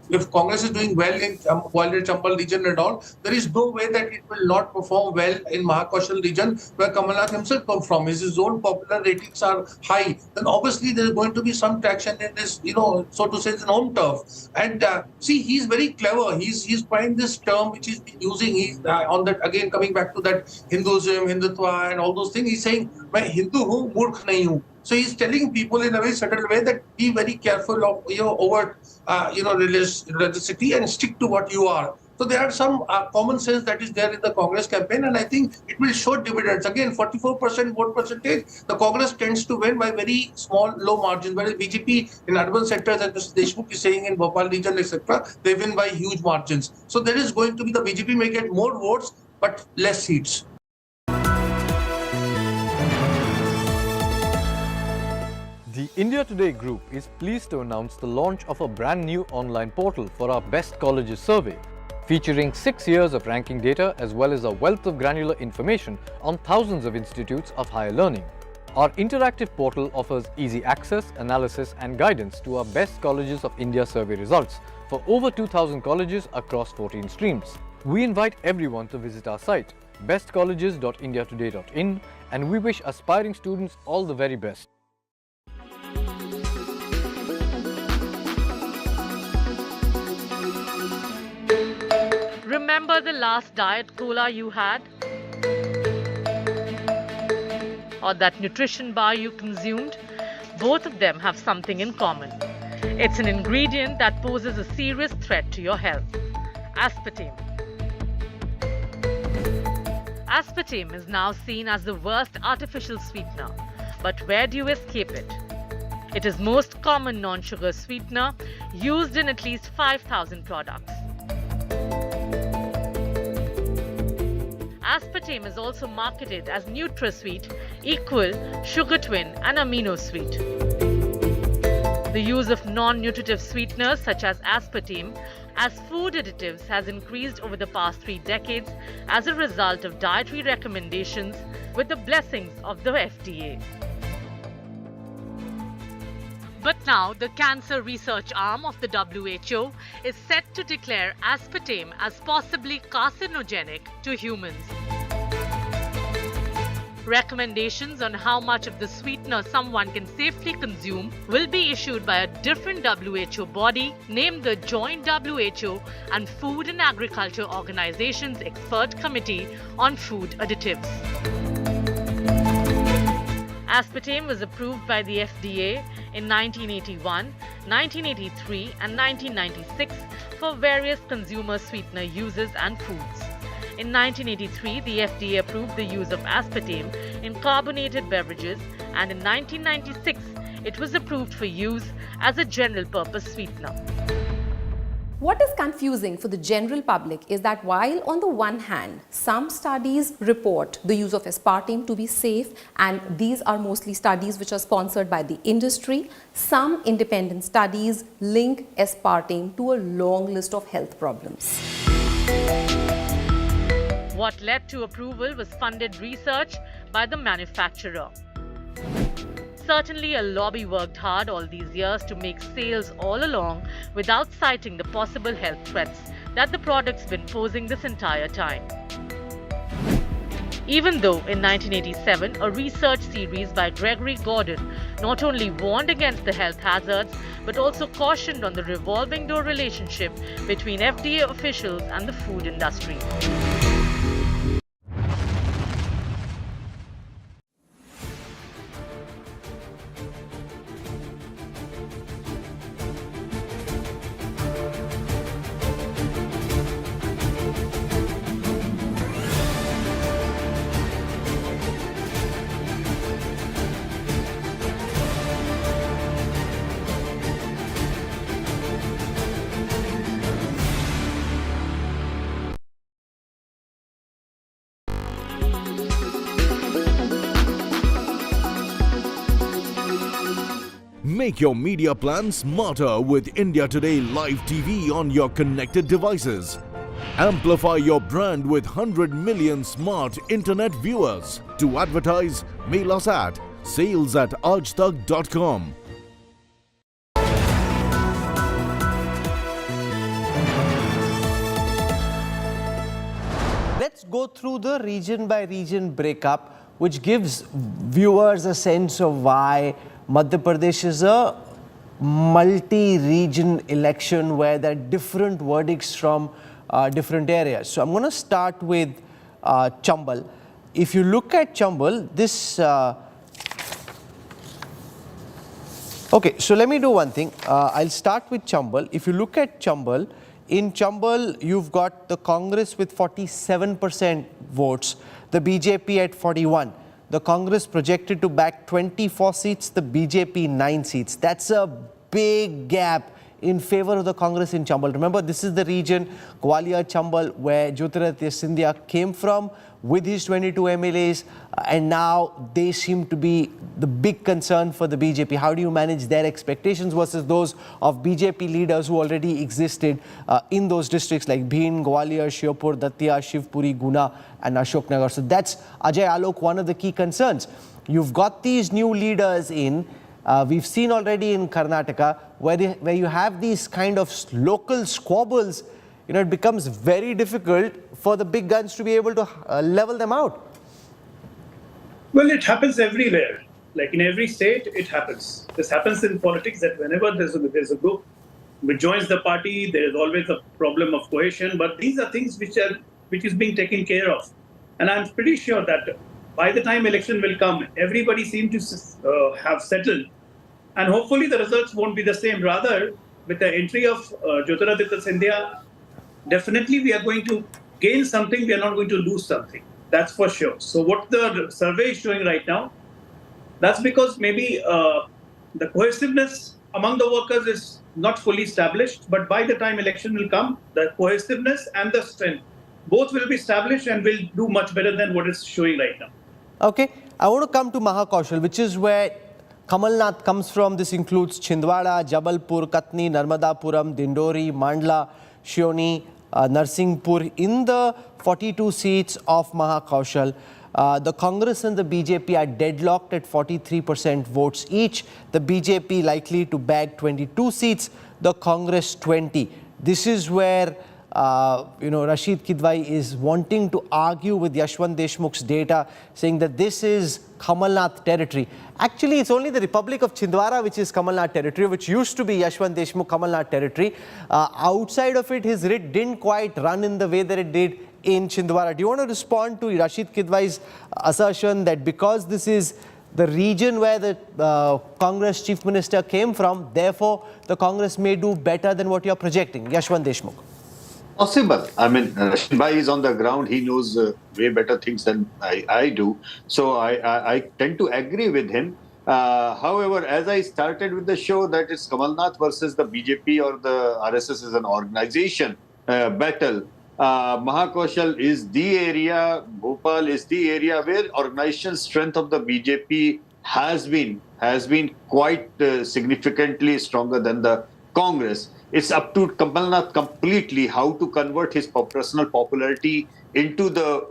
if Congress is doing well in Gwalior Chambal region and all, there is no way that it will not perform well in Mahakaushal region, where Kamal Nath himself comes from. His own popular ratings are high. Then obviously there is going to be some traction in this, so to say, his home turf. And see, he's very clever. He's trying this term which he's been using. He's on that again, coming back to that Hinduism, Hindutva, and all those things. He's saying, "Main Hindu hu, murkh nahi hu." So he's telling people in a very subtle way that be very careful of overt religiousity and stick to what you are. So there are some common sense that is there in the Congress campaign, and I think it will show dividends. Again, 44% vote percentage, the Congress tends to win by very small, low margins, whereas BJP in urban sectors, as Mr. Deshmukh is saying, in Bhopal region, etc., they win by huge margins. So there is going to be, the BJP may get more votes, but less seats. The India Today Group is pleased to announce the launch of a brand new online portal for our Best Colleges survey, featuring 6 years of ranking data as well as a wealth of granular information on thousands of institutes of higher learning. Our interactive portal offers easy access, analysis and guidance to our Best Colleges of India survey results for over 2,000 colleges across 14 streams. We invite everyone to visit our site, bestcolleges.indiatoday.in, and we wish aspiring students all the very best. Remember the last diet cola you had? Or that nutrition bar you consumed? Both of them have something in common. It's an ingredient that poses a serious threat to your health: aspartame. Aspartame is now seen as the worst artificial sweetener, But where do you escape it? It is most common non-sugar sweetener used in at least 5,000 products. Aspartame is also marketed as NutraSweet, Equal, Sugar Twin and Amino Sweet. The use of non-nutritive sweeteners such as aspartame as food additives has increased over the past 3 decades as a result of dietary recommendations with the blessings of the FDA. But now, the cancer research arm of the WHO is set to declare aspartame as possibly carcinogenic to humans. Recommendations on how much of the sweetener someone can safely consume will be issued by a different WHO body named the Joint WHO and Food and Agriculture Organization's Expert Committee on Food Additives. Aspartame was approved by the FDA in 1981, 1983 and 1996 for various consumer sweetener uses and foods. In 1983, the FDA approved the use of aspartame in carbonated beverages, and in 1996, it was approved for use as a general-purpose sweetener. What is confusing for the general public is that while on the one hand, some studies report the use of aspartame to be safe, and these are mostly studies which are sponsored by the industry, some independent studies link aspartame to a long list of health problems. What led to approval was funded research by the manufacturer. Certainly, a lobby worked hard all these years to make sales all along without citing the possible health threats that the product's been posing this entire time. Even though in 1987, a research series by Gregory Gordon not only warned against the health hazards, but also cautioned on the revolving door relationship between FDA officials and the food industry. Make your media plan smarter with India Today Live TV on your connected devices. Amplify your brand with 100 million smart internet viewers. To advertise, mail us at sales@aajtak.com. Let's go through the region by region breakup, which gives viewers a sense of why Madhya Pradesh is a multi-region election where there are different verdicts from different areas. So I'm going to start with Chambal. If you look at Chambal, this... okay, so let me do one thing. I'll start with Chambal. If you look at Chambal, in Chambal, you've got the Congress with 47% votes, the BJP at 41%. The Congress projected to back 24 seats, the BJP 9 seats. That's a big gap in favor of the Congress in Chambal. Remember, this is the region, Gwalior, Chambal, where Jyotiraditya Scindia came from with his 22 MLAs, and now they seem to be the big concern for the BJP. How do you manage their expectations versus those of BJP leaders who already existed in those districts like Bheen, Gwalior, Shiopur, Datia, Shivpuri, Guna and Ashoknagar? So that's, Ajay Alok, one of the key concerns. You've got these new leaders in, we've seen already in Karnataka, where you have these kind of local squabbles. You know, it becomes very difficult for the big guns to be able to level them out. Well, it happens everywhere. Like in every state, it happens. This happens in politics that whenever there's a group which joins the party, there is always a problem of cohesion. But these are things which is being taken care of. And I'm pretty sure that by the time election will come, everybody seems to have settled. And hopefully the results won't be the same. Rather, with the entry of Jyotiraditya Scindia, definitely we are going to gain something, we are not going to lose something. That's for sure. So what the survey is showing right now, That's because maybe the cohesiveness among the workers is not fully established, but by the time election will come, the cohesiveness and the strength both will be established and will do much better than what it's showing right now. Okay, I want to come to Mahakaushal, which is where Kamal Nath comes from. This includes Chhindwara, Jabalpur, Katni, Narmadapuram, Dindori, Mandla, Shioni, Narsinghpur. In the 42 seats of Mahakaushal, the Congress and the BJP are deadlocked at 43% votes each. The BJP likely to bag 22 seats, the Congress 20. This is where Rashid Kidwai is wanting to argue with Yashwant Deshmukh's data, saying that this is Kamal Nath territory. Actually, it's only the Republic of Chhindwara which is Kamal Nath territory, which used to be Yashwant Deshmukh Kamal Nath territory. Outside of it, his writ didn't quite run in the way that it did in Chhindwara. Do you want to respond to Rashid Kidwai's assertion that because this is the region where the Congress Chief Minister came from, therefore the Congress may do better than what you're projecting? Yashwant Deshmukh. Possible. I mean, Rashid Bhai is on the ground. He knows way better things than I do. So I tend to agree with him. However, as I started with the show, that it's Kamal Nath versus the BJP or the RSS as an organization battle. Mahakaushal is the area, Bhopal is the area where organizational strength of the BJP has been quite significantly stronger than the Congress. It's up to Kamal Nath completely how to convert his personal popularity into the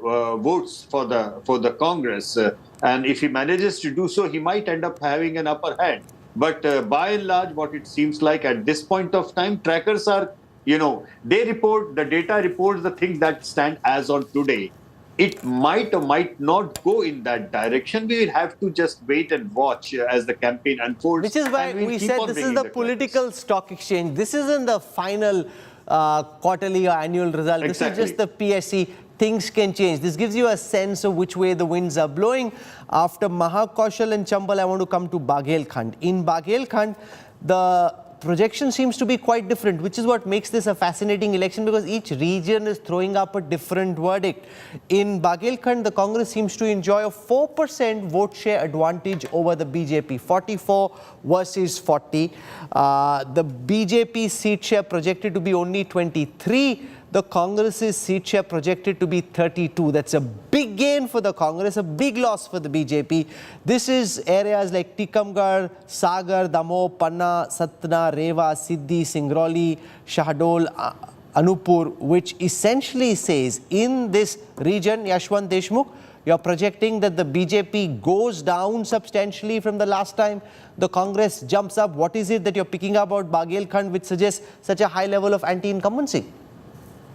votes for the Congress. And if he manages to do so, he might end up having an upper hand. But by and large, what it seems like at this point of time, trackers are, they report, the data reports the things that stand as on today. It might or might not go in that direction. We will have to just wait and watch as the campaign unfolds. Which is why we said this is the political stock exchange. This isn't the final quarterly or annual result. Exactly. This is just the PSC. Things can change. This gives you a sense of which way the winds are blowing. After Mahakaushal and Chambal, I want to come to Baghelkhand. In Baghelkhand, the projection seems to be quite different, which is what makes this a fascinating election, because each region is throwing up a different verdict. In Baghelkhand, the Congress seems to enjoy a 4% vote share advantage over the BJP, 44 versus 40. The BJP seat share projected to be only 23. The Congress's seat share projected to be 32. That's a big gain for the Congress, a big loss for the BJP. This is areas like Tikamgarh, Sagar, Damo, Panna, Satna, Rewa, Siddhi, Singrauli, Shahdol, Anupur, which essentially says in this region, Yashwant Deshmukh, you're projecting that the BJP goes down substantially from the last time. The Congress jumps up. What is it that you're picking up about Baghelkhand which suggests such a high level of anti-incumbency?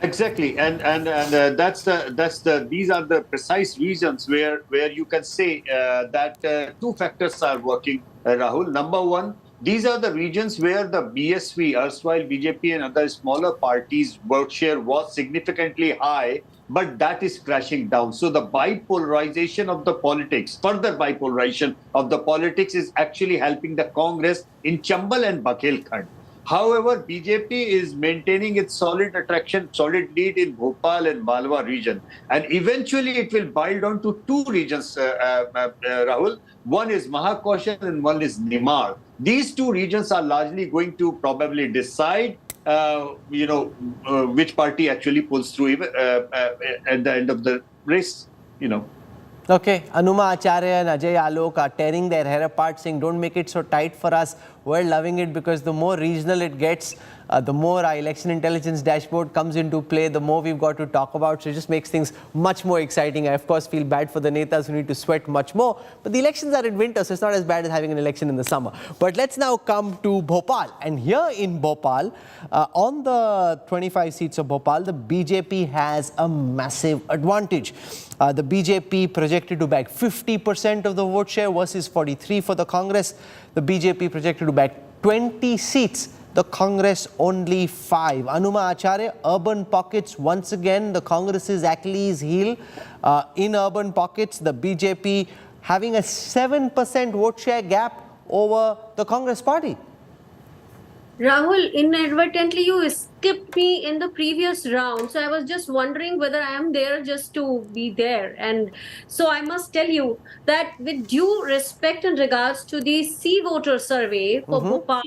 Exactly, and these are the precise reasons where you can say that two factors are working, Rahul. Number one, these are the regions where the BSV, erstwhile BJP and other smaller parties' vote share was significantly high, but that is crashing down. So the bipolarization of the politics, further bipolarization of the politics, is actually helping the Congress in Chambal and Baghelkhand. However, BJP is maintaining its solid lead in Bhopal and Malwa region. And eventually it will boil down to two regions, Rahul. One is Mahakaushal and one is Nimar. These two regions are largely going to probably decide, which party actually pulls through at the end of the race, Okay, Anuma Acharya and Ajay Alok are tearing their hair apart, saying don't make it so tight for us. We're loving it because the more regional it gets, the more our election intelligence dashboard comes into play, the more we've got to talk about. So it just makes things much more exciting. I, of course, feel bad for the netas who need to sweat much more. But the elections are in winter, so it's not as bad as having an election in the summer. But let's now come to Bhopal. And here in Bhopal, on the 25 seats of Bhopal, the BJP has a massive advantage. The BJP projected to bag 50% of the vote share versus 43 for the Congress. The BJP projected to bag 20 seats. The Congress only 5. Anuma Acharya, urban pockets, once again, the Congress's Achilles heel. In urban pockets, the BJP having a 7% vote share gap over the Congress party. Rahul, inadvertently you skipped me in the previous round. So I was just wondering whether I am there just to be there. And so I must tell you that with due respect in regards to the sea voter survey for Bhopal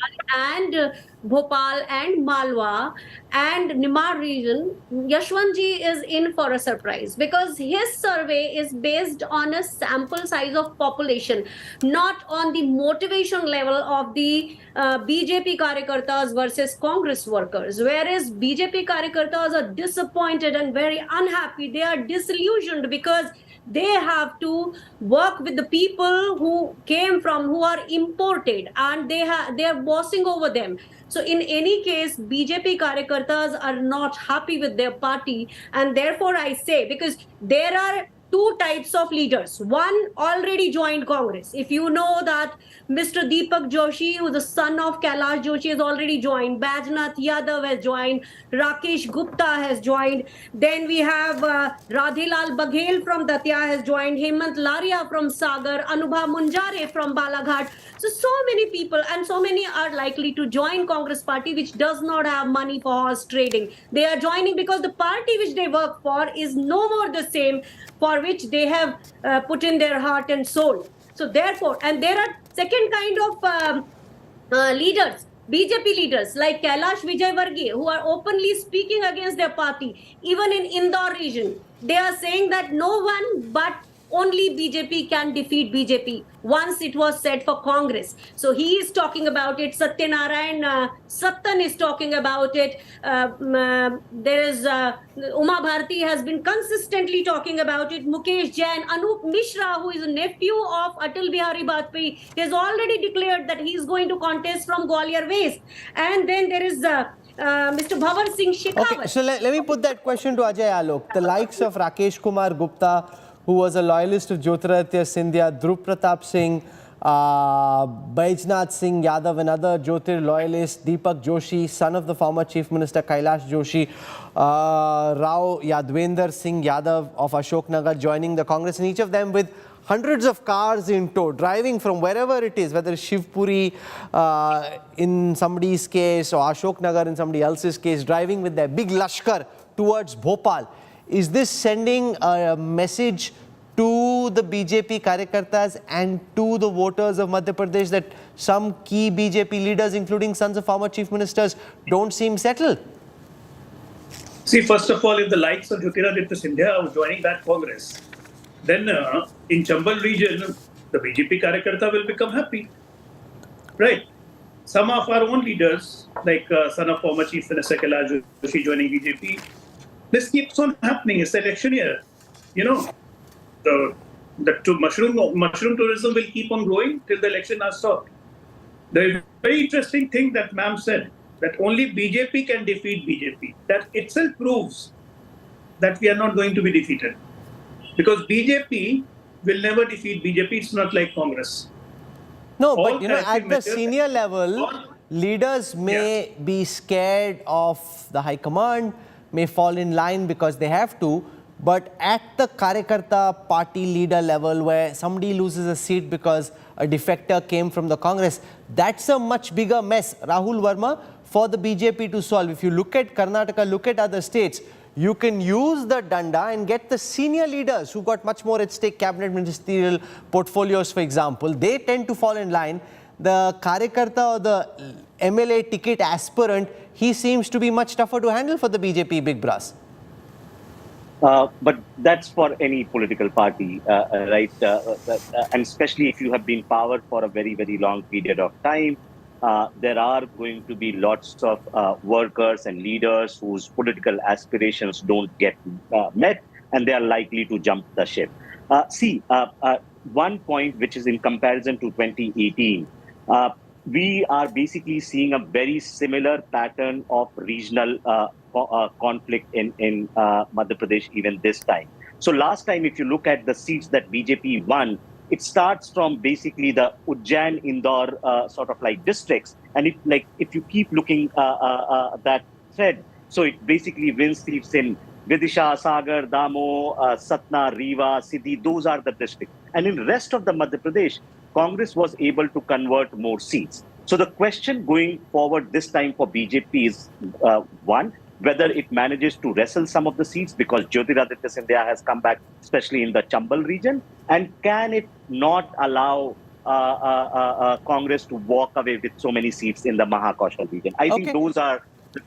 and Malwa and Nimar region, Yashwantji is in for a surprise because his survey is based on a sample size of population, not on the motivation level of the BJP Karyakartas versus Congress workers. Whereas BJP Karyakartas are disappointed and very unhappy. They are disillusioned because they have to work with the people who came from, who are imported, and they are bossing over them. So in any case, BJP Karyakartas are not happy with their party, and therefore I say, because there are two types of leaders. One already joined Congress. If you know that Mr. Deepak Joshi, who is the son of Kailash Joshi, has already joined. Bajnath Yadav has joined. Rakesh Gupta has joined. Then we have Radhilal Baghel from Datia has joined. Hemant Laria from Sagar. Anubha Munjare from Balaghat. So many people, and so many are likely to join Congress party, which does not have money for horse trading. They are joining because the party which they work for is no more the same for which they have put in their heart and soul. So therefore, and there are second kind of leaders, BJP leaders like Kailash Vijayvargiya, who are openly speaking against their party. Even in Indore region, they are saying that no one but only BJP can defeat BJP. Once it was said for Congress. So he is talking about it. Satyanarayan Sattan is talking about it. There is Uma Bharti has been consistently talking about it. Mukesh Jain, Anup Mishra, who is a nephew of Atal Bihari Vajpayee, has already declared that he is going to contest from Gwalior West. And then there is Mr. Bhavar Singh Shekhawat. Okay, so let me put that question to Ajay Alok. The likes of Rakesh Kumar Gupta, who was a loyalist of Jyotiraditya Scindia, Dhruv Pratap Singh, Bajnath Singh Yadav, another Jyotir loyalist, Deepak Joshi, son of the former Chief Minister Kailash Joshi, Rao Yadvendra Singh Yadav of Ashoknagar joining the Congress, and each of them with hundreds of cars in tow, driving from wherever it is, whether it's Shivpuri in somebody's case or Ashoknagar in somebody else's case, driving with their big Lashkar towards Bhopal. Is this sending a message to the BJP Karyakartas and to the voters of Madhya Pradesh that some key BJP leaders, including sons of former chief ministers, don't seem settled? See, first of all, if the likes of Jyotiraditya Scindia are joining that Congress, then in Chambal region, the BJP Karyakarta will become happy. Right? Some of our own leaders, like son of former Chief Minister Kailash Joshi joining BJP, this keeps on happening. It's election year. You know, the mushroom tourism will keep on growing till the election are stopped. The very interesting thing that ma'am said, that only BJP can defeat BJP. That itself proves that we are not going to be defeated. Because BJP will never defeat BJP. It's not like Congress. No, but you know, at the senior level, leaders may be scared of the High Command, may fall in line because they have to, but at the Karyakarta party leader level where somebody loses a seat because a defector came from the Congress, that's a much bigger mess, Rahul Verma, for the BJP to solve. If you look at Karnataka, look at other states, you can use the danda and get the senior leaders who got much more at stake, cabinet ministerial portfolios, for example. They tend to fall in line. The Karyakarta or the MLA ticket aspirant, he seems to be much tougher to handle for the BJP big brass. But that's for any political party, right? And especially if you have been in power for a very, very long period of time, there are going to be lots of workers and leaders whose political aspirations don't get met, and they are likely to jump the ship. One point which is in comparison to 2018, we are basically seeing a very similar pattern of regional conflict in Madhya Pradesh even this time. So last time, if you look at the seats that BJP won, it starts from basically the Ujjain, Indore sort of like districts. And if you keep looking that thread, so it basically wins seats in Vidisha, Sagar, Damo, Satna, Rewa, Siddhi, those are the districts. And in the rest of the Madhya Pradesh, Congress was able to convert more seats. So the question going forward this time for BJP is one, whether it manages to wrestle some of the seats because Jyotiraditya Scindia has come back, especially in the Chambal region, and can it not allow Congress to walk away with so many seats in the Mahakoshal region? I think those are the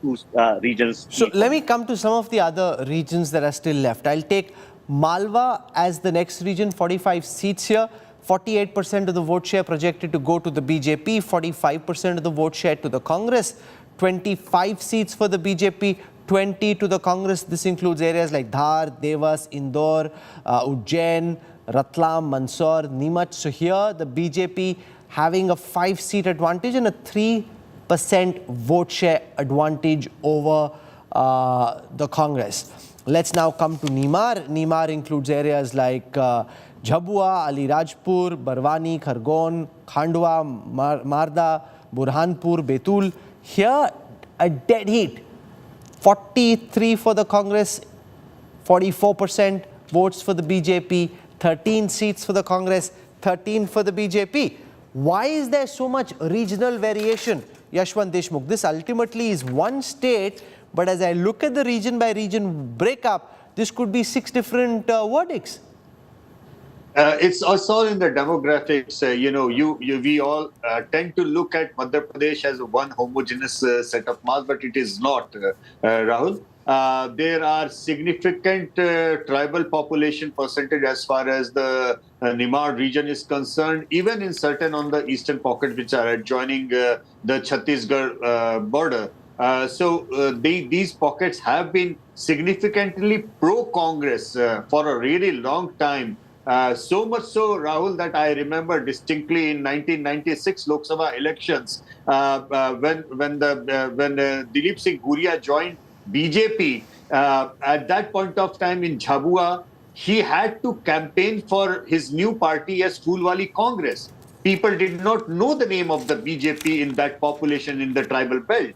two regions. So let me come to some of the other regions that are still left. I'll take Malwa as the next region, 45 seats here. 48% of the vote share projected to go to the BJP, 45% of the vote share to the Congress, 25 seats for the BJP, 20 to the Congress. This includes areas like Dhar, Devas, Indore, Ujjain, Ratlam, Mandsaur, Neemuch. So here the BJP having a 5-seat advantage and a 3% vote share advantage over the Congress. Let's now come to Nimar. Nimar includes areas like Jhabua, Alirajpur, Barwani, Khargon, Khandwa, Marda, Burhanpur, Betul. Here, a dead heat. 43 for the Congress, 44% votes for the BJP, 13 seats for the Congress, 13 for the BJP. Why is there so much regional variation, Yashwant Deshmukh? This ultimately is one state, but as I look at the region by region breakup, this could be 6 different verdicts. It's also in the demographics. We all tend to look at Madhya Pradesh as one homogeneous set of mass, but it is not, Rahul. There are significant tribal population percentage as far as the Nimar region is concerned, even in certain on the eastern pocket which are adjoining the Chhattisgarh border. These pockets have been significantly pro-Congress for a really long time. So much so, Rahul, that I remember distinctly in 1996 Lok Sabha elections when Dilip Singh Guria joined BJP. At that point of time in Jhabua, he had to campaign for his new party as Phoolwali Congress. People did not know the name of the BJP in that population in the tribal belt.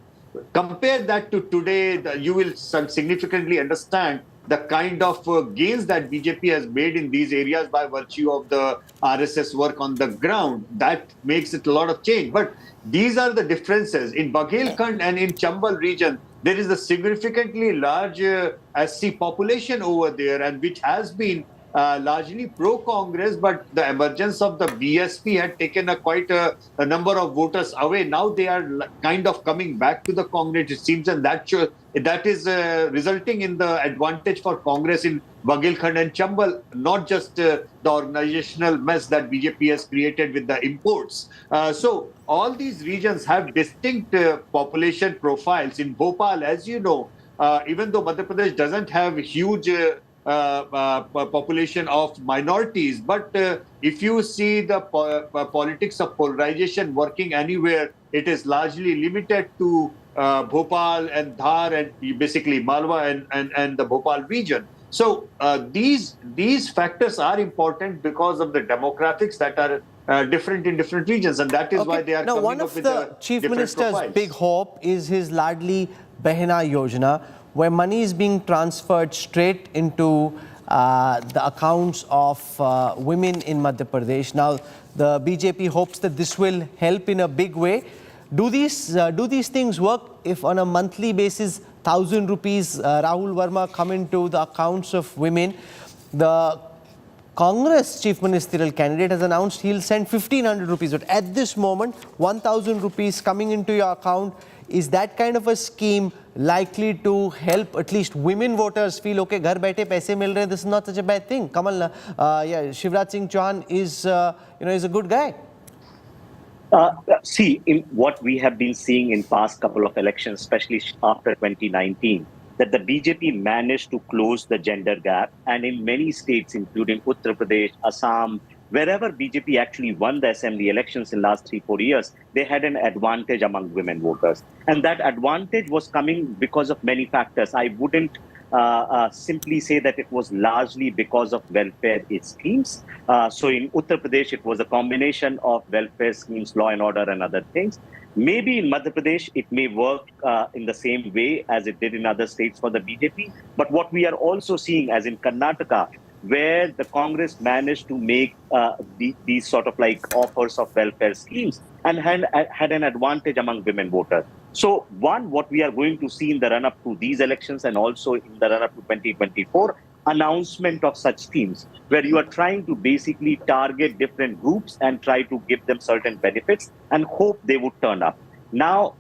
Compare that to today, you will significantly understand the kind of gains that BJP has made in these areas by virtue of the RSS work on the ground. That makes it a lot of change. But these are the differences. In Baghelkhand and in Chambal region, there is a significantly large SC population over there, and which has been largely pro-Congress, but the emergence of the BSP had taken quite a number of voters away. Now they are kind of coming back to the Congress, it seems, and that is resulting in the advantage for Congress in Baghelkhand and Chambal, not just the organizational mess that BJP has created with the imports. So all these regions have distinct population profiles. In Bhopal, as you know, even though Madhya Pradesh doesn't have huge population of minorities, but if you see the politics of polarization working anywhere, it is largely limited to Bhopal and Dhar and basically Malwa and the Bhopal region. So these factors are important because of the demographics that are different in different regions, and that is why they are now, coming up with the Chief Minister's profiles. big hope is his Ladli Behna Yojana, where money is being transferred straight into the accounts of women in Madhya Pradesh. Now, the BJP hopes that this will help in a big way. Do these things work if on a monthly basis 1,000 rupees, Rahul Verma, come into the accounts of women? The Congress chief ministerial candidate has announced he'll send 1,500 rupees. But at this moment, 1,000 rupees coming into your account, is that kind of a scheme likely to help at least women voters feel, okay, ghar baithe paise mil rahe, this is not such a bad thing? Kamal, Shivraj Singh Chauhan is a good guy. See, in what we have been seeing in past couple of elections, especially after 2019, that the BJP managed to close the gender gap, and in many states, including Uttar Pradesh, Assam, wherever BJP actually won the assembly elections in the last 3-4 years, they had an advantage among women voters. And that advantage was coming because of many factors. I wouldn't simply say that it was largely because of welfare schemes. So in Uttar Pradesh, it was a combination of welfare schemes, law and order, and other things. Maybe in Madhya Pradesh, it may work in the same way as it did in other states for the BJP. But what we are also seeing, as in Karnataka, where the Congress managed to make these sort of like offers of welfare schemes and had an advantage among women voters. So one, what we are going to see in the run-up to these elections and also in the run-up to 2024, announcement of such schemes where you are trying to basically target different groups and try to give them certain benefits and hope they would turn up. Now,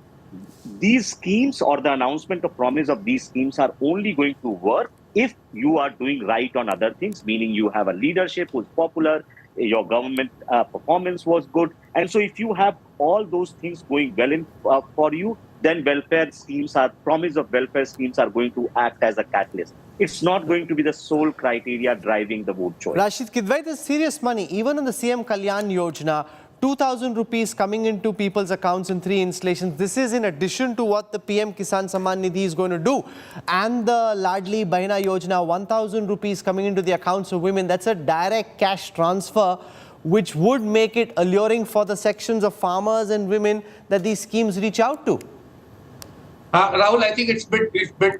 these schemes or the announcement of promise of these schemes are only going to work if you are doing right on other things, meaning you have a leadership who's popular, your government performance was good. And so if you have all those things going well for you, then welfare schemes promise of welfare schemes are going to act as a catalyst. It's not going to be the sole criteria driving the vote choice. Rashid Kidwai, there's serious money. Even on the CM Kalyan Yojana, 2,000 rupees coming into people's accounts in 3 installations. This is in addition to what the PM Kisan Samman Nidhi is going to do. And the Ladli Bahina Yojana, 1,000 rupees coming into the accounts of women. That's a direct cash transfer, which would make it alluring for the sections of farmers and women that these schemes reach out to. Rahul, I think it's bit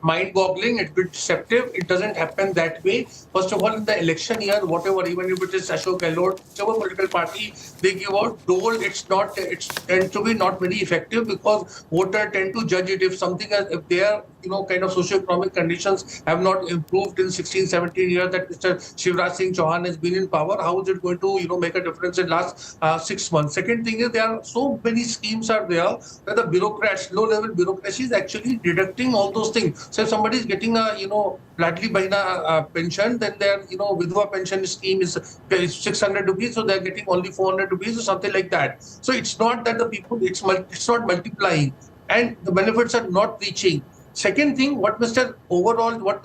mind-boggling, it's a bit deceptive. It doesn't happen that way. First of all, in the election year, whatever, even if it is Ashok Gehlot, whichever political party they give out dole, it's tends to be not very effective because voters tend to judge it if something if their kind of socio-economic conditions have not improved in 16, 17 years that Mr. Shivraj Singh Chauhan has been in power. How is it going to make a difference in last 6 months? Second thing is there are so many schemes are there that the bureaucrats, low-level bureaucracy is actually deducting all those things. So if somebody is getting a Ladli Bahina pension, then their Vidhva pension scheme is 600 rupees, so they're getting only 400 rupees or something like that. So it's not that the people it's not multiplying and the benefits are not reaching. Second thing, what Mr. Yashwant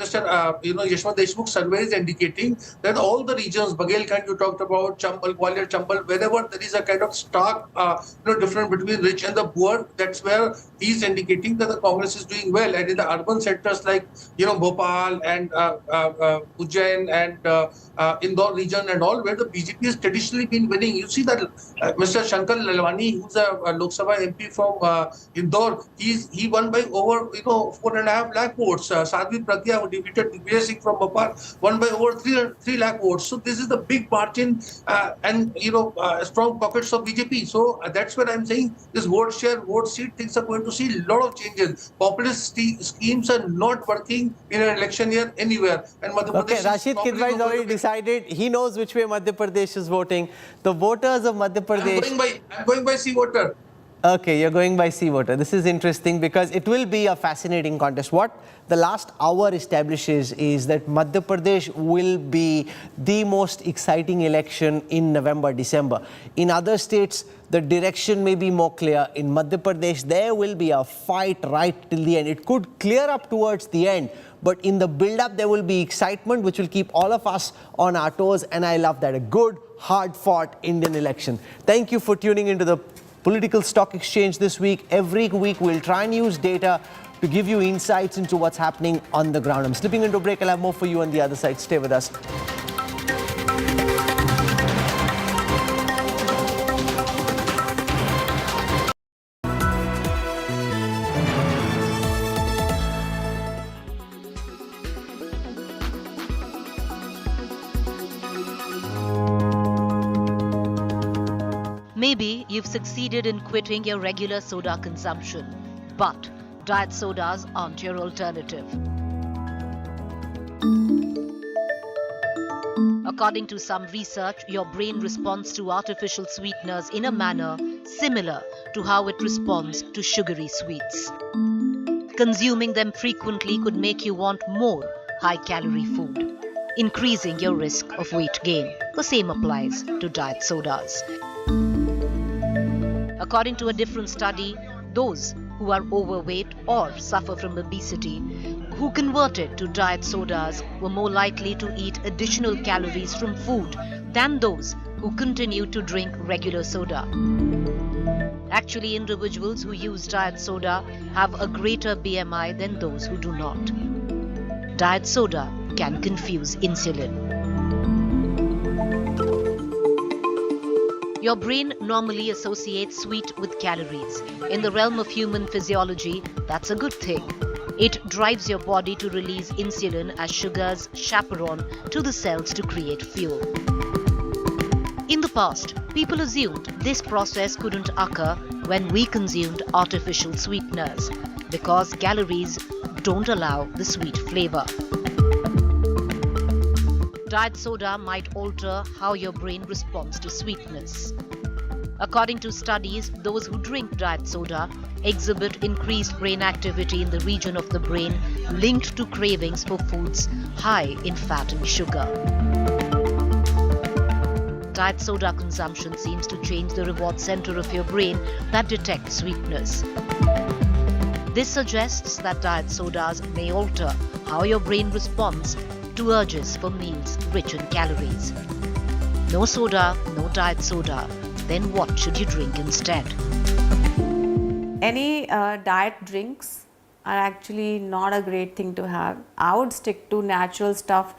Deshmukh survey is indicating that all the regions, Bagelkhand you talked about, Chambal, Gwalior, Chambal, wherever there is a kind of stark difference between rich and the poor, that's where he's indicating that the Congress is doing well. And in the urban sectors like Bhopal and Ujjain and Indore region and all, where the BJP has traditionally been winning. You see that Mr. Shankar Lalwani, who's a Lok Sabha MP from Indore, he won by over 4.5 lakh votes. Sadhvi Pragya, who defeated Digvijay Singh from Bhopal, won by over 3 lakh votes. So this is the big margin and strong pockets of BJP. So that's what I'm saying. This vote share, vote seat, things are going to see a lot of changes. Populist schemes are not working in an election year anywhere. And Madhya Pradesh. Okay, Rashid Kidwai has already decided. He knows which way Madhya Pradesh is voting. The voters of Madhya Pradesh. I'm going by C voter. Okay, you're going by C voter. This is interesting because it will be a fascinating contest. What the last hour establishes is that Madhya Pradesh will be the most exciting election in November, December. In other states, the direction may be more clear. In Madhya Pradesh, there will be a fight right till the end. It could clear up towards the end, but in the build-up, there will be excitement, which will keep all of us on our toes. And I love that. A good, hard-fought Indian election. Thank you for tuning into the Political Stock Exchange this week. Every week, we'll try and use data to give you insights into what's happening on the ground. I'm slipping into a break. I'll have more for you on the other side. Stay with us. Maybe you've succeeded in quitting your regular soda consumption, but diet sodas aren't your alternative. According to some research, your brain responds to artificial sweeteners in a manner similar to how it responds to sugary sweets. Consuming them frequently could make you want more high-calorie food, increasing your risk of weight gain. The same applies to diet sodas. According to a different study, those who are overweight or suffer from obesity who converted to diet sodas were more likely to eat additional calories from food than those who continued to drink regular soda. Actually, individuals who use diet soda have a greater BMI than those who do not. Diet soda can confuse insulin. Your brain normally associates sweet with calories. In the realm of human physiology, that's a good thing. It drives your body to release insulin as sugar's chaperone to the cells to create fuel. In the past, people assumed this process couldn't occur when we consumed artificial sweeteners because calories don't allow the sweet flavor. Diet soda might alter how your brain responds to sweetness. According to studies, those who drink diet soda exhibit increased brain activity in the region of the brain linked to cravings for foods high in fat and sugar. Diet soda consumption seems to change the reward center of your brain that detects sweetness. This suggests that diet sodas may alter how your brain responds to urges for meals rich in calories. No soda, no diet soda. Then what should you drink instead? Any diet drinks are actually not a great thing to have. I would stick to natural stuff,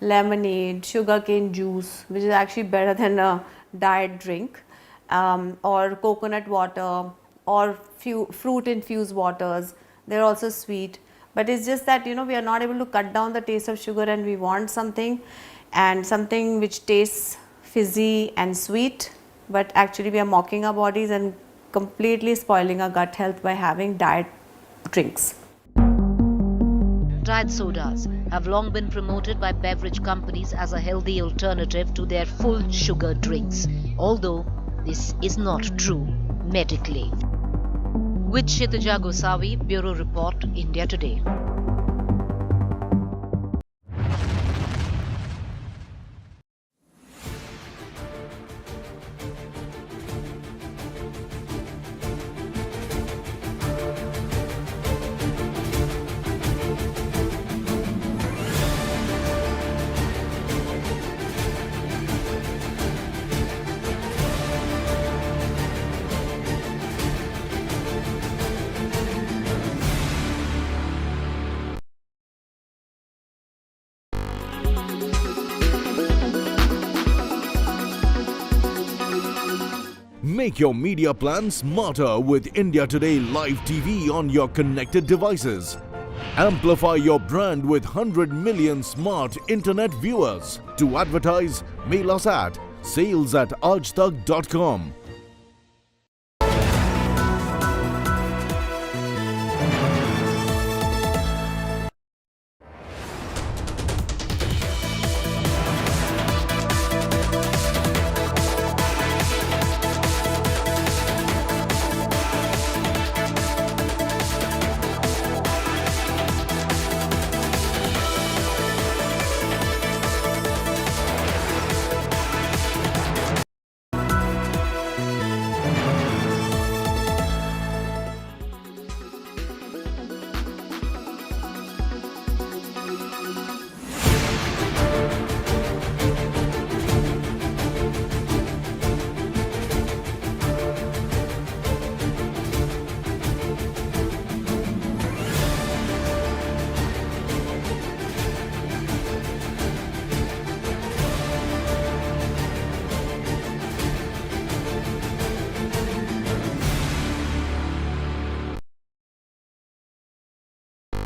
lemonade, sugarcane juice, which is actually better than a diet drink, or coconut water, or fruit infused waters. They're also sweet, but it's just that, we are not able to cut down the taste of sugar, and we want something which tastes fizzy and sweet, but actually we are mocking our bodies and completely spoiling our gut health by having diet drinks. Diet sodas have long been promoted by beverage companies as a healthy alternative to their full sugar drinks, although this is not true medically. With Kshitija Gosavi, Bureau Report, India Today. Make your media plan smarter with India Today Live TV on your connected devices. Amplify your brand with 100 million smart internet viewers. To advertise, mail us at sales@aajtak.com.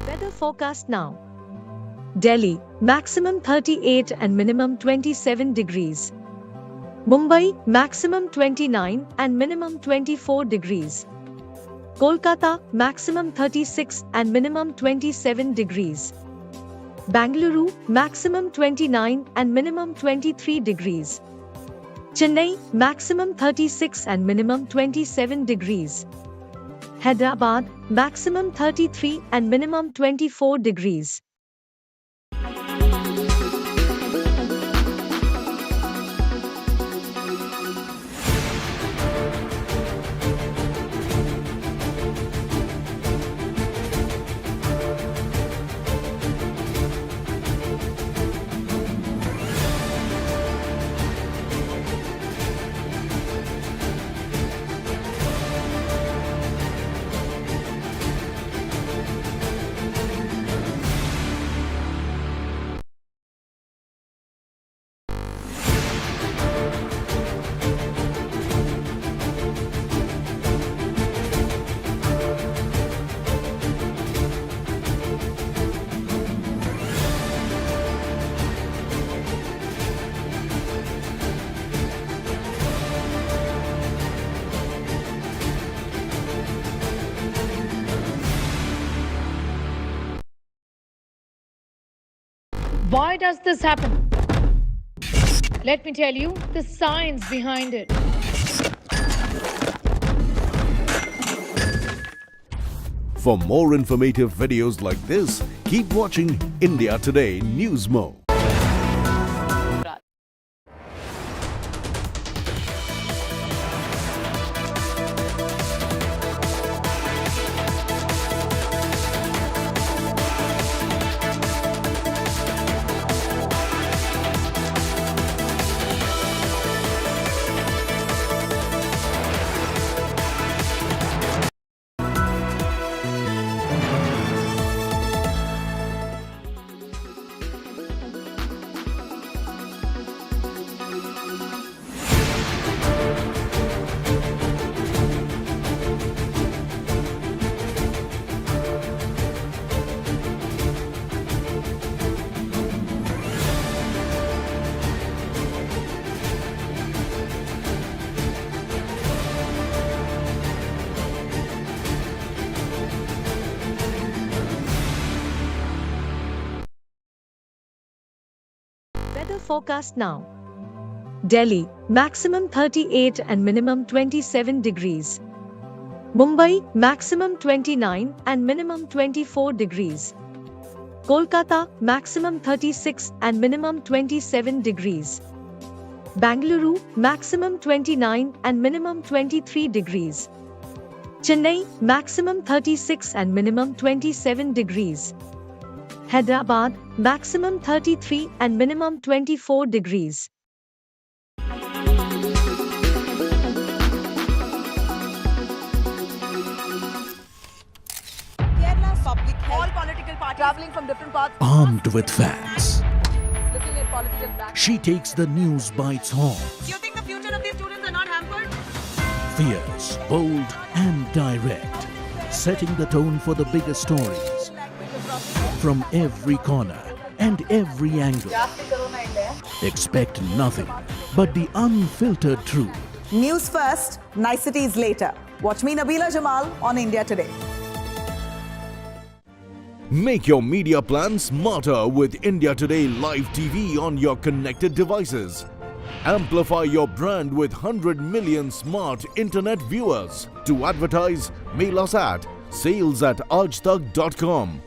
Weather forecast now. Delhi, maximum 38 and minimum 27 degrees. Mumbai, maximum 29 and minimum 24 degrees. Kolkata, maximum 36 and minimum 27 degrees. Bangalore, maximum 29 and minimum 23 degrees. Chennai, maximum 36 and minimum 27 degrees. Hyderabad, maximum 33 and minimum 24 degrees. Why does this happen? Let me tell you the science behind it. For more informative videos like this, keep watching India Today Newsmo. Weather forecast now. Delhi, maximum 38 and minimum 27 degrees. Mumbai, maximum 29 and minimum 24 degrees. Kolkata, maximum 36 and minimum 27 degrees. Bangalore, maximum 29 and minimum 23 degrees. Chennai, maximum 36 and minimum 27 degrees. Hyderabad, maximum 33 and minimum 24 degrees. Kerala's public health. All political parties traveling from different parts. Armed with facts, Looking at political black. she takes the news by its horns. Do you think the future of these students are not hampered? Fierce, bold, and direct, setting the tone for the biggest stories. From every corner and every angle. Expect nothing but the unfiltered truth. News first, niceties later. Watch me, Nabila Jamal, on India Today. Make your media plan smarter with India Today Live TV on your connected devices. Amplify your brand with 100 million smart internet viewers. To advertise, mail us at sales@aajtak.com.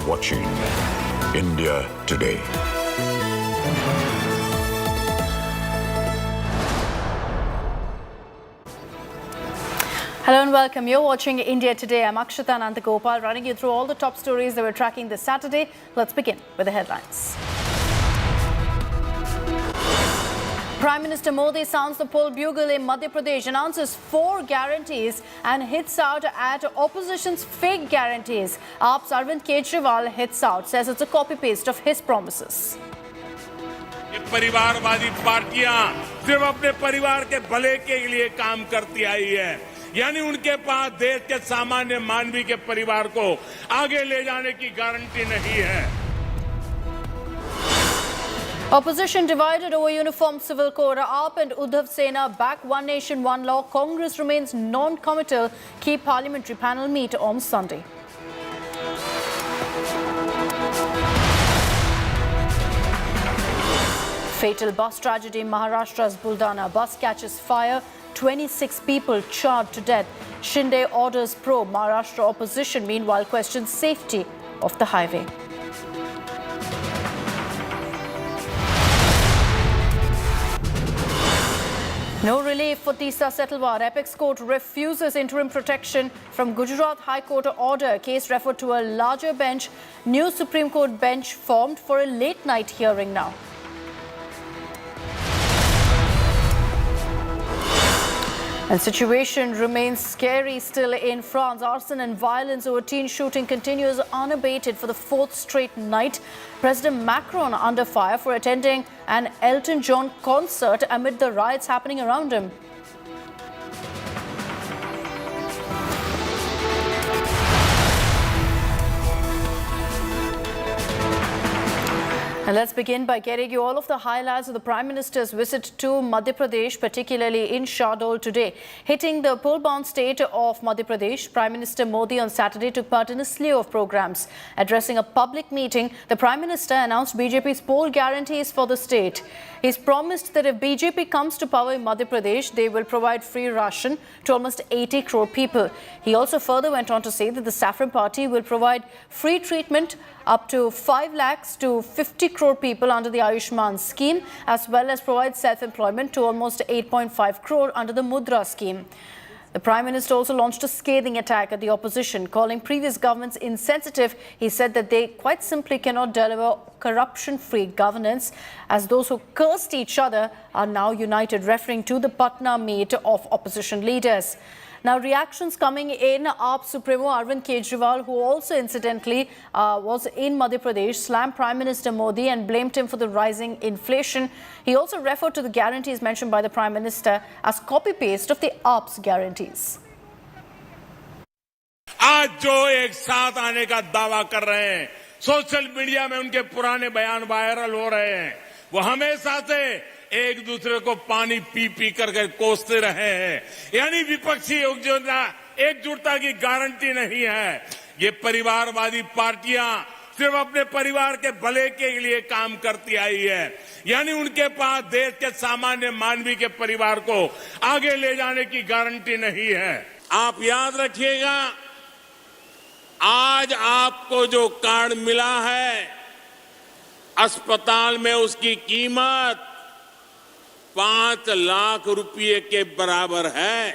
Watching India Today. Hello and welcome. You're watching India Today. I'm Akshata Nandagopal, running you through all the top stories that we're tracking this Saturday. Let's begin with the headlines. Prime Minister Modi sounds the poll bugle in Madhya Pradesh, announces 4 guarantees and hits out at opposition's fake guarantees. AAP's Arvind Kejriwal hits out, says it's a copy-paste of his promises. ये परिवारवादी पार्टियां सिर्फ अपने परिवार के भले के लिए काम करती आई है, यानी उनके पास देश के सामान्य मानवी के परिवार को आगे ले जाने की गारंटी नहीं है. Opposition divided over uniform civil code. AAP and Uddhav Sena back one nation, one law. Congress remains non-committal. Key parliamentary panel meet on Sunday. Fatal bus tragedy in Maharashtra's Buldana. Bus catches fire. 26 people charred to death. Shinde orders probe. Maharashtra opposition meanwhile questions safety of the highway. No relief for Tisa Setalwar. Apex Court refuses interim protection from Gujarat High Court order. Case referred to a larger bench. New Supreme Court bench formed for a late night hearing now. And situation remains scary still in France. Arson and violence over teen shooting continues unabated for the 4th straight night. President Macron under fire for attending an Elton John concert amid the riots happening around him. And let's begin by getting you all of the highlights of the Prime Minister's visit to Madhya Pradesh, particularly in Shahdol today. Hitting the poll-bound state of Madhya Pradesh, Prime Minister Modi on Saturday took part in a slew of programs. Addressing a public meeting, the Prime Minister announced BJP's poll guarantees for the state. He's promised that if BJP comes to power in Madhya Pradesh, they will provide free ration to almost 80 crore people. He also further went on to say that the Saffron Party will provide free treatment up to 5 lakhs to 50 crore people under the Ayushman scheme, as well as provide self-employment to almost 8.5 crore under the Mudra scheme. The Prime Minister also launched a scathing attack at the opposition, calling previous governments insensitive. He said that they quite simply cannot deliver corruption-free governance, as those who cursed each other are now united, referring to the Patna meet of opposition leaders. Now, reactions coming in. AAP Supremo Arvind Kejriwal, who also incidentally was in Madhya Pradesh, slammed Prime Minister Modi and blamed him for the rising inflation. He also referred to the guarantees mentioned by the Prime Minister as copy-paste of the AAP's guarantees. आज जो एक साथ आने का दावा कर रहे हैं, सोशल मीडिया में उनके पुराने बयान वायरल हो रहे हैं, वो हमेशा से एक दूसरे को पानी पी पी करके कोसते रहे हैं, यानी विपक्षी एकजुटता की गारंटी नहीं है. ये परिवारवादी पार्टियां सिर्फ अपने परिवार के भले के लिए काम करती आई है, यानी उनके पास देश के सामान्य मानवी के परिवार को आगे ले जाने की गारंटी नहीं है. आप याद रखिएगा, आज आपको जो कार्ड मिला है, अस्पताल में उसकी कीमत 5 लाख रुपए के बराबर है.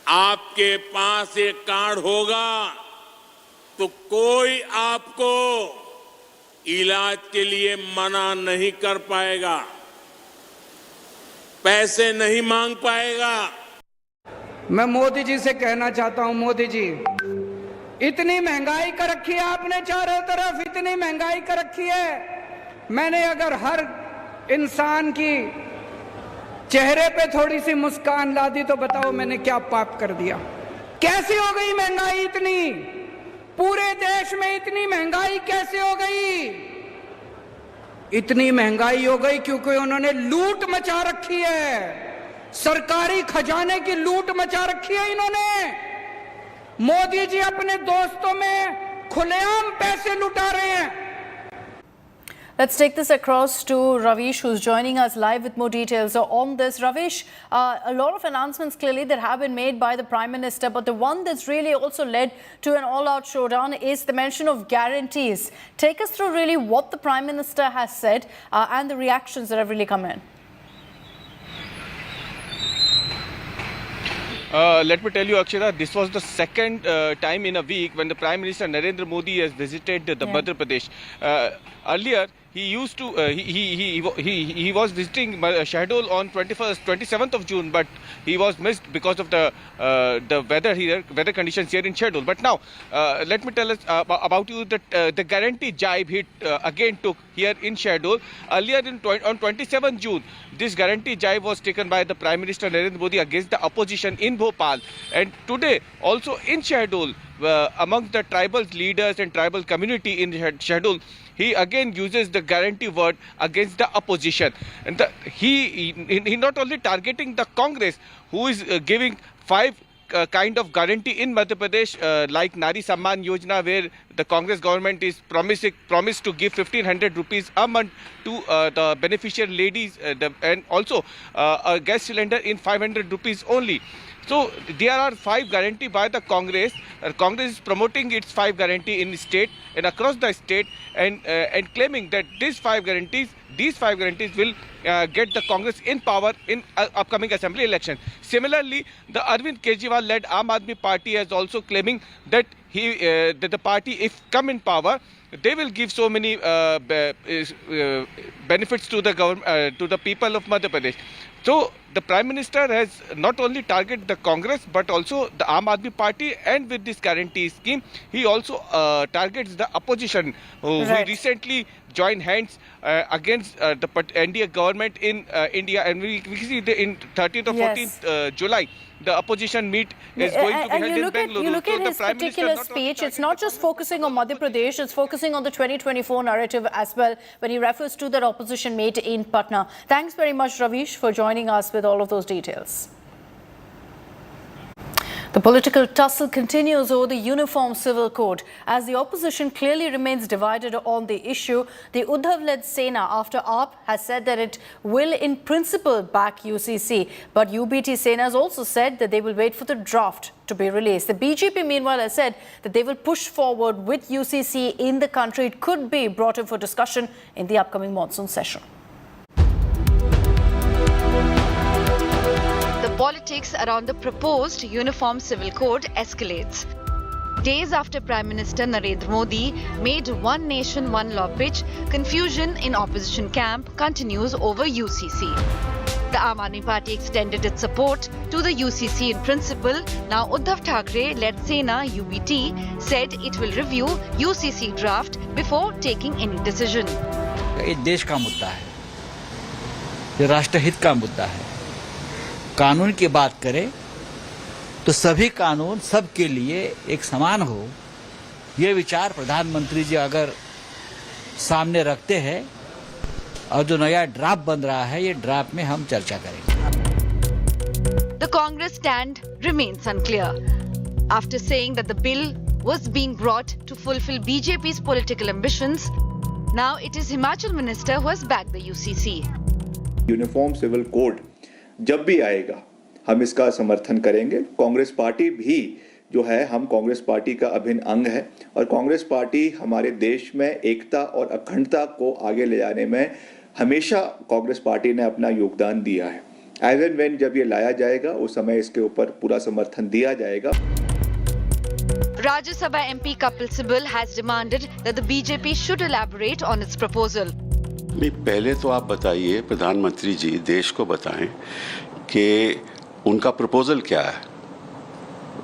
आपके पास एक कार्ड होगा तो कोई आपको इलाज के लिए मना नहीं कर पाएगा, पैसे नहीं मांग पाएगा. मैं मोदी जी से कहना चाहता हूं, मोदी जी, इतनी महंगाई कर रखी है आपने, चारों तरफ इतनी महंगाई कर रखी है. मैंने अगर हर इंसान की चेहरे पे थोड़ी सी मुस्कान ला दी तो बताओ मैंने क्या पाप कर दिया. कैसी हो गई महंगाई इतनी, पूरे देश में इतनी महंगाई कैसे हो गई? इतनी महंगाई हो गई क्योंकि उन्होंने लूट मचा रखी है, सरकारी खजाने की लूट मचा रखी है इन्होंने. मोदी जी अपने दोस्तों में खुलेआम पैसे लुटा रहे हैं. Let's take this across to Ravish, who's joining us live with more details on this. Ravish, a lot of announcements clearly that have been made by the Prime Minister, but the one that's really also led to an all-out showdown is the mention of guarantees. Take us through really what the Prime Minister has said and the reactions that have really come in. Let me tell you, Akshita, this was the second time in a week when the Prime Minister Narendra Modi has visited the Madhya Pradesh. Earlier, he used to he was visiting Shahdol on 27th of June, but he was missed because of the weather conditions here in Shahdol. But now let me tell us about you that the guarantee jibe he again took here in Shahdol. Earlier on 27th June, this guarantee jibe was taken by the Prime Minister Narendra Modi against the opposition in Bhopal, and today also in Shahdol, among the tribal leaders and tribal community in Shahdol, he again uses the guarantee word against the opposition. And he not only targeting the Congress, who is giving 5 kind of guarantee in Madhya Pradesh, like Nari Samman Yojana, where the Congress government is promised to give 1,500 rupees a month to the beneficiary ladies, and also a gas cylinder in 500 rupees only. So there are 5 guarantee by the Congress. Congress is promoting its 5 guarantee in the state and across the state, and claiming that these 5 guarantees will get the Congress in power in upcoming assembly election. Similarly, the Arvind Kejriwal-led Aam Aadmi Party is also claiming that that the party, if come in power, they will give so many benefits to the government, to the people of Madhya Pradesh. So the Prime Minister has not only targeted the Congress but also the Aam Aadmi Party, and with this guarantee scheme, he also targets the opposition who recently joined hands against the NDA government in India, and we see in 13th or 14th July. The opposition meet is going to be held in Bengaluru. You look at his particular speech, it's not just focusing on Madhya Pradesh, it's focusing on the 2024 narrative as well, when he refers to that opposition meet in Patna. Thanks very much, Ravish, for joining us with all of those details. The political tussle continues over the Uniform Civil Code. As the opposition clearly remains divided on the issue, the Uddhav-led Sena, after AAP, has said that it will in principle back UCC. But UBT Sena has also said that they will wait for the draft to be released. The BJP, meanwhile, has said that they will push forward with UCC in the country. It could be brought in for discussion in the upcoming monsoon session. Politics around the proposed Uniform Civil Code escalates. Days after Prime Minister Narendra Modi made one nation, one law pitch, confusion in opposition camp continues over UCC. The Aam Aadmi Party extended its support to the UCC in principle. Now Uddhav Thackeray-led Sena UBT said it will review UCC draft before taking any decision. ये देश का मुद्दा है, ये राष्ट्रहित का मुद्दा है। कानून की बात करें तो सभी कानून सबके लिए एक समान हो, ये विचार प्रधानमंत्री जी अगर सामने रखते हैं, और जो नया ड्राफ्ट बन रहा है, ये ड्राफ्ट में हम चर्चा करेंगे। The Congress stand remains unclear. After saying that the bill was being brought to fulfill BJP's political ambitions, now it is Himachal Minister who has backed the UCC. Uniform civil code जब भी आएगा हम इसका समर्थन करेंगे। Congress party भी जो है, हम कांग्रेस पार्टी का अभिन्न अंग है, और कांग्रेस पार्टी हमारे देश में एकता और अखंडता को आगे ले जाने में हमेशा कांग्रेस पार्टी ने अपना योगदान दिया है। एज एंड व्हेन जब ये लाया जाएगा उस समय इसके ऊपर पूरा समर्थन दिया जाएगा। Rajya Sabha MP Kapil Sibal has demanded that the BJP should elaborate on its proposal. नहीं, पहले तो आप बताइए, प्रधानमंत्री जी देश को बताएं कि उनका प्रपोजल क्या है।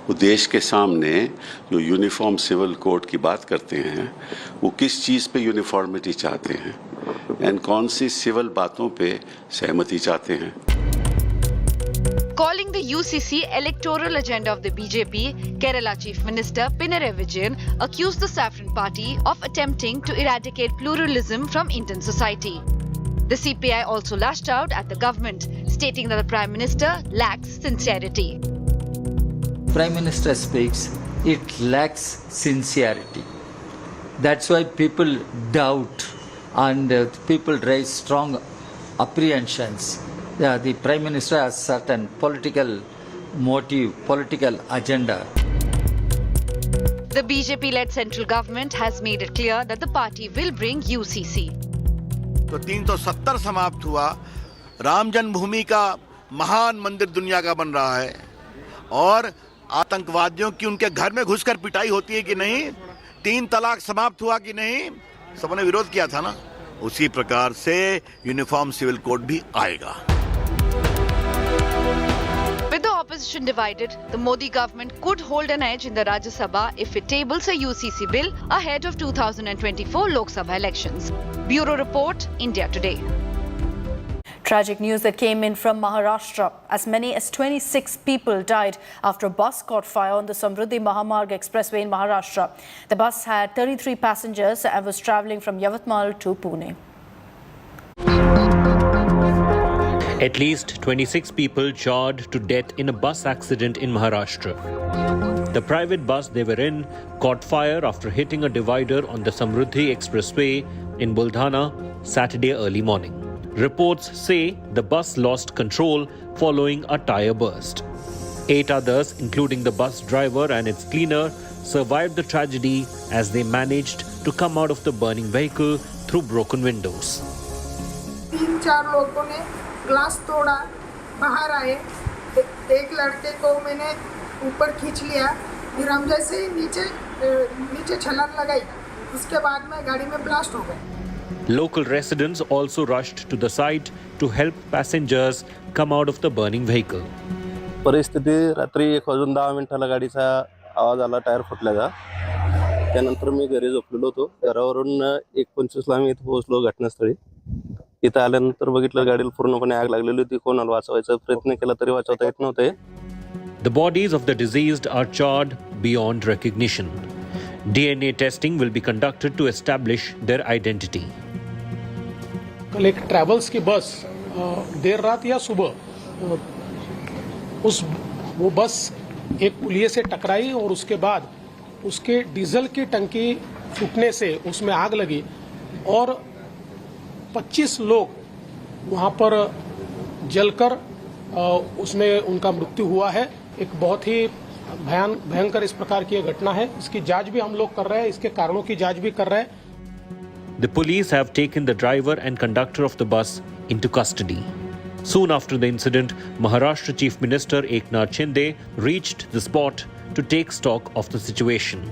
वो देश के सामने जो यूनिफॉर्म सिविल कोड की बात करते हैं, वो किस चीज़ पे यूनिफॉर्मिटी चाहते हैं एंड कौन सी सिविल बातों पे सहमति चाहते हैं। Calling the UCC electoral agenda of the BJP, Kerala Chief Minister Pinarayi Vijayan accused the Saffron Party of attempting to eradicate pluralism from Indian society. The CPI also lashed out at the government, stating that the Prime Minister lacks sincerity. Prime Minister speaks, it lacks sincerity. That's why people doubt and people raise strong apprehensions. Yeah, the Prime Minister has certain political motive, political agenda. The BJP-led central government has made it clear that the party will bring UCC. तो 370 समाप्त हुआ, राम जन्मभूमि का महान मंदिर दुनिया का बन रहा है, और आतंकवादियों की उनके घर में घुसकर पिटाई होती है कि नहीं, 3 तलाक समाप्त हुआ कि नहीं, सबने विरोध किया था ना। उसी प्रकार से यूनिफॉर्म सिविल कोड भी आएगा। With the opposition divided, the Modi government could hold an edge in the Rajya Sabha if it tables a UCC bill ahead of 2024 Lok Sabha elections. Bureau Report, India Today. Tragic news that came in from Maharashtra. As many as 26 people died after a bus caught fire on the Samruddhi Mahamarg Expressway in Maharashtra. The bus had 33 passengers and was travelling from Yavatmal to Pune. At least 26 people charred to death in a bus accident in Maharashtra. The private bus they were in caught fire after hitting a divider on the Samruddhi Expressway in Buldhana Saturday early morning. Reports say the bus lost control following a tire burst. 8 others, including the bus driver and its cleaner, survived the tragedy as they managed to come out of the burning vehicle through broken windows. 3-4 लोगों ने glass तोड़ा, बाहर आए। एक लड़के को मैंने ऊपर खींच लिया, फिर हम जैसे ही नीचे छलांग लगाई, उसके बाद में गाड़ी में ब्लास्ट हो गई। Local residents also rushed to the site to help passengers come out of the burning vehicle. परिस्थिती रात्री 1:10 गाडीचा आवाज आला टायर फुटल्याचा. त्यानंतर मी घरी झोपलेलो होतो. घरावरून 1:25ला मी इथे पोहोचलो घटनास्थळी. इथे आल्यानंतर बघितलं गाडीला पूर्णपणे आग लागलेली होती. कोणाला वाचवायचा प्रयत्न केला तरी वाचवता येत नव्हते. The bodies of the deceased are charred beyond recognition. DNA testing will be conducted to establish their identity. कल एक ट्रैवल्स की बस देर रात या सुबह वो बस एक पुलिये से टकराई और उसके बाद उसके डीजल की टंकी फूटने से उसमें आग लगी और 25 लोग वहां पर जलकर उसमें उनका मृत्यु हुआ है। एक बहुत ही भयंकर इस प्रकार की घटना है। इसकी जांच भी हम लोग कर रहे हैं, इसके कारणों की जांच भी कर रहे हैं। The police have taken the driver and conductor of the bus into custody. Soon after the incident, Maharashtra Chief Minister Eknath Shinde reached the spot to take stock of the situation.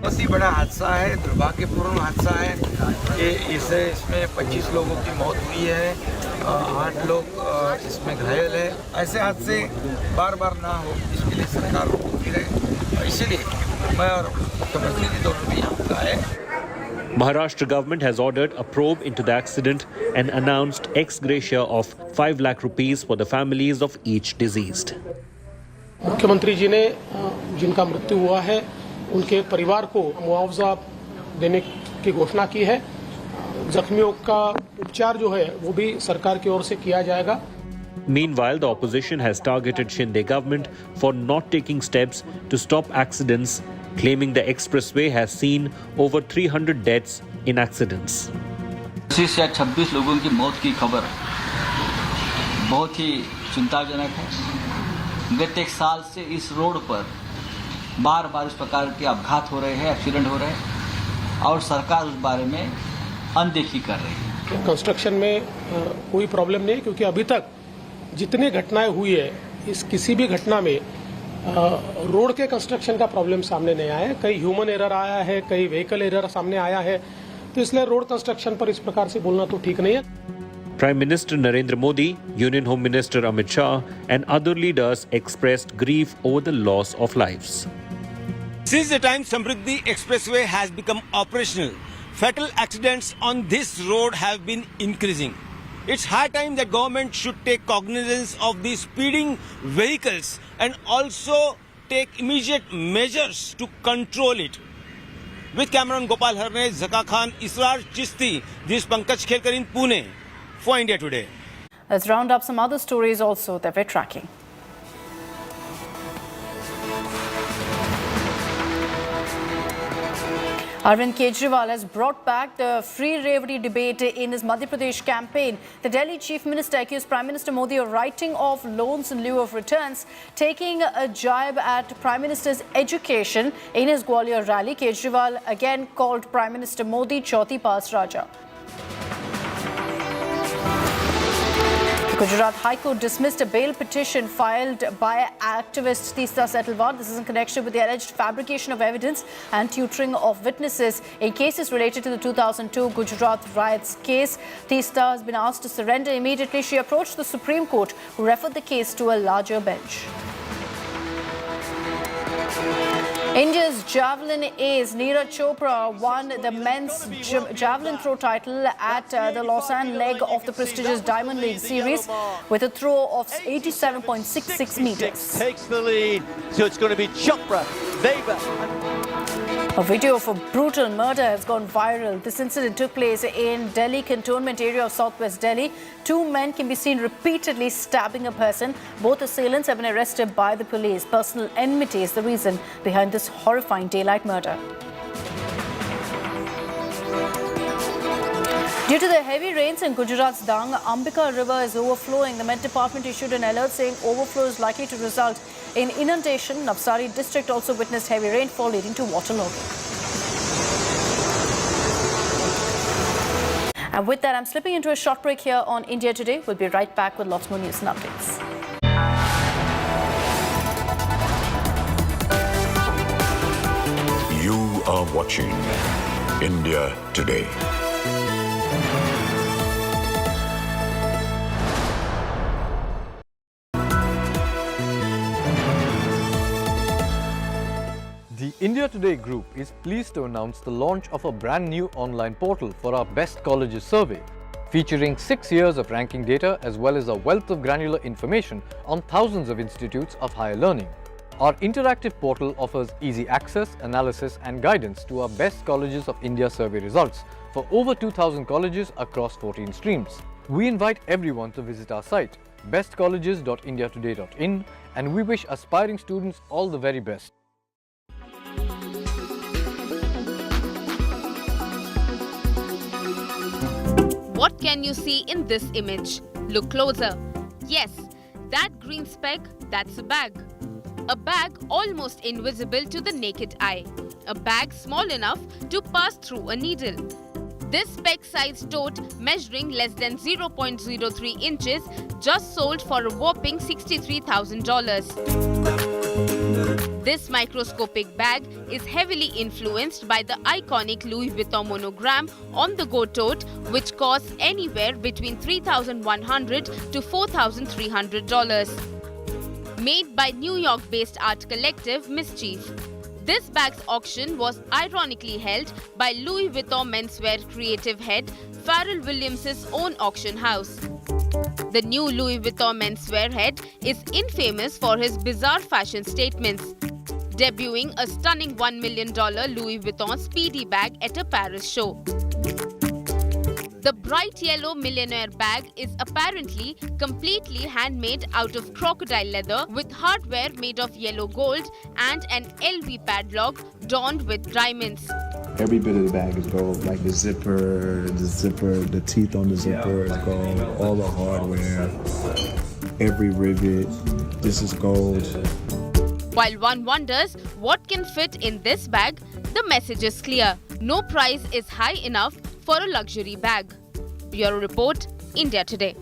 बहुत ही बड़ा हादसा है, दुर्भाग्यपूर्ण हादसा है कि इसमें 25 लोगों की मौत हुई है, 8 लोग इसमें घायल है। ऐसे हादसे बार बार ना हो, इसके लिए सरकार रोकती रहे। इसीलिए मैं और मुख्यमंत्री जी दोनों भी यहाँ का है। Maharashtra government has ordered a probe into the accident and announced ex gratia of 5 lakh rupees for the families of each deceased. मुख्यमंत्री जी ने जिनका मृत्यु हुआ है उनके परिवार को मुआवजा देने की घोषणा की है। जख्मियों का उपचार जो है वो भी सरकार की ओर से किया जाएगा। Meanwhile, the opposition has targeted Shinde government for not taking steps to stop accidents, claiming the expressway has seen over 300 deaths in accidents. 25 या 26 लोगों की मौत की खबर बहुत ही चिंताजनक है। गत 1 साल से इस रोड पर बार बार इस प्रकार के अपघात हो रहे हैं, एक्सीडेंट हो रहे हैं और सरकार उस बारे में अनदेखी कर रही है। कंस्ट्रक्शन में कोई प्रॉब्लम नहीं, क्योंकि अभी तक जितनी घटनाएं हुई है इस किसी भी घटना में रोड के कंस्ट्रक्शन का प्रॉब्लम सामने नहीं आया है। कई ह्यूमन एरर आया है, कई व्हीकल एरर सामने आया है, तो इसलिए रोड कंस्ट्रक्शन पर इस प्रकार से बोलना तो ठीक नहीं है। Prime Minister Narendra Modi, Union Home Minister Amit Shah and other leaders expressed grief over the loss of lives. Since the time Samruddhi Expressway has become operational, fatal accidents on this road have been increasing. It's high time that government should take cognizance of these speeding vehicles and also take immediate measures to control it. With cameraman Gopal Harne, Zaka Khan, Israr Chisti, this is Pankaj Khelkar in Pune for India Today. Let's round up some other stories also that we're tracking. Arvind Kejriwal has brought back the free Revdi debate in his Madhya Pradesh campaign. The Delhi Chief Minister accused Prime Minister Modi of writing off loans in lieu of returns, taking a jibe at Prime Minister's education. In his Gwalior rally, Kejriwal again called Prime Minister Modi Chauthi Paas Raja. Gujarat High Court dismissed a bail petition filed by activist Teesta Setalvad. This is in connection with the alleged fabrication of evidence and tutoring of witnesses in cases related to the 2002 Gujarat riots case. Teesta has been asked to surrender immediately. She approached the Supreme Court, who referred the case to a larger bench. India's javelin ace Neeraj Chopra won the men's javelin throw title at the Lausanne leg of the prestigious Diamond League series with a throw of 87.66 meters. Takes the lead, so it's going to be Chopra, Weber. A video of a brutal murder has gone viral. This incident took place in Delhi cantonment area of southwest Delhi. Two men can be seen repeatedly stabbing a person. Both assailants have been arrested by the police. Personal enmity is the reason behind this horrifying daylight murder. Due to the heavy rains in Gujarat's Dang, Ambika River is overflowing. The Met Department issued an alert saying overflow is likely to result in inundation. Navsari district also witnessed heavy rainfall leading to waterlogging. And with that, I'm slipping into a short break here on India Today. We'll be right back with lots more news and updates. You are watching India Today. The India Today group is pleased to announce the launch of a brand new online portal for our Best Colleges survey, featuring 6 years of ranking data as well as a wealth of granular information on thousands of institutes of higher learning. Our interactive portal offers easy access, analysis and guidance to our Best Colleges of India survey results for over 2,000 colleges across 14 streams. We invite everyone to visit our site, bestcolleges.indiatoday.in, and we wish aspiring students all the very best. What can you see in this image? Look closer. Yes, that green speck, that's a bag. A bag almost invisible to the naked eye. A bag small enough to pass through a needle. This speck-sized tote measuring less than 0.03 inches just sold for a whopping $63,000. This microscopic bag is heavily influenced by the iconic Louis Vuitton monogram on the Go tote, which costs anywhere between $3,100 to $4,300. Made by New York-based art collective Mischief. This bag's auction was ironically held by Louis Vuitton menswear creative head Pharrell Williams' own auction house. The new Louis Vuitton menswear head is infamous for his bizarre fashion statements, debuting a stunning $1 million Louis Vuitton Speedy bag at a Paris show. The bright yellow millionaire bag is apparently completely handmade out of crocodile leather with hardware made of yellow gold and an LV padlock adorned with diamonds. Every bit of the bag is gold, like the zipper, the teeth on the zipper is gold, all the hardware, every rivet, this is gold. While one wonders what can fit in this bag, the message is clear. No price is high enough for a luxury bag. Bureau Report, India Today.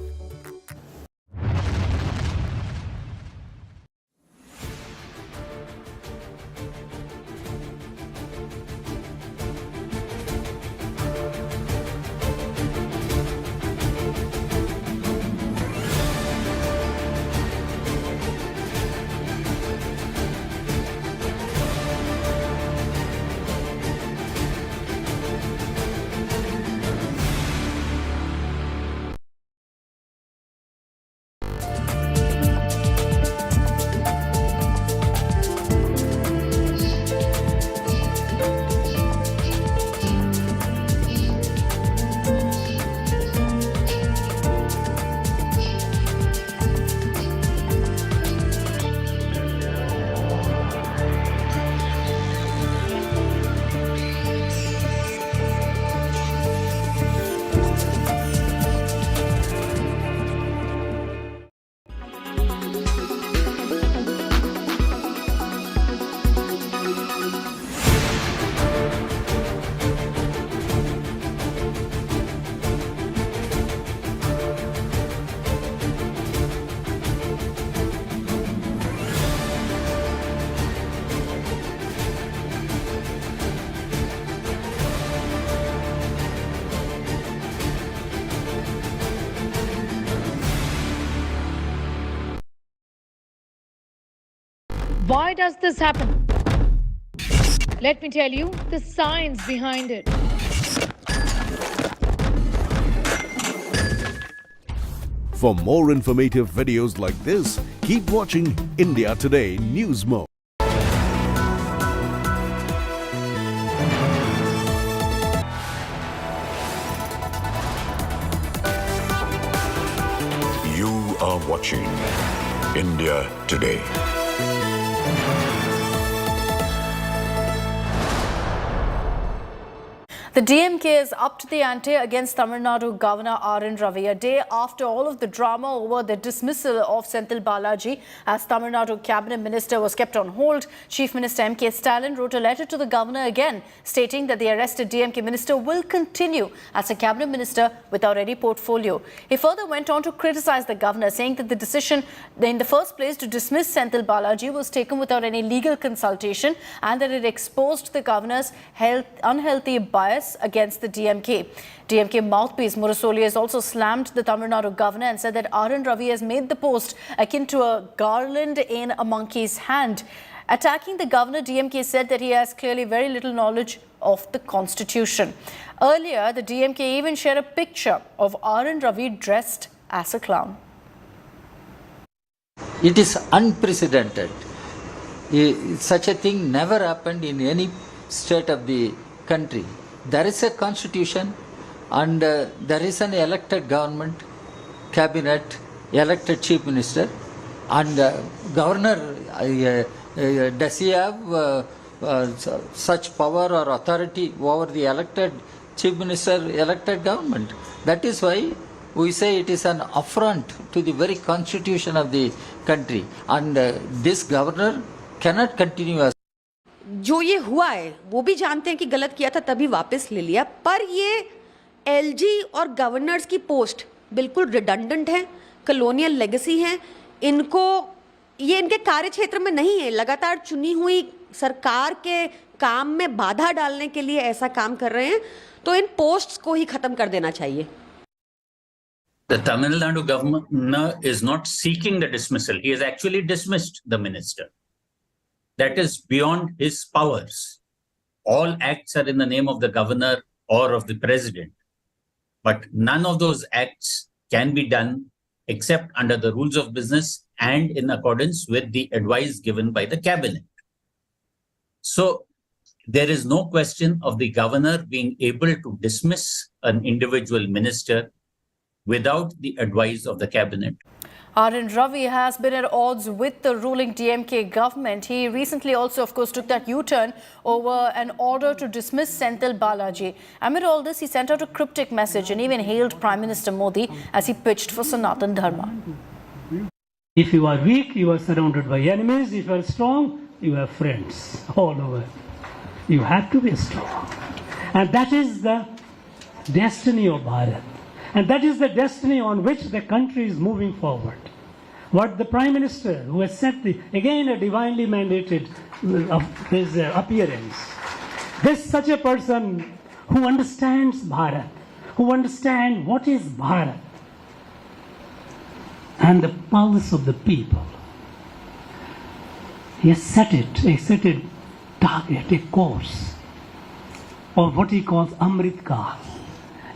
Why does this happen? Let me tell you the science behind it. For more informative videos like this, keep watching India Today News Mode. You are watching India Today. The DMK is up to the ante against Tamil Nadu Governor R.N. Ravi, a day after all of the drama over the dismissal of Senthil Balaji as Tamil Nadu Cabinet Minister was kept on hold. Chief Minister M.K. Stalin wrote a letter to the Governor again, stating that the arrested DMK Minister will continue as a Cabinet Minister without any portfolio. He further went on to criticize the Governor, saying that the decision in the first place to dismiss Senthil Balaji was taken without any legal consultation and that it exposed the Governor's unhealthy bias against the DMK. DMK mouthpiece Murasoli has also slammed the Tamil Nadu Governor and said that R.N. Ravi has made the post akin to a garland in a monkey's hand. Attacking the Governor, DMK said that he has clearly very little knowledge of the Constitution. Earlier, the DMK even shared a picture of R.N. Ravi dressed as a clown. It is unprecedented. Such a thing never happened in any state of the country. There is a constitution and there is an elected government, cabinet, elected chief minister, and governor, does he have such power or authority over the elected chief minister, elected government? That is why we say it is an affront to the very constitution of the country, and this governor cannot continue as जो ये हुआ है वो भी जानते हैं कि गलत किया था, तभी वापस ले लिया, पर ये एलजी और गवर्नर्स की पोस्ट बिल्कुल रिडंडेंट है, कॉलोनियल लेगेसी है, इनको ये इनके कार्य क्षेत्र में नहीं है, लगातार चुनी हुई सरकार के काम में बाधा डालने के लिए ऐसा काम कर रहे हैं, तो इन पोस्ट्स को ही खत्म कर देना चाहिए. The Tamil Nadu governor is not seeking the dismissal. He has actually dismissed the minister. That is beyond his powers. All acts are in the name of the governor or of the president. But none of those acts can be done except under the rules of business and in accordance with the advice given by the cabinet. So there is no question of the governor being able to dismiss an individual minister without the advice of the cabinet. R.N. Ravi has been at odds with the ruling DMK government. He recently also, of course, took that U-turn over an order to dismiss Senthil Balaji. Amid all this, he sent out a cryptic message and even hailed Prime Minister Modi as he pitched for Sanatan Dharma. If you are weak, you are surrounded by enemies. If you are strong, you have friends all over. You have to be strong. And that is the destiny of Bharat. And that is the destiny on which the country is moving forward. What the Prime Minister, who has set again a divinely mandated his appearance, this such a person who understands Bharat, who understands what is Bharat and the pulse of the people. He has set a target, a course of what he calls Amrit Kaal.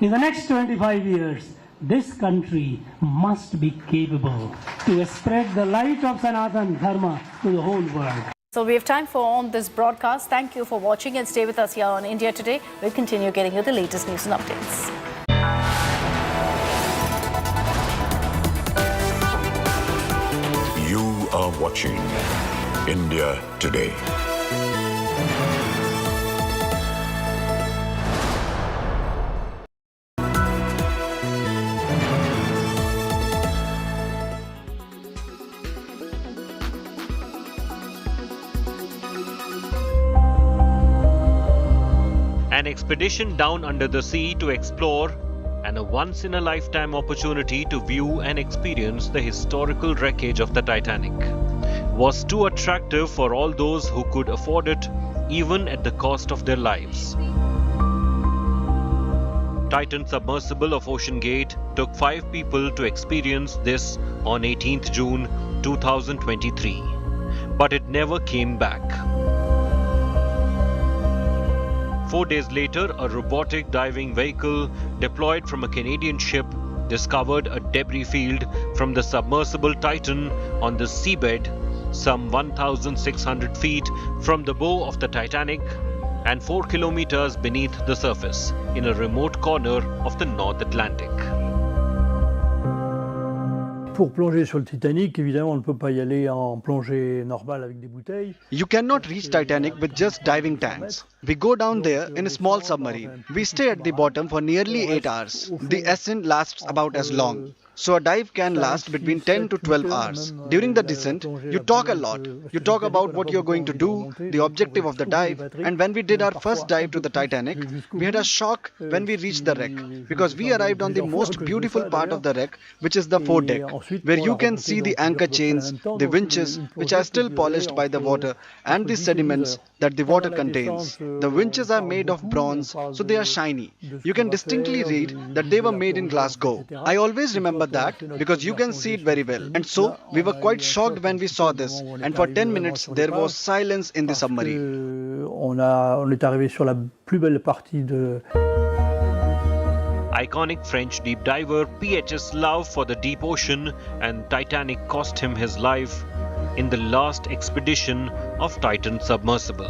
In the next 25 years, this country must be capable to spread the light of Sanatan Dharma to the whole world. So we have time for on this broadcast. Thank you for watching and stay with us here on India Today. We'll continue getting you the latest news and updates. You are watching India Today. An expedition down under the sea to explore, and a once-in-a-lifetime opportunity to view and experience the historical wreckage of the Titanic, was too attractive for all those who could afford it, even at the cost of their lives. Titan submersible of Ocean Gate took 5 people to experience this on 18th June 2023. but it never came back. 4 days later, a robotic diving vehicle deployed from a Canadian ship discovered a debris field from the submersible Titan on the seabed, some 1,600 feet from the bow of the Titanic and 4 kilometers beneath the surface in a remote corner of the North Atlantic. Pour plonger sur le Titanic, évidemment, on ne peut pas y aller en plongée normale avec des bouteilles. You cannot reach Titanic with just diving tanks. We go down there in a small submarine. We stay at the bottom for nearly 8 hours. The ascent lasts about as long. So a dive can last between 10 to 12 hours. During the descent, you talk a lot. You talk about what you're going to do, the objective of the dive. And when we did our first dive to the Titanic, we had a shock when we reached the wreck, because we arrived on the most beautiful part of the wreck, which is the foredeck, where you can see the anchor chains, the winches, which are still polished by the water, and the sediments that the water contains. The winches are made of bronze, so they are shiny. You can distinctly read that they were made in Glasgow. I always remember that because you can see it very well. And so we were quite shocked when we saw this, and for 10 minutes there was silence in the submarine. On est arrivé sur la plus belle partie de... Iconic French deep diver PH's love for the deep ocean and Titanic cost him his life in the last expedition of Titan submersible.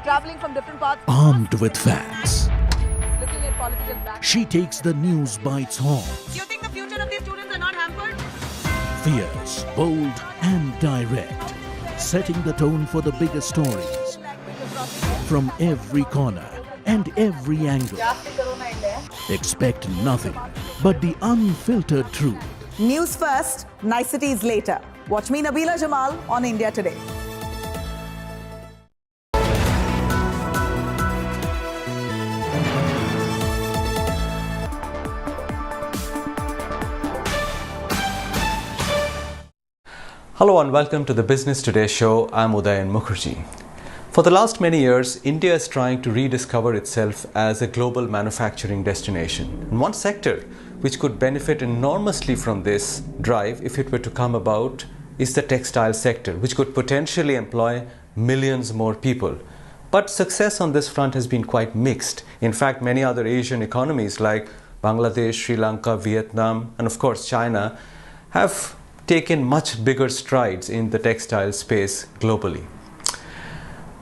Traveling from different parts. Armed with facts, Looking at political back. she takes the news by its horns. Do you think the future of these students are not hampered? Fierce, bold, and direct, setting the tone for the biggest stories from every corner and every angle. Expect nothing but the unfiltered truth. News first, niceties later. Watch me, Nabila Jamal, on India Today. Hello and welcome to the Business Today show. I'm Udayan Mukherjee. For the last many years, India is trying to rediscover itself as a global manufacturing destination. And one sector which could benefit enormously from this drive, if it were to come about, is the textile sector, which could potentially employ millions more people. But success on this front has been quite mixed. In fact, many other Asian economies like Bangladesh, Sri Lanka, Vietnam, and of course China have taken much bigger strides in the textile space globally.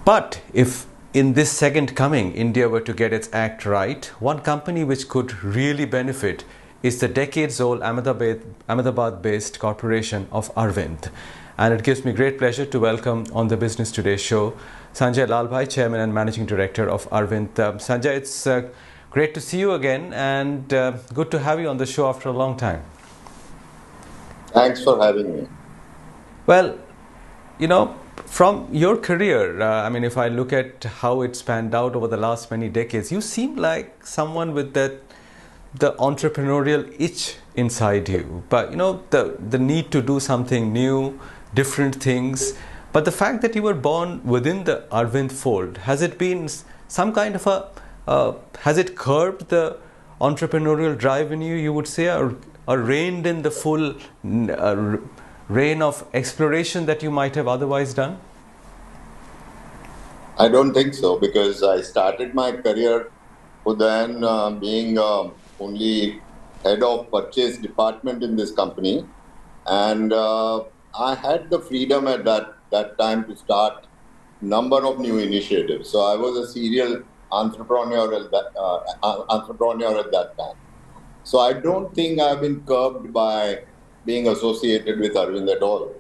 But if in this second coming India were to get its act right, one company which could really benefit is the decades-old Ahmedabad-based corporation of Arvind. And it gives me great pleasure to welcome on the Business Today show Sanjay Lalbhai, Chairman and Managing Director of Arvind. Sanjay, it's great to see you again, and good to have you on the show after a long time. Thanks for having me. Well, you know, from your career, I mean, if I look at how it's panned out over the last many decades, you seem like someone with the entrepreneurial itch inside you. But, you know, the need to do something new, different things. But the fact that you were born within the Arvind fold, has it been some kind of has it curbed the entrepreneurial drive in you, you would say, or reined in the full reign of exploration that you might have otherwise done? I don't think so, because I started my career with then being only head of purchase department in this company, and I had the freedom at that time to start number of new initiatives. So I was a serial entrepreneur at that time. So I don't think I've been curbed by being associated with Arvind at all.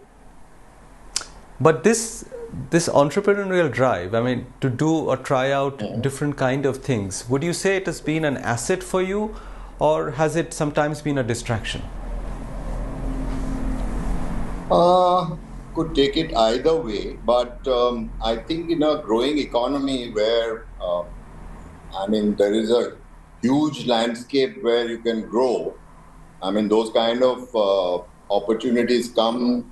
But this entrepreneurial drive, I mean, to do or try out different kind of things, would you say it has been an asset for you, or has it sometimes been a distraction? Could take it either way, but I think in a growing economy where, there is a huge landscape where you can grow. I mean, those kind of opportunities come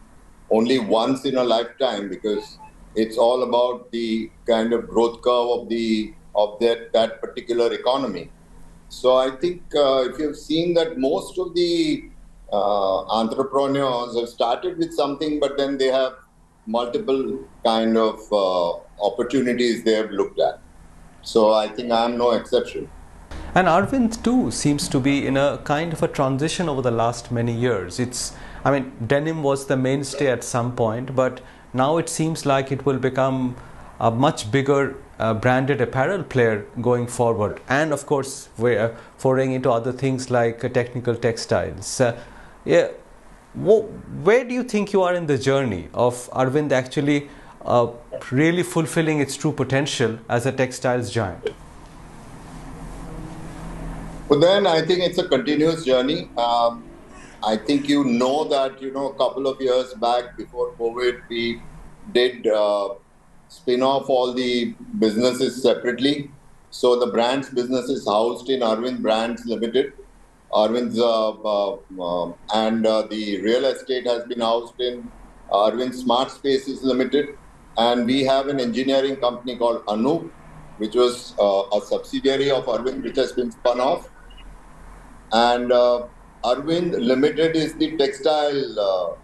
only once in a lifetime, because it's all about the kind of growth curve of that particular economy. So I think if you've seen that most of the entrepreneurs have started with something, but then they have multiple kind of opportunities they have looked at. So I think I'm no exception. And Arvind too seems to be in a kind of a transition over the last many years. Denim was the mainstay at some point, but now it seems like it will become a much bigger branded apparel player going forward. And of course, we're foraying into other things like technical textiles. Where do you think you are in the journey of Arvind actually really fulfilling its true potential as a textiles giant? But then I think it's a continuous journey. I think that, a couple of years back before COVID, we did spin off all the businesses separately. So the brands business is housed in Arvind Brands Limited. Arvind's and the real estate has been housed in Arvind Smart Spaces Limited. And we have an engineering company called Anu, which was a subsidiary of Arvind, which has been spun off. And Arvind Limited is the textile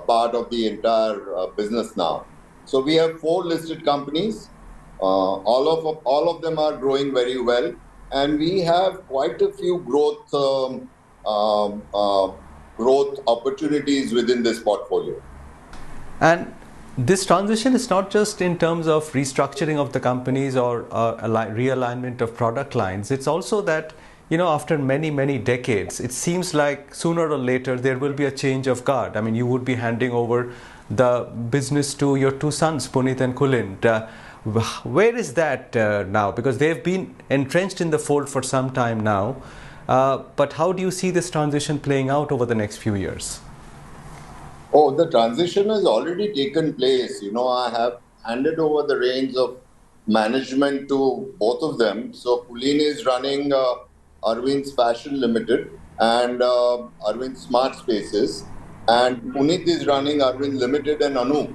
part of the entire business now. So we have 4 listed companies. All of them are growing very well, and we have quite a few growth opportunities within this portfolio. And this transition is not just in terms of restructuring of the companies or realignment of product lines. It's also that, after many decades, it seems like sooner or later there will be a change of guard. I mean, you would be handing over the business to your 2 sons, Puneet and Kulind. Where is that now? Because they've been entrenched in the fold for some time now. But how do you see this transition playing out over the next few years? Oh, the transition has already taken place. I have handed over the reins of management to both of them. So Kulin is running Arvind's Fashion Limited and Arvind Smart Spaces, and Puneet is running Arvind Limited and Anu.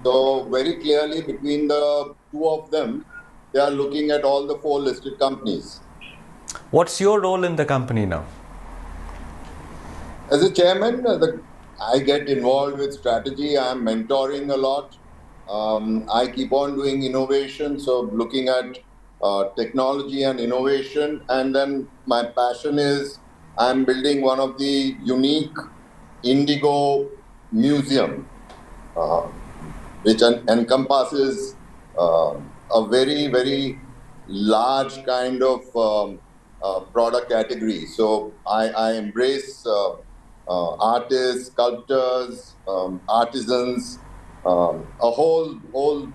So very clearly between the 2 of them, they are looking at all the 4 listed companies. What's your role in the company now? As a chairman, I get involved with strategy. I'm mentoring a lot. I keep on doing innovation, so looking at technology and innovation. And then my passion is I'm building one of the unique indigo museum, which encompasses a very large kind of product category. So I embrace artists, sculptors, artisans, a whole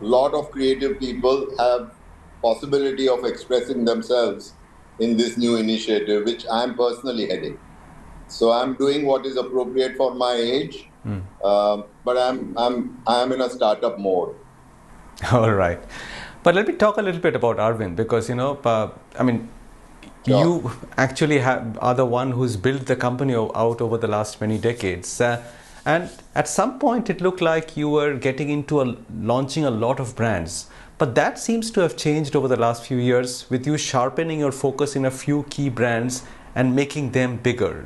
lot of creative people have possibility of expressing themselves in this new initiative, which I'm personally heading. So I'm doing what is appropriate for my age, but I'm in a startup mode. All right, but let me talk a little bit about Arvind, because you actually are the one who's built the company out over the last many decades. And at some point it looked like you were getting into launching a lot of brands. But that seems to have changed over the last few years, with you sharpening your focus in a few key brands and making them bigger.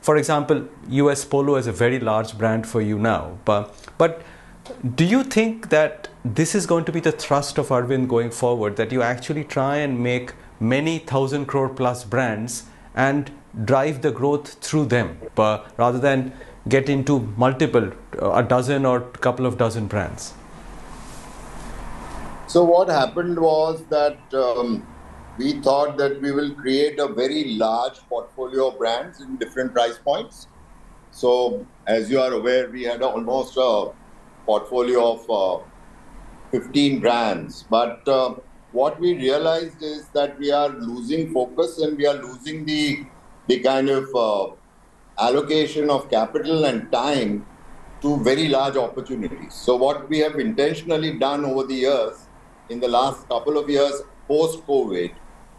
For example, US Polo is a very large brand for you now. But Do you think that this is going to be the thrust of Arvind going forward, that you actually try and make many 1,000 crore plus brands and drive the growth through them, rather than get into multiple, a dozen or a couple of dozen brands? So what happened was that we thought that we will create a very large portfolio of brands in different price points. So as you are aware, we had almost a portfolio of 15 brands. But what we realized is that we are losing focus and we are losing the kind of allocation of capital and time to very large opportunities. So what we have intentionally done over the years, in the last couple of years post-COVID,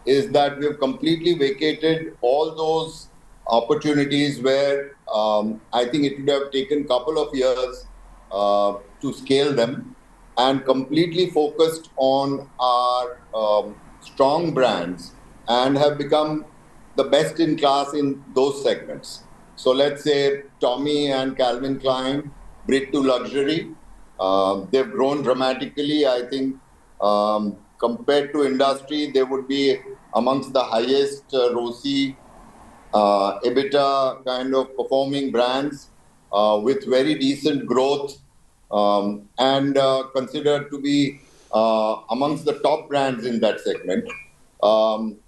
is that we have completely vacated all those opportunities where I think it would have taken a couple of years to scale them, and completely focused on our strong brands and have become the best in class in those segments. So let's say Tommy and Calvin Klein, Brit to luxury, they've grown dramatically. I think compared to industry, they would be amongst the highest ROCE, EBITDA kind of performing brands with very decent growth, and considered to be amongst the top brands in that segment.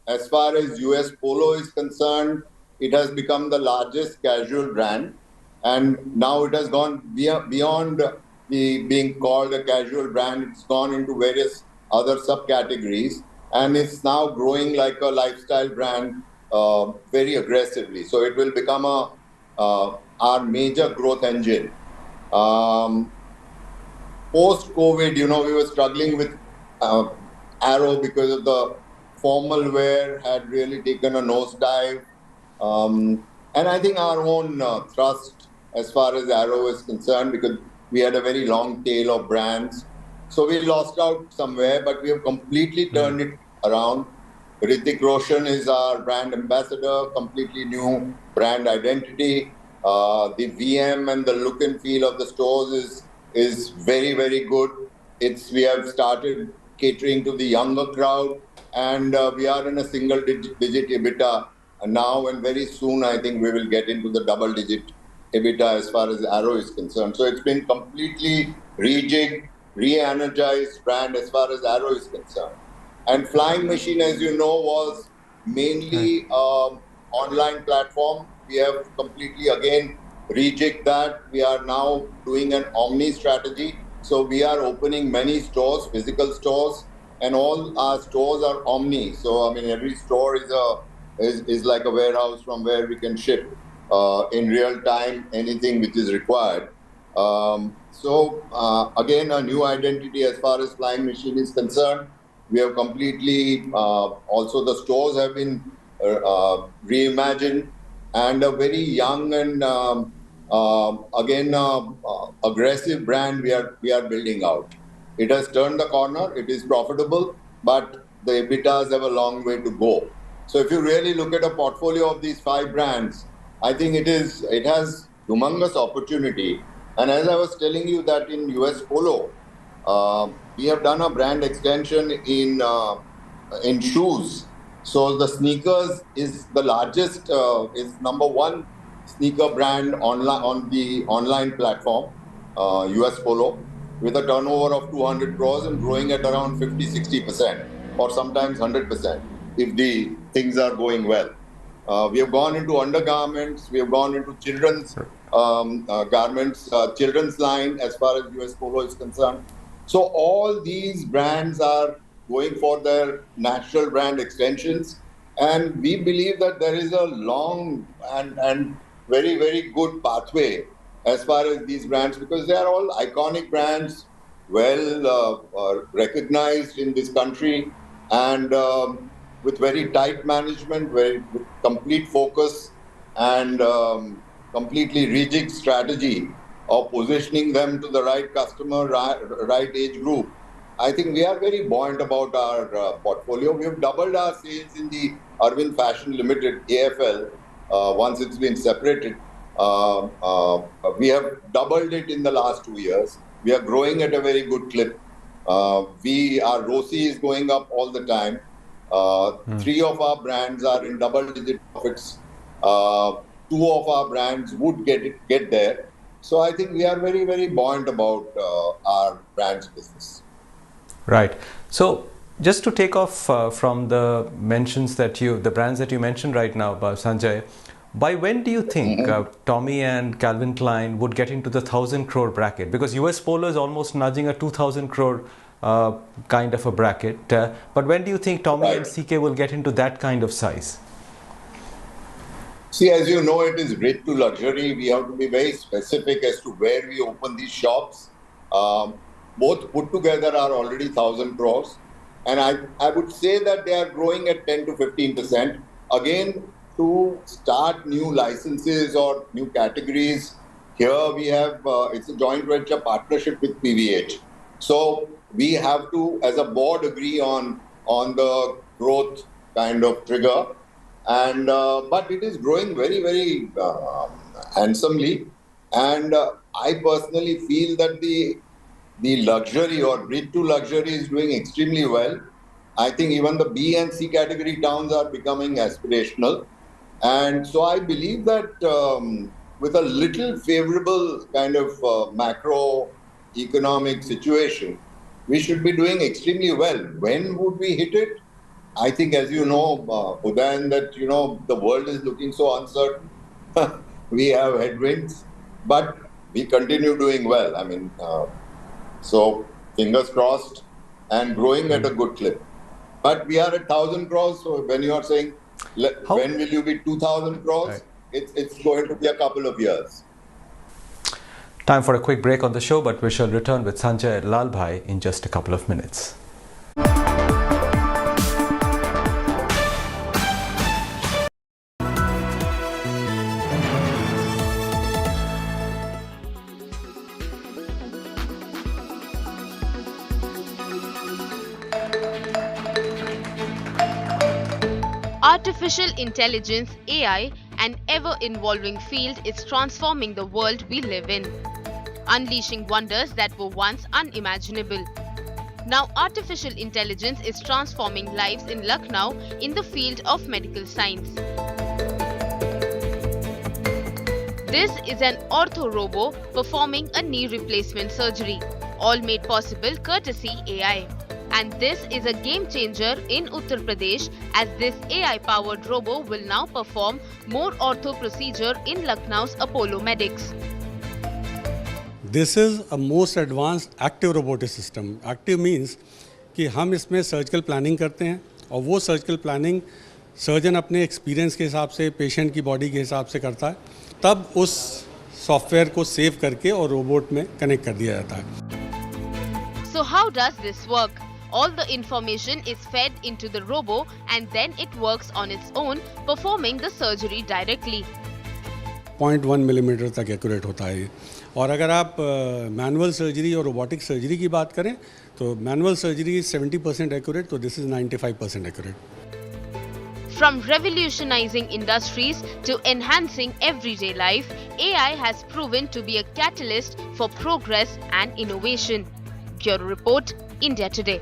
As far as US Polo is concerned, it has become the largest casual brand, and now it has gone beyond being called a casual brand. It's gone into various other subcategories, and it's now growing like a lifestyle brand very aggressively. So it will become our major growth engine. Post-COVID, we were struggling with Arrow because of the formal wear had really taken a nosedive. And I think our own thrust as far as Arrow is concerned, because we had a very long tail of brands. So we lost out somewhere, but we have completely turned it around. Hrithik Roshan is our brand ambassador, completely new brand identity. The VM and the look and feel of the stores is very, very good. We have started catering to the younger crowd, and we are in a single digit EBITDA now, and very soon I think we will get into the double digit EBITDA as far as Arrow is concerned. So it's been completely rejigged, re-energized brand as far as Arrow is concerned. And Flying Machine, as you know, was mainly online platform. We have completely again rejigged that. We are now doing an omni strategy. So we are opening many stores, physical stores, and all our stores are omni. So I mean, every store is like a warehouse from where we can ship in real time anything which is required. So again, a new identity as far as Flying Machine is concerned. We have completely, also the stores have been reimagined, and a very young and again aggressive brand we are building out. It has turned the corner. It is profitable, but the EBITDAs have a long way to go. So if you really look at a portfolio of these 5 brands, I think it has humongous opportunity. And as I was telling you that in US Polo, we have done a brand extension in shoes. So the sneakers is the largest, is #1 sneaker brand on the online platform, US Polo, with a turnover of 200 crores and growing at around 50-60%, or sometimes 100% if the things are going well. We have gone into undergarments. We have gone into children's garments, children's line as far as US Polo is concerned. So all these brands are going for their natural brand extensions. And we believe that there is a long and very, very good pathway as far as these brands, because they are all iconic brands, well recognized in this country, and with very tight management, with complete focus and completely rejigged strategy of positioning them to the right customer, right age group. I think we are very buoyant about our portfolio. We have doubled our sales in the Arvind Fashion Limited, AFL, once it's been separated. We have doubled it in the last 2 years. We are growing at a very good clip. Our ROCE is going up all the time. 3 of our brands are in double-digit profits. 2 of our brands would get there. So I think we are very, very buoyant about our brands business. Right. So just to take off from the mentions that the brands that you mentioned right now, Sanjay, by when do you think Tommy and Calvin Klein would get into the 1,000 crore bracket? Because US Polo is almost nudging a 2,000 crore kind of a bracket. But when do you think Tommy and CK will get into that kind of size? See, as you know, it is bridge to luxury. We have to be very specific as to where we open these shops. Both put together are already 1,000 crores. And I would say that they are growing at 10 to 15%. Again, to start new licenses or new categories, here we have, it's a joint venture partnership with PVH. So we have to, as a board, agree on the growth kind of trigger. And but it is growing very, very handsomely. And I personally feel that the luxury or bridge to luxury is doing extremely well. I think even the B and C category towns are becoming aspirational. And so I believe that with a little favorable kind of macro-economic situation, we should be doing extremely well. When would we hit it? I think, as you know, Udayan, that, the world is looking so uncertain. We have headwinds, but we continue doing well. I mean, so fingers crossed and growing at a good clip. But we are at 1,000 crores. So when you are saying, when will you be 2,000 crores? It's going to be a couple of years. Time for a quick break on the show, but we shall return with Sanjay Lalbhai in just a couple of minutes. Artificial intelligence, AI, an ever-evolving field, is transforming the world we live in, unleashing wonders that were once unimaginable. Now, artificial intelligence is transforming lives in Lucknow in the field of medical science. This is an ortho-robo performing a knee replacement surgery, all made possible courtesy AI. And this is a game changer in Uttar Pradesh, as this AI-powered robo will now perform more ortho procedure in Lucknow's Apollo Medics. This is a most advanced active robotic system. Active means कि हम इसमें surgical planning करते हैं और वो surgical planning surgeon अपने experience के हिसाब से पेशेंट की बॉडी के हिसाब से करता है, तब उस सॉफ्टवेयर को सेव करके और रोबोट में कनेक्ट कर दिया जाता है. So how does this work? All the information is fed into the robo and then it works on its own, performing the surgery directly. 0.1 millimetre तक एक्यूरेट होता है ये. और अगर आप मैनुअल सर्जरी और रोबोटिक सर्जरी की बात करें तो मैनुअल सर्जरी 70% एक्यूरेट, तो this is 95% accurate. From revolutionizing industries to enhancing everyday life, AI has proven to be a catalyst for progress and innovation. Bureau Report, India Today.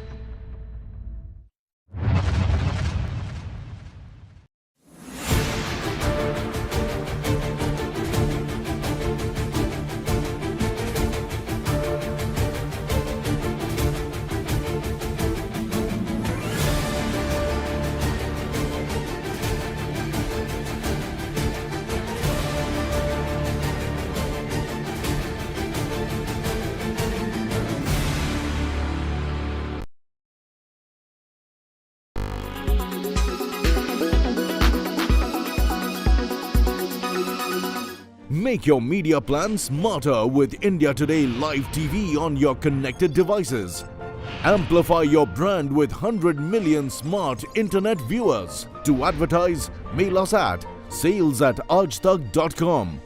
Make your media plan smarter with India Today Live TV on your connected devices. Amplify your brand with 100 million smart internet viewers. To advertise, mail us at sales@aajtak.com.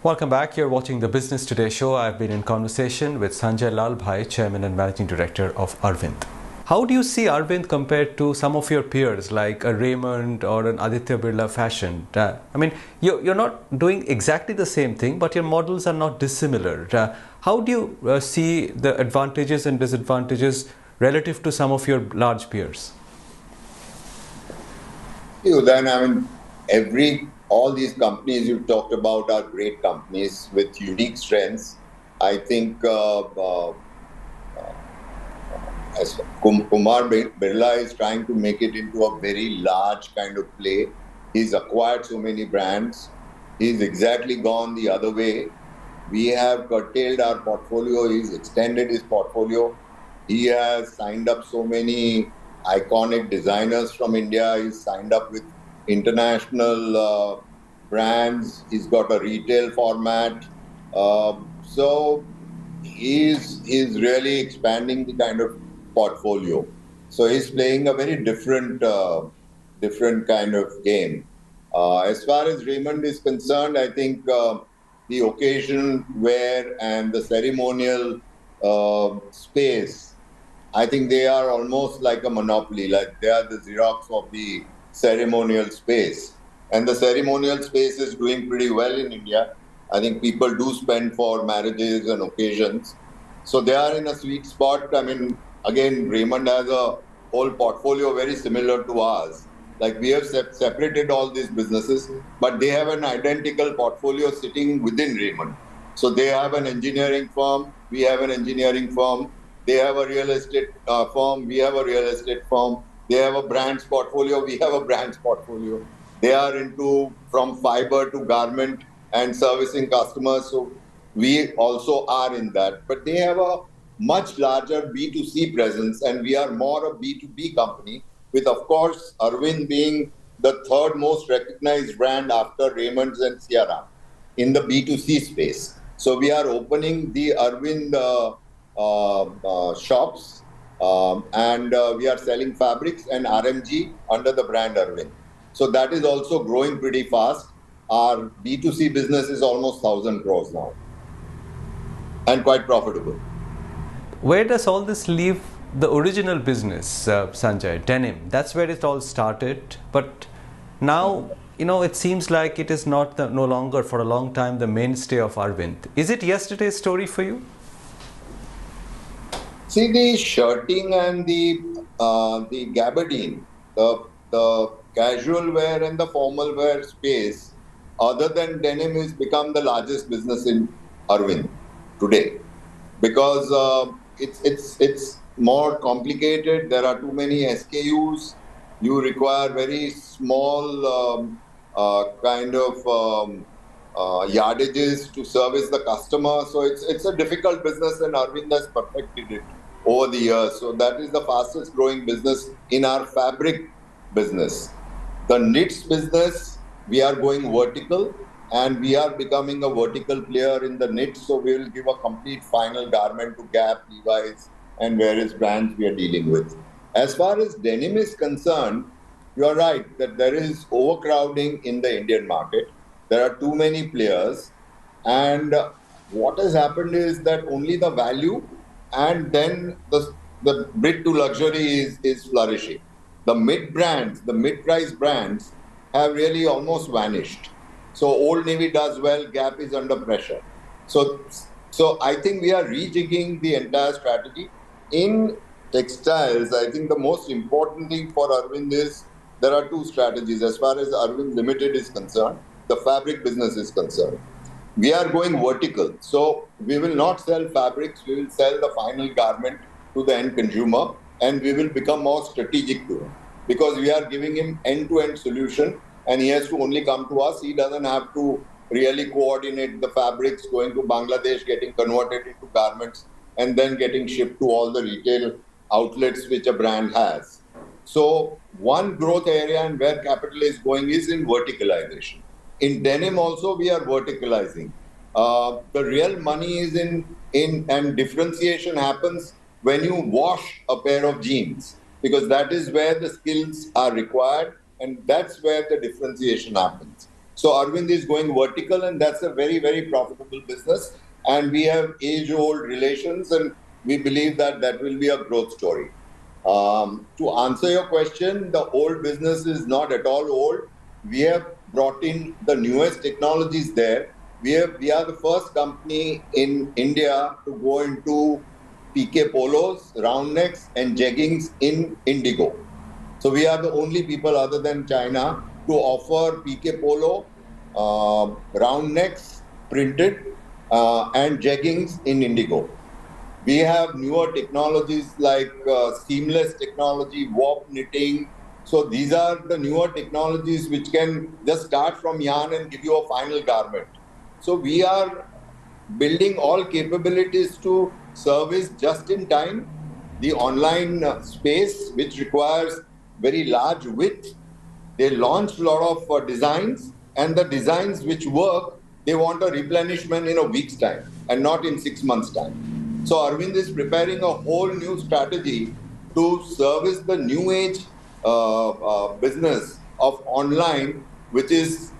Welcome back. You're watching the Business Today show. I've been in conversation with Sanjay Lalbhai, Chairman and Managing Director of Arvind. How do you see Arvind compared to some of your peers like a Raymond or an Aditya Birla Fashion? I mean, you're not doing exactly the same thing, but your models are not dissimilar. How do you see the advantages and disadvantages relative to some of your large peers? Then, I mean, all these companies you've talked about are great companies with unique strengths. I think as Kumar Birla is trying to make it into a very large kind of play. He's acquired so many brands. He's exactly gone the other way. We have curtailed our portfolio. He's extended his portfolio. He has signed up so many iconic designers from India. He's signed up with international brands. He's got a retail format. So he's really expanding the kind of portfolio. So he's playing a very different kind of game. As far as Raymond is concerned, I think the occasion wear and the ceremonial space, I think they are almost like a monopoly, like they are the Xerox of the ceremonial space. And the ceremonial space is doing pretty well in India. I think people do spend for marriages and occasions. So they are in a sweet spot. I mean, again, Raymond has a whole portfolio very similar to ours. Like we have separated all these businesses, but they have an identical portfolio sitting within Raymond. So they have an engineering firm, we have an engineering firm, they have a real estate firm, we have a real estate firm, they have a brands portfolio, we have a brands portfolio. They are into from fiber to garment and servicing customers. So we also are in that. But they have a much larger B2C presence, and we are more a B2B company, with, of course, Arvind being the third most recognized brand after Raymond's and Sierra in the B2C space. So we are opening the Arvind shops, and we are selling fabrics and RMG under the brand Arvind. So that is also growing pretty fast. Our B2C business is almost 1,000 crores now and quite profitable. Where does all this leave the original business, Sanjay? Denim. That's where it all started. But now, it seems like it is no longer for a long time the mainstay of Arvind. Is it yesterday's story for you? See, the shirting and the gabardine, the casual wear and the formal wear space, other than denim, has become the largest business in Arvind today, because it's more complicated. There are too many SKUs. You require very small kind of yardages to service the customer. So it's a difficult business, and Arvind has perfected it over the years. So that is the fastest growing business in our fabric business. The knits business, we are going vertical, and we are becoming a vertical player in the knits. So we will give a complete final garment to Gap, Levi's, and various brands we are dealing with. As far as denim is concerned, you are right that there is overcrowding in the Indian market. There are too many players, and what has happened is that only the value and then the bid to luxury is flourishing. The mid-brands, the mid-price brands have really almost vanished. So Old Navy does well, Gap is under pressure. So I think we are rejigging the entire strategy. In textiles, I think the most important thing for Arvind is there are two strategies. As far as Arvind Limited is concerned, the fabric business is concerned, we are going vertical. So we will not sell fabrics, we will sell the final garment to the end consumer, and we will become more strategic to him, because we are giving him end-to-end solution, and he has to only come to us. He doesn't have to really coordinate the fabrics going to Bangladesh, getting converted into garments, and then getting shipped to all the retail outlets which a brand has. So one growth area and where capital is going is in verticalization. In denim also we are verticalizing. The real money is in and differentiation happens when you wash a pair of jeans, because that is where the skills are required, and that's where the differentiation happens. So Arvind is going vertical, and that's a very, very profitable business. And we have age-old relations, and we believe that that will be a growth story. To answer your question, the old business is not at all old. We have brought in the newest technologies there. We are the first company in India to go into PK polos, round necks, and jeggings in indigo. So we are the only people other than China to offer PK polo, round necks, printed, and jeggings in indigo. We have newer technologies like seamless technology, warp knitting. So these are the newer technologies which can just start from yarn and give you a final garment. So we are building all capabilities to service just in time the online space, which requires very large width. They launch a lot of designs, and the designs which work, they want a replenishment in a week's time and not in 6 months' time. So Arvind is preparing a whole new strategy to service the new age business of online, which is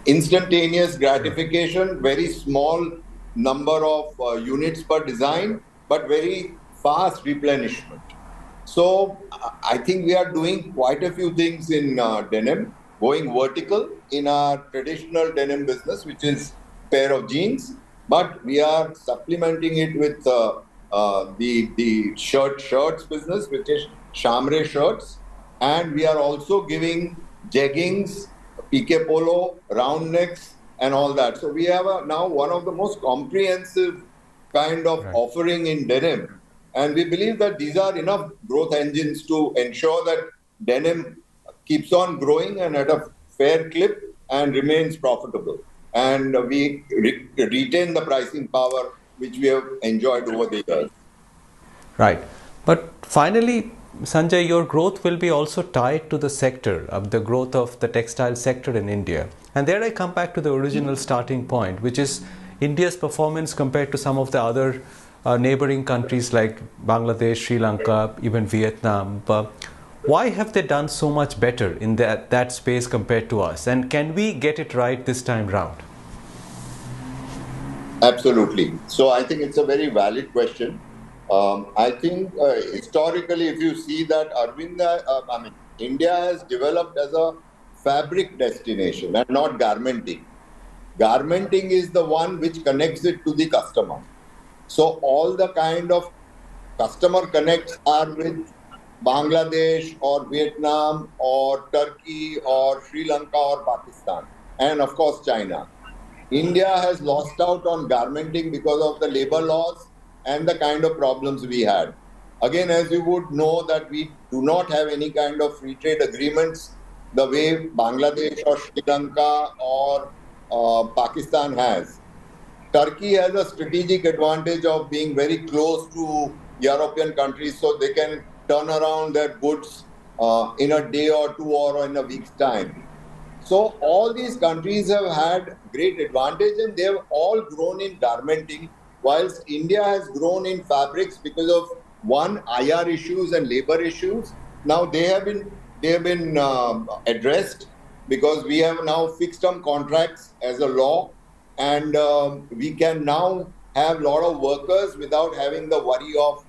instantaneous gratification, very small number of units per design, but very fast replenishment. So I think we are doing quite a few things in denim, going vertical in our traditional denim business, which is pair of jeans, but we are supplementing it with the shirts business, which is chambre shirts, and we are also giving jeggings, PK polo, round necks, and all that. So we have now one of the most comprehensive kind of offering in denim. And we believe that these are enough growth engines to ensure that denim keeps on growing and at a fair clip and remains profitable. And we retain the pricing power which we have enjoyed over the years. Right. But finally, Sanjay, your growth will be also tied to the sector, of the growth of the textile sector in India. And there I come back to the original starting point, which is India's performance compared to some of the other neighboring countries like Bangladesh, Sri Lanka, even Vietnam. But why have they done so much better in that space compared to us? And can we get it right this time round? Absolutely. So I think it's a very valid question. I think historically, if you see that India has developed as a fabric destination and not garmenting. Garmenting is the one which connects it to the customer. So all the kind of customer connects are with Bangladesh or Vietnam or Turkey or Sri Lanka or Pakistan, and of course China. India has lost out on garmenting because of the labor laws and the kind of problems we had. Again, as you would know, that we do not have any kind of free trade agreements the way Bangladesh or Sri Lanka or Pakistan has. Turkey has a strategic advantage of being very close to European countries, so they can turn around their goods in a day or two or in a week's time. So all these countries have had great advantage and they have all grown in garmenting, whilst India has grown in fabrics because of one, IR issues and labor issues. Now they have been addressed because we have now fixed term contracts as a law, and we can now have a lot of workers without having the worry of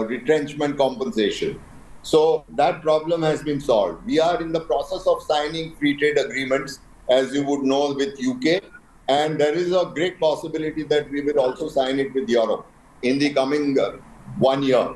retrenchment compensation. So that problem has been solved. We are in the process of signing free trade agreements, as you would know, with UK, and there is a great possibility that we will also sign it with Europe in the coming 1 year.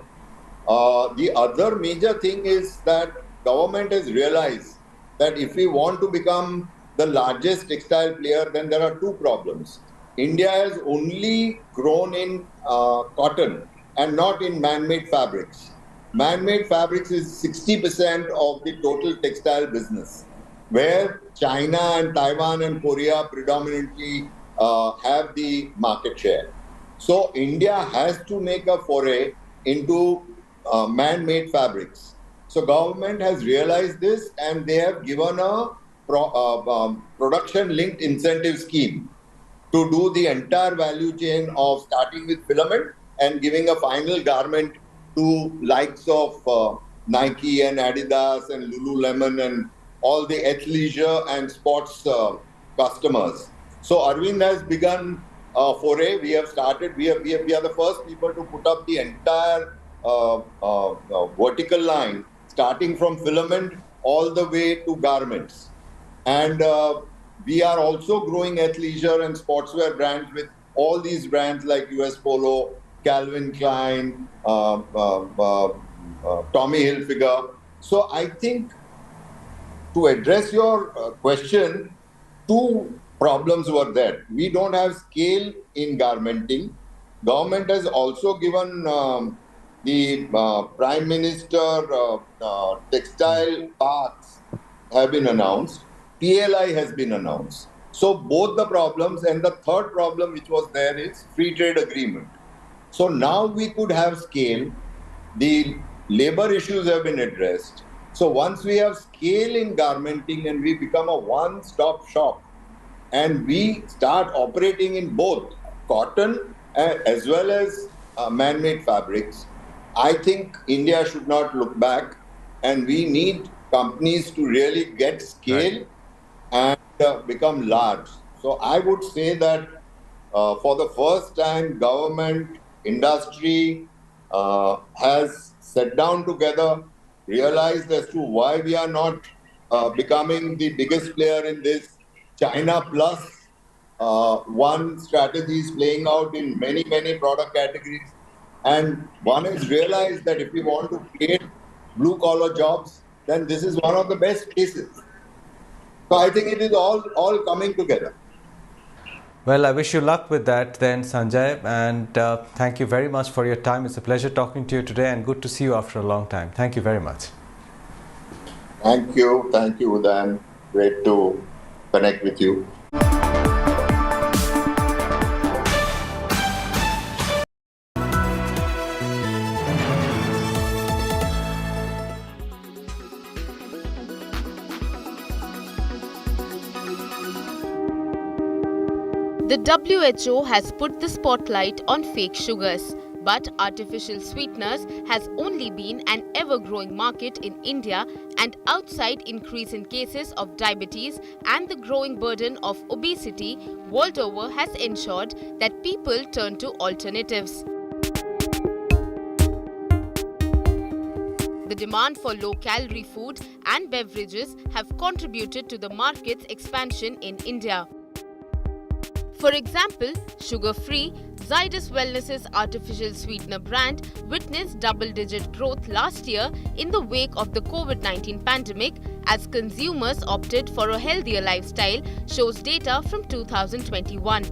The other major thing is that government has realized that if we want to become the largest textile player, then there are two problems. India has only grown in cotton and not in man-made fabrics. Man-made fabrics is 60% of the total textile business, where China and Taiwan and Korea predominantly have the market share. So India has to make a foray into man-made fabrics. So government has realized this and they have given a production-linked incentive scheme to do the entire value chain of starting with filament and giving a final garment to likes of Nike and Adidas and Lululemon and all the athleisure and sports customers. So Arvind has begun a foray. We have started. We are the first people to put up the entire vertical line starting from filament all the way to garments. And we are also growing athleisure and sportswear brands with all these brands like US Polo, Calvin Klein, Tommy Hilfiger. So I think to address your question, two problems were there. We don't have scale in garmenting. Government has also given the Prime Minister textile parks have been announced. PLI has been announced. So both the problems, and the third problem which was there is free trade agreement. So now we could have scale. The labor issues have been addressed. So once we have scale in garmenting and we become a one-stop shop and we start operating in both cotton as well as man-made fabrics, I think India should not look back, and we need companies to really get scale and become large. So I would say that for the first time, government, industry has sat down together, realized as to why we are not becoming the biggest player in this. China plus one strategy is playing out in many, many product categories. And one has realized that if we want to create blue-collar jobs, then this is one of the best places. So I think it is all coming together. Well, I wish you luck with that then, Sanjay, and thank you very much for your time. It's a pleasure talking to you today, and good to see you after a long time. Thank you very much. Thank you, Udan. Great to connect with you. The WHO has put the spotlight on fake sugars, but artificial sweeteners has only been an ever-growing market in India, and outside increase in cases of diabetes and the growing burden of obesity world over has ensured that people turn to alternatives. The demand for low-calorie food and beverages have contributed to the market's expansion in India. For example, sugar-free Zydus Wellness's artificial sweetener brand witnessed double-digit growth last year in the wake of the COVID-19 pandemic as consumers opted for a healthier lifestyle, shows data from 2021.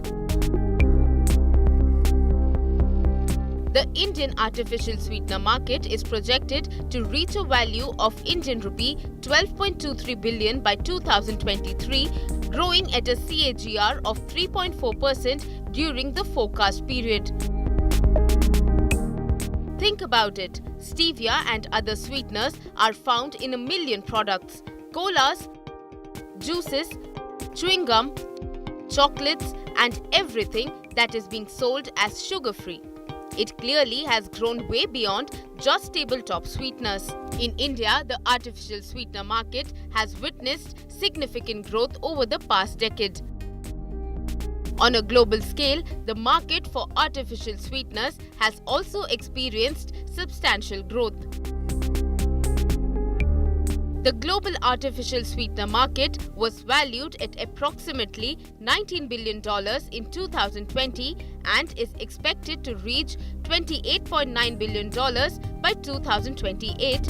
The Indian artificial sweetener market is projected to reach a value of Indian rupee 12.23 billion by 2023, growing at a CAGR of 3.4% during the forecast period. Think about it. Stevia and other sweeteners are found in 1 million products. Colas, juices, chewing gum, chocolates, and everything that is being sold as sugar-free. It clearly has grown way beyond just tabletop sweeteners. In India, the artificial sweetener market has witnessed significant growth over the past decade. On a global scale, the market for artificial sweeteners has also experienced substantial growth. The global artificial sweetener market was valued at approximately $19 billion in 2020 and is expected to reach $28.9 billion by 2028.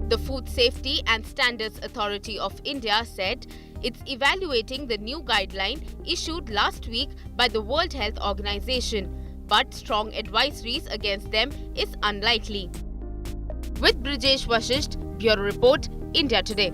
The Food Safety and Standards Authority of India said it's evaluating the new guideline issued last week by the World Health Organization, but strong advisories against them is unlikely. With Brijesh Vashisht, Bureau Report, India Today.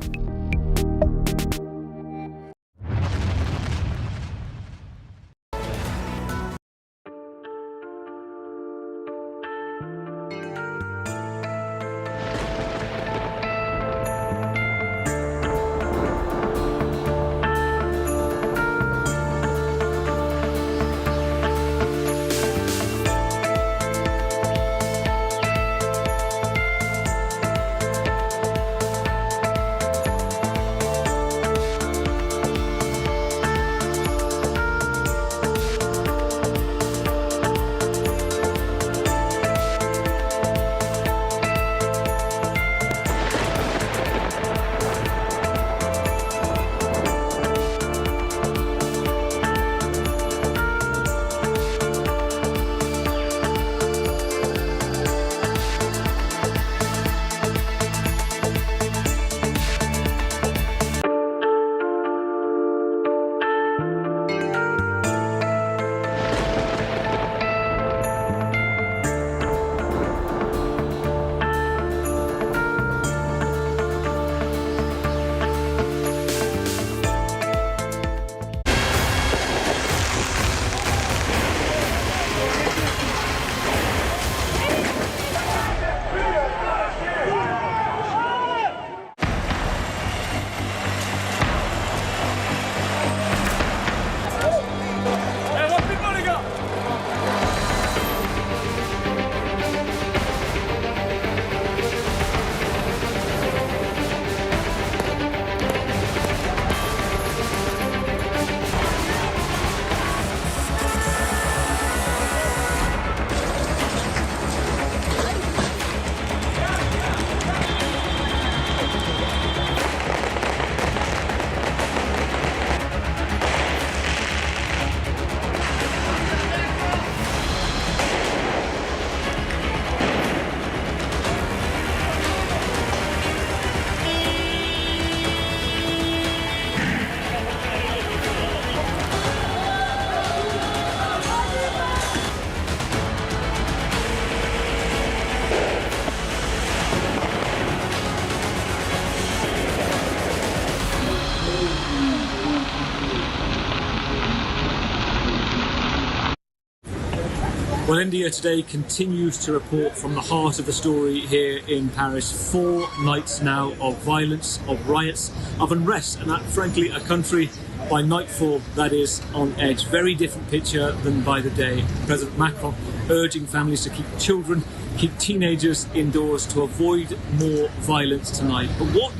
Well, India Today continues to report from the heart of the story here in Paris. 4 nights now of violence, of riots, of unrest, and that, frankly, a country by nightfall that is on edge. Very different picture than by the day. President Macron urging families to keep children, keep teenagers indoors to avoid more violence tonight. But what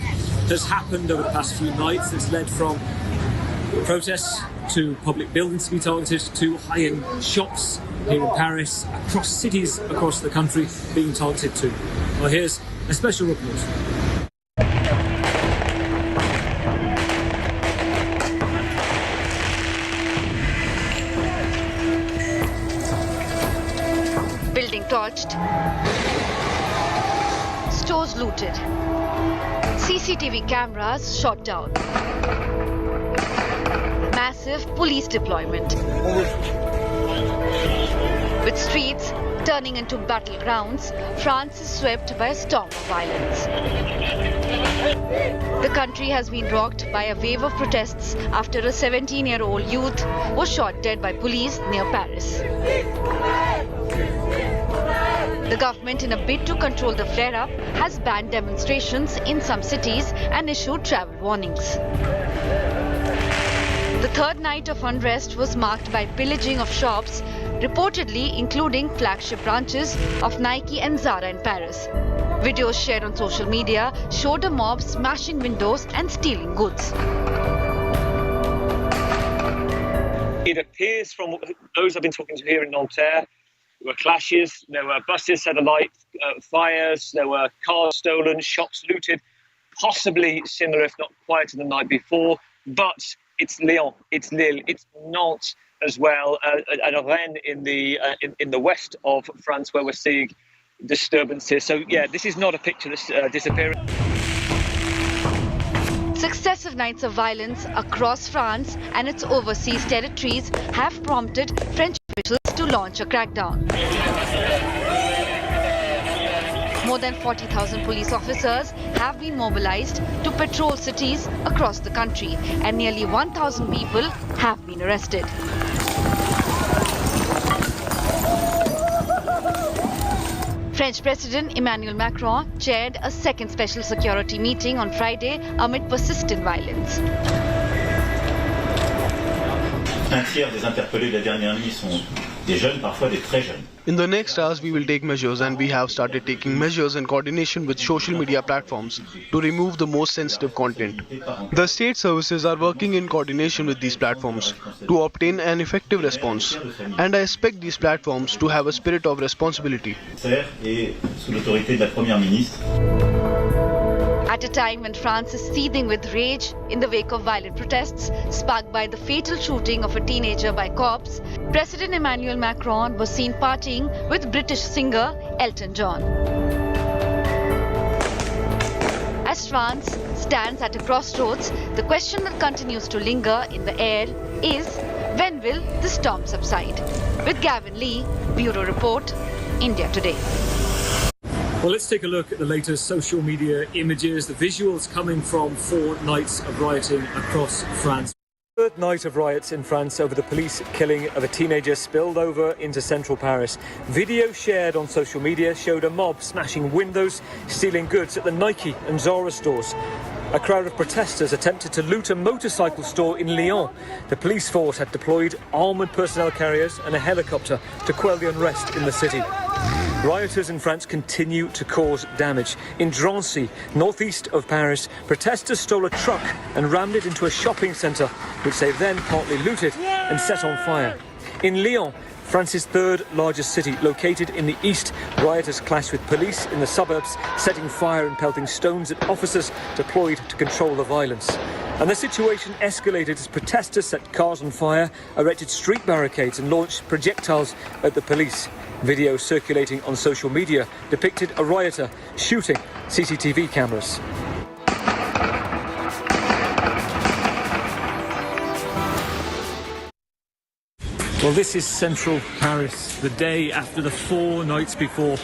has happened over the past few nights that's led from protests to public buildings to be targeted to high-end shops here in Paris, across cities across the country being targeted too? Well, here's a special report. Building torched, stores looted, CCTV cameras shot down, massive police deployment, with streets turning into battlegrounds. France is swept by a storm of violence. The country has been rocked by a wave of protests after a 17-year-old youth was shot dead by police near Paris. The government, in a bid to control the flare-up, has banned demonstrations in some cities and issued travel warnings. The third night of unrest was marked by pillaging of shops, reportedly including flagship branches of Nike and Zara in Paris. Videos shared on social media showed a mob smashing windows and stealing goods. It appears from those I've been talking to here in Nanterre, there were clashes, there were buses set alight, fires, there were cars stolen, shops looted, possibly similar, if not quieter than the night before. But it's Lyon, it's Lille, it's Nantes as well, and Rennes in the west of France, where we're seeing disturbances. So yeah, this is not a picture that's disappearing. Successive nights of violence across France and its overseas territories have prompted French officials to launch a crackdown. More than 40,000 police officers have been mobilized to patrol cities across the country, and nearly 1,000 people have been arrested. French President Emmanuel Macron chaired a second special security meeting on Friday amid persistent violence. Un tiers des interpellés de la dernière nuit sont des jeunes, parfois des très jeunes. In the next hours, we will take measures, and we have started taking measures in coordination with social media platforms to remove the most sensitive content. The state services are working in coordination with these platforms to obtain an effective response, and I expect these platforms to have a spirit of responsibility. Et sous l'autorité de la Première ministre. At a time when France is seething with rage in the wake of violent protests sparked by the fatal shooting of a teenager by cops, President Emmanuel Macron was seen partying with British singer Elton John. As France stands at a crossroads, the question that continues to linger in the air is, when will the storm subside? With Gavin Lee, Bureau Report, India Today. Well, let's take a look at the latest social media images, the visuals coming from 4 nights of rioting across France. Third night of riots in France over the police killing of a teenager spilled over into central Paris. Video shared on social media showed a mob smashing windows, stealing goods at the Nike and Zara stores. A crowd of protesters attempted to loot a motorcycle store in Lyon. The police force had deployed armoured personnel carriers and a helicopter to quell the unrest in the city. Rioters in France continue to cause damage. In Drancy, northeast of Paris, protesters stole a truck and rammed it into a shopping centre, which they then partly looted and set on fire. In Lyon, France's third largest city, located in the east, rioters clashed with police in the suburbs, setting fire and pelting stones at officers deployed to control the violence. And the situation escalated as protesters set cars on fire, erected street barricades and launched projectiles at the police. Video circulating on social media depicted a rioter shooting CCTV cameras. Well, this is central Paris, the day after the 4 nights before.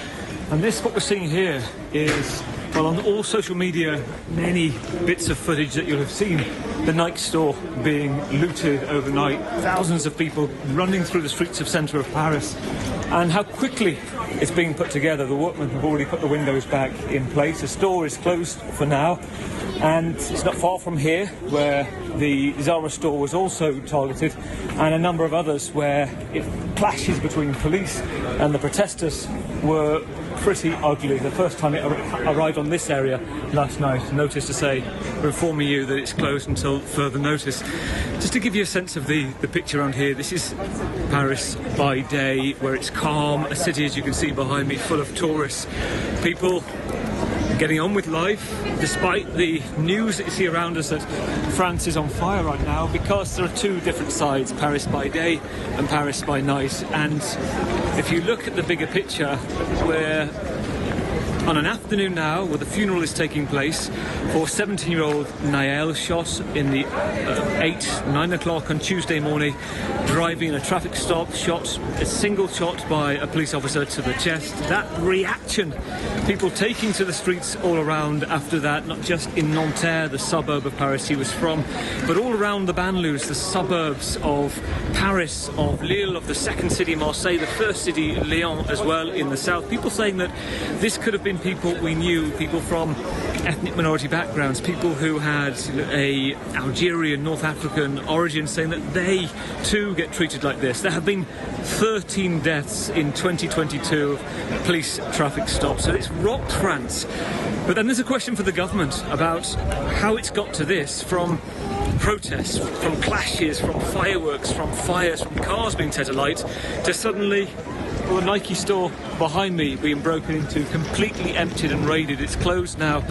And this, what we're seeing here, is, well, on all social media, many bits of footage that you'll have seen. The Nike store being looted overnight, thousands of people running through the streets of centre of Paris. and how quickly it's being put together. The workmen have already put the windows back in place. The store is closed for now, and it's not far from here where the Zara store was also targeted, and a number of others where clashes between police and the protesters were pretty ugly. The first time it arrived on this area last night, notice to say, we're informing you that it's closed until further notice. Just to give you a sense of the picture around here, this is Paris by day, where it's calm, a city, as you can see behind me, full of tourists, people getting on with life, despite the news that you see around us that France is on fire right now, because there are two different sides, Paris by day and Paris by night. And if you look at the bigger picture, we're on an afternoon now where the funeral is taking place for 17-year-old Nael, shot in the 9 o'clock on Tuesday morning, driving in a traffic stop, shot a single shot by a police officer to the chest. That reaction, people taking to the streets all around after that, not just in Nanterre, the suburb of Paris he was from, but all around the Banlieues, the suburbs of Paris, of Lille, of the second city Marseille, the first city Lyon as well in the south. People saying that this could have been people we knew, people from ethnic minority backgrounds, people who had a Algerian, North African origin, saying that they too get treated like this. There have been 13 deaths in 2022 of police traffic stops, so it's rocked France. But then there's a question for the government about how it's got to this, from protests, from clashes, from fireworks, from fires, from cars being set alight, to suddenly, well, the Nike store behind me being broken into, completely emptied and raided. It's closed now.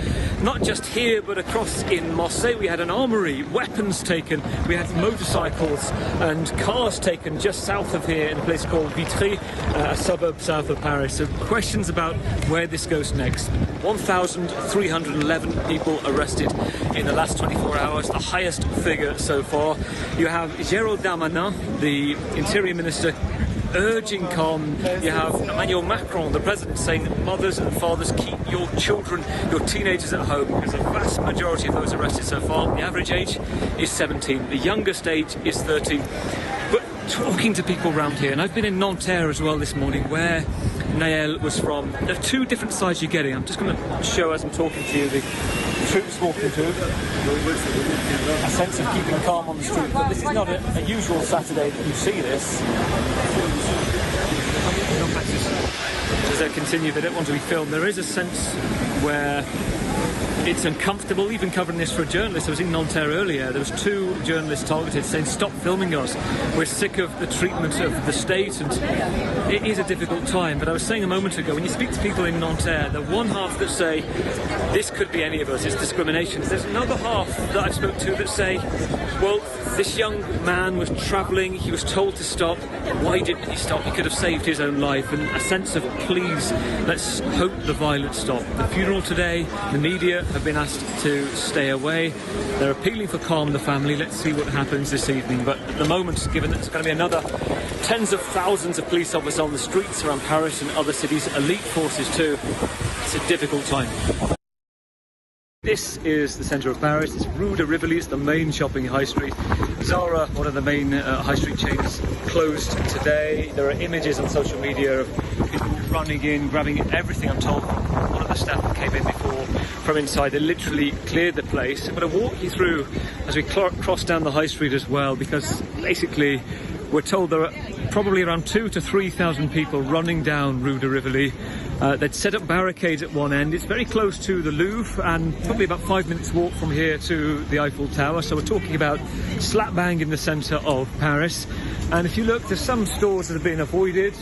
Not just here, but across in Marseille we had an armory, weapons taken, we had motorcycles and cars taken just south of here in a place called Vitry, a suburb south of Paris. So questions about where this goes next. 1,311 people arrested in the last 24 hours, the highest figure so far. You have Gérald Darmanin, the Interior Minister, urging calm. You have Emmanuel Macron, the president, saying that mothers and fathers, keep your children, your teenagers at home, because the vast majority of those arrested so far, the average age is 17, the youngest age is 13. But talking to people around here, and I've been in Nanterre as well this morning, where Nael was from, there are two different sides you're getting. I'm just going to show, as I'm talking to you, the troops walking through, a sense of keeping calm on the street, but this is not a usual Saturday that you see this. As they continue, they don't want to be filmed. There is a sense where it's uncomfortable, even covering this for a journalist. I was in Nanterre earlier, there was two journalists targeted saying, stop filming us, we're sick of the treatment of the state, and it is a difficult time. But I was saying a moment ago, when you speak to people in Nanterre, the one half that say, this could be any of us, it's discrimination. There's another half that I've spoken to that say, well, this young man was travelling, he was told to stop, why didn't he stop? He could have saved his own life. And a sense of, please, let's hope the violence stop. The funeral today, the media have been asked to stay away. They're appealing for calm, the family. Let's see what happens this evening. But at the moment, given that it's going to be another tens of thousands of police officers on the streets around Paris and other cities, elite forces too, it's a difficult time. This is the centre of Paris. It's Rue de Rivoli, it's the main shopping high street. Zara, one of the main high street chains, closed today. There are images on social media of people running in, grabbing everything. I'm told one of the staff that came in before from inside, they literally cleared the place. I'm going to walk you through as we cross down the high street as well, because basically we're told there are probably around 2,000 to 3,000 people running down Rue de Rivoli. They'd set up barricades at one end. It's very close to the Louvre and probably about 5 minutes walk from here to the Eiffel Tower. So we're talking about slap bang in the centre of Paris. And if you look, there's some stores that have been avoided.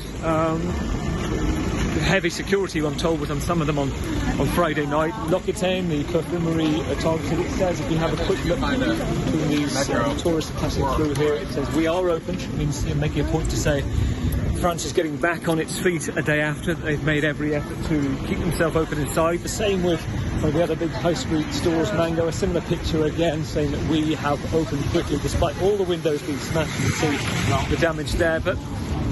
Heavy security, I'm told, was on some of them on Friday night. L'Occitane, the perfumery targeted. It says, if you have a quick look between these tourists passing through here, it says we are open. It means you're making a point to say France is getting back on its feet a day after. They've made every effort to keep themselves open inside. The same with one of the other big high street stores, Mango, a similar picture again, saying that we have opened quickly despite all the windows being smashed. You can see the damage there. But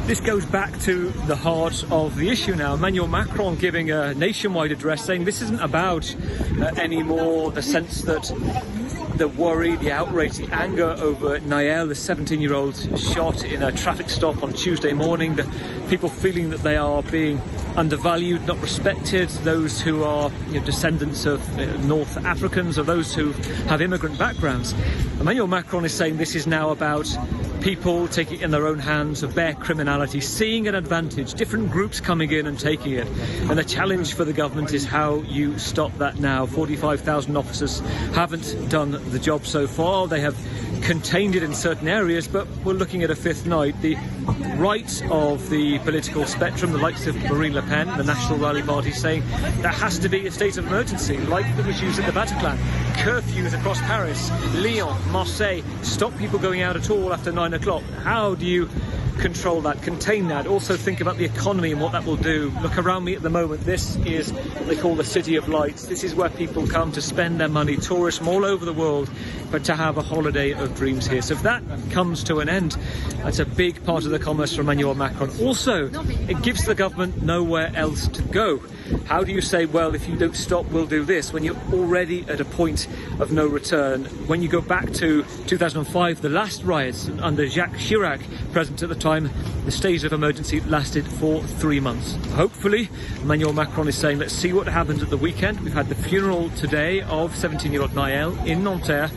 this goes back to the heart of the issue now. Emmanuel Macron giving a nationwide address saying this isn't about anymore the sense that the worry, the outrage, the anger over Nael, the 17-year-old shot in a traffic stop on Tuesday morning, the people feeling that they are being undervalued, not respected, those who are descendants of North Africans or those who have immigrant backgrounds. Emmanuel Macron is saying this is now about people taking it in their own hands of bare criminality, seeing an advantage, different groups coming in and taking it. And the challenge for the government is how you stop that now. 45,000 officers haven't done the job so far. They have contained it in certain areas, but we're looking at a fifth night. The right of the political spectrum, the likes of Marine Le Pen, the National Rally Party, saying there has to be a state of emergency, like that was used at the Bataclan. Curfews across Paris, Lyon, Marseille, stop people going out at all after 9 o'clock. How do you control that, contain that? Also think about the economy and what that will do. Look around me at the moment. This is what they call the City of Lights. This is where people come to spend their money, tourists from all over the world, but to have a holiday of dreams here. So if that comes to an end, that's a big part of the commerce for Emmanuel Macron. Also, it gives the government nowhere else to go. How do you say, well, if you don't stop, we'll do this, when you're already at a point of no return? When you go back to 2005, the last riots under Jacques Chirac, president at the time, the state of emergency lasted for 3 months. Hopefully, Emmanuel Macron is saying, let's see what happens at the weekend. We've had the funeral today of 17-year-old Nael in Nanterre.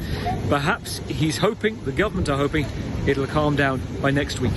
Perhaps he's hoping, the government are hoping, it'll calm down by next week.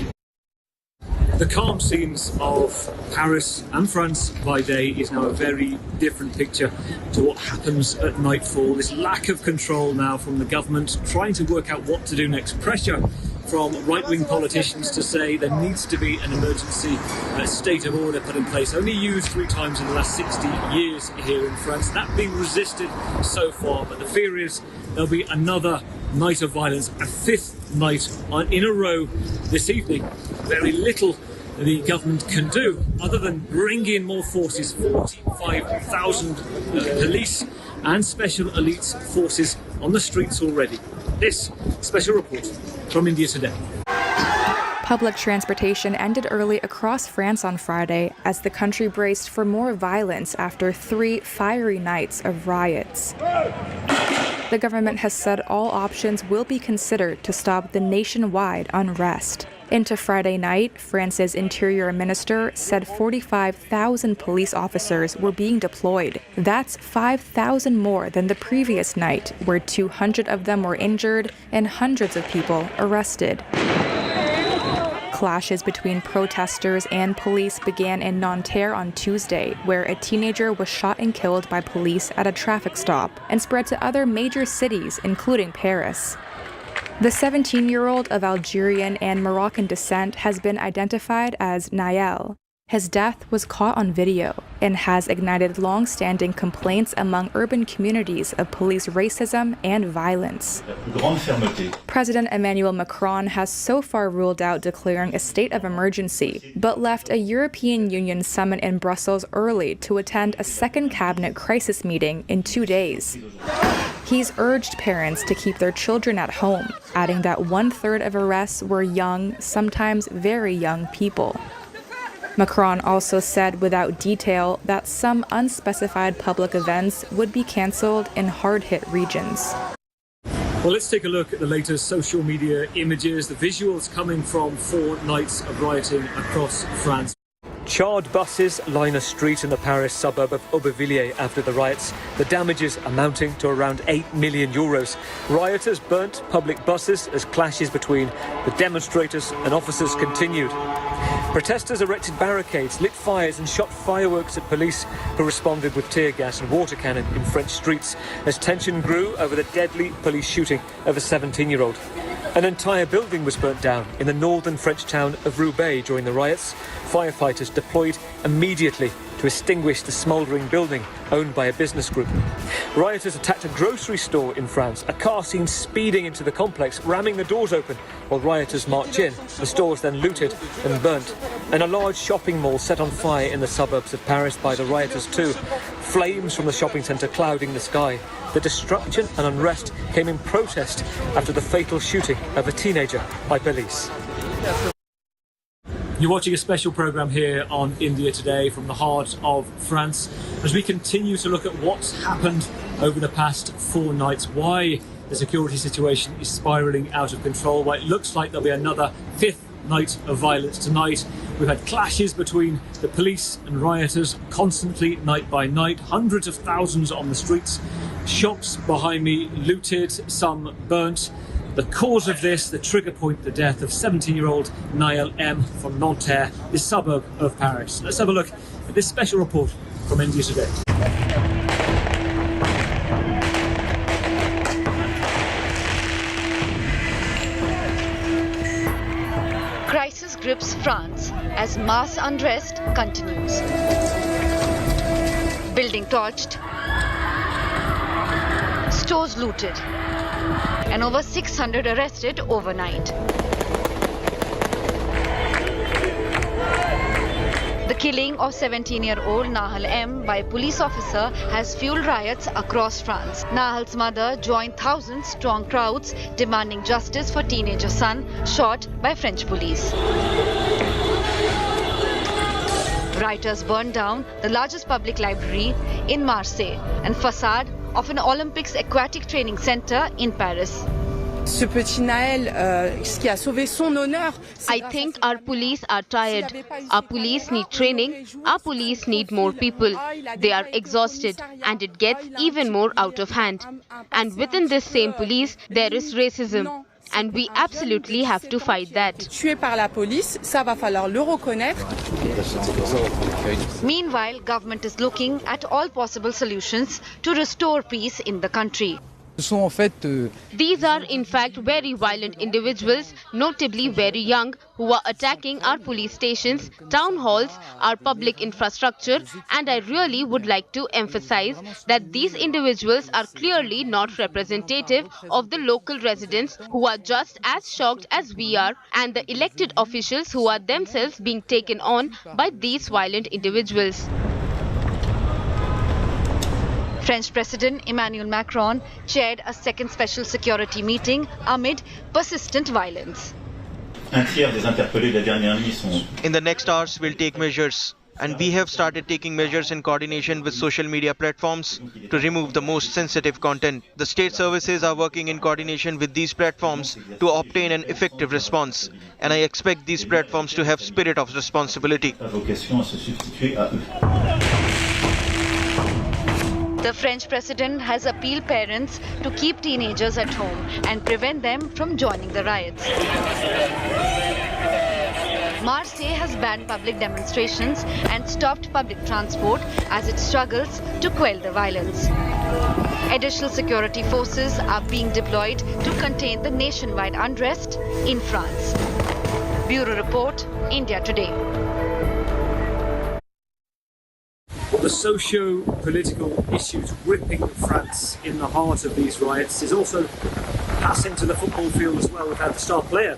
The calm scenes of Paris and France by day is now a very different picture to what happens at nightfall. This lack of control now from the government, trying to work out what to do next. Pressure from right-wing politicians to say there needs to be an emergency state of order put in place. Only used 3 times in the last 60 years here in France. That being resisted so far, but the fear is there'll be another night of violence, a 5th night in a row this evening. Very little the government can do other than bring in more forces, 45,000 police and special elite forces on the streets already. This special report from India Today. Public transportation ended early across France on Friday as the country braced for more violence after 3 fiery nights of riots. The government has said all options will be considered to stop the nationwide unrest. Into Friday night, France's Interior Minister said 45,000 police officers were being deployed. That's 5,000 more than the previous night, where 200 of them were injured and hundreds of people arrested. Clashes between protesters and police began in Nanterre on Tuesday, where a teenager was shot and killed by police at a traffic stop, and spread to other major cities, including Paris. The 17-year-old of Algerian and Moroccan descent has been identified as Nael. His death was caught on video and has ignited long-standing complaints among urban communities of police racism and violence. President Emmanuel Macron has so far ruled out declaring a state of emergency, but left a European Union summit in Brussels early to attend a second cabinet crisis meeting in 2 days. He's urged parents to keep their children at home, adding that 1/3 of arrests were young, sometimes very young people. Macron also said without detail that some unspecified public events would be cancelled in hard-hit regions. Well, let's take a look at the latest social media images, the visuals coming from 4 nights of rioting across France. Charred buses line a street in the Paris suburb of Aubervilliers after the riots, the damages amounting to around €8 million. Rioters burnt public buses as clashes between the demonstrators and officers continued. Protesters erected barricades, lit fires and shot fireworks at police, who responded with tear gas and water cannon in French streets as tension grew over the deadly police shooting of a 17-year-old. An entire building was burnt down in the northern French town of Roubaix during the riots. Firefighters deployed immediately to extinguish the smouldering building owned by a business group. Rioters attacked a grocery store in France, a car seen speeding into the complex, ramming the doors open while rioters marched in. The stores then looted and burnt. And a large shopping mall set on fire in the suburbs of Paris by the rioters too. Flames from the shopping centre clouding the sky. The destruction and unrest came in protest after the fatal shooting of a teenager by police. You're watching a special programme here on India Today from the heart of France as we continue to look at what's happened over the past 4 nights, why the security situation is spiralling out of control. Well, it looks like there'll be another fifth night of violence tonight. We've had clashes between the police and rioters constantly, night by night. Hundreds of thousands on the streets. Shops behind me looted, some burnt. The cause of this, the trigger point, the death of 17-year-old Nael M from Nanterre, this suburb of Paris. Let's have a look at this special report from India Today. Crisis grips France as mass unrest continues. Building torched, stores looted, and over 600 arrested overnight. The killing of 17-year-old Nael M by a police officer has fueled riots across France. Nael's mother joined thousands-strong crowds demanding justice for teenager son shot by French police. Rioters burned down the largest public library in Marseille and facade of an Olympics aquatic training center in Paris. Ce petit Nael, ce qui a sauvé son honneur. I think our police are tired. Our police need training. Our police need more people. They are exhausted and it gets even more out of hand. And within this same police, there is racism. And we absolutely have to fight that. Tué par la police, ça va falloir le reconnaître. Meanwhile, government is looking at all possible solutions to restore peace in the country. These are in fact very violent individuals, notably very young, who are attacking our police stations, town halls, our public infrastructure, and I really would like to emphasize that these individuals are clearly not representative of the local residents who are just as shocked as we are, and the elected officials who are themselves being taken on by these violent individuals. French President Emmanuel Macron chaired a second special security meeting amid persistent violence. Un tiers des interpellés de la dernière nuit sont... In the next hours, we'll take measures. And we have started taking measures in coordination with social media platforms to remove the most sensitive content. The state services are working in coordination with these platforms to obtain an effective response. And I expect these platforms to have spirit of responsibility. The French president has appealed parents to keep teenagers at home and prevent them from joining the riots. Marseille has banned public demonstrations and stopped public transport as it struggles to quell the violence. Additional security forces are being deployed to contain the nationwide unrest in France. Bureau Report, India Today. The socio-political issues gripping France in the heart of these riots is also passing to the football field as well. We've had the star player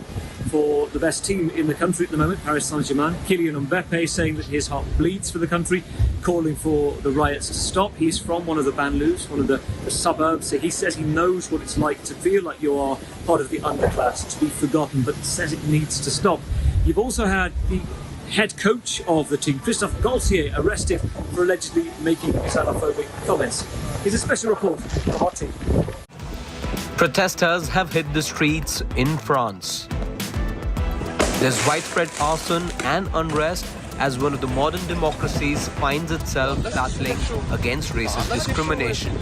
for the best team in the country at the moment, Paris Saint-Germain, Kylian Mbappe, saying that his heart bleeds for the country, calling for the riots to stop. He's from one of the banlieues, one of the suburbs, so he says he knows what it's like to feel like you are part of the underclass, to be forgotten, but says it needs to stop. You've also had the head coach of the team, Christophe Galtier, arrested for allegedly making Islamophobic comments. Here's a special report from the Hot Team. Protesters have hit the streets in France. There's widespread arson and unrest as one of the modern democracies finds itself battling against racist discrimination.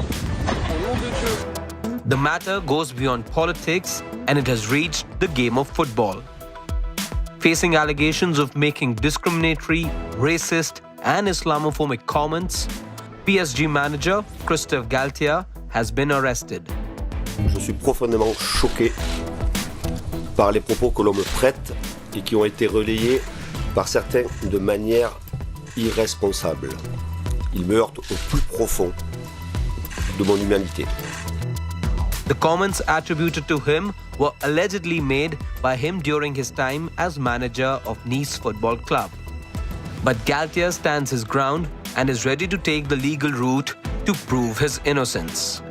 The matter goes beyond politics and it has reached the game of football. Facing allegations of making discriminatory, racist and Islamophobic comments, PSG manager Christophe Galtier has been arrested. Je suis profondément choqué par les propos que l'on me prête et qui ont été relayés par certains de manière irresponsable. Ils me heurtent au plus profond de mon humanité. The comments attributed to him were allegedly made by him during his time as manager of Nice Football Club. But Galtier stands his ground and is ready to take the legal route to prove his innocence.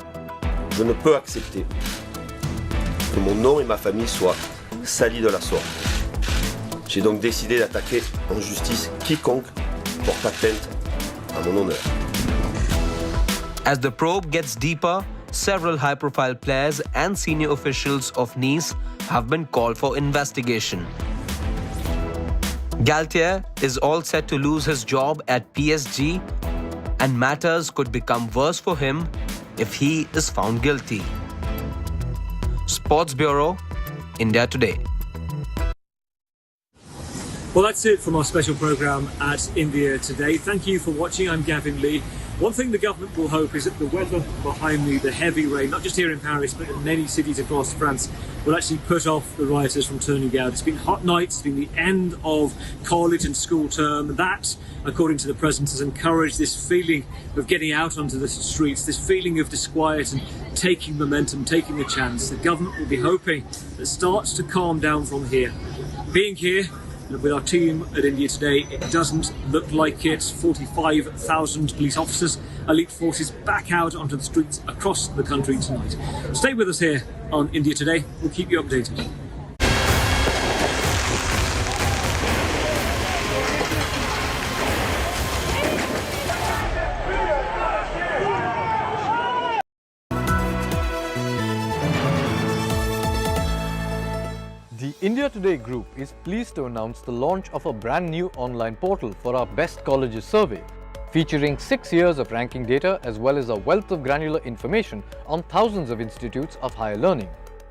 Je ne peux accepter que mon nom et ma famille soient salis de la sorte. J'ai donc décidé d'attaquer en justice quiconque porte atteinte à mon honneur. As the probe gets deeper, several high-profile players and senior officials of Nice have been called for investigation. Galtier is all set to lose his job at PSG, and matters could become worse for him if he is found guilty. Sports Bureau, India Today. Well, that's it from our special programme at India Today. Thank you for watching. I'm Gavin Lee. One thing the government will hope is that the weather behind me, the heavy rain, not just here in Paris, but in many cities across France, will actually put off the rioters from turning out. It's been hot nights, it's been the end of college and school term. That, according to the president, has encouraged this feeling of getting out onto the streets, this feeling of disquiet and taking momentum, taking a chance. The government will be hoping that starts to calm down from here. Being here with our team at India Today, it doesn't look like it. 45,000 police officers, elite forces back out onto the streets across the country tonight. Stay with us here on India Today. We'll keep you updated. The India Today group is pleased to announce the launch of a brand new online portal for our Best Colleges survey, featuring 6 years of ranking data as well as a wealth of granular information on thousands of institutes of higher learning.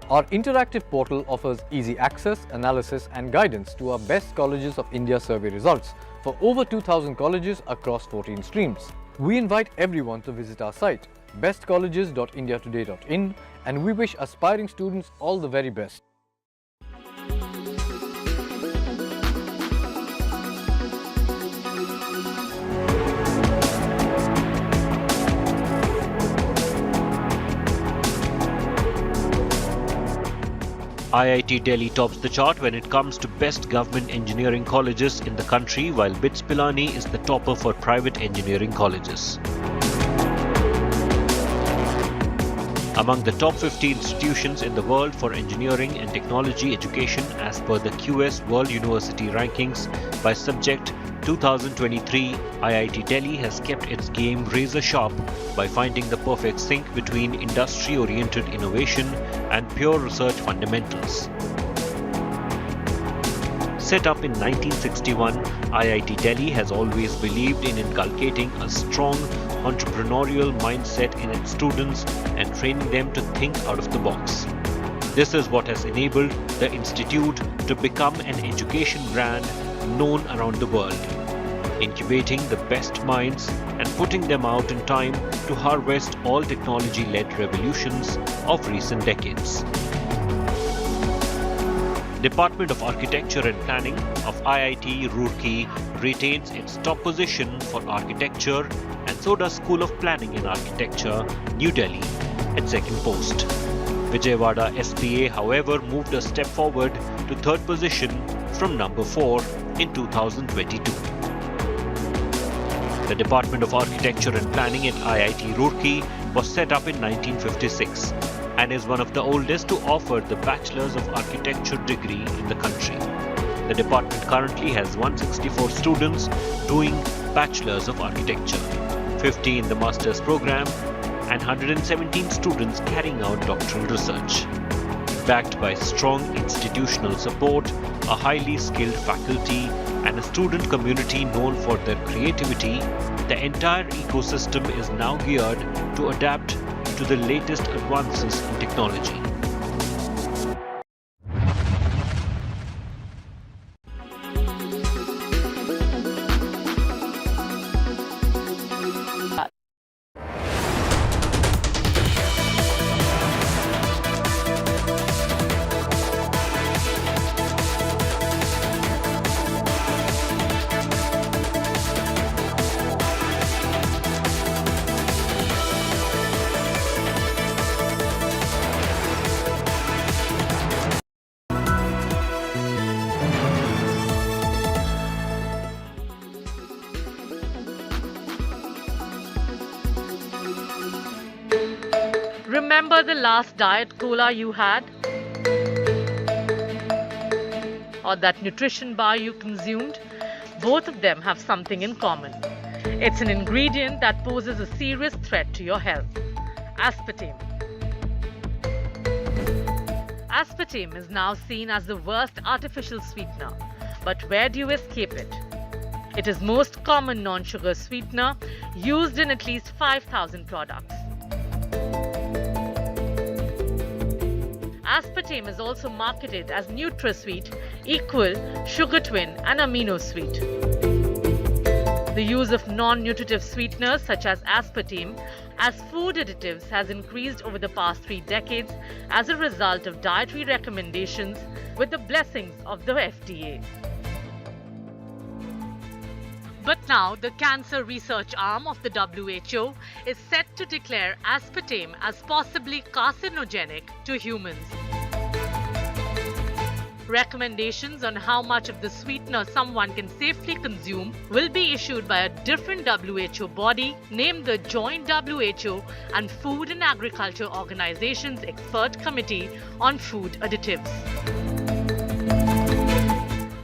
Our interactive portal offers easy access, analysis and guidance to our Best Colleges of India survey results for over 2,000 colleges across 14 streams. We invite everyone to visit our site, bestcolleges.indiatoday.in, and we wish aspiring students all the very best. IIT Delhi tops the chart when it comes to best government engineering colleges in the country, while BITS Pilani is the topper for private engineering colleges. Among the top 50 institutions in the world for engineering and technology education as per the QS World University Rankings by subject 2023, IIT Delhi has kept its game razor sharp by finding the perfect sync between industry-oriented innovation and pure research fundamentals. Set up in 1961, IIT Delhi has always believed in inculcating a strong entrepreneurial mindset in its students and training them to think out of the box. This is what has enabled the institute to become an education brand known around the world, incubating the best minds and putting them out in time to harvest all technology-led revolutions of recent decades. Department of Architecture and Planning of IIT Roorkee retains its top position for architecture, and so does School of Planning and Architecture, New Delhi, at second post. Vijayawada SPA, however, moved a step forward to third position from number 4 in 2022. The Department of Architecture and Planning at IIT Roorkee was set up in 1956 and is one of the oldest to offer the Bachelor's of Architecture degree in the country. The department currently has 164 students doing Bachelor's of Architecture, 50 in the Master's program, and 117 students carrying out doctoral research. Backed by strong institutional support, a highly skilled faculty, and a student community known for their creativity, the entire ecosystem is now geared to adapt to the latest advances in technology. Remember the last diet cola you had? Or that nutrition bar you consumed? Both of them have something in common. It's an ingredient that poses a serious threat to your health. Aspartame. Aspartame is now seen as the worst artificial sweetener, but where do you escape it? It is most common non-sugar sweetener used in at least 5,000 products. Aspartame is also marketed as NutraSweet, Equal, Sugar Twin and Amino Sweet. The use of non-nutritive sweeteners such as aspartame as food additives has increased over the past 3 decades as a result of dietary recommendations with the blessings of the FDA. But now, the cancer research arm of the WHO is set to declare aspartame as possibly carcinogenic to humans. Recommendations on how much of the sweetener someone can safely consume will be issued by a different WHO body named the Joint WHO and Food and Agriculture Organization's Expert Committee on Food Additives.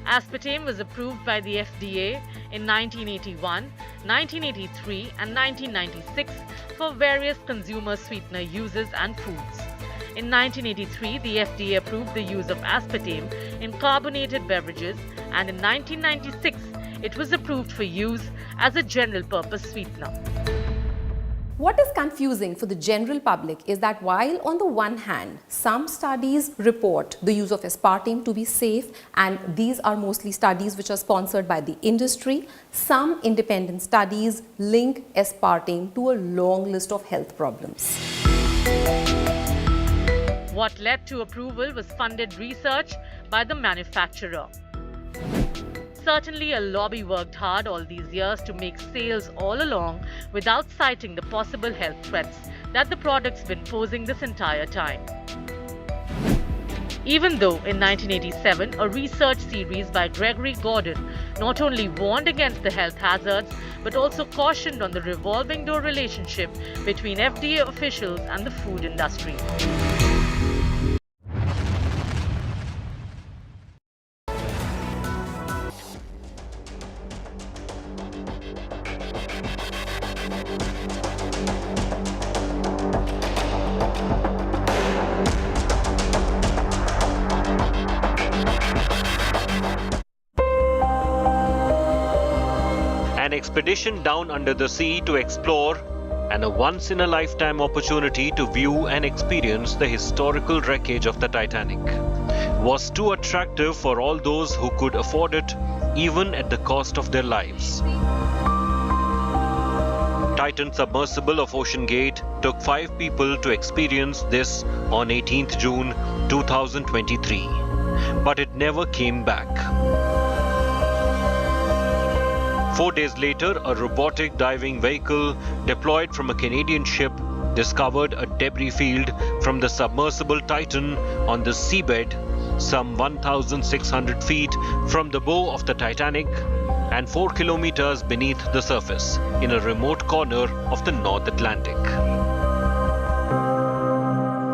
Aspartame was approved by the FDA in 1981, 1983 and 1996 for various consumer sweetener uses and foods. In 1983, the FDA approved the use of aspartame in carbonated beverages, and in 1996, it was approved for use as a general-purpose sweetener. What is confusing for the general public is that while on the one hand, some studies report the use of aspartame to be safe, and these are mostly studies which are sponsored by the industry, some independent studies link aspartame to a long list of health problems. What led to approval was funded research by the manufacturer. Certainly, a lobby worked hard all these years to make sales all along without citing the possible health threats that the product's been posing this entire time. Even though in 1987, a research series by Gregory Gordon not only warned against the health hazards, but also cautioned on the revolving door relationship between FDA officials and the food industry. An expedition down under the sea to explore, and a once-in-a-lifetime opportunity to view and experience the historical wreckage of the Titanic, was too attractive for all those who could afford it, even at the cost of their lives. Titan submersible of Ocean Gate took 5 people to experience this on 18th June 2023, but it never came back. 4 days later, a robotic diving vehicle deployed from a Canadian ship discovered a debris field from the submersible Titan on the seabed, some 1,600 feet from the bow of the Titanic and 4 kilometers beneath the surface, in a remote corner of the North Atlantic.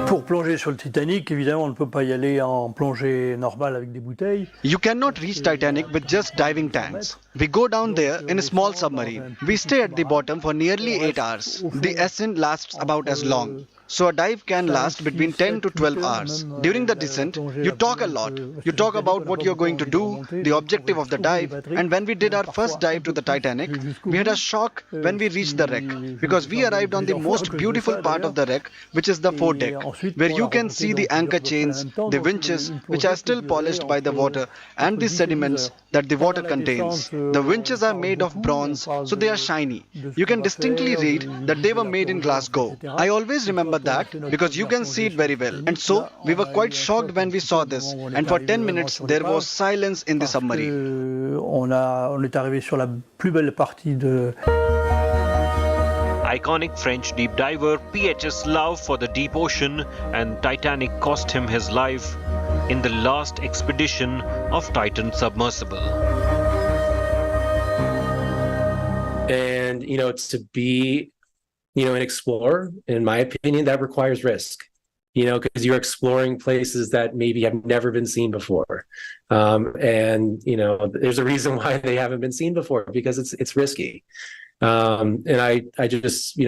Pour plonger sur le Titanic, évidemment, on ne peut pas y aller en plongée normale avec des bouteilles. You cannot reach Titanic with just diving tanks. We go down there in a small submarine. We stay at the bottom for nearly 8 hours. The ascent lasts about as long. So a dive can last between 10 to 12 hours. During the descent, you talk a lot. You talk about what you're going to do, the objective of the dive, and when we did our first dive to the Titanic, we had a shock when we reached the wreck, because we arrived on the most beautiful part of the wreck, which is the foredeck, where you can see the anchor chains, the winches, which are still polished by the water, and the sediments that the water contains. The winches are made of bronze, so they are shiny. You can distinctly read that they were made in Glasgow. I always remember that because you can see it very well. And so we were quite shocked when we saw this, and for 10 minutes there was silence in the submarine. On est arrivé sur la plus belle partie de... Iconic French deep diver PH's love for the deep ocean and Titanic cost him his life in the last expedition of Titan submersible. And, to be, an explorer, in my opinion, that requires risk, because you're exploring places that maybe have never been seen before. And, there's a reason why they haven't been seen before, because it's risky. And I just,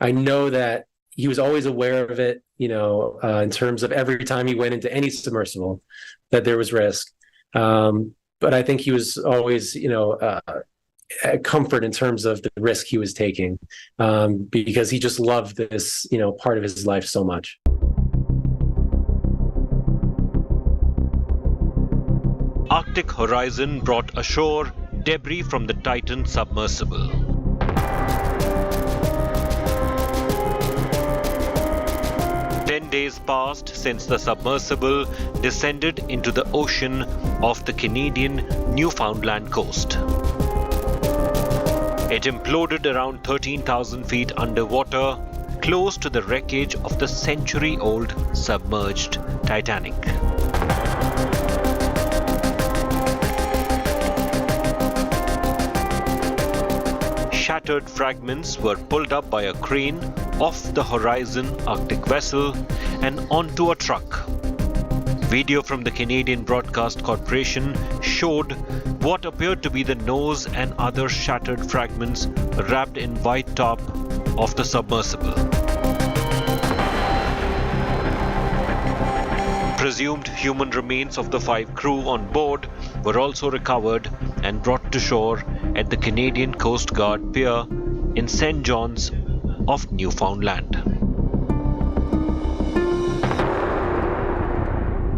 I know that, he was always aware of it, in terms of every time he went into any submersible, that there was risk. But I think he was always, comfort in terms of the risk he was taking, because he just loved this, part of his life so much. Arctic Horizon brought ashore debris from the Titan submersible. Days passed since the submersible descended into the ocean off the Canadian Newfoundland coast. It imploded around 13,000 feet underwater, close to the wreckage of the century-old submerged Titanic. Shattered fragments were pulled up by a crane off the Horizon Arctic vessel and onto a truck. Video from the Canadian Broadcast Corporation showed what appeared to be the nose and other shattered fragments wrapped in white top of the submersible. Presumed human remains of the 5 crew on board were also recovered and brought to shore at the Canadian Coast Guard Pier in St. John's of Newfoundland.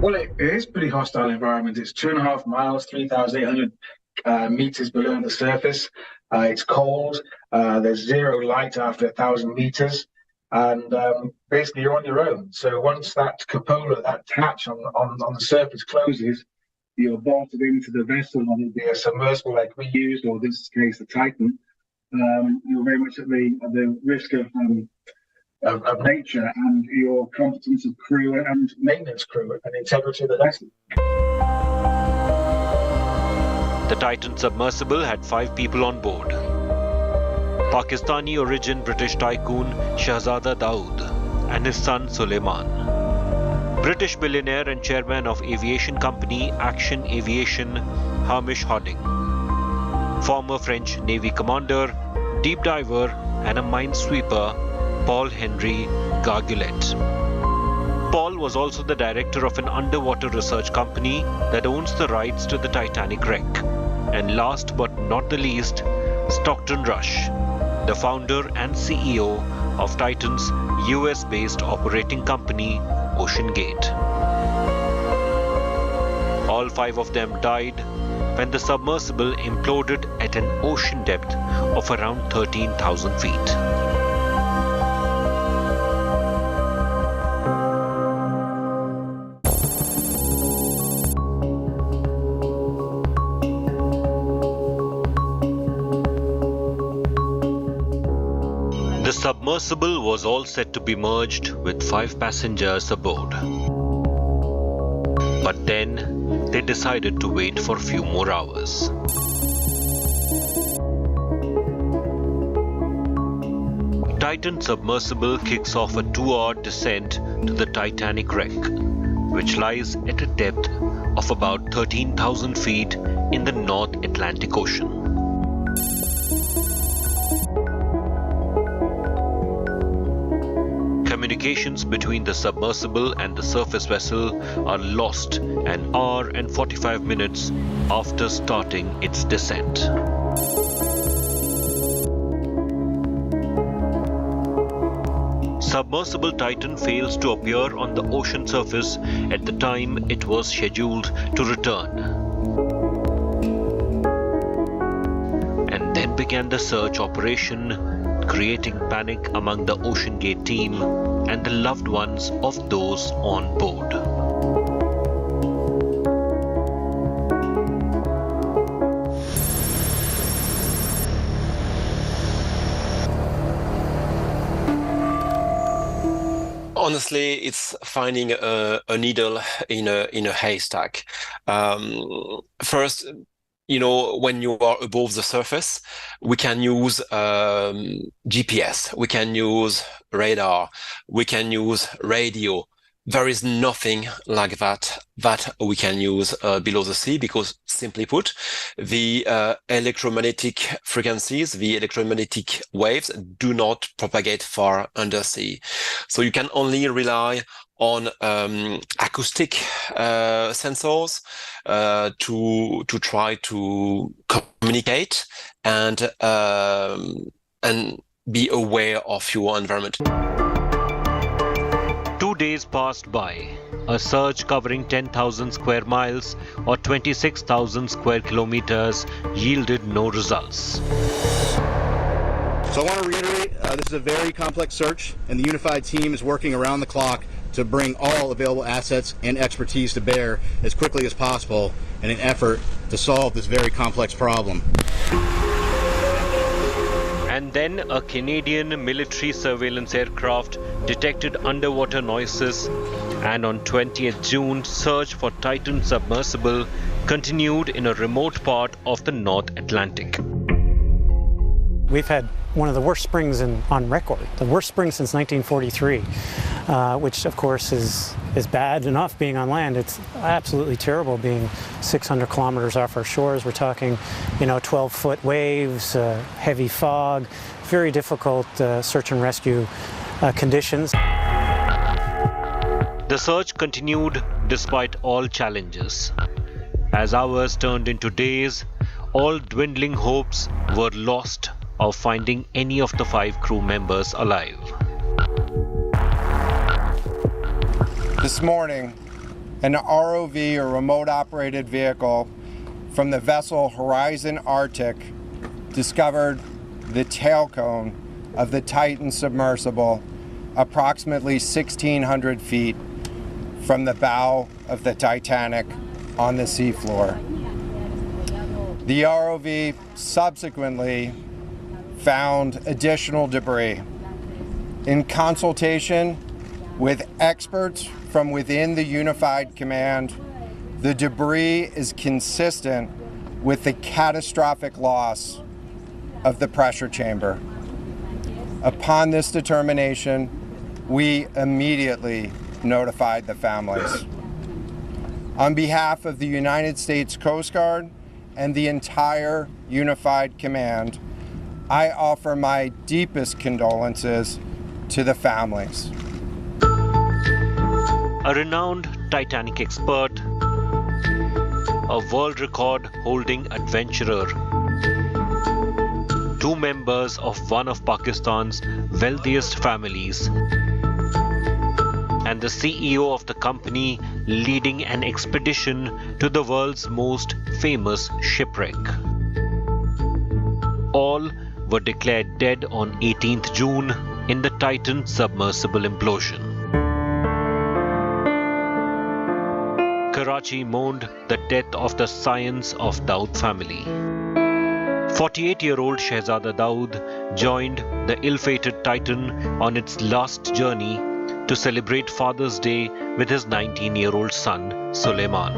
Well, it is a pretty hostile environment. It's 2.5 miles, 3,800 meters below the surface. It's cold. There's zero light after 1,000 meters. And basically you're on your own. So once that cupola, that hatch on the surface closes, you're bolted into the vessel, and it'll be a submersible like we used, or in this case, the Titan. You're very much at the risk of nature and your competence of crew and maintenance crew and integrity of the vessel. The Titan submersible had 5 people on board. Pakistani origin British tycoon Shahzada Dawood and his son Suleiman. British billionaire and chairman of aviation company Action Aviation Hamish Harding. Former French Navy commander, deep diver and a minesweeper Paul-Henri Garguillet. Paul was also the director of an underwater research company that owns the rights to the Titanic wreck. And last but not the least, Stockton Rush, the founder and CEO of Titan's US-based operating company, Ocean Gate. All 5 of them died when the submersible imploded at an ocean depth of around 13,000 feet. The submersible was all set to be merged with 5 passengers aboard. But then they decided to wait for a few more hours. Titan submersible kicks off a 2-hour descent to the Titanic wreck, which lies at a depth of about 13,000 feet in the North Atlantic Ocean. Communications between the submersible and the surface vessel are lost an hour and 45 minutes after starting its descent. Submersible Titan fails to appear on the ocean surface at the time it was scheduled to return. And then began the search operation, creating panic among the Ocean Gate team and the loved ones of those on board. Honestly, it's finding a needle in a haystack. First, when you are above the surface, we can use GPS, we can use radar, we can use radio, there is nothing like that we can use below the sea, because simply put, the electromagnetic frequencies, the electromagnetic waves do not propagate far undersea. So you can only rely on acoustic sensors to try to communicate and be aware of your environment. 2 days passed by. A search covering 10,000 square miles or 26,000 square kilometers yielded no results. So I want to reiterate, this is a very complex search, and the unified team is working around the clock to bring all available assets and expertise to bear as quickly as possible in an effort to solve this very complex problem. And then a Canadian military surveillance aircraft detected underwater noises, and on 20th June, search for Titan submersible continued in a remote part of the North Atlantic. We've had one of the worst springs on record, the worst spring since 1943, which of course is bad enough being on land. It's absolutely terrible being 600 kilometers off our shores. We're talking, 12-foot waves, heavy fog, very difficult search and rescue conditions. The search continued despite all challenges. As hours turned into days, all dwindling hopes were lost of finding any of the 5 crew members alive. This morning, an ROV, or remote operated vehicle, from the vessel Horizon Arctic discovered the tail cone of the Titan submersible approximately 1,600 feet from the bow of the Titanic on the seafloor. The ROV subsequently found additional debris. In consultation with experts from within the Unified Command, the debris is consistent with the catastrophic loss of the pressure chamber. Upon this determination, we immediately notified the families. On behalf of the United States Coast Guard and the entire Unified Command, I offer my deepest condolences to the families. A renowned Titanic expert, a world record holding adventurer, 2 members of one of Pakistan's wealthiest families, and the CEO of the company leading an expedition to the world's most famous shipwreck. All were declared dead on 18th June in the Titan submersible implosion. Karachi mourned the death of the scions of Daud family. 48-year-old Shehzada Daud joined the ill-fated Titan on its last journey to celebrate Father's Day with his 19-year-old son, Suleiman.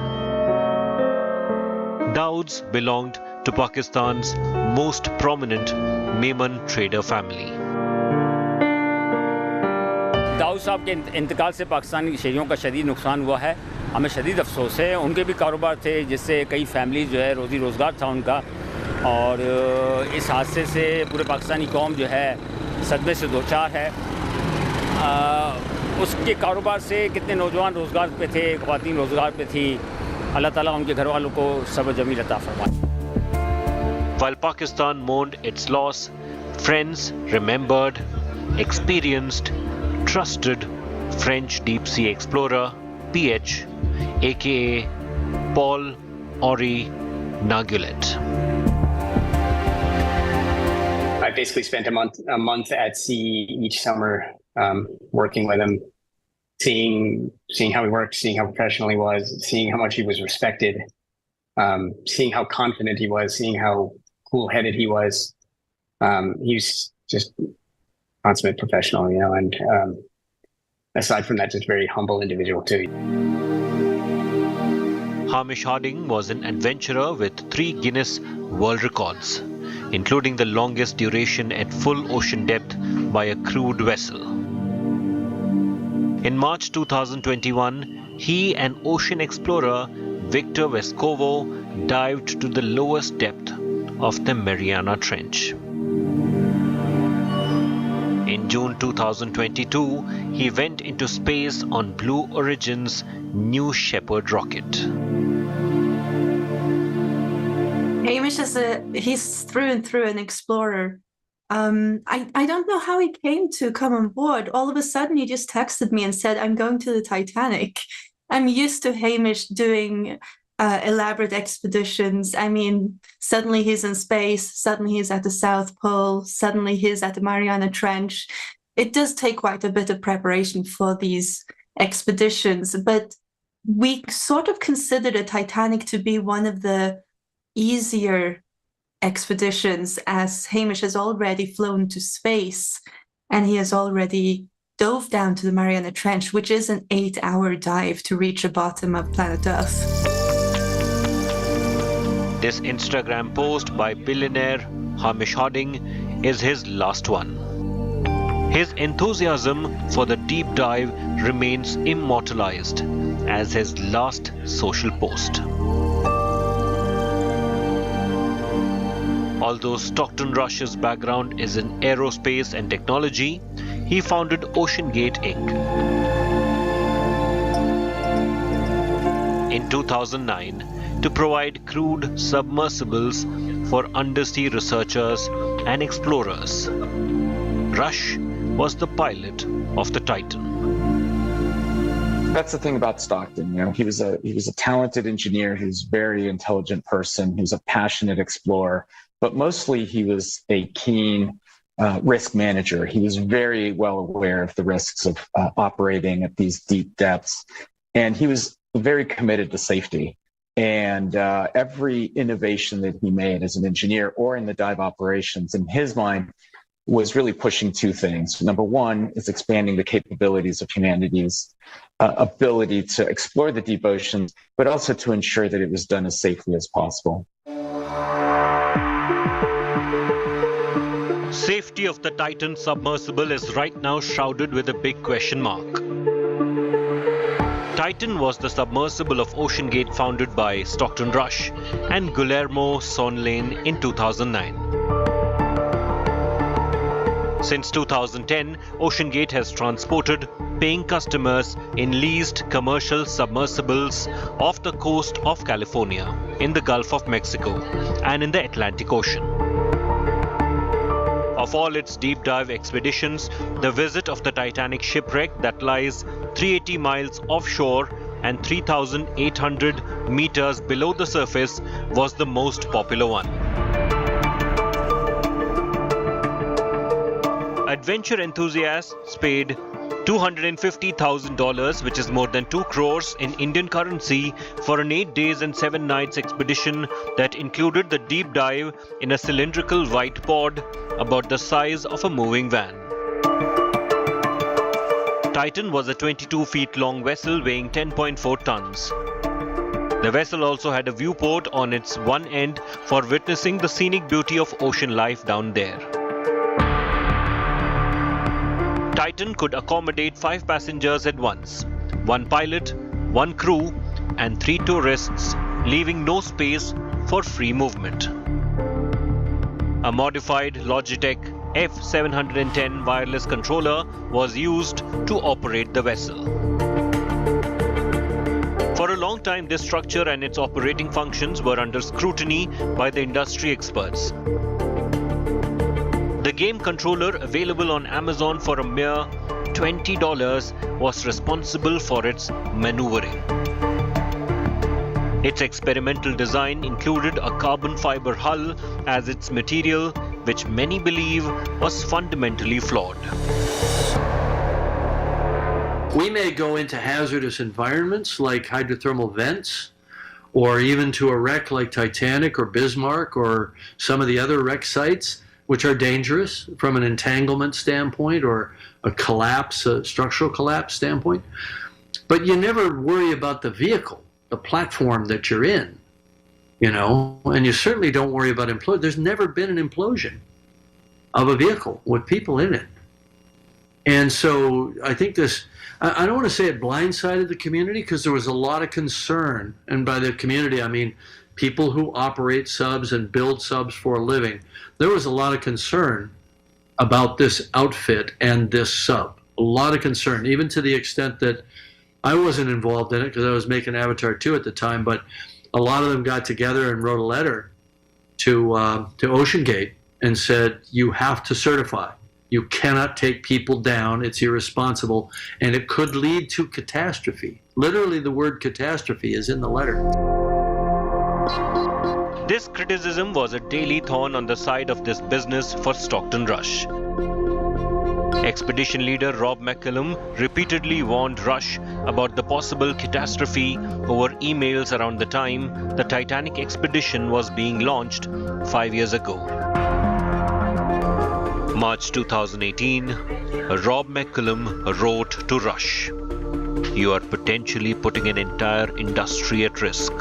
Dauds belonged to Pakistan's most prominent Memon trader family. Dawood साहब के इंतकाल से पाकिस्तानी शहरियों का शदीद नुकसान हुआ है। हमें शदीद अफसोस है। उनके भी कारोबार थे, जिससे कई फैमिलीज जो है रोज़ी रोज़गार था उनका, और इस हादसे से पूरे पाकिस्तानी कौम जो है सदमे से दो चार है। उसके कारोबार से कितने नौजवान रोज़गार पे थे, ख़वातीन रोज़गार पे थी। अल्लाह ताला उनके घर वालों को सब्र जमील अता फरमाए। While Pakistan mourned its loss, friends remembered, experienced, trusted French deep-sea explorer PH, aka Paul Henri Nargeolet. I basically spent a month at sea each summer, working with him, seeing how he worked, seeing how professional he was, seeing how much he was respected, seeing how confident he was, seeing how cool-headed he was. He's just consummate professional, and aside from that, just very humble individual too. Hamish Harding was an adventurer with 3 Guinness World Records, including the longest duration at full ocean depth by a crewed vessel. In March 2021, he and ocean explorer Victor Vescovo dived to the lowest depth of the Mariana Trench. In June 2022, he went into space on Blue Origin's New Shepard rocket. Hamish he's through and through an explorer. I don't know how he came to come on board. All of a sudden, he just texted me and said, "I'm going to the Titanic." I'm used to Hamish doing elaborate expeditions. I mean, suddenly he's in space, suddenly he's at the South Pole, suddenly he's at the Mariana Trench. It does take quite a bit of preparation for these expeditions, but we sort of consider the Titanic to be one of the easier expeditions, as Hamish has already flown to space and he has already dove down to the Mariana Trench, which is an 8-hour dive to reach the bottom of planet Earth. This Instagram post by billionaire Hamish Harding is his last one. His enthusiasm for the deep dive remains immortalized as his last social post. Although Stockton Rush's background is in aerospace and technology, he founded OceanGate Inc. in 2009 to provide crewed submersibles for undersea researchers and explorers. Rush was the pilot of the Titan. That's the thing about Stockton. You know, he was a talented engineer. He was a very intelligent person. He was a passionate explorer, but mostly he was a keen risk manager. He was very well aware of the risks of operating at these deep depths, and he was very committed to safety. And every innovation that he made as an engineer or in the dive operations, in his mind, was really pushing two things. Number one is expanding the capabilities of humanity's ability to explore the deep oceans, but also to ensure that it was done as safely as possible. Safety of the Titan submersible is right now shrouded with a big question mark. Titan was the submersible of OceanGate founded by Stockton Rush and Guillermo Sonlane in 2009. Since 2010, OceanGate has transported paying customers in leased commercial submersibles off the coast of California, in the Gulf of Mexico, and in the Atlantic Ocean. Of all its deep dive expeditions, the visit of the Titanic shipwreck that lies 380 miles offshore and 3,800 meters below the surface was the most popular one. Adventure enthusiasts paid $250,000, which is more than 2 crores in Indian currency, for an 8 days and 7 nights expedition that included the deep dive in a cylindrical white pod about the size of a moving van. Titan was a 22 feet long vessel weighing 10.4 tons. The vessel also had a viewport on its one end for witnessing the scenic beauty of ocean life down there. Titan could accommodate 5 passengers at once, 1 pilot, 1 crew, and 3 tourists, leaving no space for free movement. A modified Logitech F710 wireless controller was used to operate the vessel. For a long time, this structure and its operating functions were under scrutiny by the industry experts. The game controller, available on Amazon for a mere $20, was responsible for its maneuvering. Its experimental design included a carbon fiber hull as its material, which many believe was fundamentally flawed. We may go into hazardous environments like hydrothermal vents, or even to a wreck like Titanic or Bismarck or some of the other wreck sites, which are dangerous from an entanglement standpoint or a collapse, a structural collapse standpoint. But you never worry about the vehicle, the platform that you're in, you know, and you certainly don't worry about implosion. There's never been an implosion of a vehicle with people in it. And so I think this I don't want to say it blindsided the community, because there was a lot of concern, and by the community I mean people who operate subs and build subs for a living. There was a lot of concern about this outfit and this sub. A lot of concern, even to the extent that I wasn't involved in it because I was making Avatar 2 at the time, but a lot of them got together and wrote a letter to OceanGate and said, you have to certify. You cannot take people down. It's irresponsible, and it could lead to catastrophe. Literally, the word catastrophe is in the letter. This criticism was a daily thorn on the side of this business for Stockton Rush. Expedition leader Rob McCallum repeatedly warned Rush about the possible catastrophe over emails around the time the Titanic expedition was being launched 5 years ago. March 2018, Rob McCallum wrote to Rush, "You are potentially putting an entire industry at risk."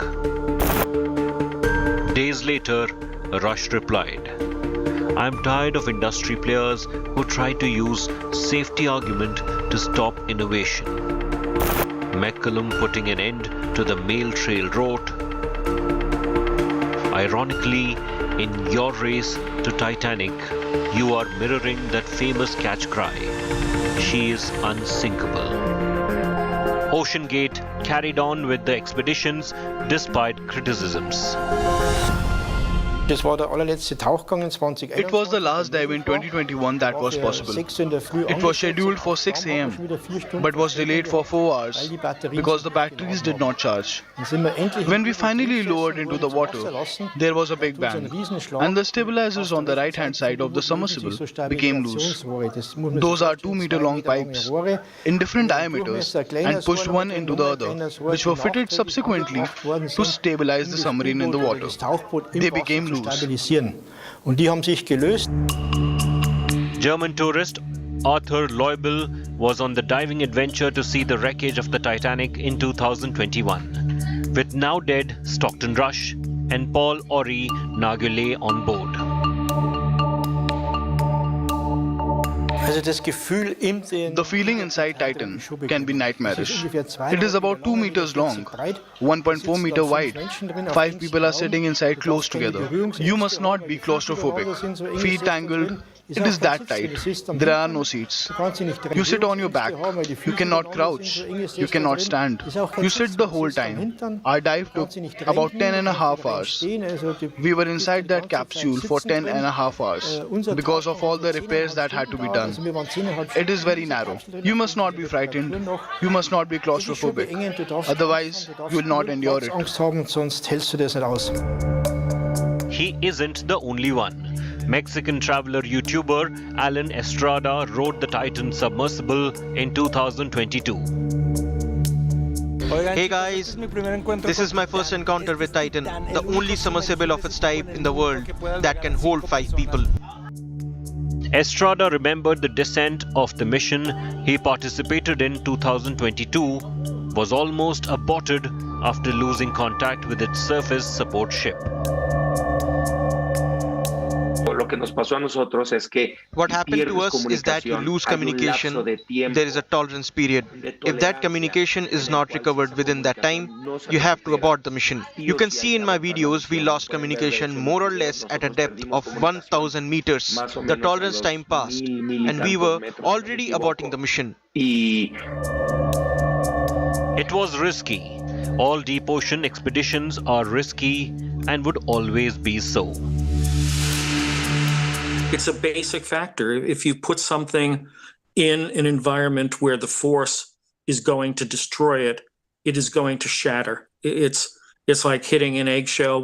Days later, Rush replied, "I'm tired of industry players who try to use safety argument to stop innovation." McCallum, putting an end to the mail trail, wrote, "Ironically, in your race to Titanic, you are mirroring that famous catch cry, 'She is unsinkable.'" OceanGate carried on with the expeditions despite criticisms. It was the last dive in 2021 that was possible. It was scheduled for 6 a.m. but was delayed for 4 hours because the batteries did not charge. When we finally lowered into the water, there was a big bang, and the stabilizers on the right-hand side of the submersible became loose. Those are 2-meter-long pipes in different diameters and pushed one into the other, which were fitted subsequently to stabilize the submarine in the water. They became loose. German tourist Arthur Leubel was on the diving adventure to see the wreckage of the Titanic in 2021, with now dead Stockton Rush and Paul Ori Nargile on board. The feeling inside Titan can be nightmarish. It is about 2 meters long, 1.4 meter wide. 5 people are sitting inside close together. You must not be claustrophobic. Feet tangled. It is that tight. There are no seats. You sit on your back. You cannot crouch. You cannot stand. You sit the whole time. Our dive took about 10.5 hours. We were inside that capsule for 10.5 hours because of all the repairs that had to be done. It is very narrow. You must not be frightened. You must not be claustrophobic. Otherwise, you will not endure it. He isn't the only one. Mexican traveler YouTuber Alan Estrada rode the Titan submersible in 2022. Hey guys, this is my first encounter with Titan, the only submersible of its type in the world that can hold 5 people. Estrada remembered the descent of the mission he participated in 2022 was almost aborted after losing contact with its surface support ship. What happened to us is that you lose communication. There is a tolerance period. If that communication is not recovered within that time, you have to abort the mission. You can see in my videos we lost communication more or less at a depth of 1,000 meters. The tolerance time passed and we were already aborting the mission. It was risky. All deep ocean expeditions are risky and would always be so. It's a basic factor. If you put something in an environment where the force is going to destroy it, it is going to shatter. It's like hitting an eggshell